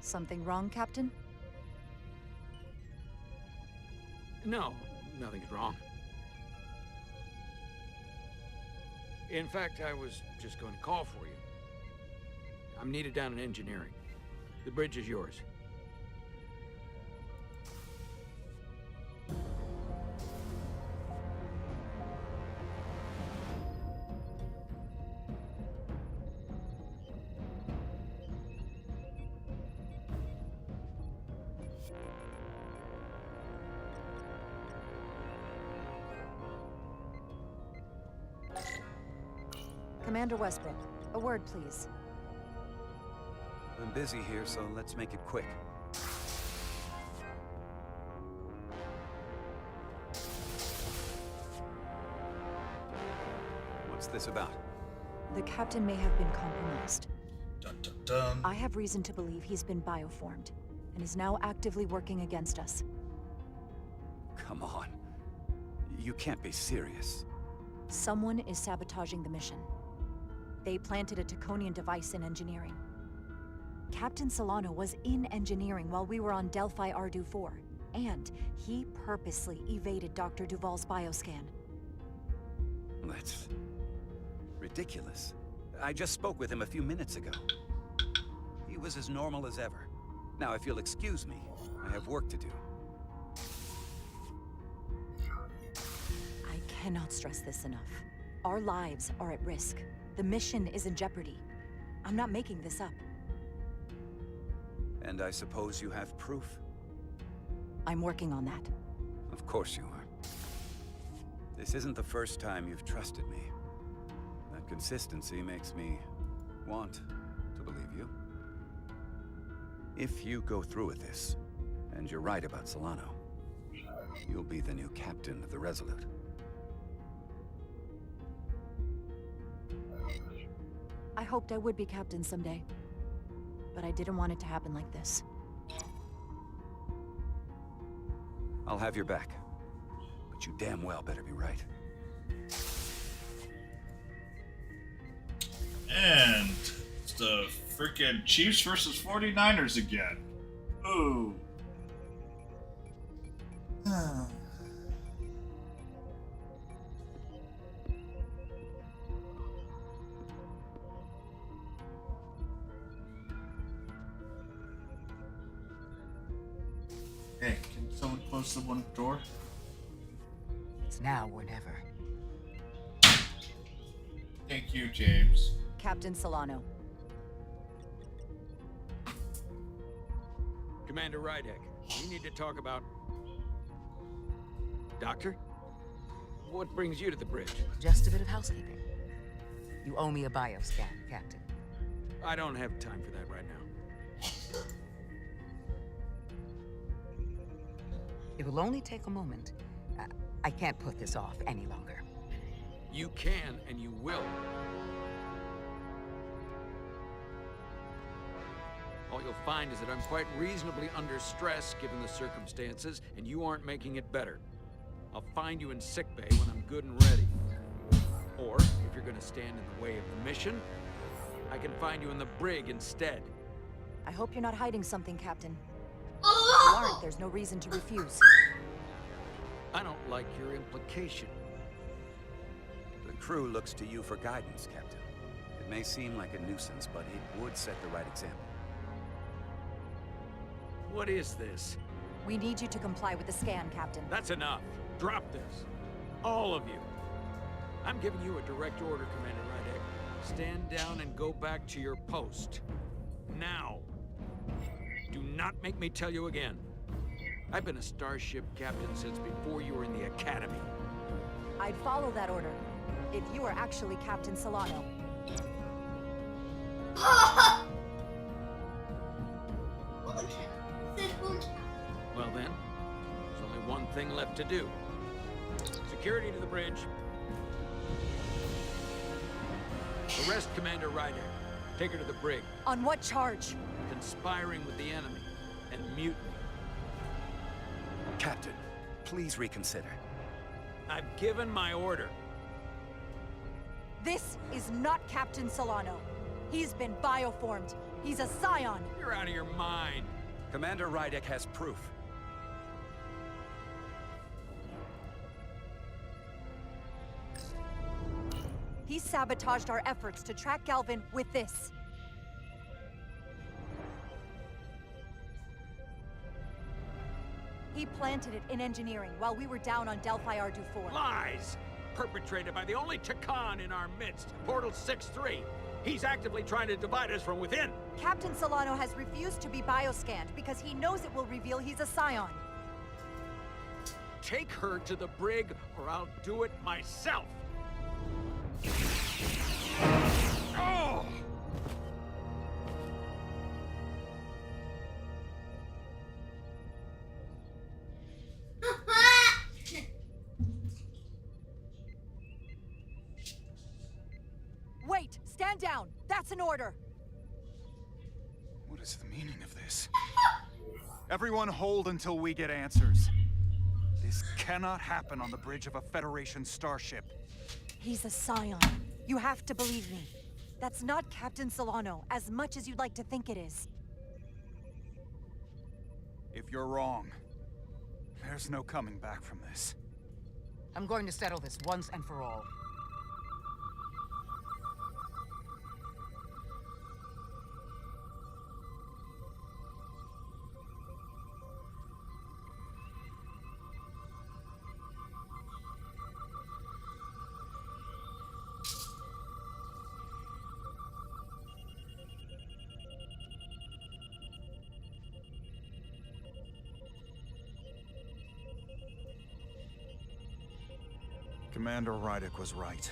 Something wrong, Captain? No, nothing's wrong. In fact, I was just going to call for you. I'm needed down in engineering. The bridge is yours. Commander Westbrook, a word, please. I'm busy here, so let's make it quick. What's this about? The captain may have been compromised. Dun, dun, dun. I have reason to believe he's been bioformed, and is now actively working against us. Come on. You can't be serious. Someone is sabotaging the mission. They planted a Taconian device in engineering. Captain Solano was in engineering while we were on Delphi Ardu 4, and he purposely evaded Dr. Duval's bioscan. That's ridiculous. I just spoke with him a few minutes ago. He was as normal as ever. Now, if you'll excuse me, I have work to do. I cannot stress this enough. Our lives are at risk. The mission is in jeopardy. I'm not making this up. And I suppose you have proof? I'm working on that. Of course you are. This isn't the first time you've trusted me. That consistency makes me want to believe you. If you go through with this, and you're right about Solano, you'll be the new captain of the Resolute. hoped I would be captain someday. But I didn't want it to happen like this. I'll have your back. But you damn well better be right. And it's the freaking Chiefs versus 49ers again. Ooh. Hey, can someone close the one door? It's now or never. Thank you, James. Captain Solano. Commander Rydek, we need to talk about... Doctor? What brings you to the bridge? Just a bit of housekeeping. You owe me a bioscan, Captain. I don't have time for that right now. It will only take a moment. I can't put this off any longer. You can, and you will. All you'll find is that I'm quite reasonably under stress given the circumstances, and you aren't making it better. I'll find you in sickbay when I'm good and ready. Or, if you're gonna stand in the way of the mission, I can find you in the brig instead. I hope you're not hiding something, Captain. If you aren't, there's no reason to refuse. I don't like your implication. The crew looks to you for guidance, Captain. It may seem like a nuisance, but it would set the right example. What is this? We need you to comply with the scan, Captain. That's enough. Drop this. All of you. I'm giving you a direct order, Commander Rydek. Stand down and go back to your post. Now. Do not make me tell you again. I've been a starship captain since before you were in the academy. I'd follow that order, if you were actually Captain Solano. Well then, there's only one thing left to do. Security to the bridge. Arrest Commander Rydek. Take her to the brig. On what charge? Conspiring with the enemy and mutiny. Captain, please reconsider. I've given my order. This is not Captain Solano. He's been bioformed. He's a scion. You're out of your mind. Commander Rydek has proof. He sabotaged our efforts to track Galvin with this. He planted it in engineering while we were down on Delphi Ardu 4. Lies! Perpetrated by the only Takan in our midst, Portal 6-3. He's actively trying to divide us from within. Captain Solano has refused to be bioscanned because he knows it will reveal he's a scion. Take her to the brig, or I'll do it myself. Oh! Wait! Stand down! That's an order! What is the meaning of this? Everyone hold until we get answers. This cannot happen on the bridge of a Federation starship. He's a scion. You have to believe me. That's not Captain Solano, as much as you'd like to think it is. If you're wrong, there's no coming back from this. I'm going to settle this once and for all. Commander Rydek was right.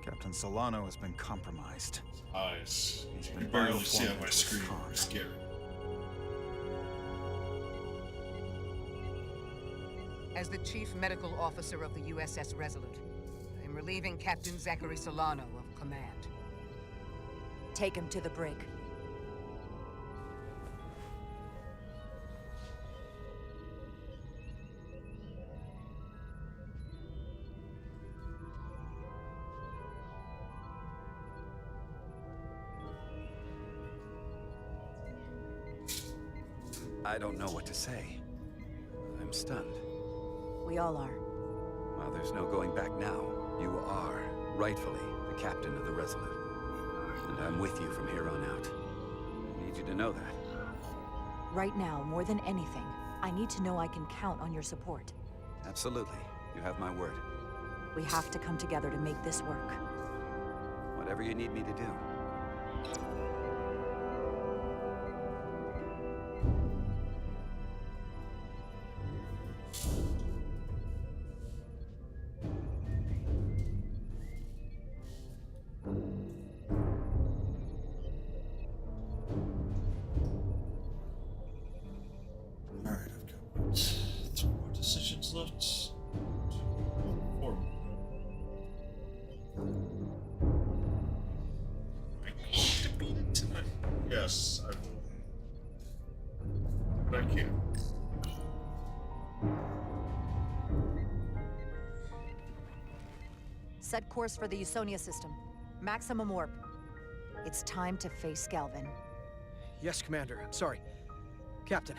Captain Solano has been compromised. Eyes. He's You been can barely see on bioformed my with screen. Khan. It's scary. As the Chief Medical Officer of the USS Resolute, I am relieving Captain Zachary Solano of command. Take him to the brig. I don't know what to say. I'm stunned. We all are. Well, there's no going back now. You are, rightfully, the captain of the Resolute. And I'm with you from here on out. I need you to know that. Right now, more than anything, I need to know I can count on your support. Absolutely. You have my word. We have to come together to make this work. Whatever you need me to do. Alright, I've got 3 more decisions left. 4 more. I can defeat it tonight. Yes, I will. But I can. Set course for the Usonia system. Maximum warp. It's time to face Galvin. Yes, Commander. Sorry. Captain.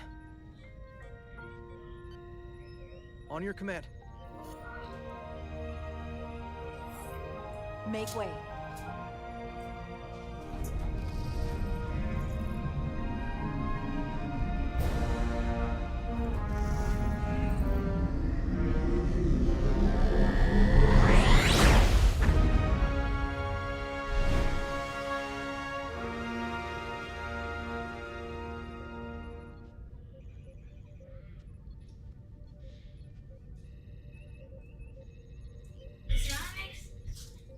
On your command. Make way.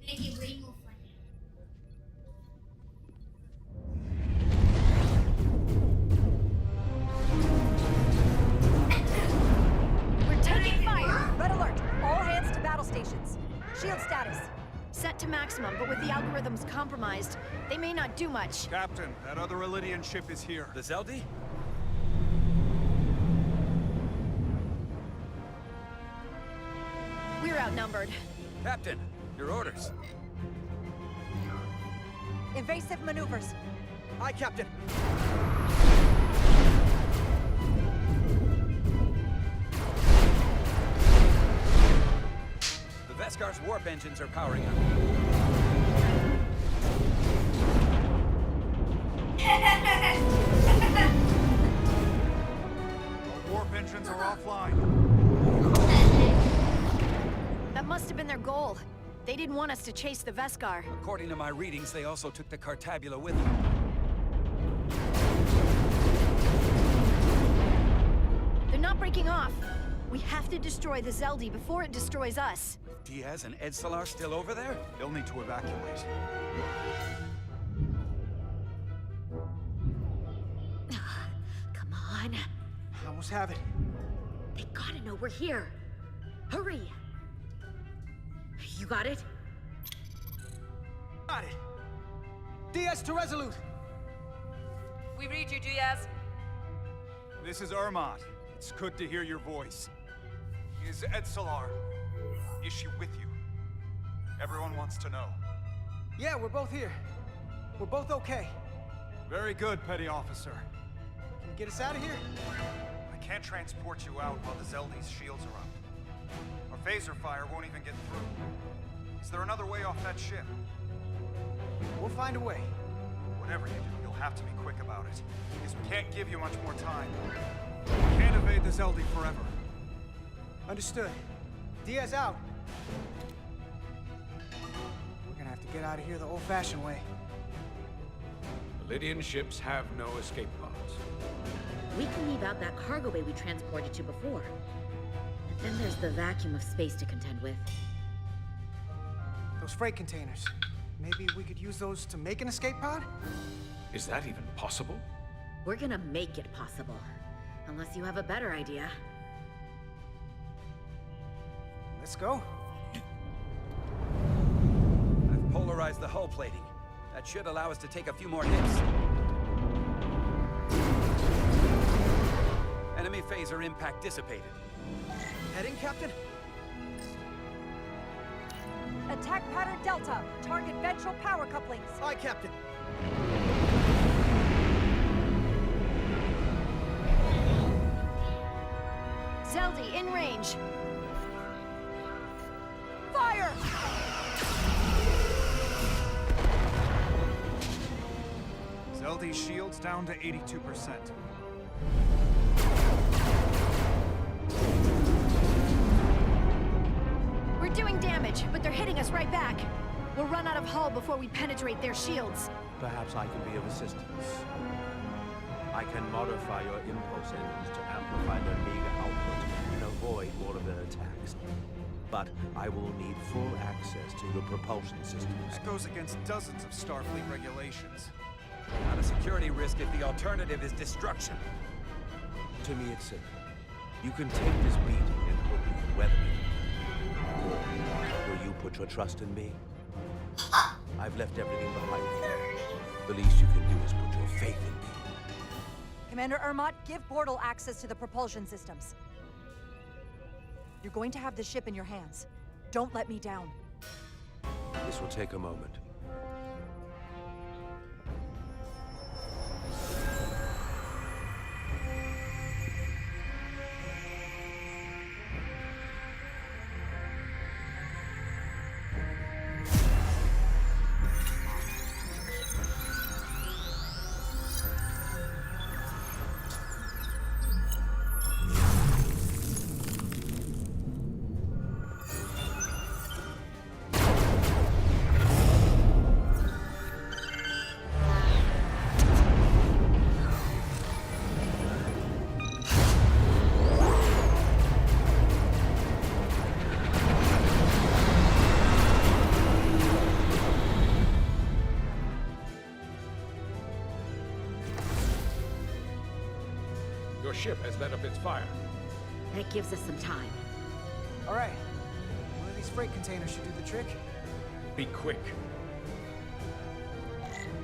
Make it way more funny. We're taking fire! Red alert! All hands to battle stations. Shield status. Set to maximum, but with the algorithms compromised, they may not do much. Captain, that other Elydian ship is here. The Zeldi? We're outnumbered. Captain, your orders. Invasive maneuvers. Aye, Captain. The Veskar's warp engines are powering up. Our warp engines are offline. That must have been their goal. They didn't want us to chase the Veskar. According to my readings, they also took the Cartabula with them. They're not breaking off. We have to destroy the Zeldi before it destroys us. Diaz and Edsalar still over there? They'll need to evacuate. Come on. I almost have it. They gotta know we're here. Hurry! You got it? Got it. Diaz to Resolute. We read you, Diaz. This is Ermot. It's good to hear your voice. Is Edsalar? Is she with you? Everyone wants to know. Yeah, we're both here. We're both okay. Very good, Petty Officer. Can you get us out of here? I can't transport you out while the Zeldi's shields are up. Our phaser fire won't even get through. Is there another way off that ship? We'll find a way. Whatever you do, you'll have to be quick about it. Because we can't give you much more time. We can't evade the Zeldi forever. Understood. Diaz out. We're gonna have to get out of here the old-fashioned way. Lydian ships have no escape pods. We can leave out that cargo bay we transported to before. Then there's the vacuum of space to contend with. Those freight containers. Maybe we could use those to make an escape pod? Is that even possible? We're gonna make it possible. Unless you have a better idea. Let's go. I've polarized the hull plating. That should allow us to take a few more hits. Enemy phaser impact dissipated. Heading, Captain? Attack pattern Delta. Target ventral power couplings. Aye, Captain. Zeldy, in range. Fire! Zeldy's shields down to 82%. We're doing damage, but they're hitting us right back. We'll run out of hull before we penetrate their shields. Perhaps I can be of assistance. I can modify your impulse engines to amplify their meager output and avoid more of their attacks. But I will need full access to the propulsion systems. That goes against dozens of Starfleet regulations. Not a security risk if the alternative is destruction. To me, it's simple. You can take this beating and hope you can weather it. Or will you put your trust in me? I've left everything behind me. The least you can do is put your faith in me. Commander Ermot, give portal access to the propulsion systems. You're going to have the ship in your hands. Don't let me down. This will take a moment. Your ship has let up its fire. That gives us some time. All right. One of these freight containers should do the trick. Be quick.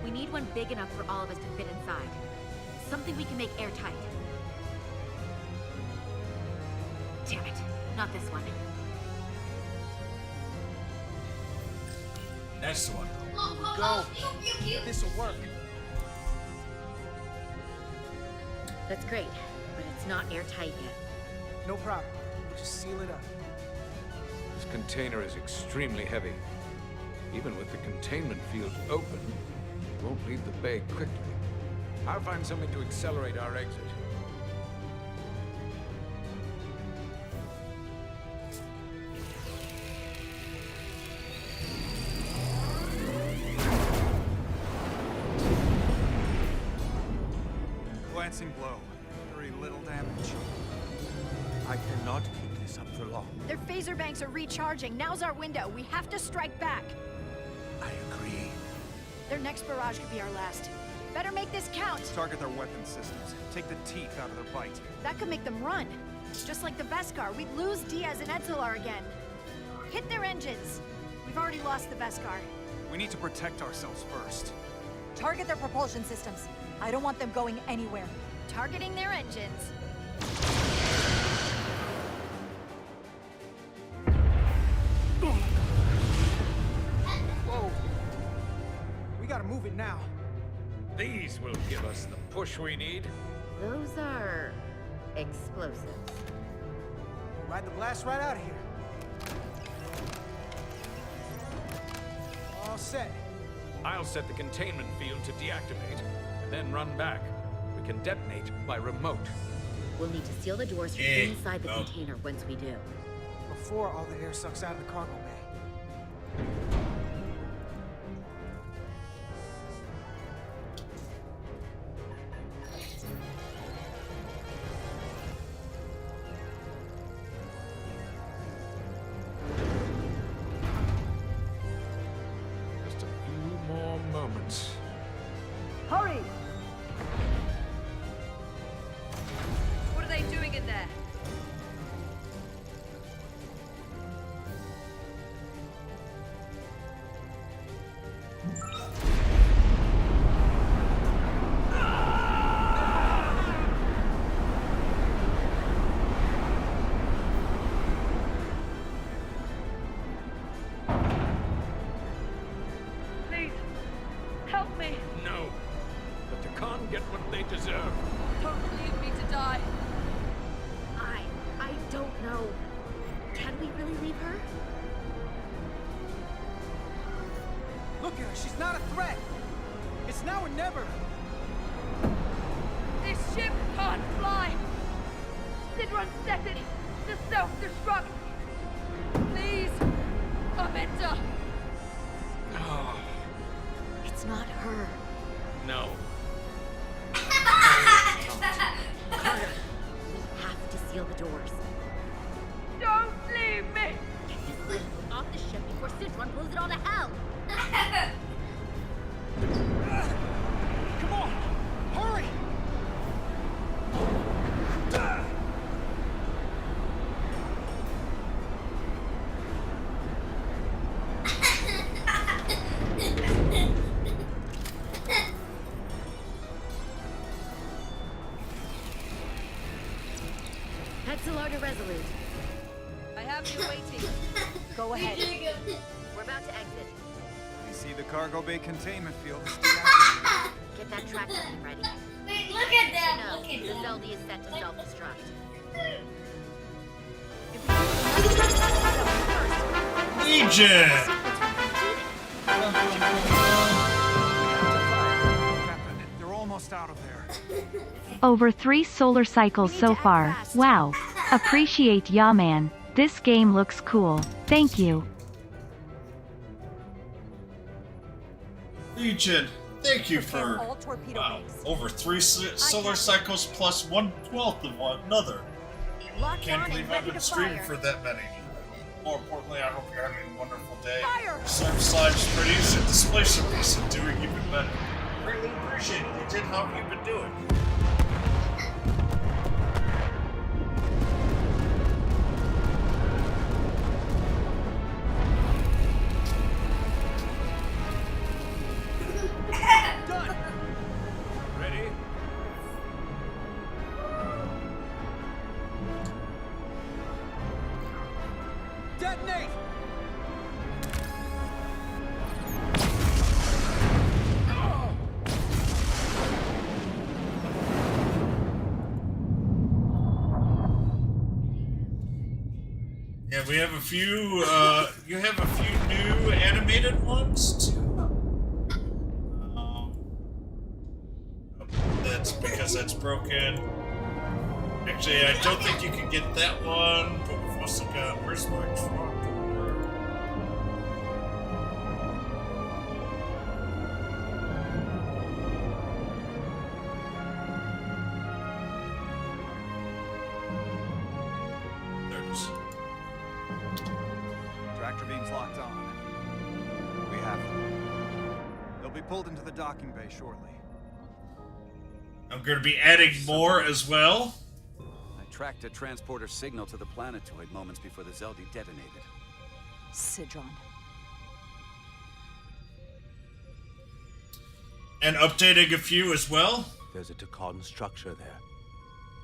We need one big enough for all of us to fit inside. Something we can make airtight. Damn it, not this one. Next one. Go. This'll work. That's great, but it's not airtight yet. No problem. We'll just seal it up. This container is extremely heavy. Even with the containment field open, it won't leave the bay quickly. I'll find something to accelerate our exit. Glancing blow. Very little damage. I cannot keep this up for long. Their phaser banks are recharging. Now's our window. We have to strike back. I agree. Their next barrage could be our last. Better make this count. Target their weapon systems. Take the teeth out of their bite. That could make them run. Just like the Beskar, we'd lose Diaz and Edzilar again. Hit their engines. We've already lost the Beskar. We need to protect ourselves first. Target their propulsion systems. I don't want them going anywhere. Targeting their engines. Whoa. We gotta move it now. These will give us the push we need. Those are explosives. We'll ride the blast right out of here. All set. I'll set the containment field to deactivate, and then run back. We can detonate by remote. We'll need to seal the doors from inside the container once we do. Before all the air sucks out of the cargo bay. Just a few more moments. Hurry! What are they doing in there? they deserve. Don't leave me to die. I don't know. Can we really leave her? Look at her, she's not a threat. It's now or never. This ship can't fly. Sidron set it to self-destruct. Please, Amenta. Oh, It's not her. no. Carter, we have to seal the doors. Don't leave me. Get this little off the ship before Sidron blows it all to hell. Come on, hurry! Head to Resolute. I have you waiting. Go ahead. We're about to exit. We see the cargo bay containment field is deactivated. Get that tractor beam ready. Wait, look at that. No, Look at the that. Zelda is set to self-destruct. Egypt! Captain, they're almost out of there. Over 3 solar cycles so far. Wow. Appreciate ya, man. This game looks cool. Thank you. Legion, thank you Prepare for all torpedo bays. over 3 solar cycles plus 1/12 of one another. Lock Can't on believe and I've ready been to streaming fire. for that many. More importantly, I hope you're having a wonderful day. Fire! Slurp slides pretty, so display some piece and doing even better. Greatly appreciate it, Legion. How have you been doing? Done! Ready? Detonate! Yeah, we have a few, you have a few new animated ones, too. That's because that's broken. Actually, I don't think you can get that one, but we've also got, where's my truck? There it is. Tractor beam's locked on. We have them. They'll be pulled into the docking bay shortly. I'm going to be adding more as well. I tracked a transporter signal to the planetoid moments before the Zeldi detonated. Sidron. And updating a few as well. There's a Takan structure there.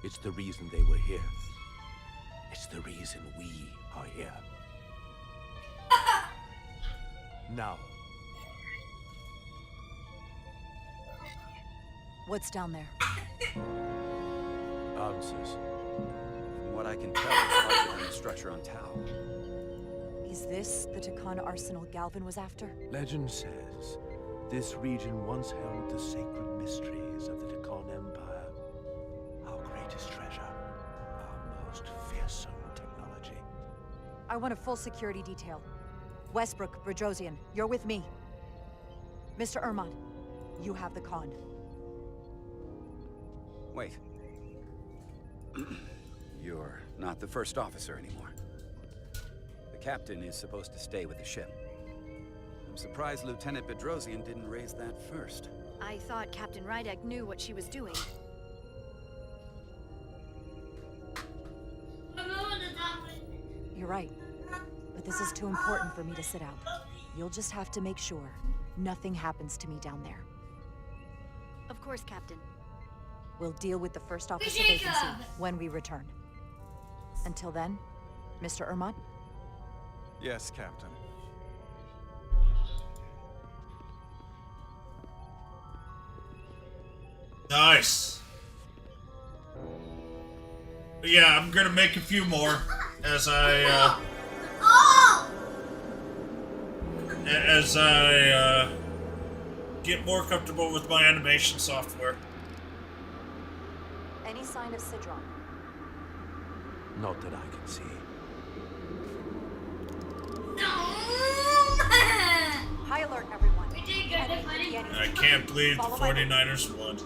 It's the reason they were here. It's the reason we are here. Now, What's down there? answers. From what I can tell, it's larger than the structure on Tau. Is this the Takan arsenal Galvin was after? Legend says this region once held the sacred mysteries of the Takan Empire. Our greatest treasure, our most fearsome technology. I want a full security detail. Westbrook, Brodrosian, you're with me. Mr. Ermont, you have the con. Wait. You're not the first officer anymore. The captain is supposed to stay with the ship. I'm surprised Lieutenant Bedrosian didn't raise that first. I thought Captain Rydek knew what she was doing. You're right. But this is too important for me to sit out. You'll just have to make sure nothing happens to me down there. Of course, Captain. We'll deal with the first officer vacancy when we return. Until then, Mr. Ermont? Yes, Captain. Nice. Yeah, I'm gonna make a few more as I get more comfortable with my animation software. Any sign of Sidron? Not that I can see. High alert, everyone. I can't bleed the 49ers blood.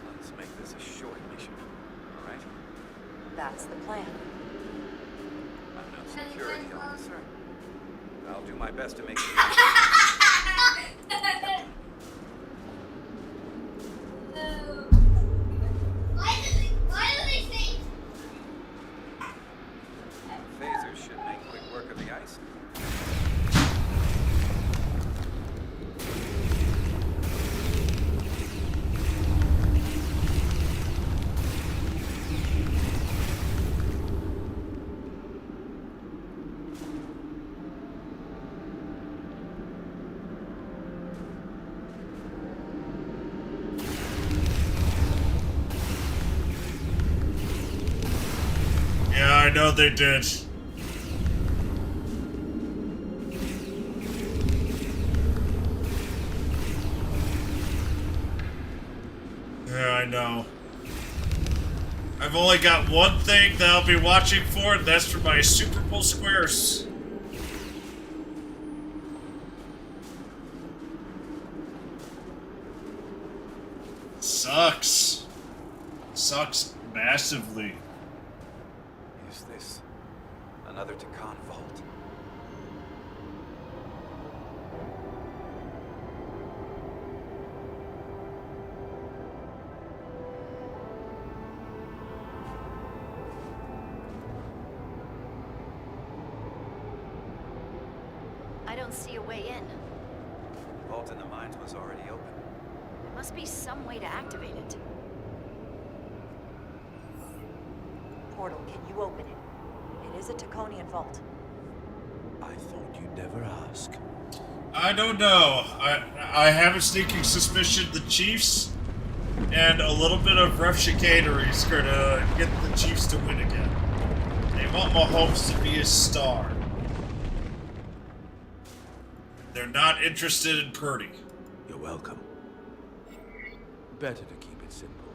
Let's make this a short mission, all right? That's the plan. I'm no security officer. I'll do my best to make it. Why do they say? Phasers should make quick work of the ice. Yeah, I know they did. Yeah, I know. I've only got one thing that I'll be watching for, and that's for my Super Bowl squares. Sucks. Sucks massively. Is this another Takan vault? I don't see a way in. Vault in the mines was already open. There must be some way to activate it. Portal, can you open it? It is a Taconian vault. I thought you'd never ask. I don't know. I have a sneaking suspicion the Chiefs and a little bit of ref chicanery is gonna get the Chiefs to win again. They want Mahomes to be a star. They're not interested in Purdy. You're welcome. Better to keep it simple.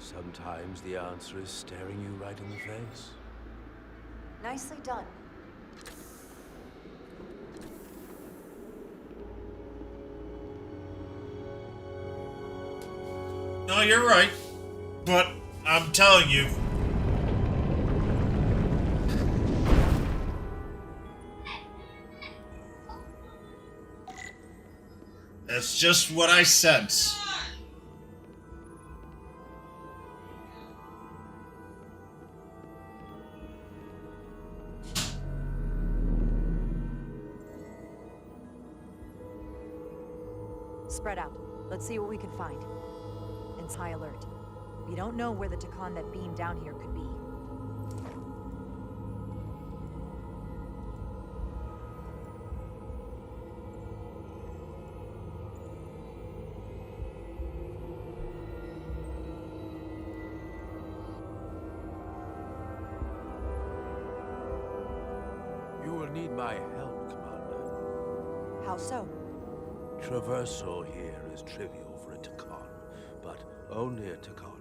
Sometimes the answer is staring you right in the face. Nicely done. No, you're right. But I'm telling you. That's just what I sense. Spread out. Let's see what we can find. And high alert. We don't know where the Takan that beamed down here could be. You will need my help, Commander. How so? Traversal here is trivial for a Takan, but only a Takan.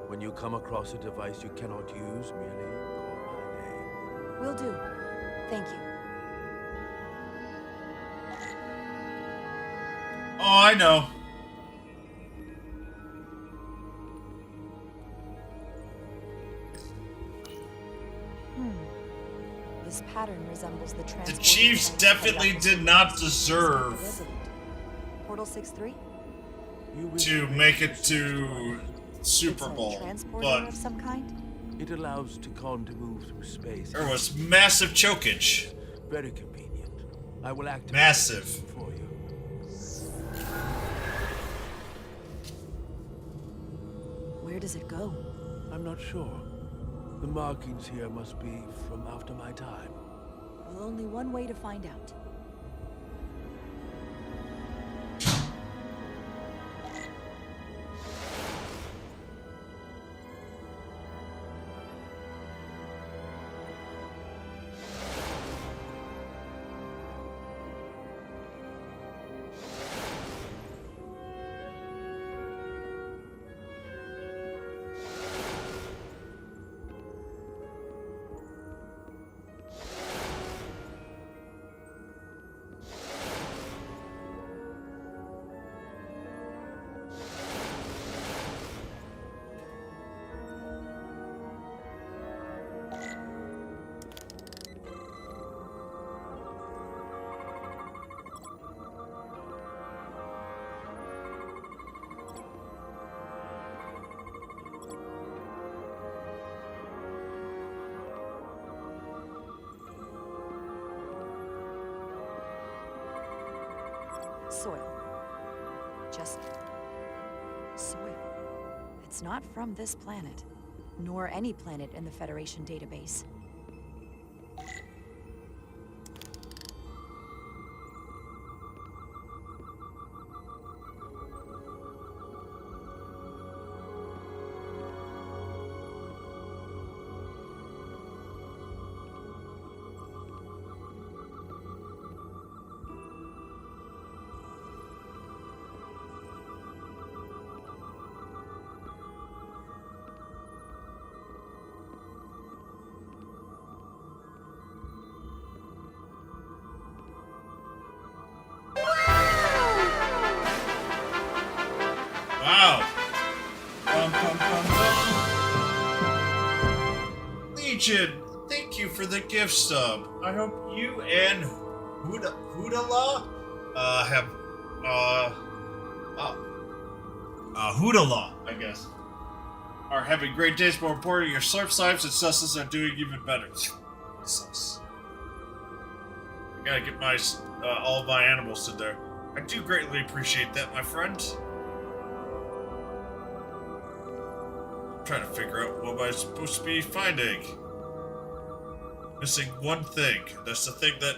When you come across a device you cannot use, merely call my name. Will do. Thank you. Oh, I know. This pattern resembles the The Chiefs definitely did not deserve Portal 6-3? to make it to Super Bowl, Transporter but of some kind? It allows Takan to move through space. there was massive chokeage. Very convenient. I will activate Massive. it for you. Where does it go? I'm not sure. The markings here must be from after my time. Well, only one way to find out. Soil. Just soil. It's not from this planet, nor any planet in the Federation database. Wow. Bum, bum, bum, bum. Legion, thank you for the gift sub. I hope you and Hoodala have Hoodala, I guess, are having great days. More important, your Slurp Snipes and Susses are doing even better. Sus. I gotta get my all of my animals in there. I do greatly appreciate that, my friend. I'm trying to figure out what am I supposed to be finding. Missing one thing. That's the thing that...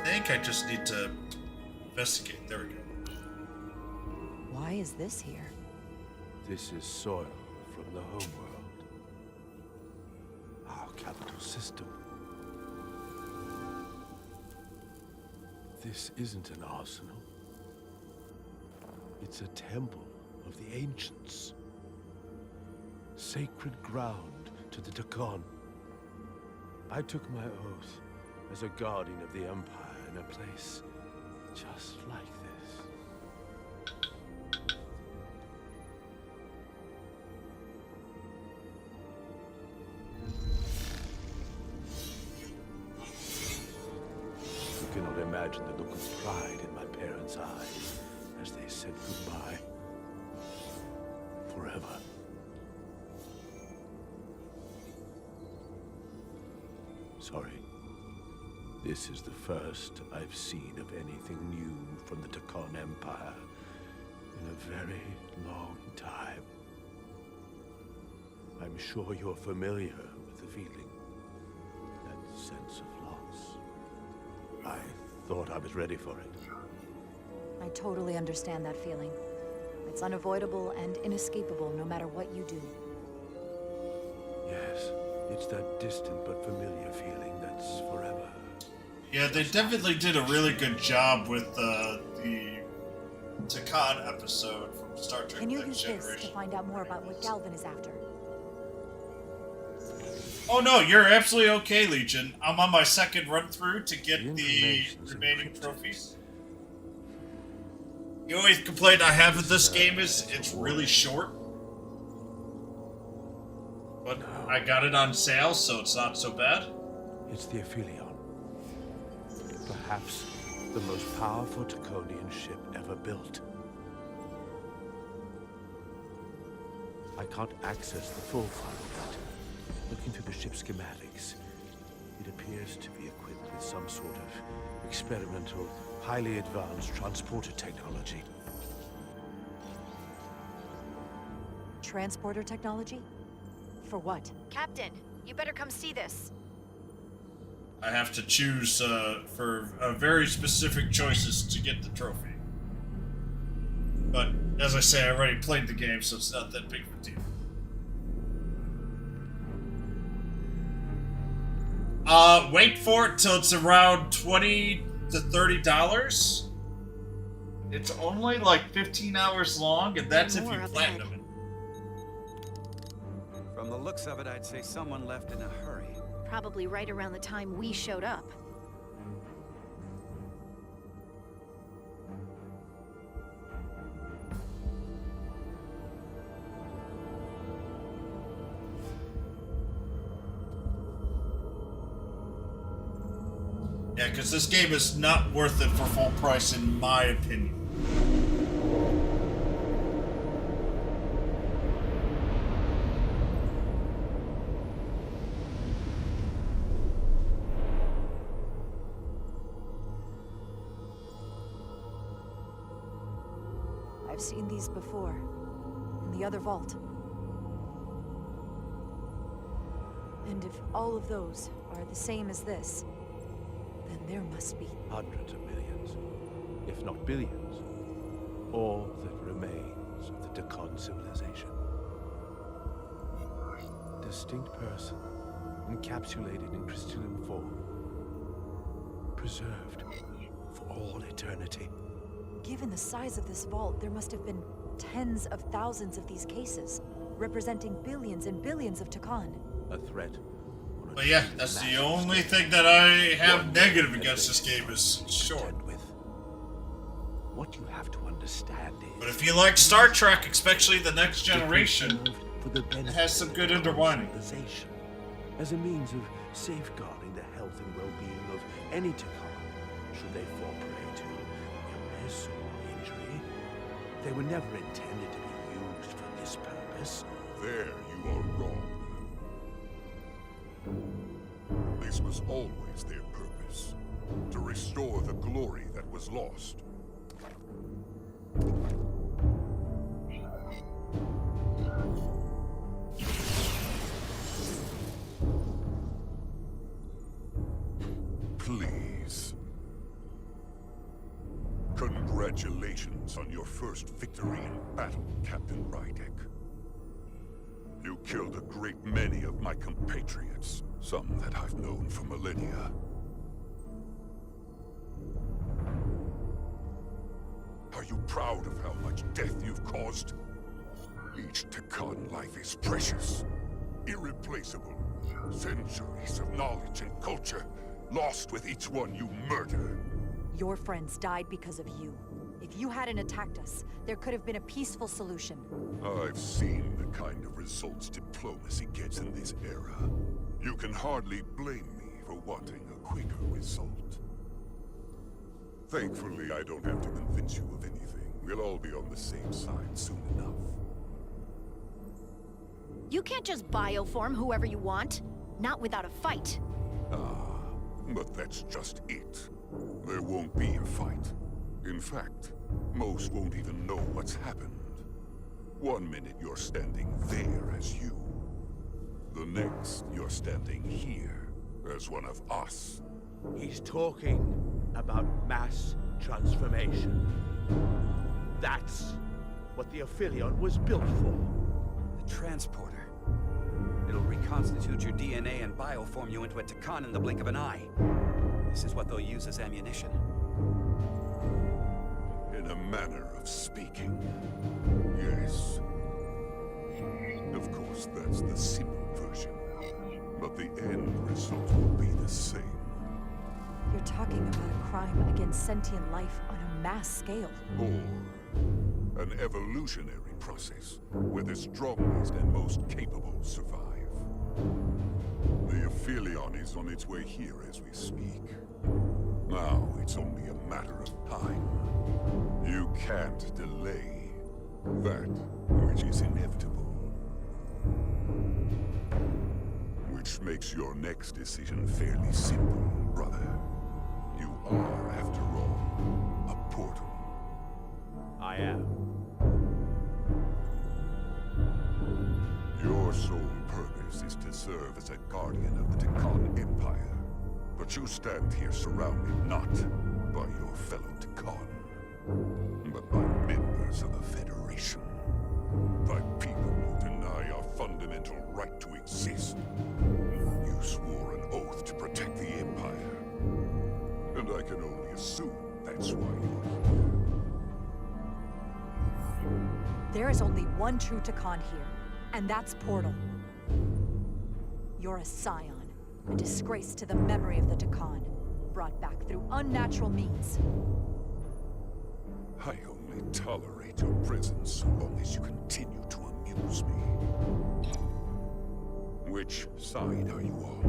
I think I just need to investigate. There we go. Why is this here? This is soil from the homeworld. Our capital system. This isn't an arsenal. It's a temple of the ancients. Sacred ground to the Dakon. I took my oath as a guardian of the Empire in a place just like this. You cannot imagine the look of pride in my parents' eyes as they said goodbye. Forever. Sorry. This is the first I've seen of anything new from the Dakon Empire in a very long time. I'm sure you're familiar with the feeling, that sense of loss. I thought I was ready for it. I totally understand that feeling. It's unavoidable and inescapable no matter what you do. Yes, it's that distant but familiar feeling that's forever. Yeah, they definitely did a really good job with the Takan episode from Star Trek Can you Next use Generation. this to find out more about what Galvin is after? Oh no, you're absolutely okay, Legion. I'm on my second run through to get the remaining trophies. The only complaint I have with this game is it's really short. But I got it on sale, so it's not so bad. It's the Aphelion. Perhaps the most powerful Taconian ship ever built. I can't access the full file yet. Looking through the ship's schematics, it appears to be equipped with some sort of experimental, highly advanced transporter technology. Transporter technology? For what? Captain, you better come see this. I have to choose for very specific choices to get the trophy. But, as I say, I already played the game, so it's not that big of a deal. Wait for it till it's around $20 to $30. It's only like 15 hours long, and that's if you platinum it. From the looks of it, I'd say someone left in a hurry. Probably right around the time we showed up. Yeah, because this game is not worth it for full price, in my opinion. I've seen these before. In the other vault. And if all of those are the same as this, then there must be Hundreds of millions, if not billions. All that remains of the Dakan civilization. Distinct person, encapsulated in crystalline form. Preserved for all eternity. Given the size of this vault, there must have been tens of thousands of these cases, representing billions and billions of Dakan. A threat. But yeah, that's the only thing that I have negative against this game is short. What you have to understand is. But if you like Star Trek, especially the Next Generation, it has some good underwinding. As a means of safeguarding the health and well-being of any Dakan, should they fall prey to illness or injury. They were never intended to be used for this purpose. There you are wrong. This was always their purpose, to restore the glory that was lost. Please. Congratulations on your first victory in battle, Captain Rydek. You killed a great many of my compatriots, some that I've known for millennia. Are you proud of how much death you've caused? Each Dakan life is precious, irreplaceable. Centuries of knowledge and culture, lost with each one you murder. Your friends died because of you. If you hadn't attacked us, there could have been a peaceful solution. I've seen the kind of results diplomacy gets in this era. You can hardly blame me for wanting a quicker result. Thankfully, I don't have to convince you of anything. We'll all be on the same side soon enough. You can't just bioform whoever you want. Not without a fight. But that's just it. There won't be a fight. In fact, most won't even know what's happened. 1 minute you're standing there as you. The next, you're standing here as one of us. He's talking about mass transformation. That's what the Aphelion was built for. The transporter. It'll reconstitute your DNA and bioform you into a Dakan in the blink of an eye. This is what they'll use as ammunition. In a manner of speaking, yes. Of course, that's the simple version. But the end result will be the same. You're talking about a crime against sentient life on a mass scale. Or an evolutionary process, where the strongest and most capable survive. The Aphelion is on its way here as we speak. Now it's only a matter of time. You can't delay that which is inevitable. Which makes your next decision fairly simple, brother. You are, after all, a portal. I am. Your sole purpose is to serve as a guardian of the Dakan Empire. But you stand here surrounded not by your fellow Dakan, but by members of the Federation. By people who deny our fundamental right to exist. You swore an oath to protect the Empire. And I can only assume that's why you're here. There is only one true Dakan here, and that's Portal. You're a scion, a disgrace to the memory of the Dakan, brought back through unnatural means. I only tolerate your presence so long as you continue to amuse me. Which side are you on?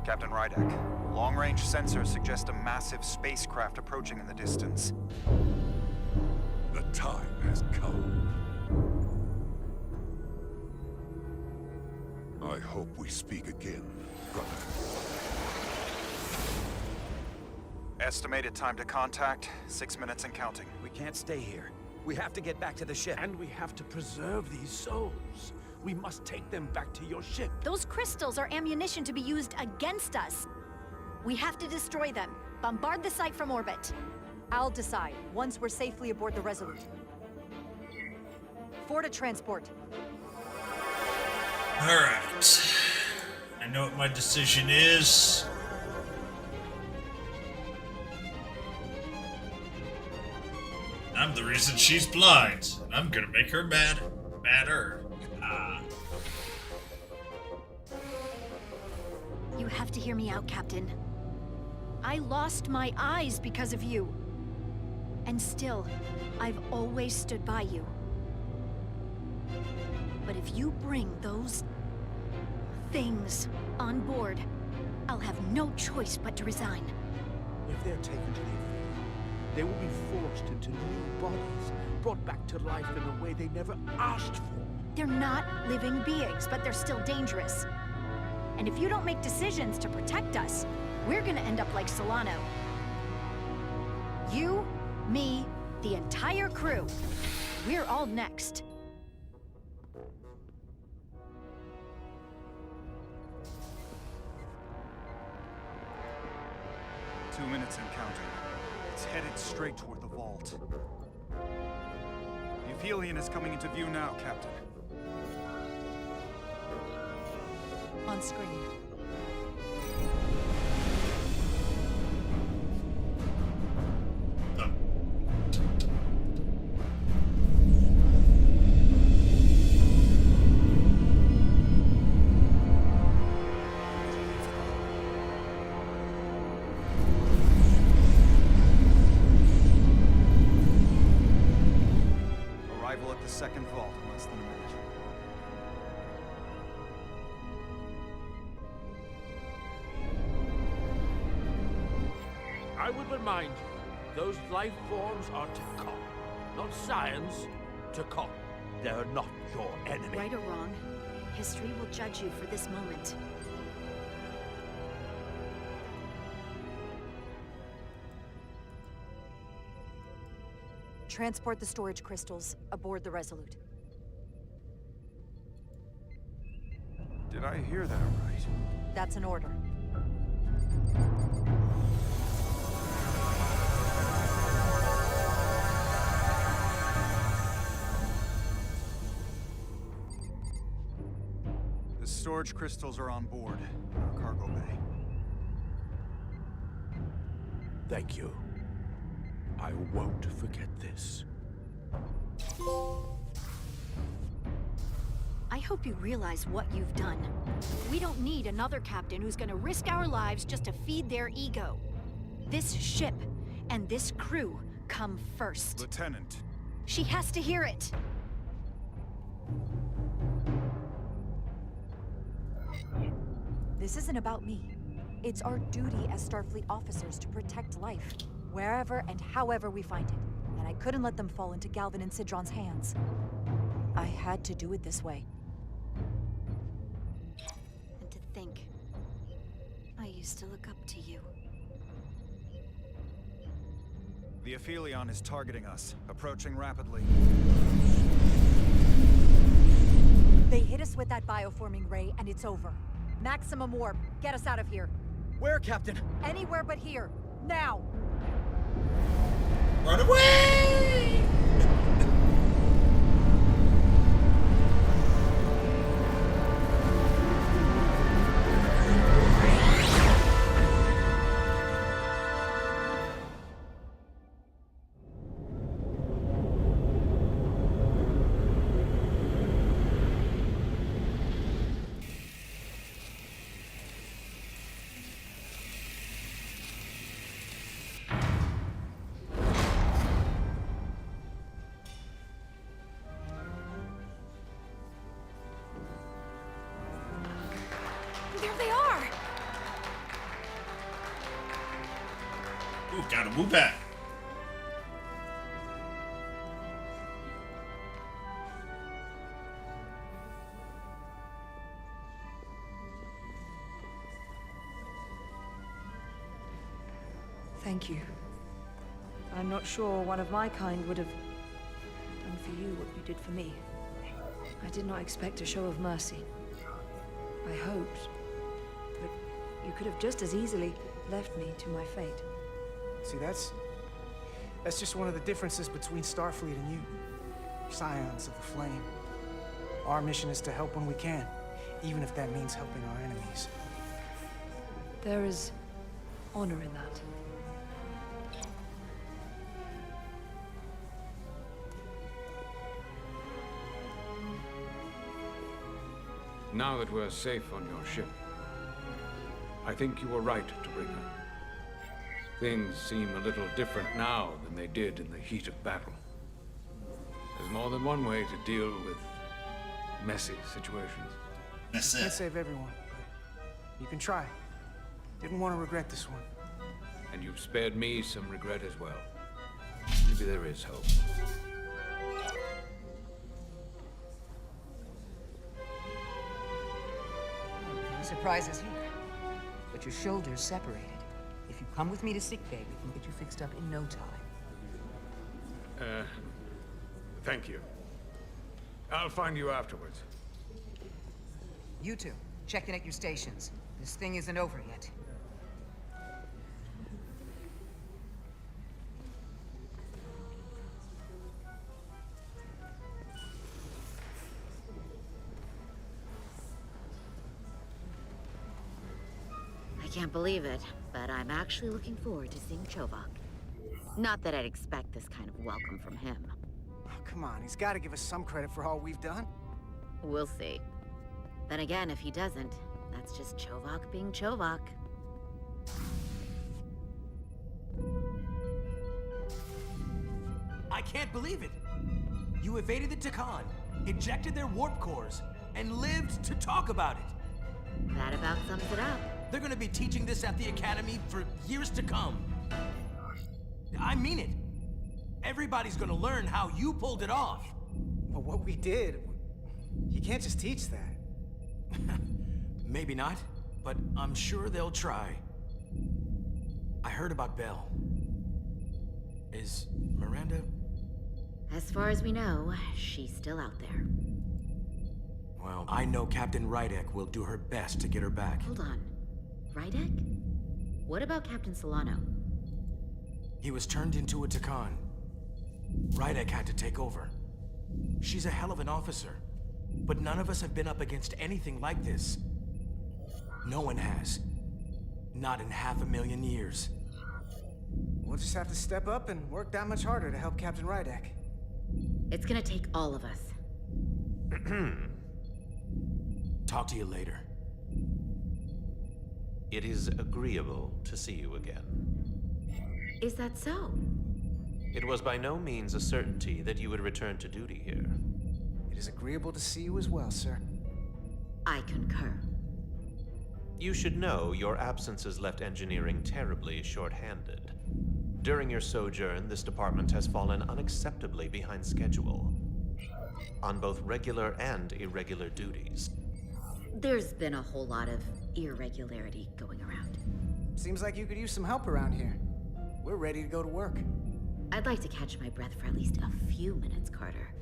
Captain Rydek, long-range sensors suggest a massive spacecraft approaching in the distance. The time has come. I hope we speak again, brother. Estimated time to contact, 6 minutes and counting. We can't stay here. We have to get back to the ship. And we have to preserve these souls. We must take them back to your ship. Those crystals are ammunition to be used against us. We have to destroy them. Bombard the site from orbit. I'll decide, once we're safely aboard the Resolute. For to transport. Alright. I know what my decision is. I'm the reason she's blind. And I'm gonna make her madder. You have to hear me out, Captain. I lost my eyes because of you. And still, I've always stood by you. But if you bring those things on board, I'll have no choice but to resign. If they're taken to the Aether, they will be forced into new bodies, brought back to life in a way they never asked for. They're not living beings, but they're still dangerous. And if you don't make decisions to protect us, we're gonna end up like Solano. You, me, the entire crew. We're all next. Two minutes and counting. It's headed straight toward the vault. The Aphelion is coming into view now, Captain. On screen. Arrival at the second vault in less than a minute. I would remind you, those life forms are Tekon, not science. Tekon. They're not your enemy. Right or wrong, history will judge you for this moment. Transport the storage crystals aboard the Resolute. Did I hear that right? That's an order. The storage crystals are on board in our cargo bay. Thank you. I won't forget this. I hope you realize what you've done. We don't need another captain who's gonna risk our lives just to feed their ego. This ship and this crew come first. Lieutenant. She has to hear it. This isn't about me. It's our duty as Starfleet officers to protect life, wherever and however we find it. And I couldn't let them fall into Galvin and Sidron's hands. I had to do it this way. And to think, I used to look up to you. The Aphelion is targeting us, approaching rapidly. They hit us with that bioforming ray, and it's over. Maximum warp. Get us out of here. Where, Captain? Anywhere but here. Now! Run away! There they are! Ooh, gotta move back. Thank you. I'm not sure one of my kind would have done for you what you did for me. I did not expect a show of mercy. I hoped, but you could have just as easily left me to my fate. See, that's just one of the differences between Starfleet and you. Scions of the Flame. Our mission is to help when we can, even if that means helping our enemies. There is honor in that. Now that we're safe on your ship, I think you were right to bring her. Things seem a little different now than they did in the heat of battle. There's more than one way to deal with messy situations. You can't save everyone, but you can try. Didn't want to regret this one. And you've spared me some regret as well. Maybe there is hope. No surprises here. But your shoulder's separated. If you come with me to sickbay, we can get you fixed up in no time. Thank you. I'll find you afterwards. You two, check in at your stations. This thing isn't over yet. I can't believe it, but I'm actually looking forward to seeing Chovak. Not that I'd expect this kind of welcome from him. Oh, come on, he's got to give us some credit for all we've done. We'll see. Then again, if he doesn't, that's just Chovak being Chovak. I can't believe it! You evaded the Takan, ejected their warp cores, and lived to talk about it! That about sums it up. They're gonna be teaching this at the Academy for years to come. I mean it. Everybody's gonna learn how you pulled it off. Well, what we did, you can't just teach that. Maybe not, but I'm sure they'll try. I heard about Belle. Is Miranda? As far as we know, she's still out there. Well, I know Captain Rydek will do her best to get her back. Hold on. Rydek? What about Captain Solano? He was turned into a Takan. Rydek had to take over. She's a hell of an officer, but none of us have been up against anything like this. No one has. Not in 500,000 years. We'll just have to step up and work that much harder to help Captain Rydek. It's gonna take all of us. Talk to you later. It is agreeable to see you again. Is that so? It was by no means a certainty that you would return to duty here. It is agreeable to see you as well, sir. I concur. You should know your absence has left engineering terribly short-handed. During your sojourn, this department has fallen unacceptably behind schedule on both regular and irregular duties. There's been a whole lot of irregularity going around. Seems like you could use some help around here. We're ready to go to work. I'd like to catch my breath for at least a few minutes, Carter.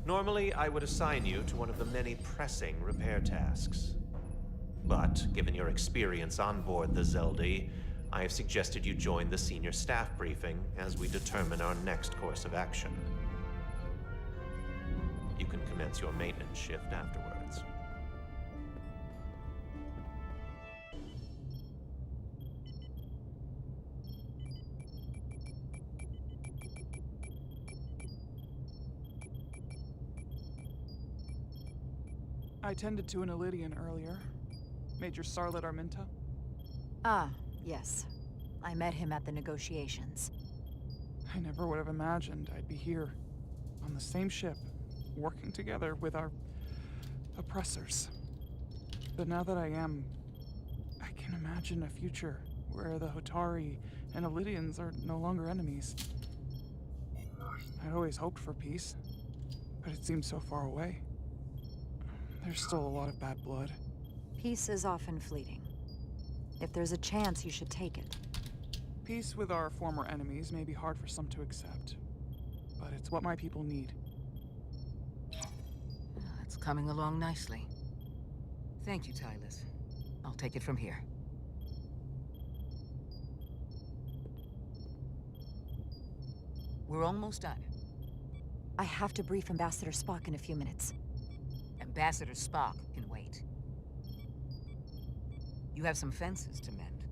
Normally, I would assign you to one of the many pressing repair tasks. But, given your experience on board the Zeldi, I have suggested you join the senior staff briefing as we determine our next course of action. You can commence your maintenance shift afterwards. I tended to an Elydian earlier. Major Sarlet Arminta. Ah, yes. I met him at the negotiations. I never would have imagined I'd be here, on the same ship, working together with our oppressors. But now that I am, I can imagine a future where the Hotari and Elydians are no longer enemies. I'd always hoped for peace, but it seems so far away. There's still a lot of bad blood. Peace is often fleeting. If there's a chance, you should take it. Peace with our former enemies may be hard for some to accept, but it's what my people need. It's coming along nicely. Thank you, Tylus. I'll take it from here. We're almost done. I have to brief Ambassador Spock in a few minutes. Ambassador Spock can wait. You have some fences to mend.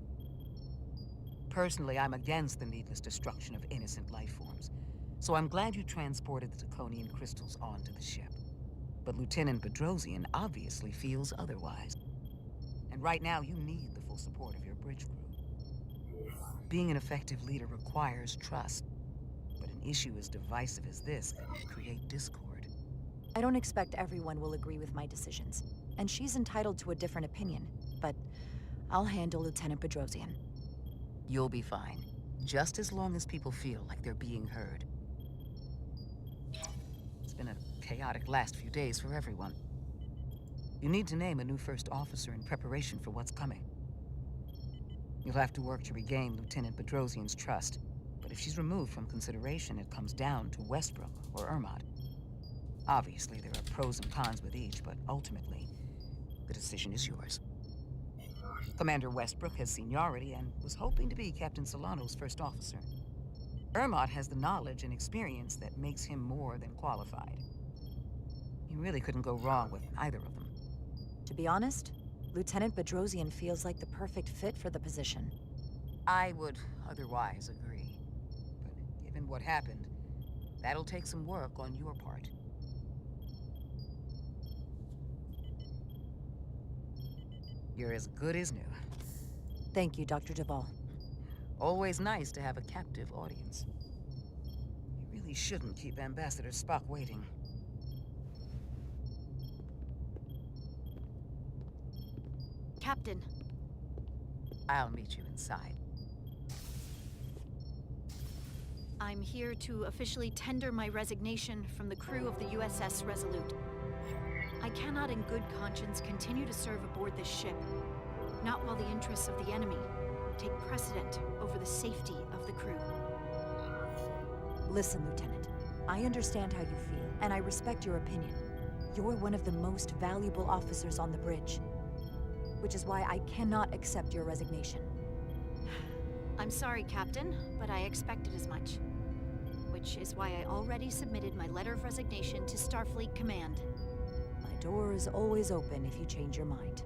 Personally, I'm against the needless destruction of innocent life forms, so I'm glad you transported the Draconian crystals onto the ship. But Lieutenant Bedrosian obviously feels otherwise. And right now, you need the full support of your bridge crew. Being an effective leader requires trust, but an issue as divisive as this can create discord. I don't expect everyone will agree with my decisions, and she's entitled to a different opinion, but I'll handle Lieutenant Bedrosian. You'll be fine, just as long as people feel like they're being heard. It's been a chaotic last few days for everyone. You need to name a new first officer in preparation for what's coming. You'll have to work to regain Lieutenant Bedrosian's trust, but if she's removed from consideration, it comes down to Westbrook or Ermot. Obviously, there are pros and cons with each, but ultimately, the decision is yours. Commander Westbrook has seniority and was hoping to be Captain Solano's first officer. Ermot has the knowledge and experience that makes him more than qualified. You really couldn't go wrong with either of them. To be honest, Lieutenant Bedrosian feels like the perfect fit for the position. I would otherwise agree. But given what happened, that'll take some work on your part. You're as good as new. Thank you, Dr. Duvall. Always nice to have a captive audience. You really shouldn't keep Ambassador Spock waiting. Captain. I'll meet you inside. I'm here to officially tender my resignation from the crew of the USS Resolute. I cannot in good conscience continue to serve aboard this ship, not while the interests of the enemy take precedent over the safety of the crew. Listen, Lieutenant. I understand how you feel, and I respect your opinion. You're one of the most valuable officers on the bridge, which is why I cannot accept your resignation. I'm sorry, Captain, but I expected as much. Which is why I already submitted my letter of resignation to Starfleet Command. My door is always open if you change your mind.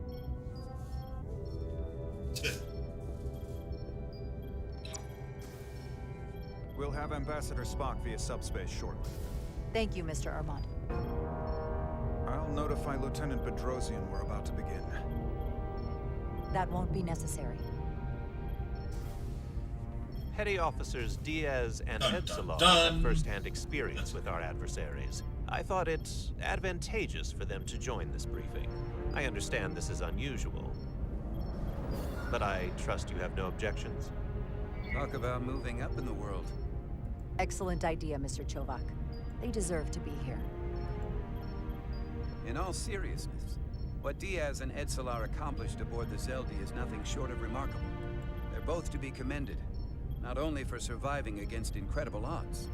We'll have Ambassador Spock via subspace shortly. Thank you, Mr. Armand. I'll notify Lieutenant Bedrosian we're about to begin. That won't be necessary. Petty Officers Diaz and Epsilon have first-hand experience with our adversaries. I thought it advantageous for them to join this briefing. I understand this is unusual, but I trust you have no objections. Talk about moving up in the world. Excellent idea, Mr. Chovak. They deserve to be here. In all seriousness, what Diaz and Edsalar accomplished aboard the Zeldi is nothing short of remarkable. They're both to be commended, not only for surviving against incredible odds,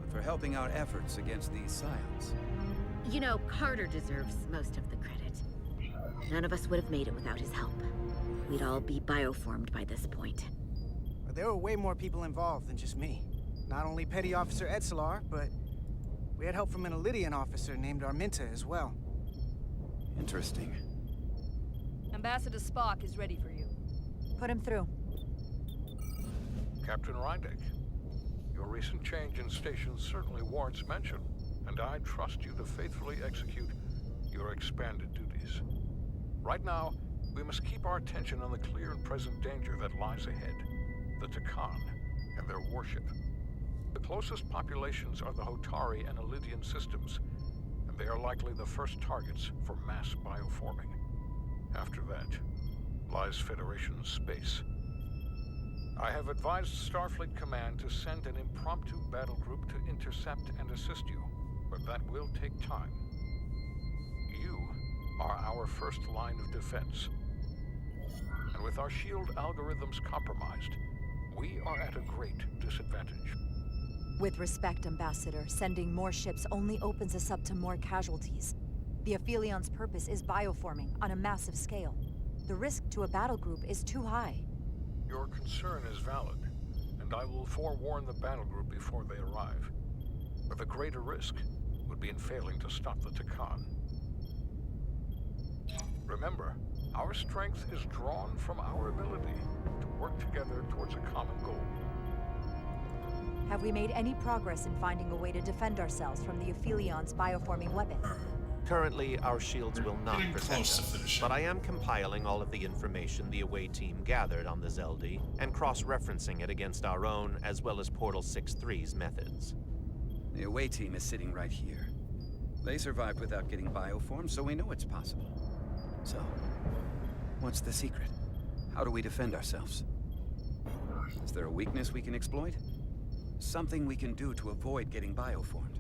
but for helping our efforts against these scions. You know, Carter deserves most of the credit. None of us would have made it without his help. We'd all be bioformed by this point. But there were way more people involved than just me. Not only Petty Officer Edsalar, but we had help from an Elydian officer named Arminta as well. Interesting. Ambassador Spock is ready for you. Put him through. Captain Rydek, your recent change in station certainly warrants mention, and I trust you to faithfully execute your expanded duties. Right now, we must keep our attention on the clear and present danger that lies ahead, the Takan and their warship. The closest populations are the Hotari and Elydian systems, and they are likely the first targets for mass bioforming. After that, lies Federation space. I have advised Starfleet Command to send an impromptu battle group to intercept and assist you, but that will take time. You are our first line of defense. And with our shield algorithms compromised, we are at a great disadvantage. With respect, Ambassador, sending more ships only opens us up to more casualties. The Aphelion's purpose is bioforming on a massive scale. The risk to a battle group is too high. Your concern is valid, and I will forewarn the battle group before they arrive. But the greater risk would be in failing to stop the Takan. Remember, our strength is drawn from our ability to work together towards a common goal. Have we made any progress in finding a way to defend ourselves from the Aphelion's bioforming weapon? Currently, our shields will not protect us, but I am compiling all of the information the away team gathered on the Zeldi and cross-referencing it against our own as well as Portal 6-3's methods. The away team is sitting right here. They survived without getting bioformed, so we know it's possible. So, what's the secret? How do we defend ourselves? Is there a weakness we can exploit? Something we can do to avoid getting bioformed?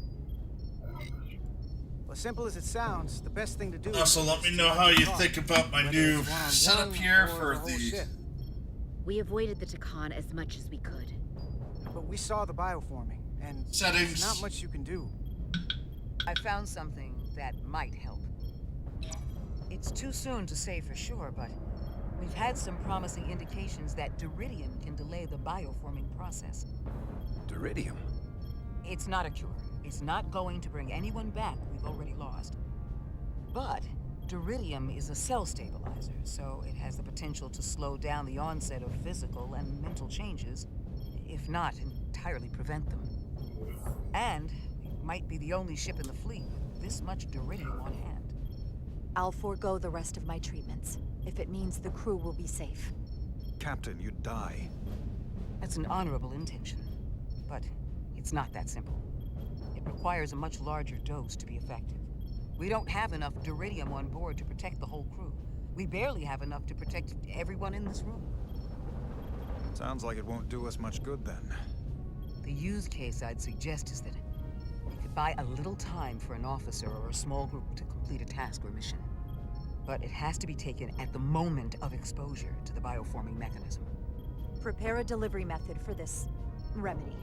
Well, as simple as it sounds, the best thing to do Also, is let me know how you think about my new setup here for the... We avoided the Takan as much as we could. But we saw the bioforming, and settings. There's not much you can do. I found something that might help. It's too soon to say for sure, but we've had some promising indications that Duridium can delay the bioforming process. Duridium? It's not a cure. It's not going to bring anyone back we've already lost. But Duridium is a cell stabilizer, so it has the potential to slow down the onset of physical and mental changes, if not entirely prevent them. And it might be the only ship in the fleet with this much Duridium on hand. I'll forego the rest of my treatments, if it means the crew will be safe. Captain, you'd die. That's an honorable intention, but it's not that simple. It requires a much larger dose to be effective. We don't have enough Duridium on board to protect the whole crew. We barely have enough to protect everyone in this room. Sounds like it won't do us much good then. The use case I'd suggest is that we could buy a little time for an officer or a small group to complete a task or mission. But it has to be taken at the moment of exposure to the bioforming mechanism. Prepare a delivery method for this remedy.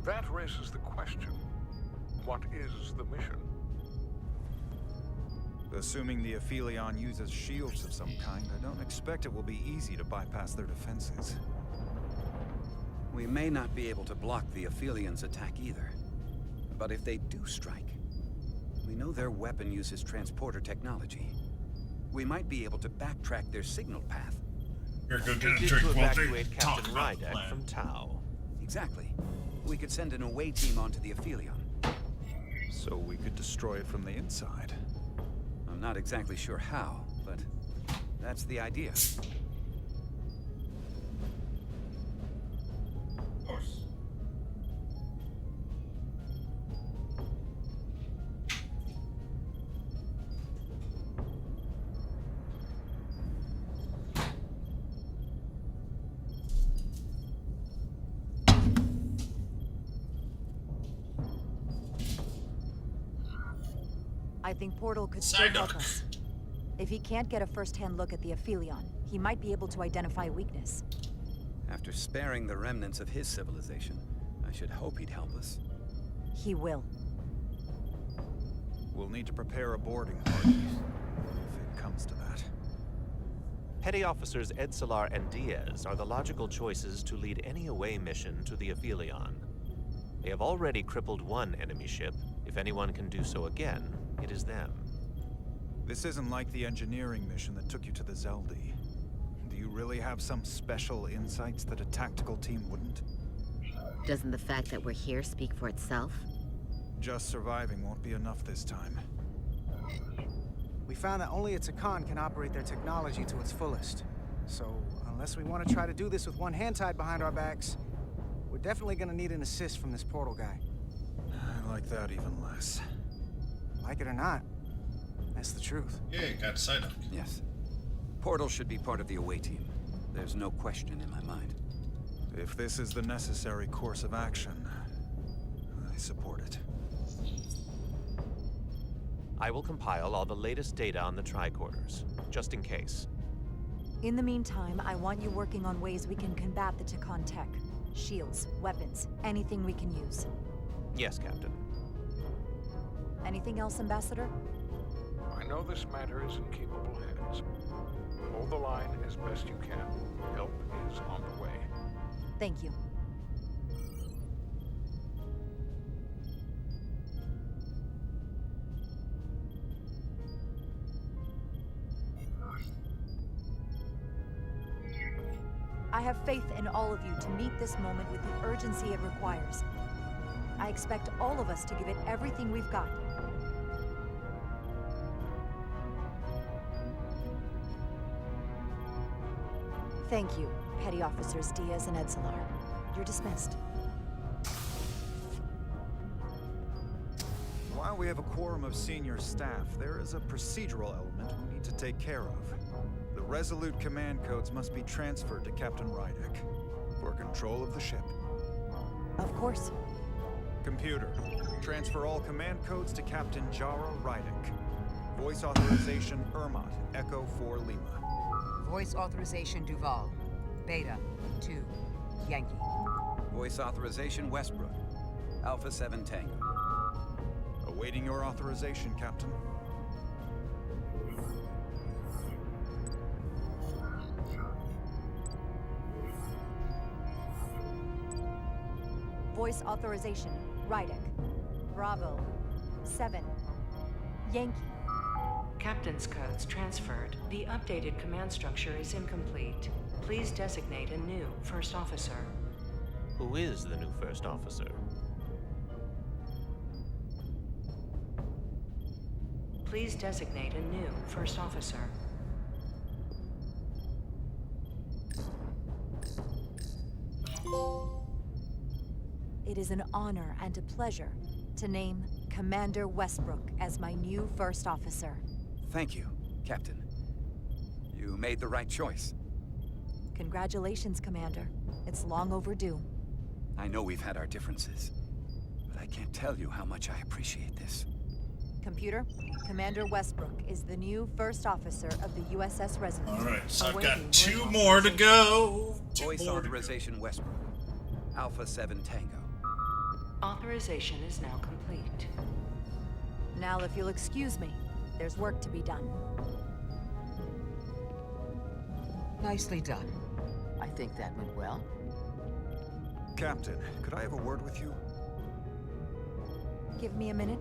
That raises the question, what is the mission? Assuming the Aphelion uses shields of some kind, I don't expect it will be easy to bypass their defenses. We may not be able to block the Aphelion's attack either. But if they do strike, we know their weapon uses transporter technology. We might be able to backtrack their signal path. You're going We did to evacuate Captain Rydek from Tau. Exactly. We could send an away team onto the Aphelion. So we could destroy it from the inside. I'm not exactly sure how, but that's the idea. Of course. I think Portal could still help us. If he can't get a first-hand look at the Aphelion, he might be able to identify a weakness. After sparing the remnants of his civilization, I should hope he'd help us. He will. We'll need to prepare a boarding party, if it comes to that. Petty Officers Edsalar and Diaz are the logical choices to lead any away mission to the Aphelion. They have already crippled one enemy ship. If anyone can do so again, it is them. This isn't like the engineering mission that took you to the Zeldi. Do you really have some special insights that a tactical team wouldn't? Doesn't the fact that we're here speak for itself? Just surviving won't be enough this time. We found that only a Takan can operate their technology to its fullest. So, unless we want to try to do this with one hand tied behind our backs, we're definitely gonna need an assist from this portal guy. I like that even less. Like it or not, that's the truth. Yeah, you got Psyduck. Yes. Portal should be part of the away team. There's no question in my mind. If this is the necessary course of action, I support it. I will compile all the latest data on the tricorders, just in case. In the meantime, I want you working on ways we can combat the Takan tech. Shields, weapons, anything we can use. Yes, Captain. Anything else, Ambassador? I know this matter is in capable hands. Hold the line as best you can. Help is on the way. Thank you. I have faith in all of you to meet this moment with the urgency it requires. I expect all of us to give it everything we've got. Thank you, Petty Officers Diaz and Edslar. You're dismissed. While we have a quorum of senior staff, there is a procedural element we need to take care of. The Resolute command codes must be transferred to Captain Rydek for control of the ship. Of course. Computer, transfer all command codes to Captain Jara Rydek. Voice authorization Ermot, Echo 4 Lima. Voice authorization Duval. Beta 2 Yankee. Voice authorization Westbrook. Alpha 7 Tango. Awaiting your authorization, Captain. Voice authorization, Rydek. Bravo. 7. Yankee. Captain's codes transferred. The updated command structure is incomplete. Please designate a new first officer. Who is the new first officer? Please designate a new first officer. It is an honor and a pleasure to name Commander Westbrook as my new first officer. Thank you, Captain. You made the right choice. Congratulations, Commander. It's long overdue. I know we've had our differences, but I can't tell you how much I appreciate this. Computer, Commander Westbrook is the new first officer of the USS Resurgence. Alright, so I've got 2 more to go. Voice authorization Westbrook. Alpha 7 Tango. Authorization is now complete. Now, if you'll excuse me, there's work to be done. Nicely done. I think that went well. Captain, could I have a word with you? Give me a minute.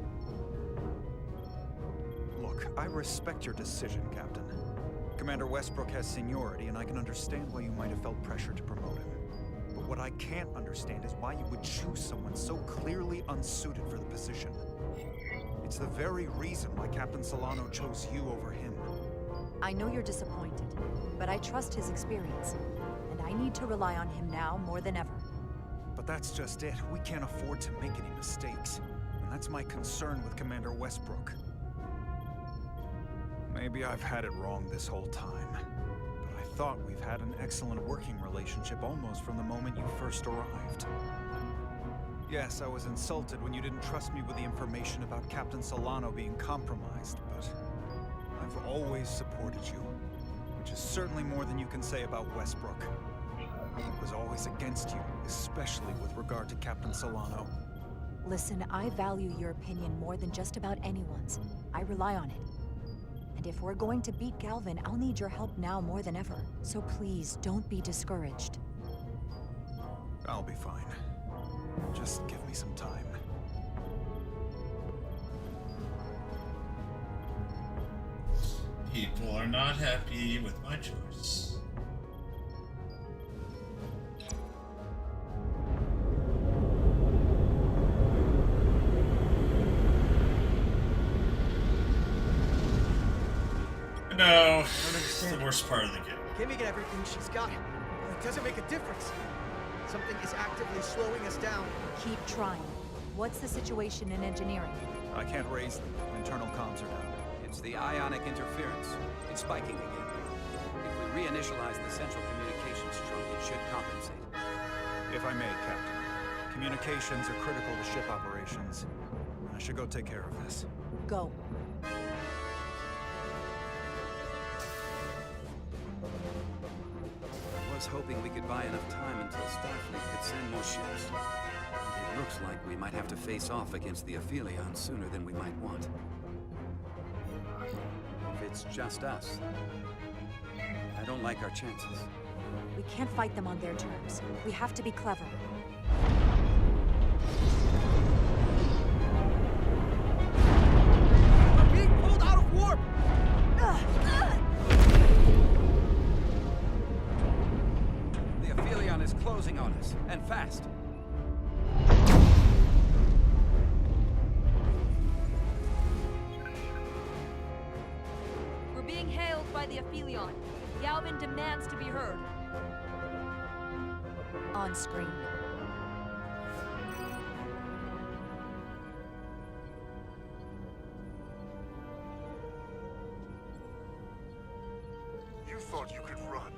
Look, I respect your decision, Captain. Commander Westbrook has seniority, and I can understand why you might have felt pressure to promote him. But what I can't understand is why you would choose someone so clearly unsuited for the position. It's the very reason why Captain Solano chose you over him. I know you're disappointed, but I trust his experience, and I need to rely on him now more than ever. But that's just it. We can't afford to make any mistakes. And that's my concern with Commander Westbrook. Maybe I've had it wrong this whole time. But I thought we've had an excellent working relationship almost from the moment you first arrived. Yes, I was insulted when you didn't trust me with the information about Captain Solano being compromised, but I've always supported you, which is certainly more than you can say about Westbrook. He was always against you, especially with regard to Captain Solano. Listen, I value your opinion more than just about anyone's. I rely on it. And if we're going to beat Galvin, I'll need your help now more than ever. So please, don't be discouraged. I'll be fine. Just give me some time. People are not happy with my choice. No, it's the worst part of the game. Give me everything she's got, but it doesn't make a difference. Something is actively slowing us down. Keep trying. What's the situation in engineering? I can't raise them. Internal comms are down. It's the ionic interference. It's spiking again. If we reinitialize the central communications trunk, it should compensate. If I may, Captain. Communications are critical to ship operations. I should go take care of this. Go. hoping we could buy enough time until Starfleet could send more ships. It looks like we might have to face off against the Aphelion sooner than we might want. If it's just us, I don't like our chances. We can't fight them on their terms. We have to be clever. We're being pulled out of warp! The Aphelion is closing on us, and fast. We're being hailed by the Aphelion. Galvin demands to be heard. On screen. You thought you could run?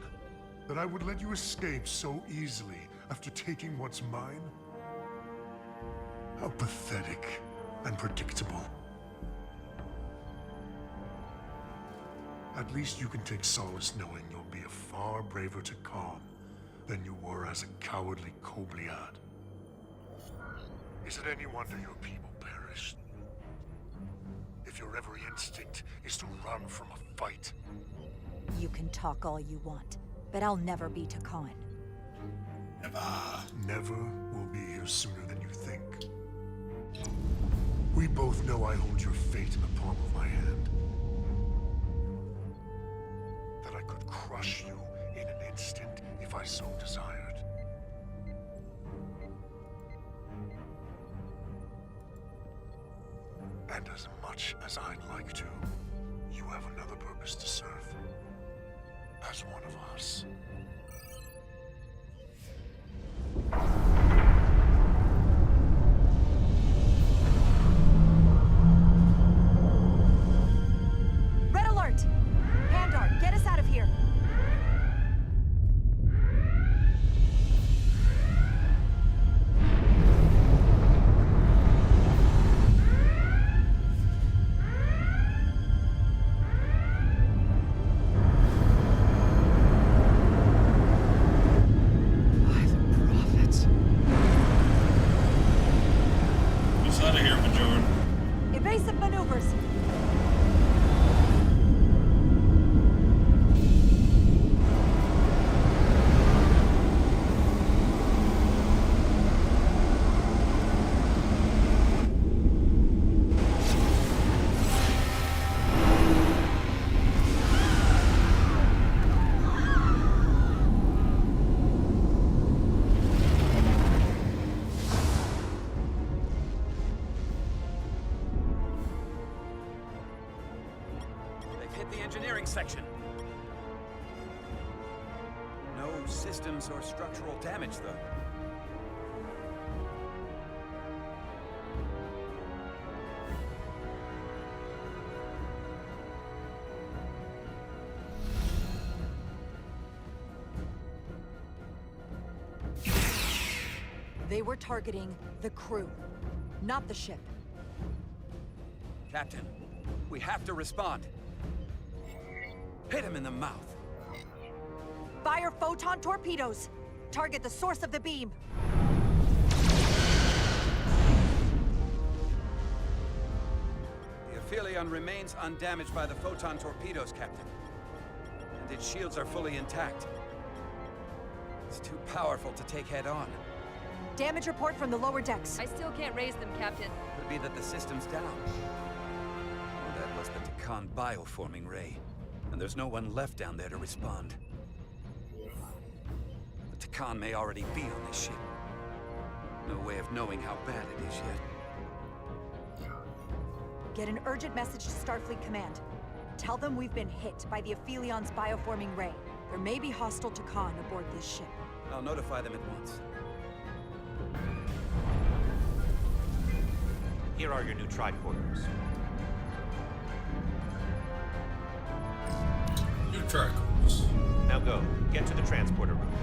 That I would let you escape so easily after taking what's mine? How pathetic and predictable. At least you can take solace knowing you'll be a far braver Takan than you were as a cowardly Kobliad. Is it any wonder your people perished? If your every instinct is to run from a fight. You can talk all you want, but I'll never be Takan. Never will be here sooner than you think. We both know I hold your fate in the palm of my hand. That I could crush you in an instant if I so desired. And as much as I'd like to, you have another purpose to serve. As one of us. Red alert! Handar, get us out of here! Evasive maneuvers! Hit the engineering section. No systems or structural damage, though. They were targeting the crew, not the ship. Captain, we have to respond. Hit him in the mouth. Fire photon torpedoes! Target the source of the beam! The Aphelion remains undamaged by the photon torpedoes, Captain. And its shields are fully intact. It's too powerful to take head-on. Damage report from the lower decks. I still can't raise them, Captain. Could be that the system's down. Or that was the Takan bioforming ray. And there's no one left down there to respond. The Takan may already be on this ship. No way of knowing how bad it is yet. Get an urgent message to Starfleet Command. Tell them we've been hit by the Aphelion's bioforming ray. There may be hostile Takan aboard this ship. I'll notify them at once. Here are your new tricorders. New tricorders. Now go. Get to the transporter room.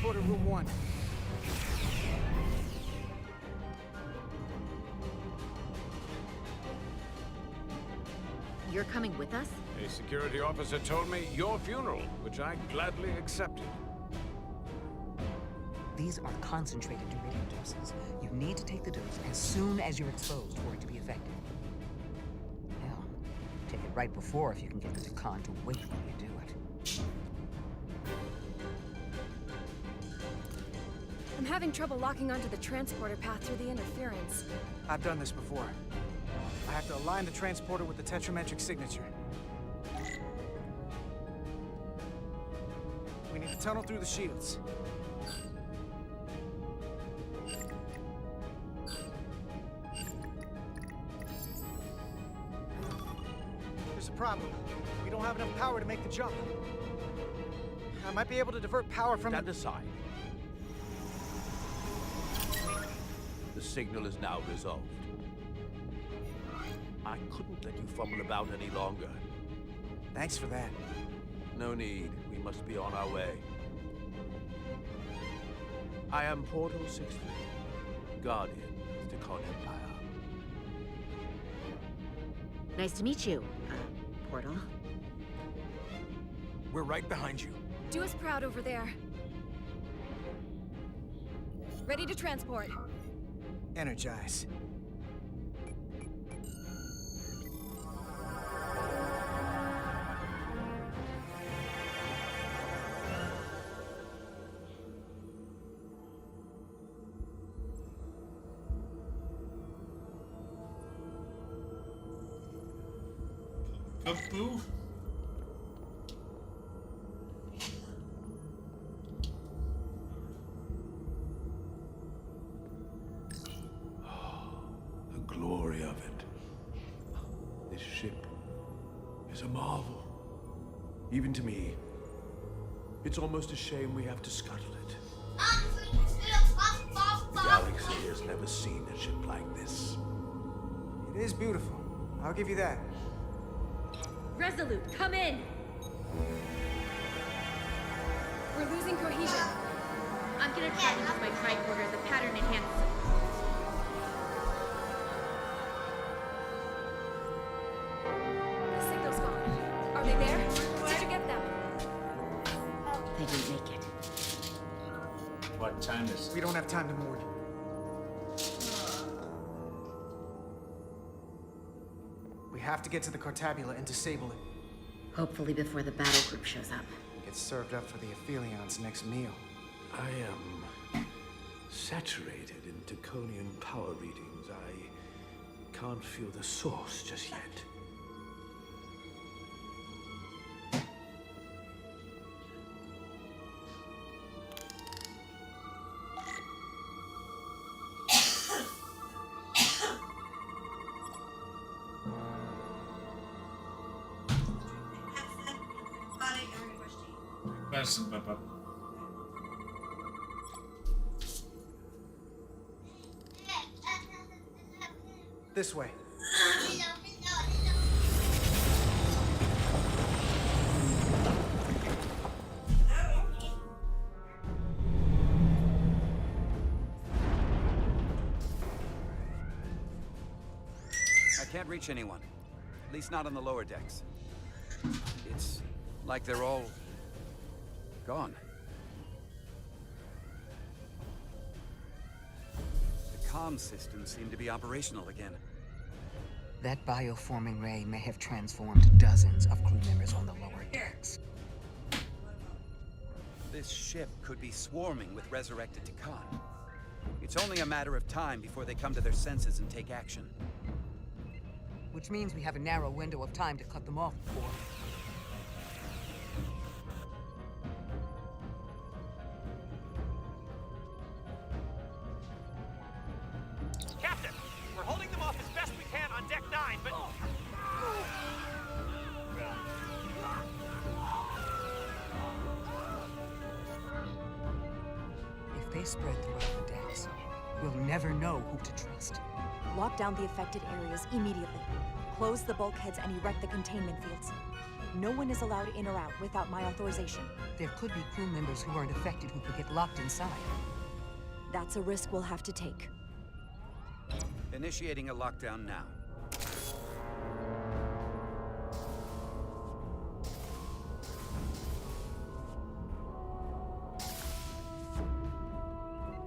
transporter room 1. You're coming with us? A security officer told me your funeral, which I gladly accepted. These are concentrated iridium doses. You need to take the dose as soon as you're exposed for it to be effective. Hell, take it right before if you can get the Decon to wait while you do it. I'm having trouble locking onto the transporter path through the interference. I've done this before. I have to align the transporter with the tetrametric signature. We need to tunnel through the shields. There's a problem. We don't have enough power to make the jump. I might be able to divert power from... Stand aside. The signal is now resolved. I couldn't let you fumble about any longer. Thanks for that. No need. We must be on our way. I am Portal 63, Guardian of the Decon Empire. Nice to meet you, Portal. We're right behind you. Do us proud over there. Ready to transport. Energize. Boo. The glory of it. This ship is a marvel. Even to me. It's almost a shame we have to scuttle it. The galaxy has never seen a ship like this. It is beautiful. I'll give you that. Resolute, come in! We're losing cohesion. I'm gonna try to use my tricorder as a pattern enhancer. The signal's gone. Are they there? Where'd you get them? They didn't make it. What time is it? We don't have time to mourn. We have to get to the Cartabula and disable it. Hopefully before the battle group shows up. Get served up for the Aphelions' next meal. I am saturated in Deconian power readings. I can't feel the source just yet. Medicine, Papa. This way. I can't reach anyone. At least not on the lower decks. It's like they're all gone. The comm systems seem to be operational again. That bioforming ray may have transformed dozens of crew members on the lower decks. This ship could be swarming with resurrected Decon. It's only a matter of time before they come to their senses and take action. Which means we have a narrow window of time to cut them off before. Captain, we're holding them off as best we can on Deck 9, but... If they spread throughout the decks, we'll never know who to trust. Lock down the affected areas immediately. Close the bulkheads and erect the containment fields. No one is allowed in or out without my authorization. There could be crew members who aren't affected who could get locked inside. That's a risk we'll have to take. Initiating a lockdown now.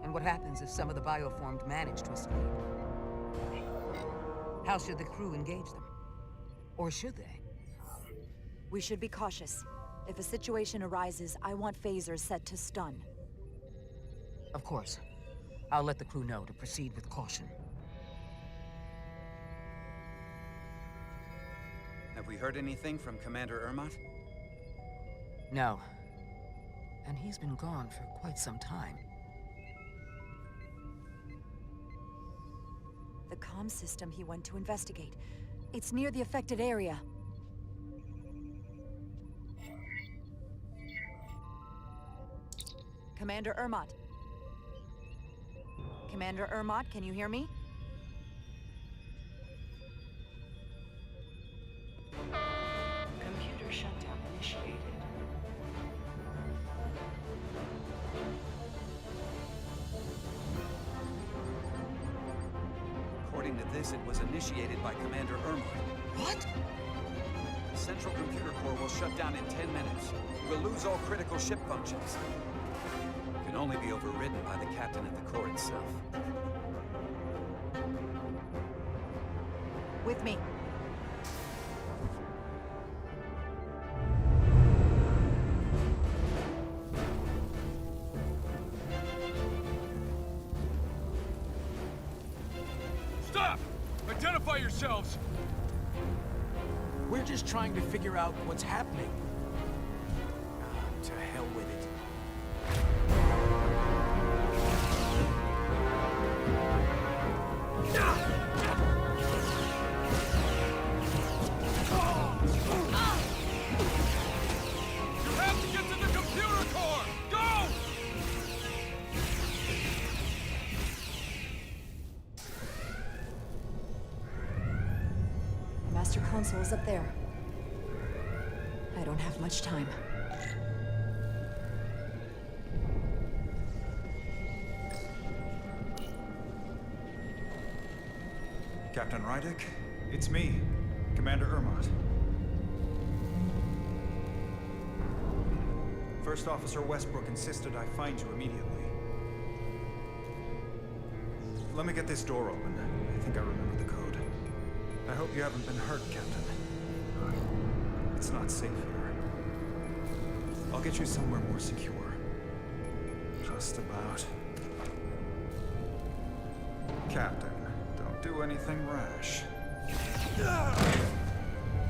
And what happens if some of the bioformed manage to escape? How should the crew engage them? Or should they? We should be cautious. If a situation arises, I want phasers set to stun. Of course. I'll let the crew know to proceed with caution. Have we heard anything from Commander Ermot? No. And he's been gone for quite some time. The comm system he went to investigate. It's near the affected area. Commander Ermot. Commander Ermot, can you hear me? Computer shutdown initiated. According to this, it was initiated by Commander Ermot. What? The central computer core will shut down in 10 minutes. We'll lose all critical ship functions. It can only be overridden by the captain of the core itself. With me. Stop! Identify yourselves! We're just trying to figure out what's happening. To hell with it. You have to get to the computer core! Go! The master console is up there. I don't have much time. Captain Rydick, it's me, Commander Ermot. First Officer Westbrook insisted I find you immediately. Let me get this door open. I think I remember the code. I hope you haven't been hurt, Captain. It's not safe here. I'll get you somewhere more secure. Just about. Captain. Do anything rash.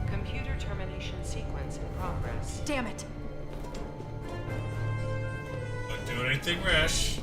Computer termination sequence in progress. Damn it! Don't do anything rash.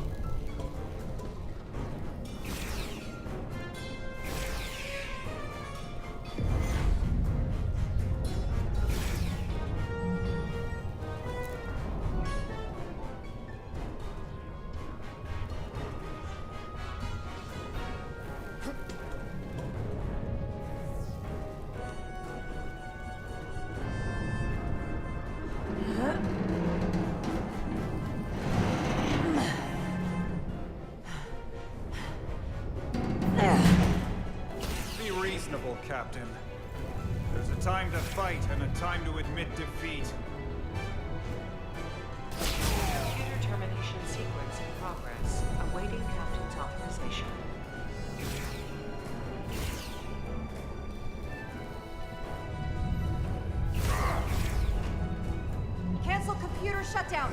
Captain. There's a time to fight and a time to admit defeat. Computer termination sequence in progress. Awaiting Captain's authorization. Cancel computer shutdown.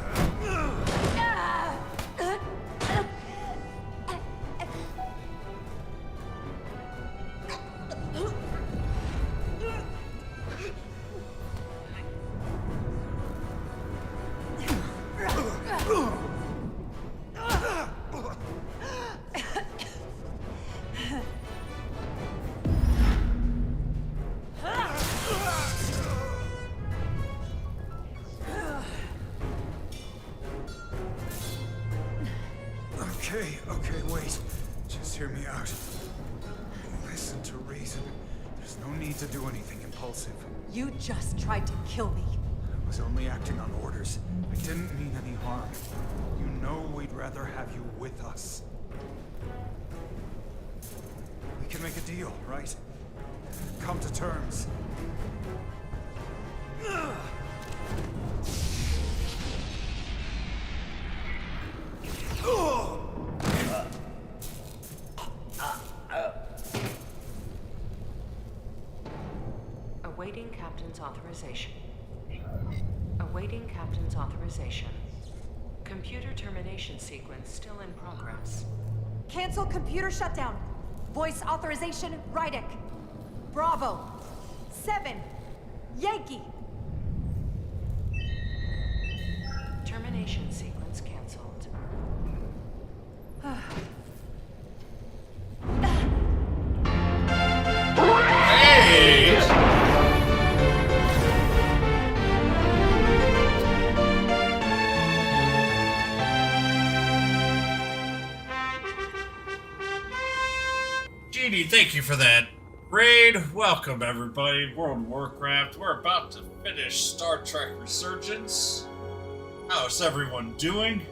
Okay, wait. Just hear me out. Listen to reason. There's no need to do anything impulsive. You just tried to kill me. I was only acting on orders. I didn't mean any harm. You know we'd rather have you with us. We can make a deal, right? Come to terms. Awaiting Captain's authorization. Awaiting Captain's authorization. Computer termination sequence still in progress. Cancel computer shutdown. Voice authorization, Rydek. Bravo. 7. Yankee. Termination sequence cancelled. Hey! Genie, thank you for that raid. Welcome, everybody. World of Warcraft. We're about to finish Star Trek Resurgence. How's everyone doing?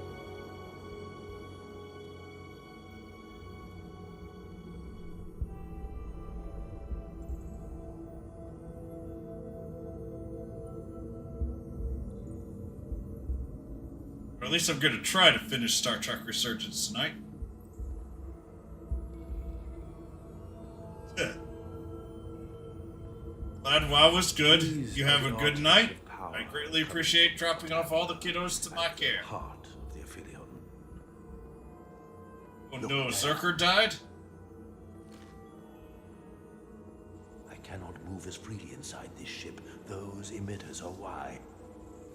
Or at least I'm going to try to finish Star Trek Resurgence tonight. Glad WoW was good. You have a good night. I greatly appreciate dropping off all the kiddos to my care. Heart of the Affiliate. Oh no, Zerker died? I cannot move as freely inside this ship. Those emitters are why.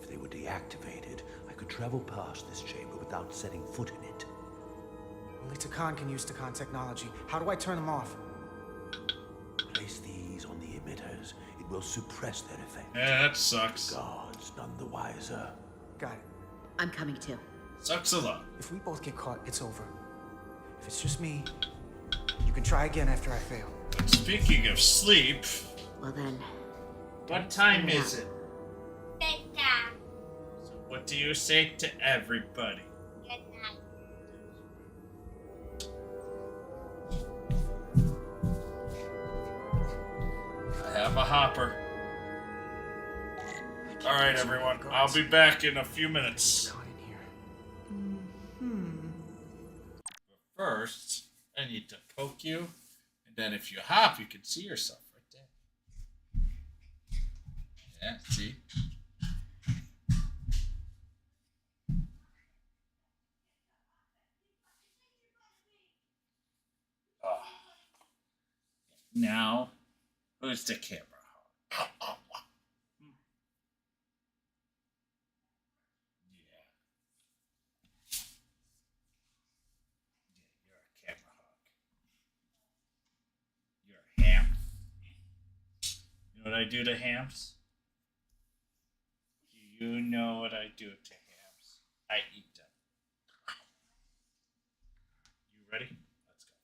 If they were deactivated, I could travel past this chamber without setting foot in it. Only Takan can use Takan technology. How do I turn them off? Place these on the emitters. It will suppress their effect. Yeah, that sucks. Guards none the wiser. Got it. I'm coming too. Sucks a lot. If we both get caught, it's over. If it's just me, you can try again after I fail. But speaking of sleep... Well then... What time is it? So what do you say to everybody? I have a hopper. Alright, everyone. I'll be back in a few minutes. But first, I need to poke you. And then if you hop, you can see yourself right there. Yeah, see? Oh. Now, who's the camera? Ham. You know what I do to hams? Do you know what I do to hams? I eat them. You ready? Let's go.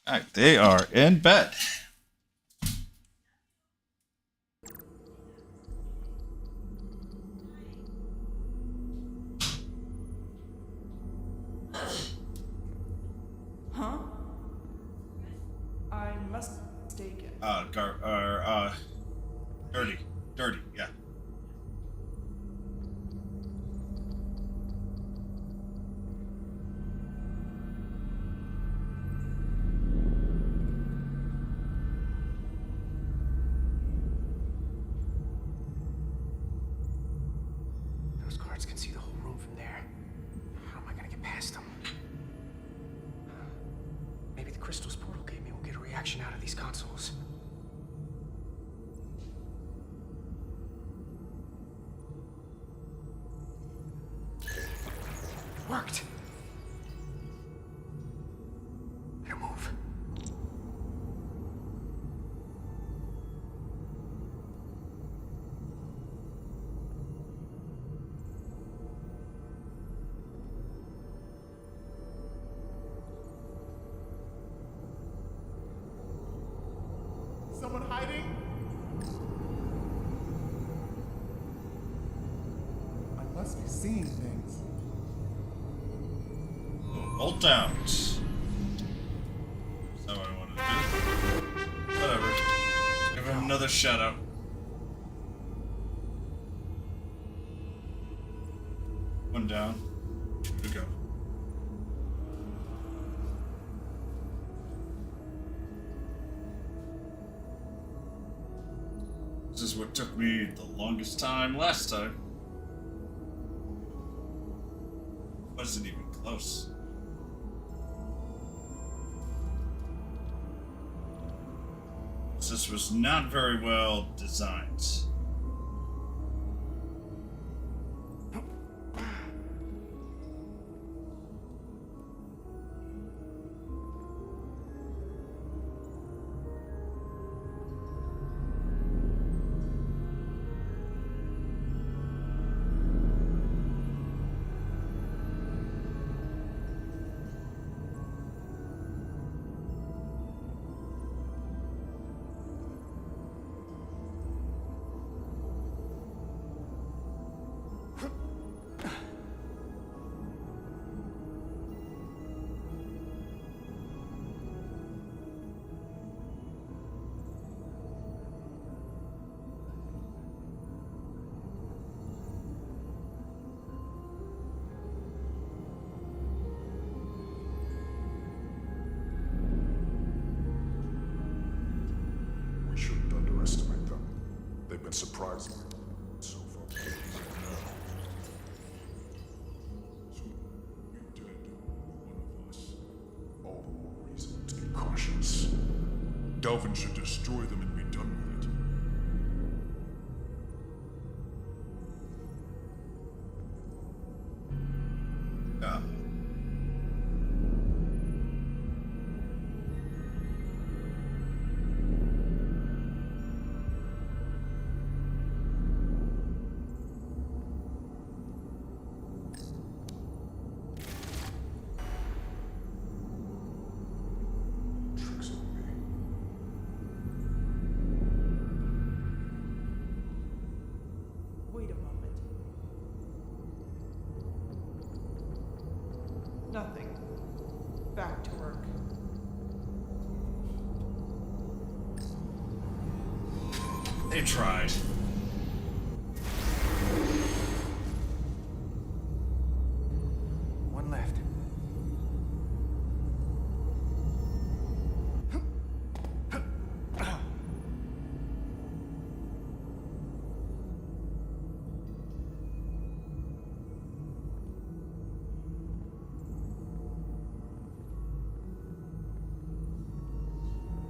Alright, they are in bed. Huh? I must be mistaken. Dirty. Dirty, yeah. Those guards can see the whole room from there. How am I gonna get past them? Maybe the crystals portal gave me will get a reaction out of these consoles. Worked! Now move. Someone hiding? I must be seeing things. Hold down. That's not what I wanted to do. Whatever. Give him another shout out. One down. Two to go. This is what took me the longest time last time. Wasn't even close. This was not very well designed. We shouldn't underestimate them. They've been surprising so far. You did, one of us. All the more reason to be cautious. Delvin should destroy them and be done with it. Yeah. Tricks on me. Wait a moment. Nothing. Back to work. They tried. One left.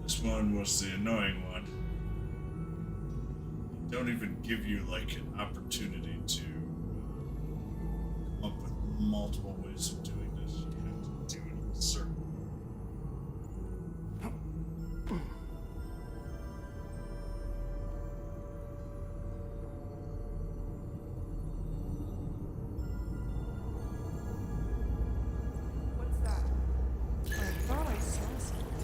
This one was the annoying one. They don't even give you like an opportunity to come up with multiple ways of doing this. You have to do it a certain way. What's that? I thought I saw something.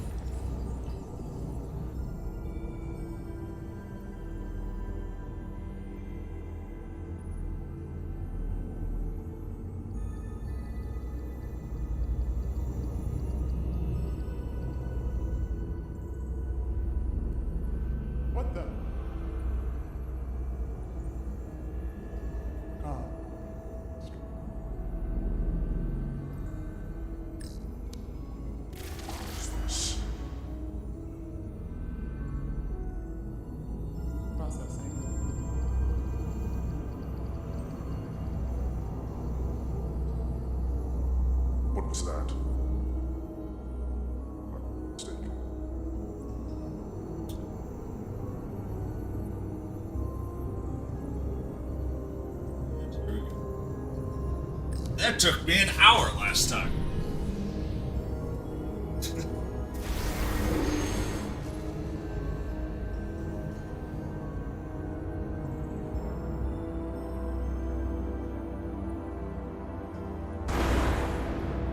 That took me an hour last time.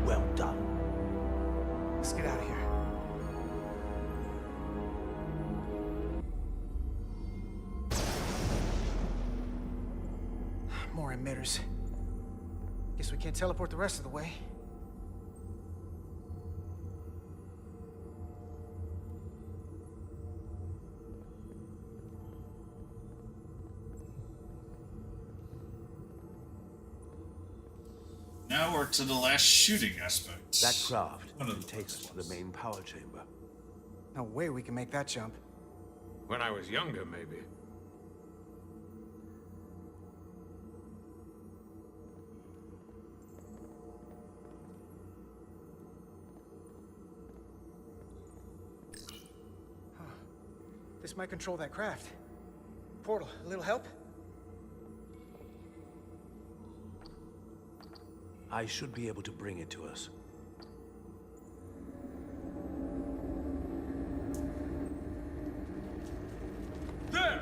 Well done. Let's get out of here. More emitters. Guess we can't teleport the rest of the way. Now we're to the last shooting aspect. That craft can take us to the main power chamber. No way we can make that jump. When I was younger, maybe. This might control that craft. Portal, a little help? I should be able to bring it to us. There!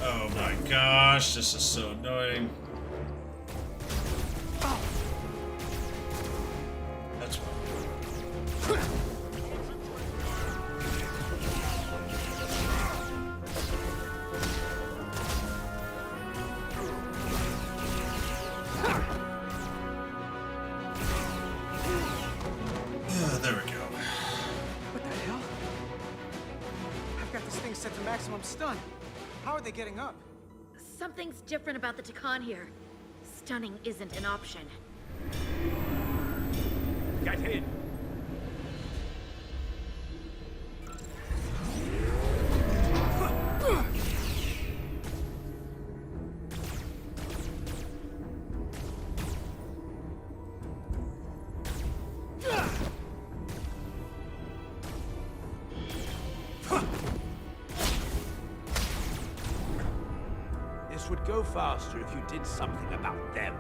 Oh my gosh, this is so annoying. That's why. There we go. What the hell? I've got this thing set to maximum stun. How are they getting up? Something's different about the Takan here. Stunning isn't an option. Get in! This would go faster if you did something about them.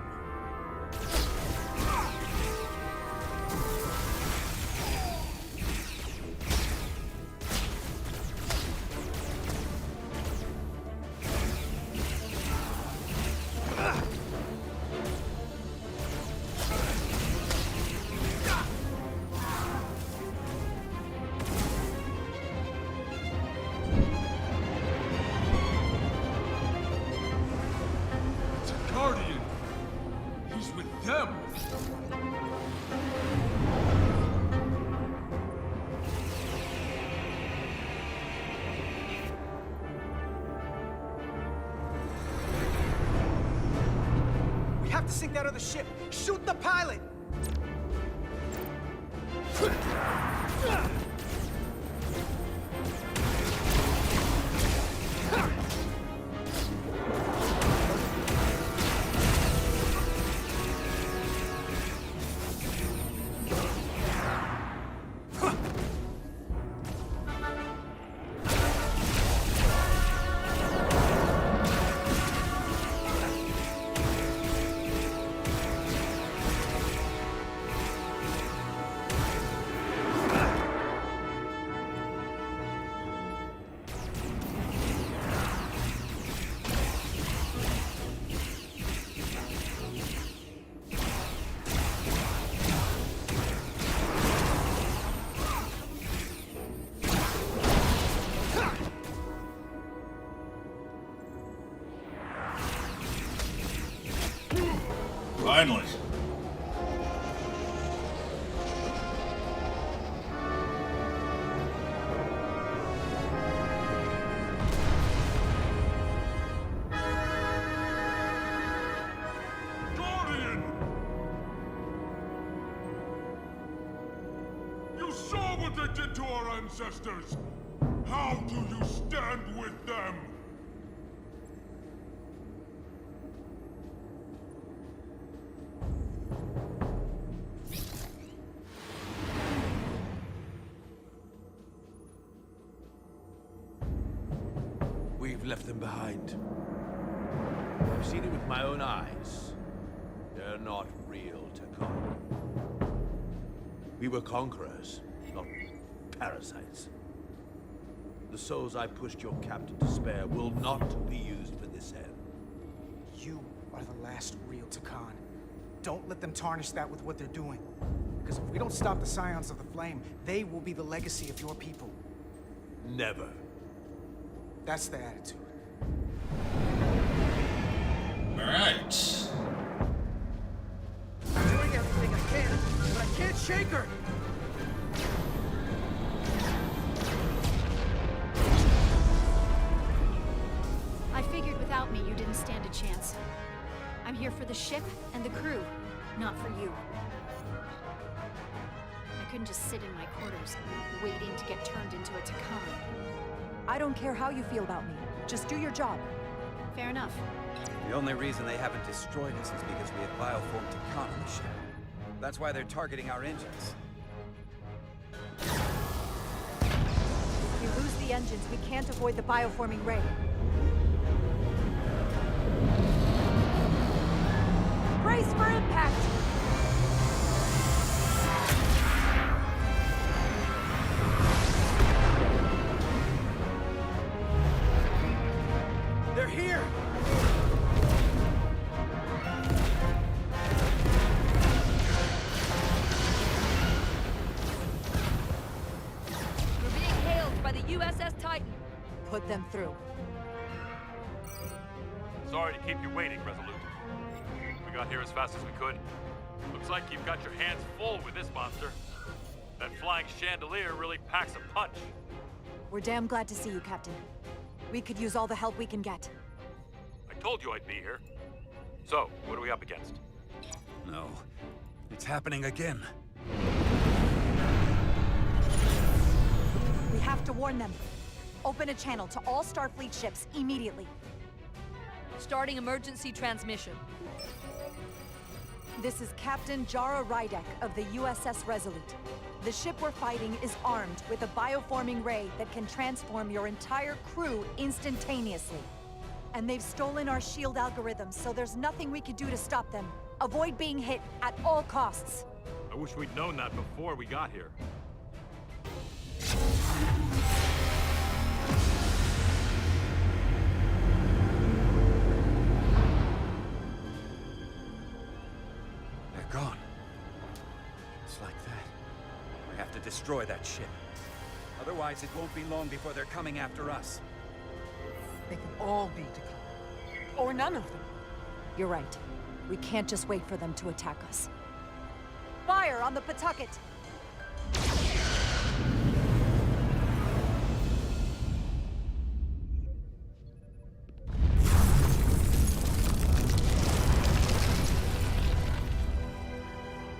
Guardian! He's with them! We have to sink that other ship. Shoot the pilot! Finally. Guardian! You saw what they did to our ancestors! How do you stand with them? We've left them behind. I've seen it with my own eyes. They're not real, Takon. We were conquerors, not parasites. The souls I pushed your captain to spare will not be used for this end. You are the last real Takon. Don't let them tarnish that with what they're doing. Because if we don't stop the Scions of the Flame, they will be the legacy of your people. Never. That's the attitude. Alright. I'm doing everything I can, but I can't shake her! I figured without me, you didn't stand a chance. I'm here for the ship and the crew, not for you. I couldn't just sit in my quarters, waiting to get turned into a Takon. I don't care how you feel about me. Just do your job. Fair enough. The only reason they haven't destroyed us is because we have bioformed Takon on the ship. That's why they're targeting our engines. If you lose the engines, we can't avoid the bioforming ray. Brace for impact! They're here! We're being hailed by the USS Titan. Put them through. Sorry to keep you waiting, Resolute. We got here as fast as we could. Looks like you've got your hands full with this monster. That flying chandelier really packs a punch. We're damn glad to see you, Captain. We could use all the help we can get. I told you I'd be here. So, what are we up against? No. It's happening again. We have to warn them. Open a channel to all Starfleet ships immediately. Starting emergency transmission. This is Captain Jara Rydek of the USS Resolute. The ship we're fighting is armed with a bioforming ray that can transform your entire crew instantaneously. And they've stolen our shield algorithms, so there's nothing we can do to stop them. Avoid being hit at all costs. I wish we'd known that before we got here. They're gone. Just like that. We have to destroy that ship. Otherwise, it won't be long before they're coming after us. They can all be Takon. Or none of them. You're right. We can't just wait for them to attack us. Fire on the Pawtucket!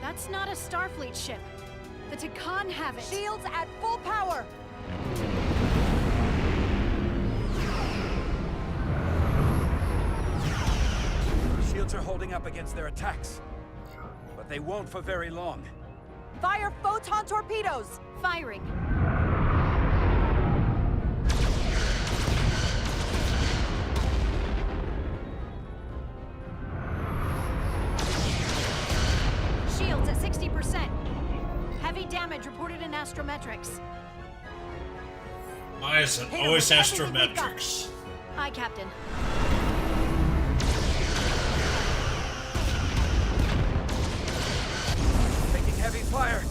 That's not a Starfleet ship. The Takon have it. Shields at full power! Shields are holding up against their attacks. But they won't for very long. Fire photon torpedoes! Firing. Shields at 60%. Heavy damage reported in astrometrics. Why is it always astrometrics? Aye, Captain. Taking heavy fire.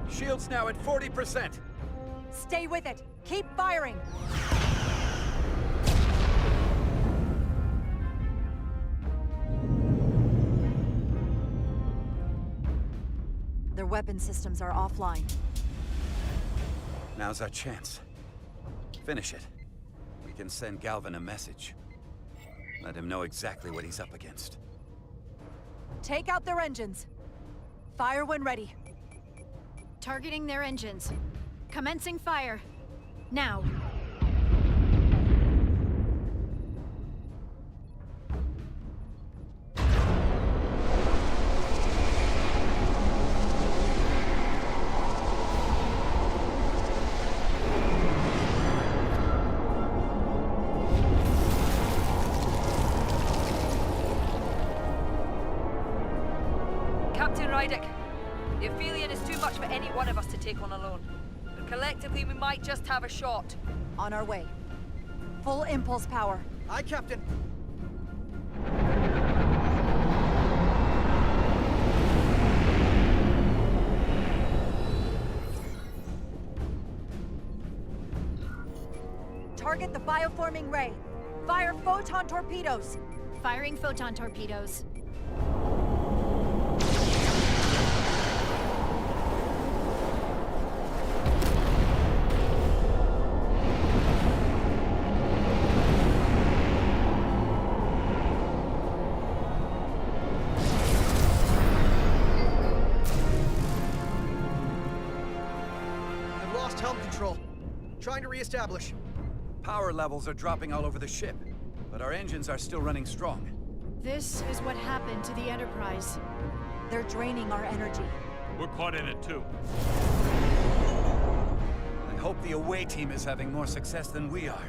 Shields now at 40%. Stay with it. Keep firing. weapon systems are offline. Now's our chance. Finish it. We can send Galvin a message. Let him know exactly what he's up against. Take out their engines. Fire when ready. Targeting their engines. Commencing fire. Now. Captain Rydick, the Aphelion is too much for any one of us to take on alone. But collectively, we might just have a shot. On our way. Full impulse power. Aye, Captain. Target the bioforming ray. Fire photon torpedoes. Firing photon torpedoes. I've lost helm control. Trying to re-establish. Power levels are dropping all over the ship, but our engines are still running strong. This is what happened to the Enterprise. They're draining our energy. We're caught in it too. I hope the away team is having more success than we are.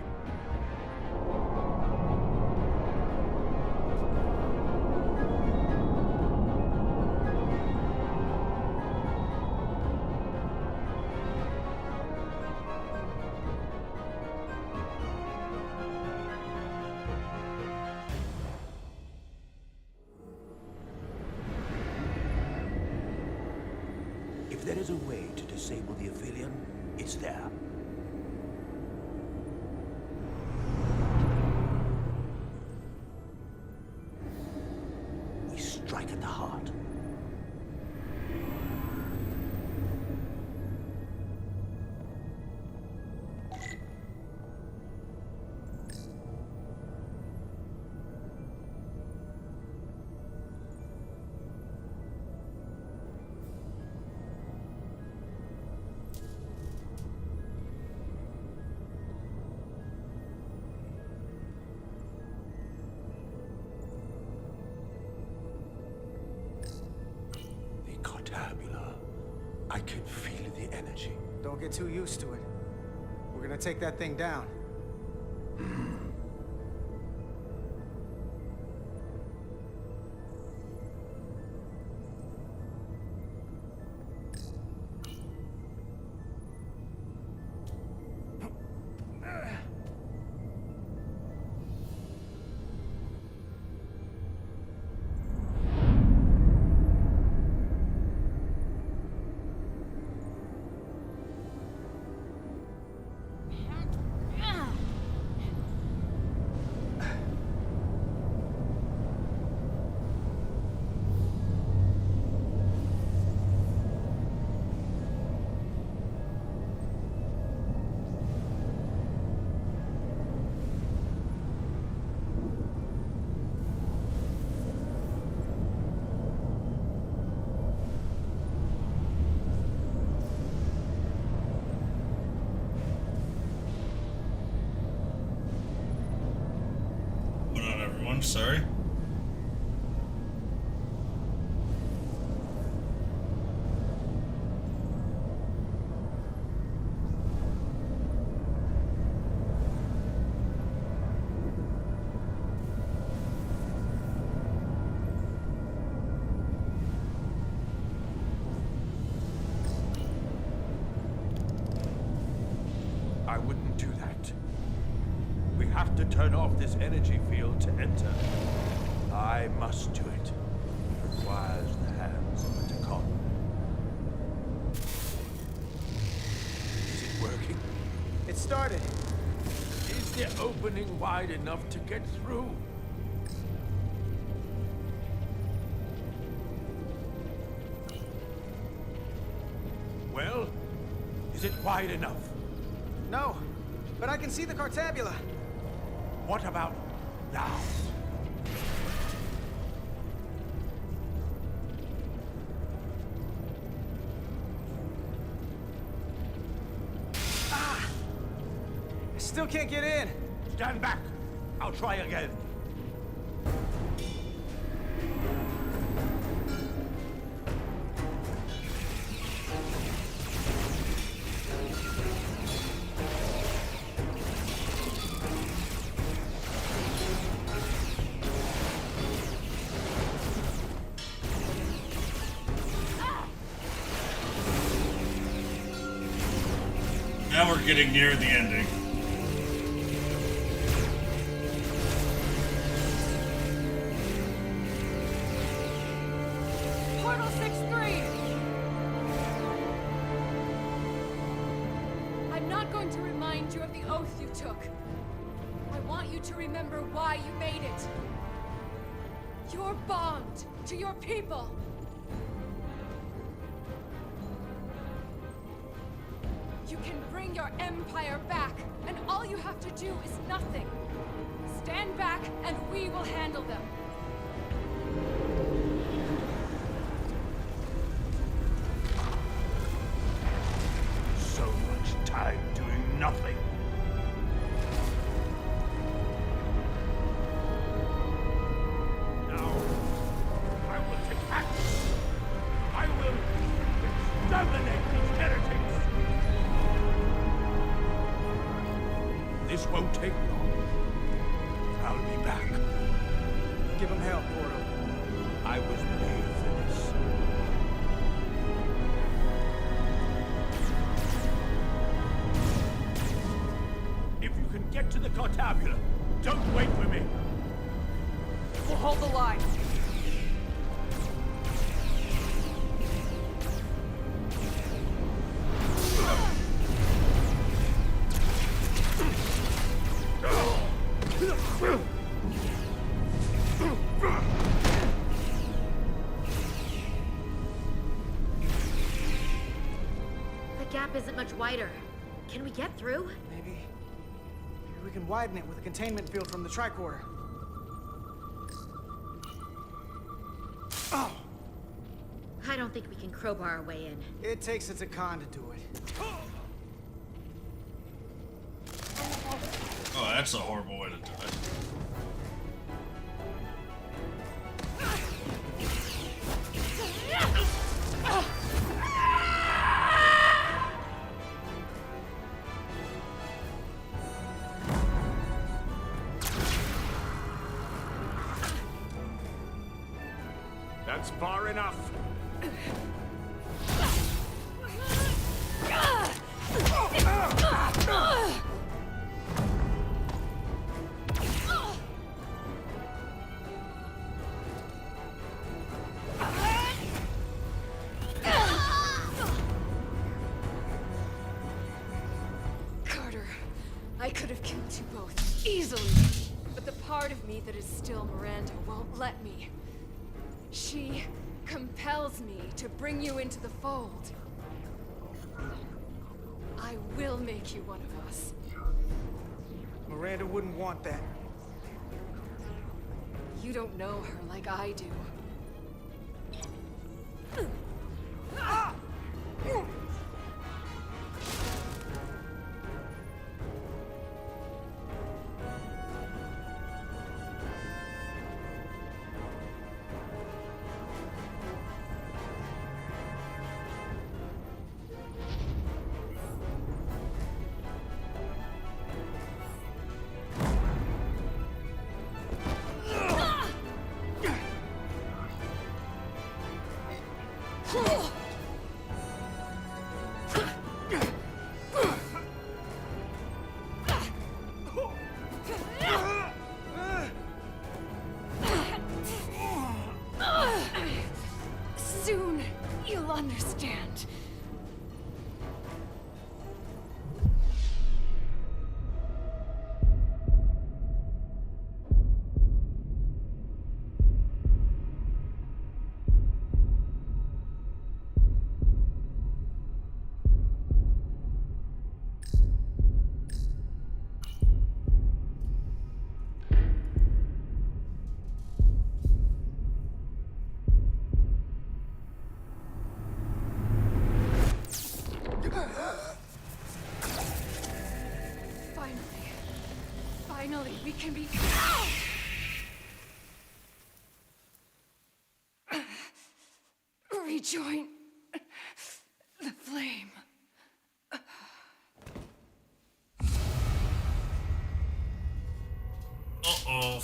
If there is a way to disable the Aphelion, it's there. We strike at the heart. Tabula. I can feel the energy. Don't get too used to it. We're gonna take that thing down. I'm sorry. I wouldn't do that. We have to turn off this energy field to enter. I must do it. It requires the hands of the Takon. Is it working? It started. Is the opening wide enough to get through? Is it wide enough? No, but I can see the cartabula. What about now? I still can't get in. Stand back. I'll try again. Now we're getting near the ending. Portal 6-3! I'm not going to remind you of the oath you took. I want you to remember why you made it. Your bond to your people. You can bring your empire back, and all you have to do is nothing. Stand back, and we will handle them. So much time doing nothing. Now, I will take action. I will exterminate these heretics. This won't take long. I'll be back. Give him hell, Porto. I was made for this. If you can get to the cartabula, don't wait for me. We'll hold the line. The gap isn't much wider. Can we get through? Maybe we can widen it with a containment field from the tricorder. Oh! I don't think we can crowbar our way in. It takes a Takan to do it. Oh, that's a horrible way to die. That's far enough. Carter, I could have killed you both easily. But the part of me that is still Miranda won't let me. She compels me to bring you into the fold. I will make you one of us. Miranda wouldn't want that. You don't know her like I do. Soon, you'll understand. rejoin the flame. Uh-oh.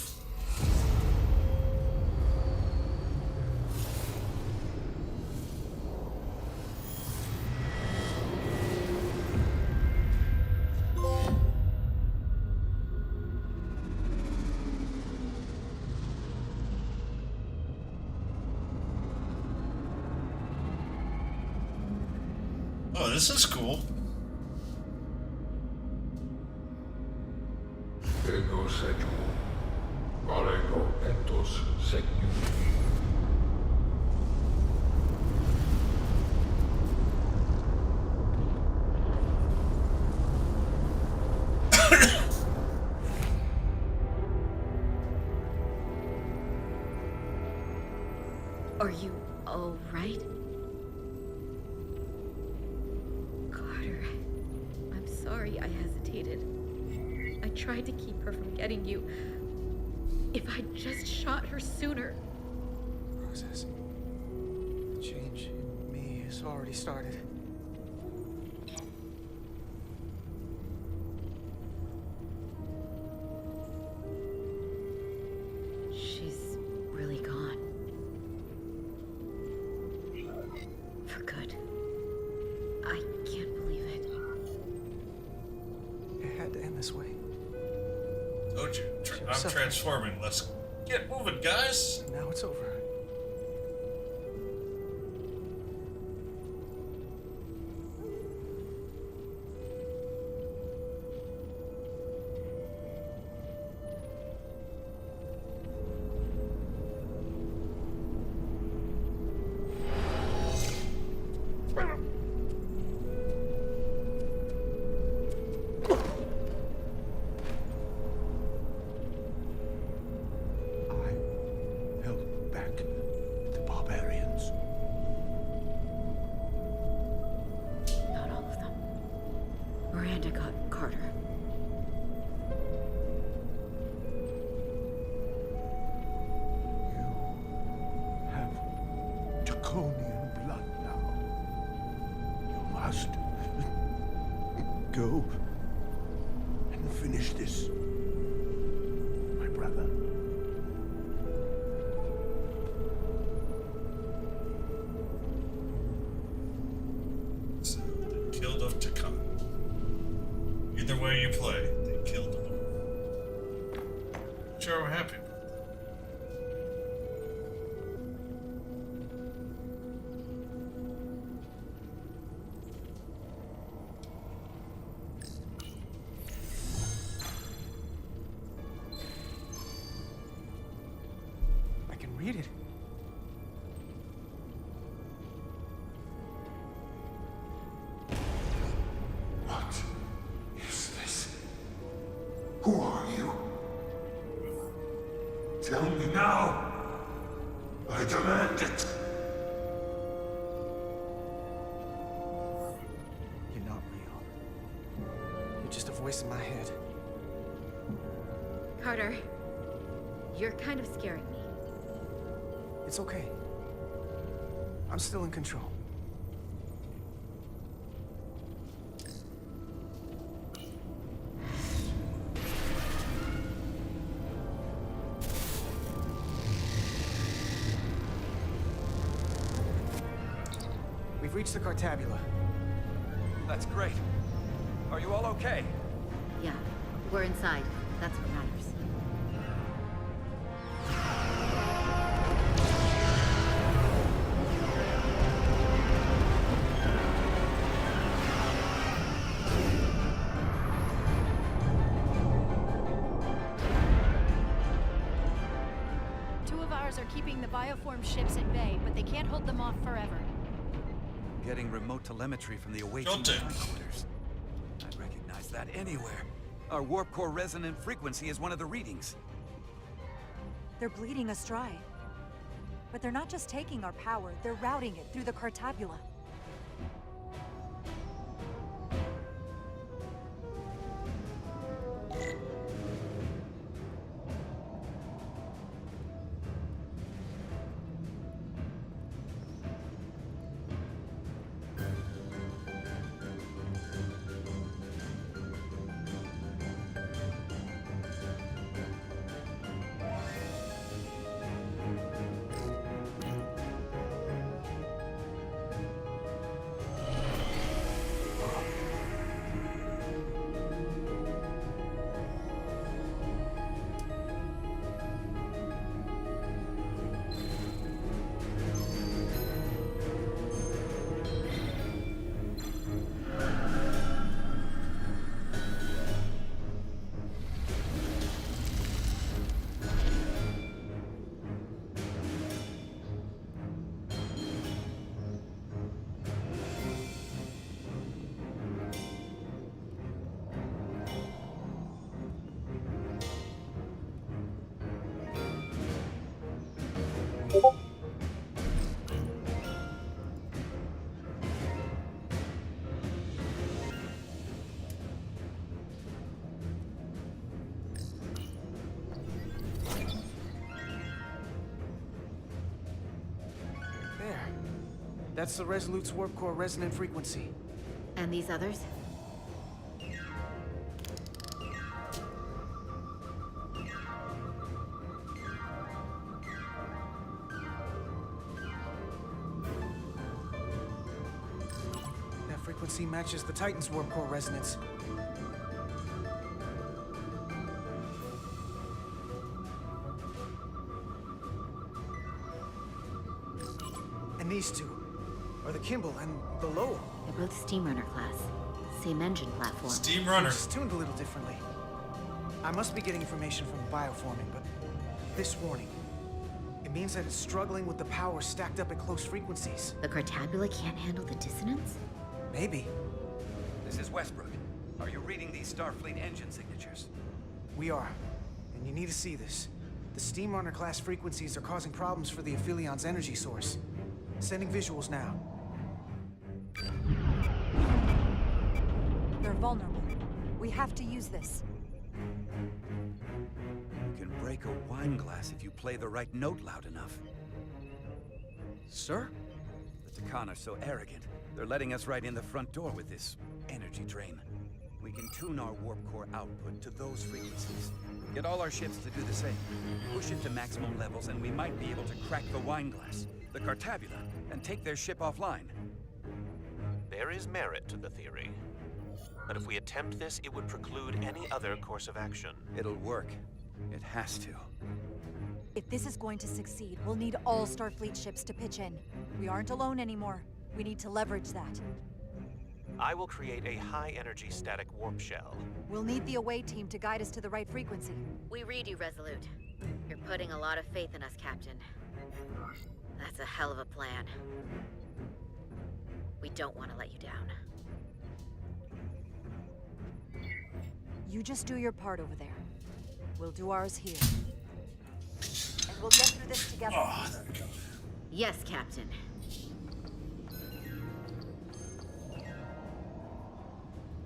Oh, this is cool. Ego seju, valego entos seju. Are you all right? Carter, I'm sorry I hesitated. I tried to keep her from getting you. If I'd just shot her sooner. Process. The change in me has already started. She's really gone. For good. I can't believe it. It had to end this way. Told you. I'm transforming. Let's get moving, guys. Now it's over. Miranda got Carter. Have draconian blood now. You must go and finish this, my brother. So they killed off Takan. Either way you play, they killed him. Sure, I'm happy about that. I can read it. What is this? Who are you? Tell me now. I demand it. You're not real. You're just a voice in my head. Carter, you're kind of scaring me. It's okay. I'm still in control. We've reached the Cartabula. That's great. Are you all okay? Yeah, we're inside. That's what matters. Two of ours are keeping the bioform ships at bay, but they can't hold them off forever. Getting remote telemetry from the awaiting headquarters. I'd recognize that anywhere. Our warp core resonant frequency is one of the readings. They're bleeding us dry. But they're not just taking our power, they're routing it through the Cartabula. That's the Resolute's warp core resonant frequency. And these others? That frequency matches the Titan's warp core resonance. And these two are the Kimball and the Lowell. They're both Steamrunner class. Same engine platform. Steamrunner. Just tuned a little differently. I must be getting information from bioforming, but this warning, it means that it's struggling with the power stacked up at close frequencies. The Cartabula can't handle the dissonance? Maybe. This is Westbrook. Are you reading these Starfleet engine signatures? We are. And you need to see this. The Steamrunner class frequencies are causing problems for the Aphilion's energy source. Sending visuals now. They're vulnerable. We have to use this. You can break a wine glass if you play the right note loud enough. Sir? The Takan are so arrogant. They're letting us right in the front door with this energy drain. We can tune our warp core output to those frequencies. Get all our ships to do the same. Push it to maximum levels and we might be able to crack the wine glass, the Cartabula, and take their ship offline. There is merit to the theory. But if we attempt this, it would preclude any other course of action. It'll work. It has to. If this is going to succeed, we'll need all Starfleet ships to pitch in. We aren't alone anymore. We need to leverage that. I will create a high-energy static warp shell. We'll need the away team to guide us to the right frequency. We read you, Resolute. You're putting a lot of faith in us, Captain. That's a hell of a plan. We don't want to let you down. You just do your part over there. We'll do ours here. And we'll get through this together. Oh, there we go. Yes, Captain.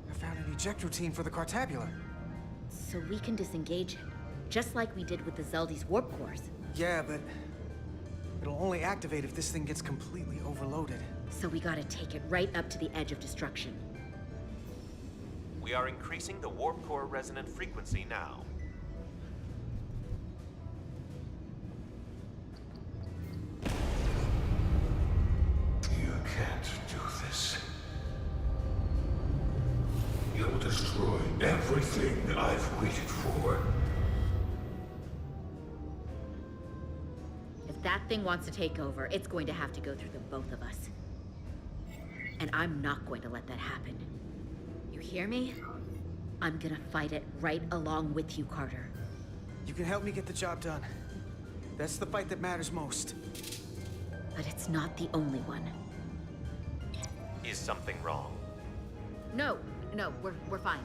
I found an eject routine for the Cartabula. So we can disengage it, just like we did with the Zeldy's warp cores. Yeah, but it'll only activate if this thing gets completely overloaded. So we gotta take it right up to the edge of destruction. We are increasing the warp core resonant frequency now. You can't do this. You'll destroy everything I've waited for. If that thing wants to take over, it's going to have to go through the both of us. And I'm not going to let that happen. You hear me? I'm gonna fight it right along with you, Carter. You can help me get the job done. That's the fight that matters most. But it's not the only one. Is something wrong? No, we're fine.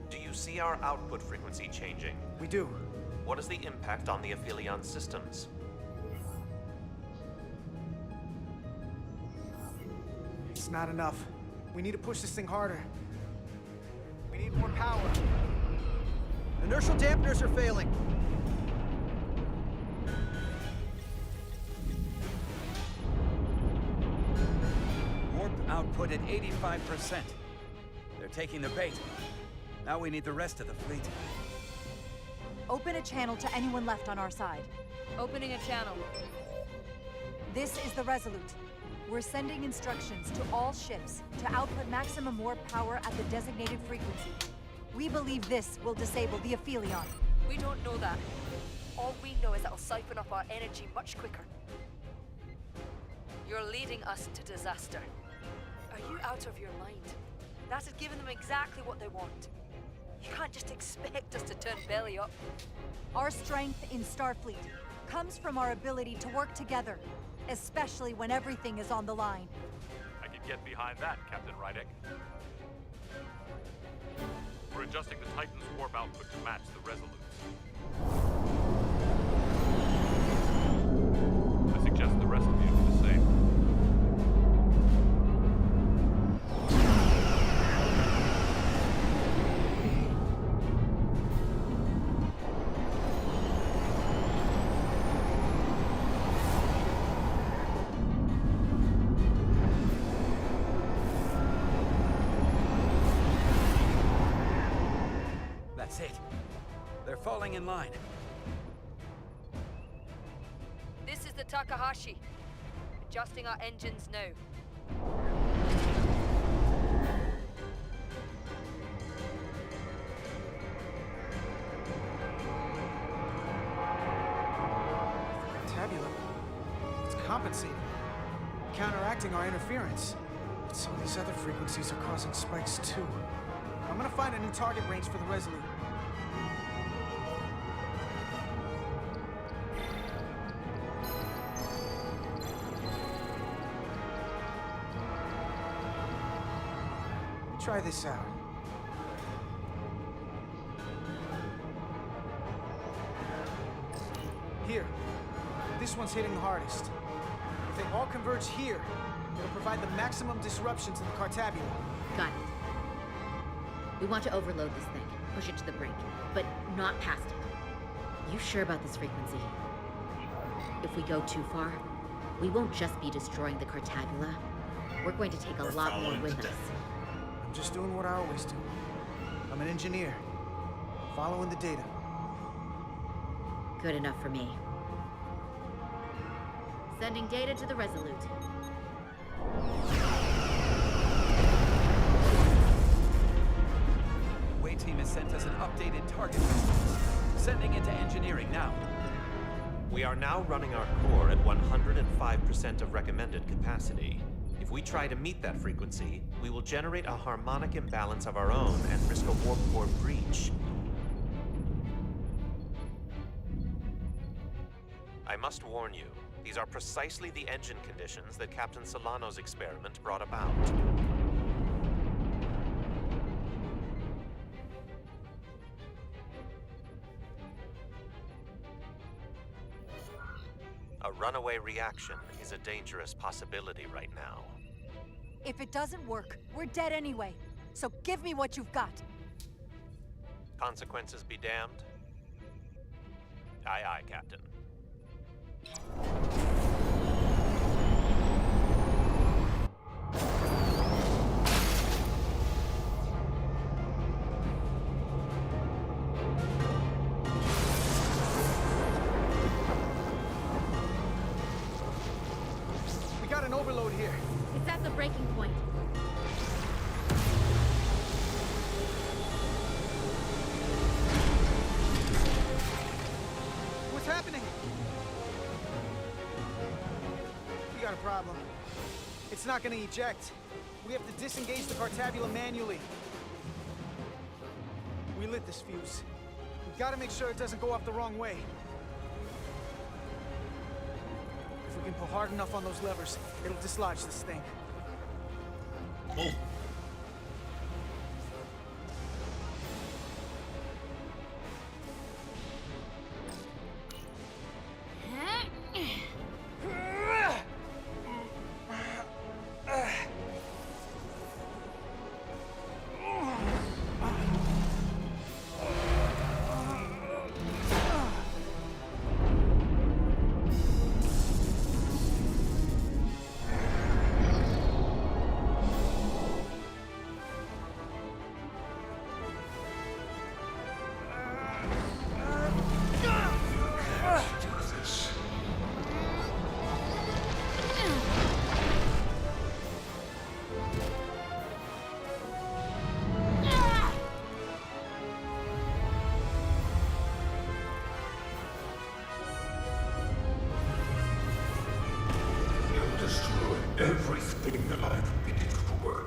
Do you see our output frequency changing? We do. What is the impact on the Aphelion systems? It's not enough. We need to push this thing harder. We need more power. Inertial dampeners are failing. Warp output at 85%. They're taking the bait. Now we need the rest of the fleet. Open a channel to anyone left on our side. Opening a channel. This is the Resolute. We're sending instructions to all ships to output maximum warp power at the designated frequency. We believe this will disable the Aphelion. We don't know that. All we know is it'll siphon up our energy much quicker. You're leading us to disaster. Are you out of your mind? That has given them exactly what they want. You can't just expect us to turn belly up. Our strength in Starfleet comes from our ability to work together, especially when everything is on the line. I can get behind that, Captain Rydek. We're adjusting the Titan's warp output to match the Resolute's. I suggest the rest of you do the same. They're falling in line. This is the Takahashi. Adjusting our engines now. Tabula. It's compensating. Counteracting our interference. But some of these other frequencies are causing spikes too. I'm gonna find a new target range for the Resolute. Try this out. Here. This one's hitting the hardest. If they all converge here, it'll provide the maximum disruption to the Cartabula. Got it. We want to overload this thing, push it to the brink, but not past it. You sure about this frequency? If we go too far, we won't just be destroying the Cartabula. We're going to take a lot more with us. I'm just doing what I always do. I'm an engineer. Following the data. Good enough for me. Sending data to the Resolute. Way team has sent us an updated target response. Sending it to engineering now. We are now running our core at 105% of recommended capacity. If we try to meet that frequency, we will generate a harmonic imbalance of our own and risk a warp core breach. I must warn you, these are precisely the engine conditions that Captain Solano's experiment brought about. A runaway reaction is a dangerous possibility right now. If it doesn't work, we're dead anyway. So give me what you've got. Consequences be damned? Aye, aye, Captain. We got an overload here. It's at the breaking point. What's happening? We got a problem. It's not gonna eject. We have to disengage the Cartabula manually. We lit this fuse. We've got to make sure it doesn't go off the wrong way. If we can pull hard enough on those levers, it'll dislodge this thing. Oh. Everything that I've been for.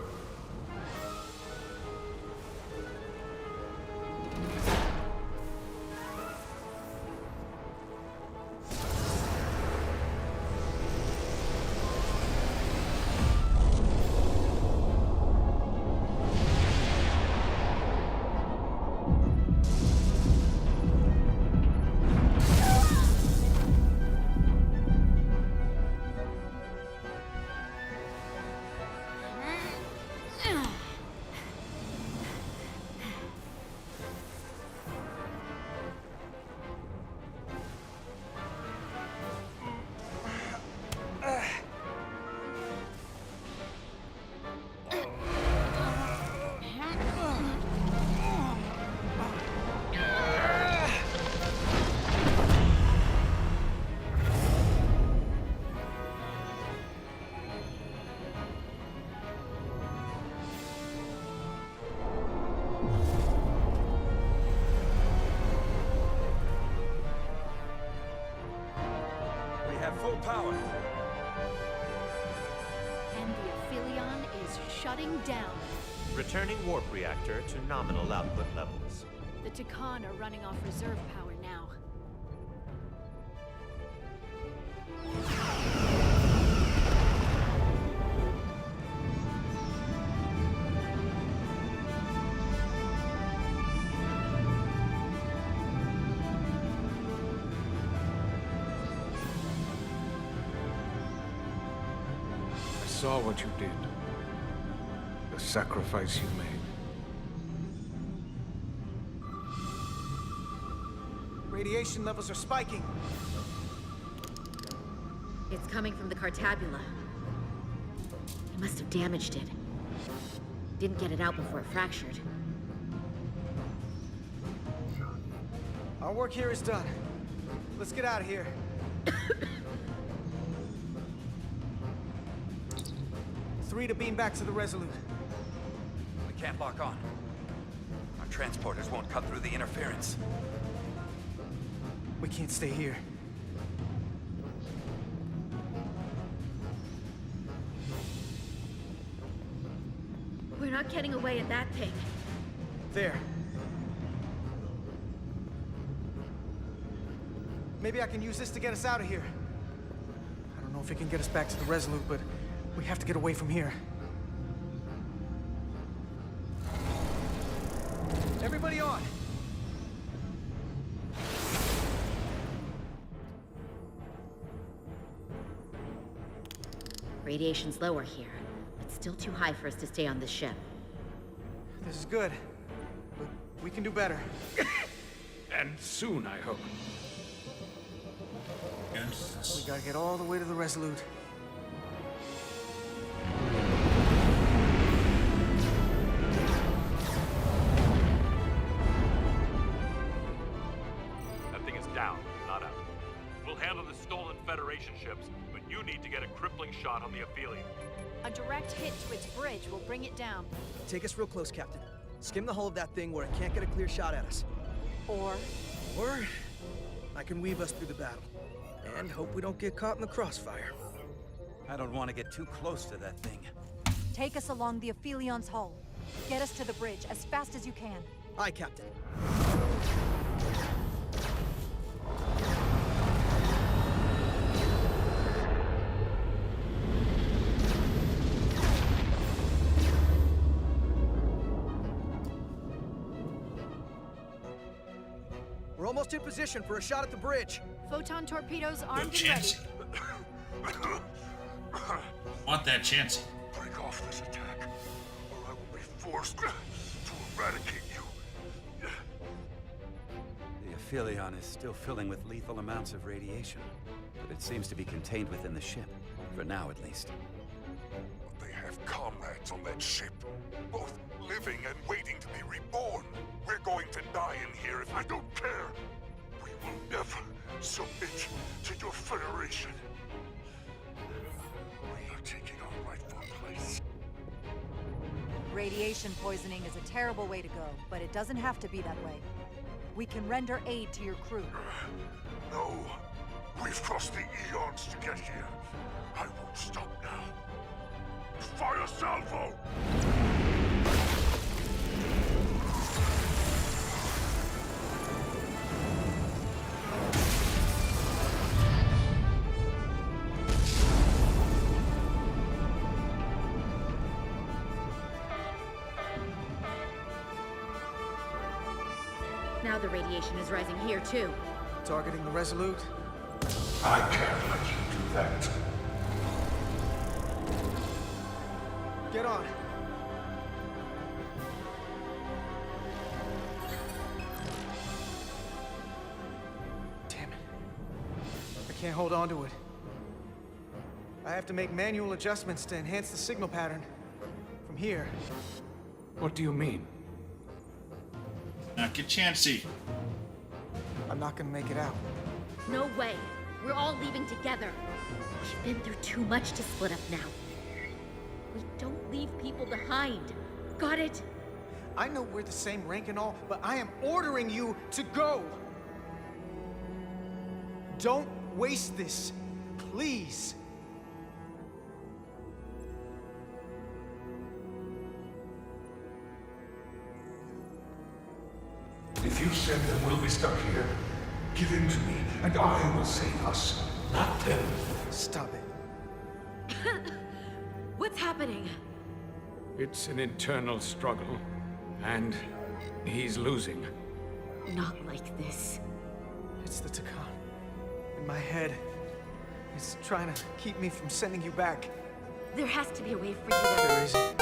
at full power. And the Aphelion is shutting down. Returning warp reactor to nominal output levels. The Takan are running off reserve power now. I saw what you did. The sacrifice you made. Radiation levels are spiking. It's coming from the Cartabula. He must have damaged it. Didn't get it out before it fractured. Our work here is done. Let's get out of here. 3 to beam back to the Resolute. We can't lock on. Our transporters won't cut through the interference. We can't stay here. We're not getting away at that thing. There. Maybe I can use this to get us out of here. I don't know if it can get us back to the Resolute, but we have to get away from here. Everybody on! Radiation's lower here, but still too high for us to stay on this ship. This is good, but we can do better. And soon, I hope. We gotta get all the way to the Resolute. That thing is down, not out. We'll handle the stolen Federation ships, but you need to get a crippling shot on the Aphelion. A direct hit to its bridge will bring it down. Take us real close, Captain. Skim the hull of that thing where it can't get a clear shot at us. Or I can weave us through the battle. And hope we don't get caught in the crossfire. I don't want to get too close to that thing. Take us along the Aphelion's hull. Get us to the bridge as fast as you can. Aye, Captain. We're almost in position for a shot at the bridge. Photon torpedoes armed and ready. Chansey. Want that Chansey. Break off this attack, or I will be forced to eradicate you. The Aphelion is still filling with lethal amounts of radiation, but it seems to be contained within the ship, for now at least. They have comrades on that ship, both living and waiting to be reborn. We're going to die in here if I don't care. We will never submit to your Federation. We are taking our rightful place. Radiation poisoning is a terrible way to go, but it doesn't have to be that way. We can render aid to your crew. No. We've crossed the eons to get here. I won't stop now. Fire salvo! Now the radiation is rising here, too. Targeting the Resolute? I can't let you do that. Get on. Damn it. I can't hold on to it. I have to make manual adjustments to enhance the signal pattern. From here. What do you mean? Get Chansey. I'm not gonna make it out. No way. We're all leaving together. We've been through too much to split up now. We don't leave people behind. Got it? I know we're the same rank and all, but I am ordering you to go! Don't waste this, please. If you send them, we'll be stuck here. Give in to me, and I will save us, not them. Stop it. What's happening? It's an internal struggle, and he's losing. Not like this. It's the Takan. In my head. It's trying to keep me from sending you back. There has to be a way for you to... There isn't.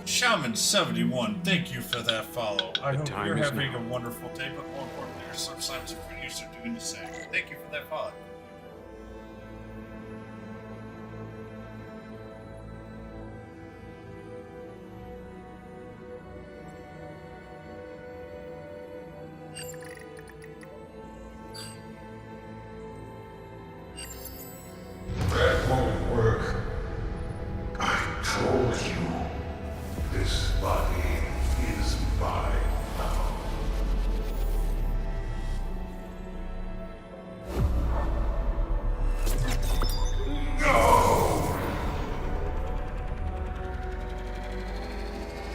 Shaman71, thank you for that follow. I hope time you're is having now. a wonderful day, but more importantly, your subscribers and producers are doing the same. Thank you for that follow. That won't work. I told you. This body is mine now. No!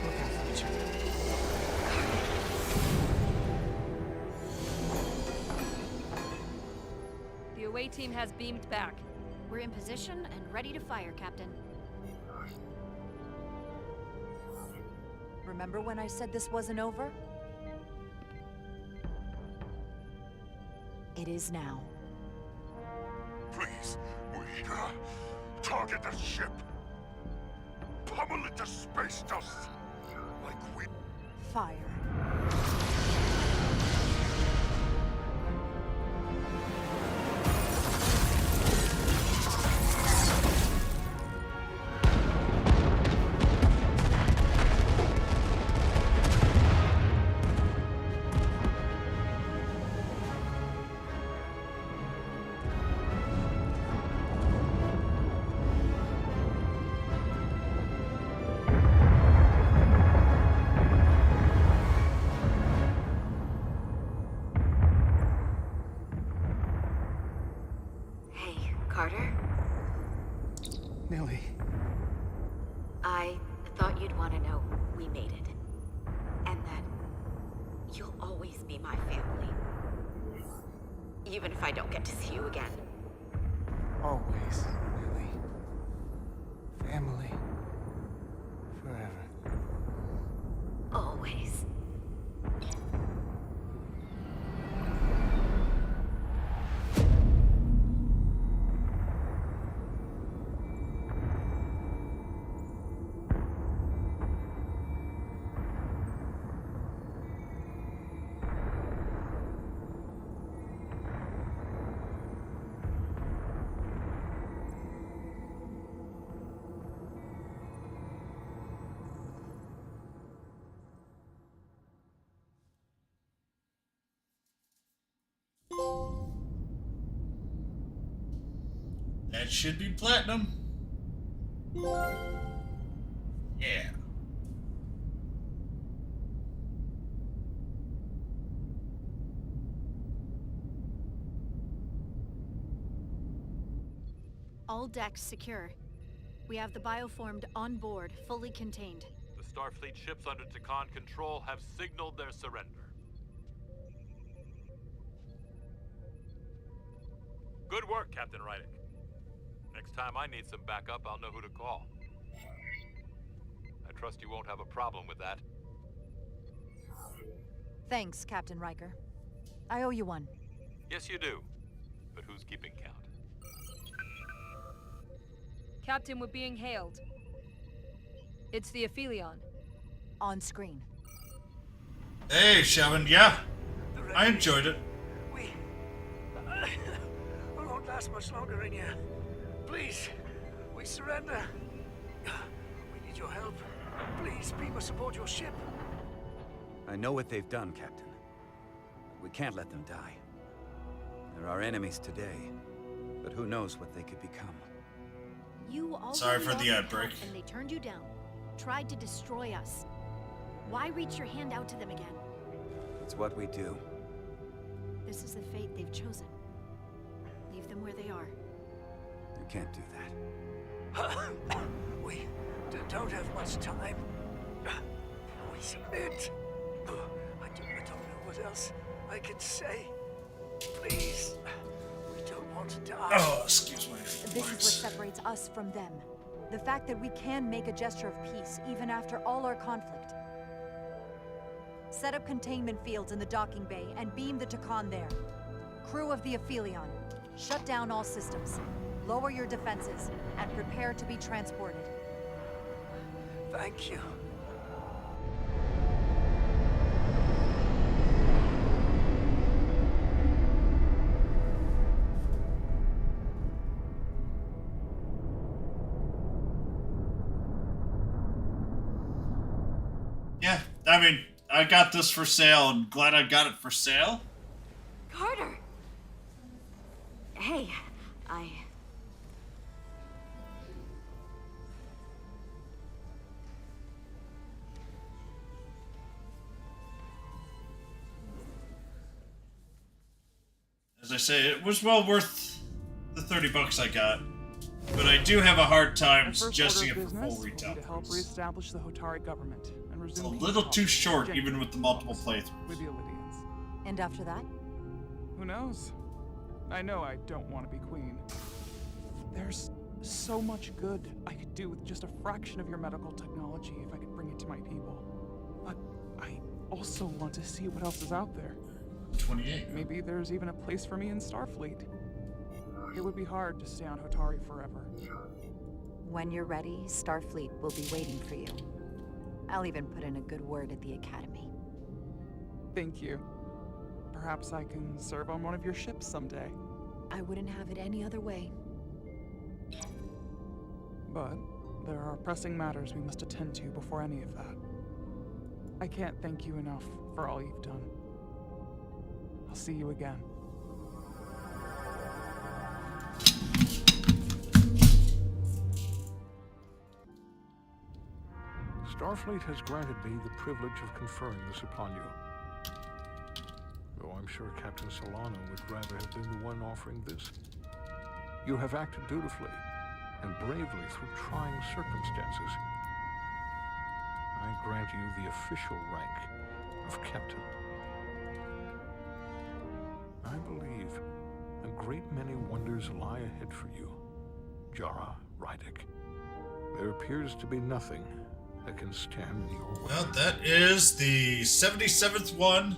Look out for each other. The away team has beamed back. We're in position and ready to fire, Captain. Remember when I said this wasn't over? It is now. Please, we target the ship. Pummel it to space dust. Like we... Fire. Hey, Carter? Millie. I thought you'd want to know we made it. And that you'll always be my family. Even if I don't get to see you again. Always, Millie. Family. Forever. Always. That should be platinum. Yeah. All decks secure. We have the bioformed on board, fully contained. The Starfleet ships under Takan control have signaled their surrender. Good work, Captain Rydick. Next time I need some backup, I'll know who to call. I trust you won't have a problem with that. Thanks, Captain Riker. I owe you one. Yes, you do. But who's keeping count? Captain, we're being hailed. It's the Aphelion. On screen. Hey, Shaman, yeah. I enjoyed it. We won't last much longer in here. Please, we surrender. We need your help. Please, people support your ship. I know what they've done, Captain. We can't let them die. They're our enemies today, but who knows what they could become. You already Sorry for the offered outbreak. help and they turned you down. Tried to destroy us. Why reach your hand out to them again? It's what we do. This is the fate they've chosen. Leave them where they are. can't do that. We don't have much time. We submit. I don't know what else I can say. Please. We don't want to die. Oh, excuse me. This is what separates us from them. The fact that we can make a gesture of peace even after all our conflict. Set up containment fields in the docking bay and beam the Takan there. Crew of the Aphelion, shut down all systems. Lower your defenses and prepare to be transported. Thank you. Yeah, I mean, I got this for sale, and glad I got it for sale. Carter! Hey, As I say, it was well worth the $30 I got, but I do have a hard time suggesting it for full retail. To help reestablish the Hotari government and resume It's a little too short, even with the multiple playthroughs. with the Illidians. And after that? Who knows? I know I don't want to be queen. There's so much good I could do with just a fraction of your medical technology if I could bring it to my people. But I also want to see what else is out there. 28. Maybe there's even a place for me in Starfleet. It would be hard to stay on Hotari forever. When you're ready, Starfleet will be waiting for you. I'll even put in a good word at the Academy. Thank you. Perhaps I can serve on one of your ships someday. I wouldn't have it any other way. But there are pressing matters we must attend to before any of that. I can't thank you enough for all you've done. I'll see you again. Starfleet has granted me the privilege of conferring this upon you. Though I'm sure Captain Solano would rather have been the one offering this. You have acted dutifully and bravely through trying circumstances. I grant you the official rank of Captain. I believe a great many wonders lie ahead for you, Jara Rydek. There appears to be nothing that can stand in your way. Well, that is the 77th one.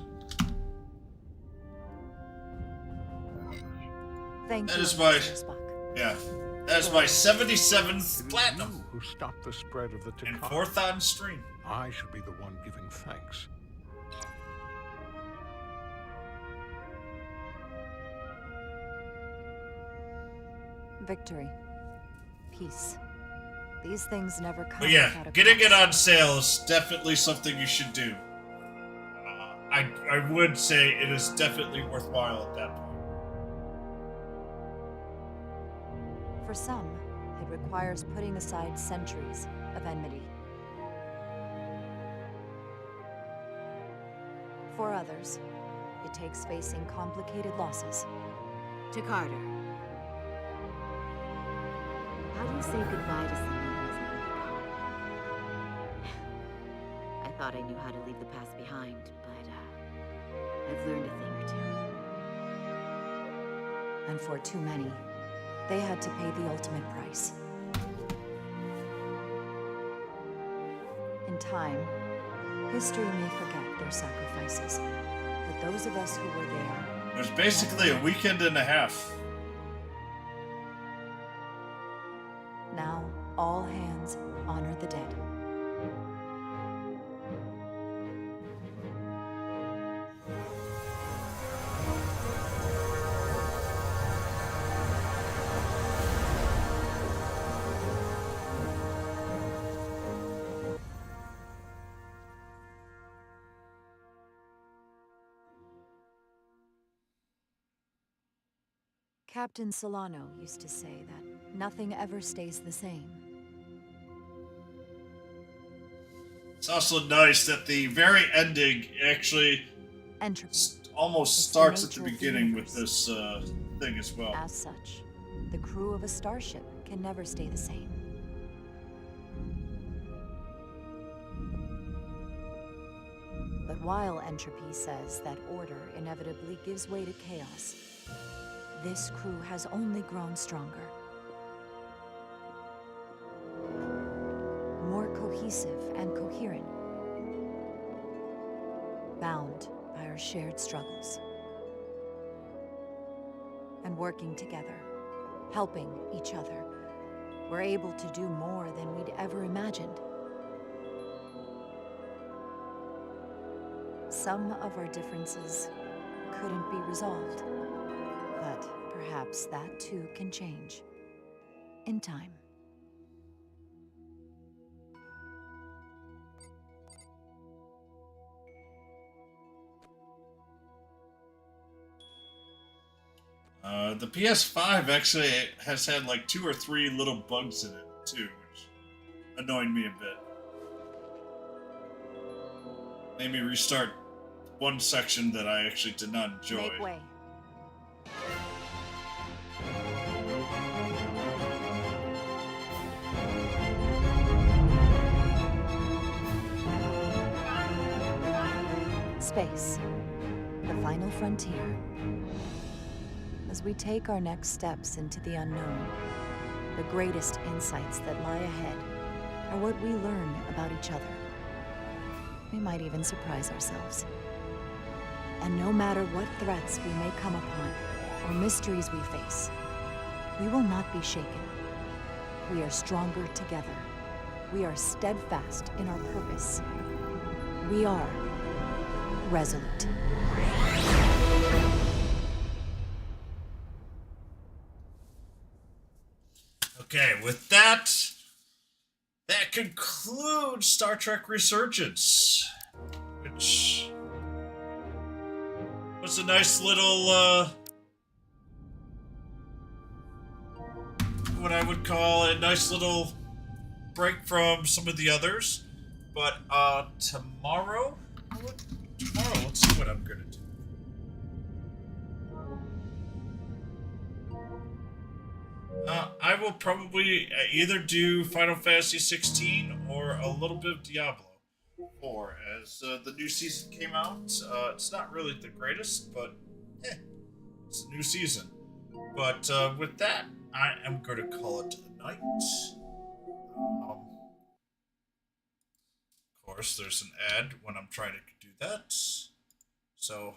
Thank That you. is my... Yeah. That is my 77th platinum. You who stopped the spread of the And Takan. 4th on stream. I should be the one giving thanks. Victory. Peace. These things never come But yeah, without a getting it cost. on sale is definitely something you should do. I would say it is definitely worthwhile at that point. For some, it requires putting aside centuries of enmity. For others, it takes facing complicated losses. To Carter. How do you say goodbye to someone who isn't really gone? I thought I knew how to leave the past behind, but I've learned a thing or two. And for too many, they had to pay the ultimate price. In time, history may forget their sacrifices, but those of us who were there... There's basically a weekend and a half. Now, all hands honor the dead. Captain Solano used to say that nothing ever stays the same. It's also nice that the very ending actually almost starts at the beginning with this thing as well. As such, The crew of a starship can never stay the same. But while entropy says that order inevitably gives way to chaos, this crew has only grown stronger. More cohesive and coherent. Bound by our shared struggles. And working together, helping each other, we're able to do more than we'd ever imagined. Some of our differences couldn't be resolved, but perhaps that too can change in time. The PS5 actually has had like 2 or 3 little bugs in it too, which annoyed me a bit. Made me restart one section that I actually did not enjoy. Make way. Space, the final frontier. As we take our next steps into the unknown, the greatest insights that lie ahead are what we learn about each other. We might even surprise ourselves. And no matter what threats we may come upon, or mysteries we face, we will not be shaken. We are stronger together. We are steadfast in our purpose. We are resolute. Okay, with that, that concludes Star Trek Resurgence, which was a nice little, what I would call a nice little break from some of the others. But tomorrow, let's see what I'm gonna do. I will probably either do Final Fantasy 16 or a little bit of Diablo 4, as the new season came out. It's not really the greatest, but it's a new season. But with that, I am going to call it a night. Of course, there's an ad when I'm trying to do that. So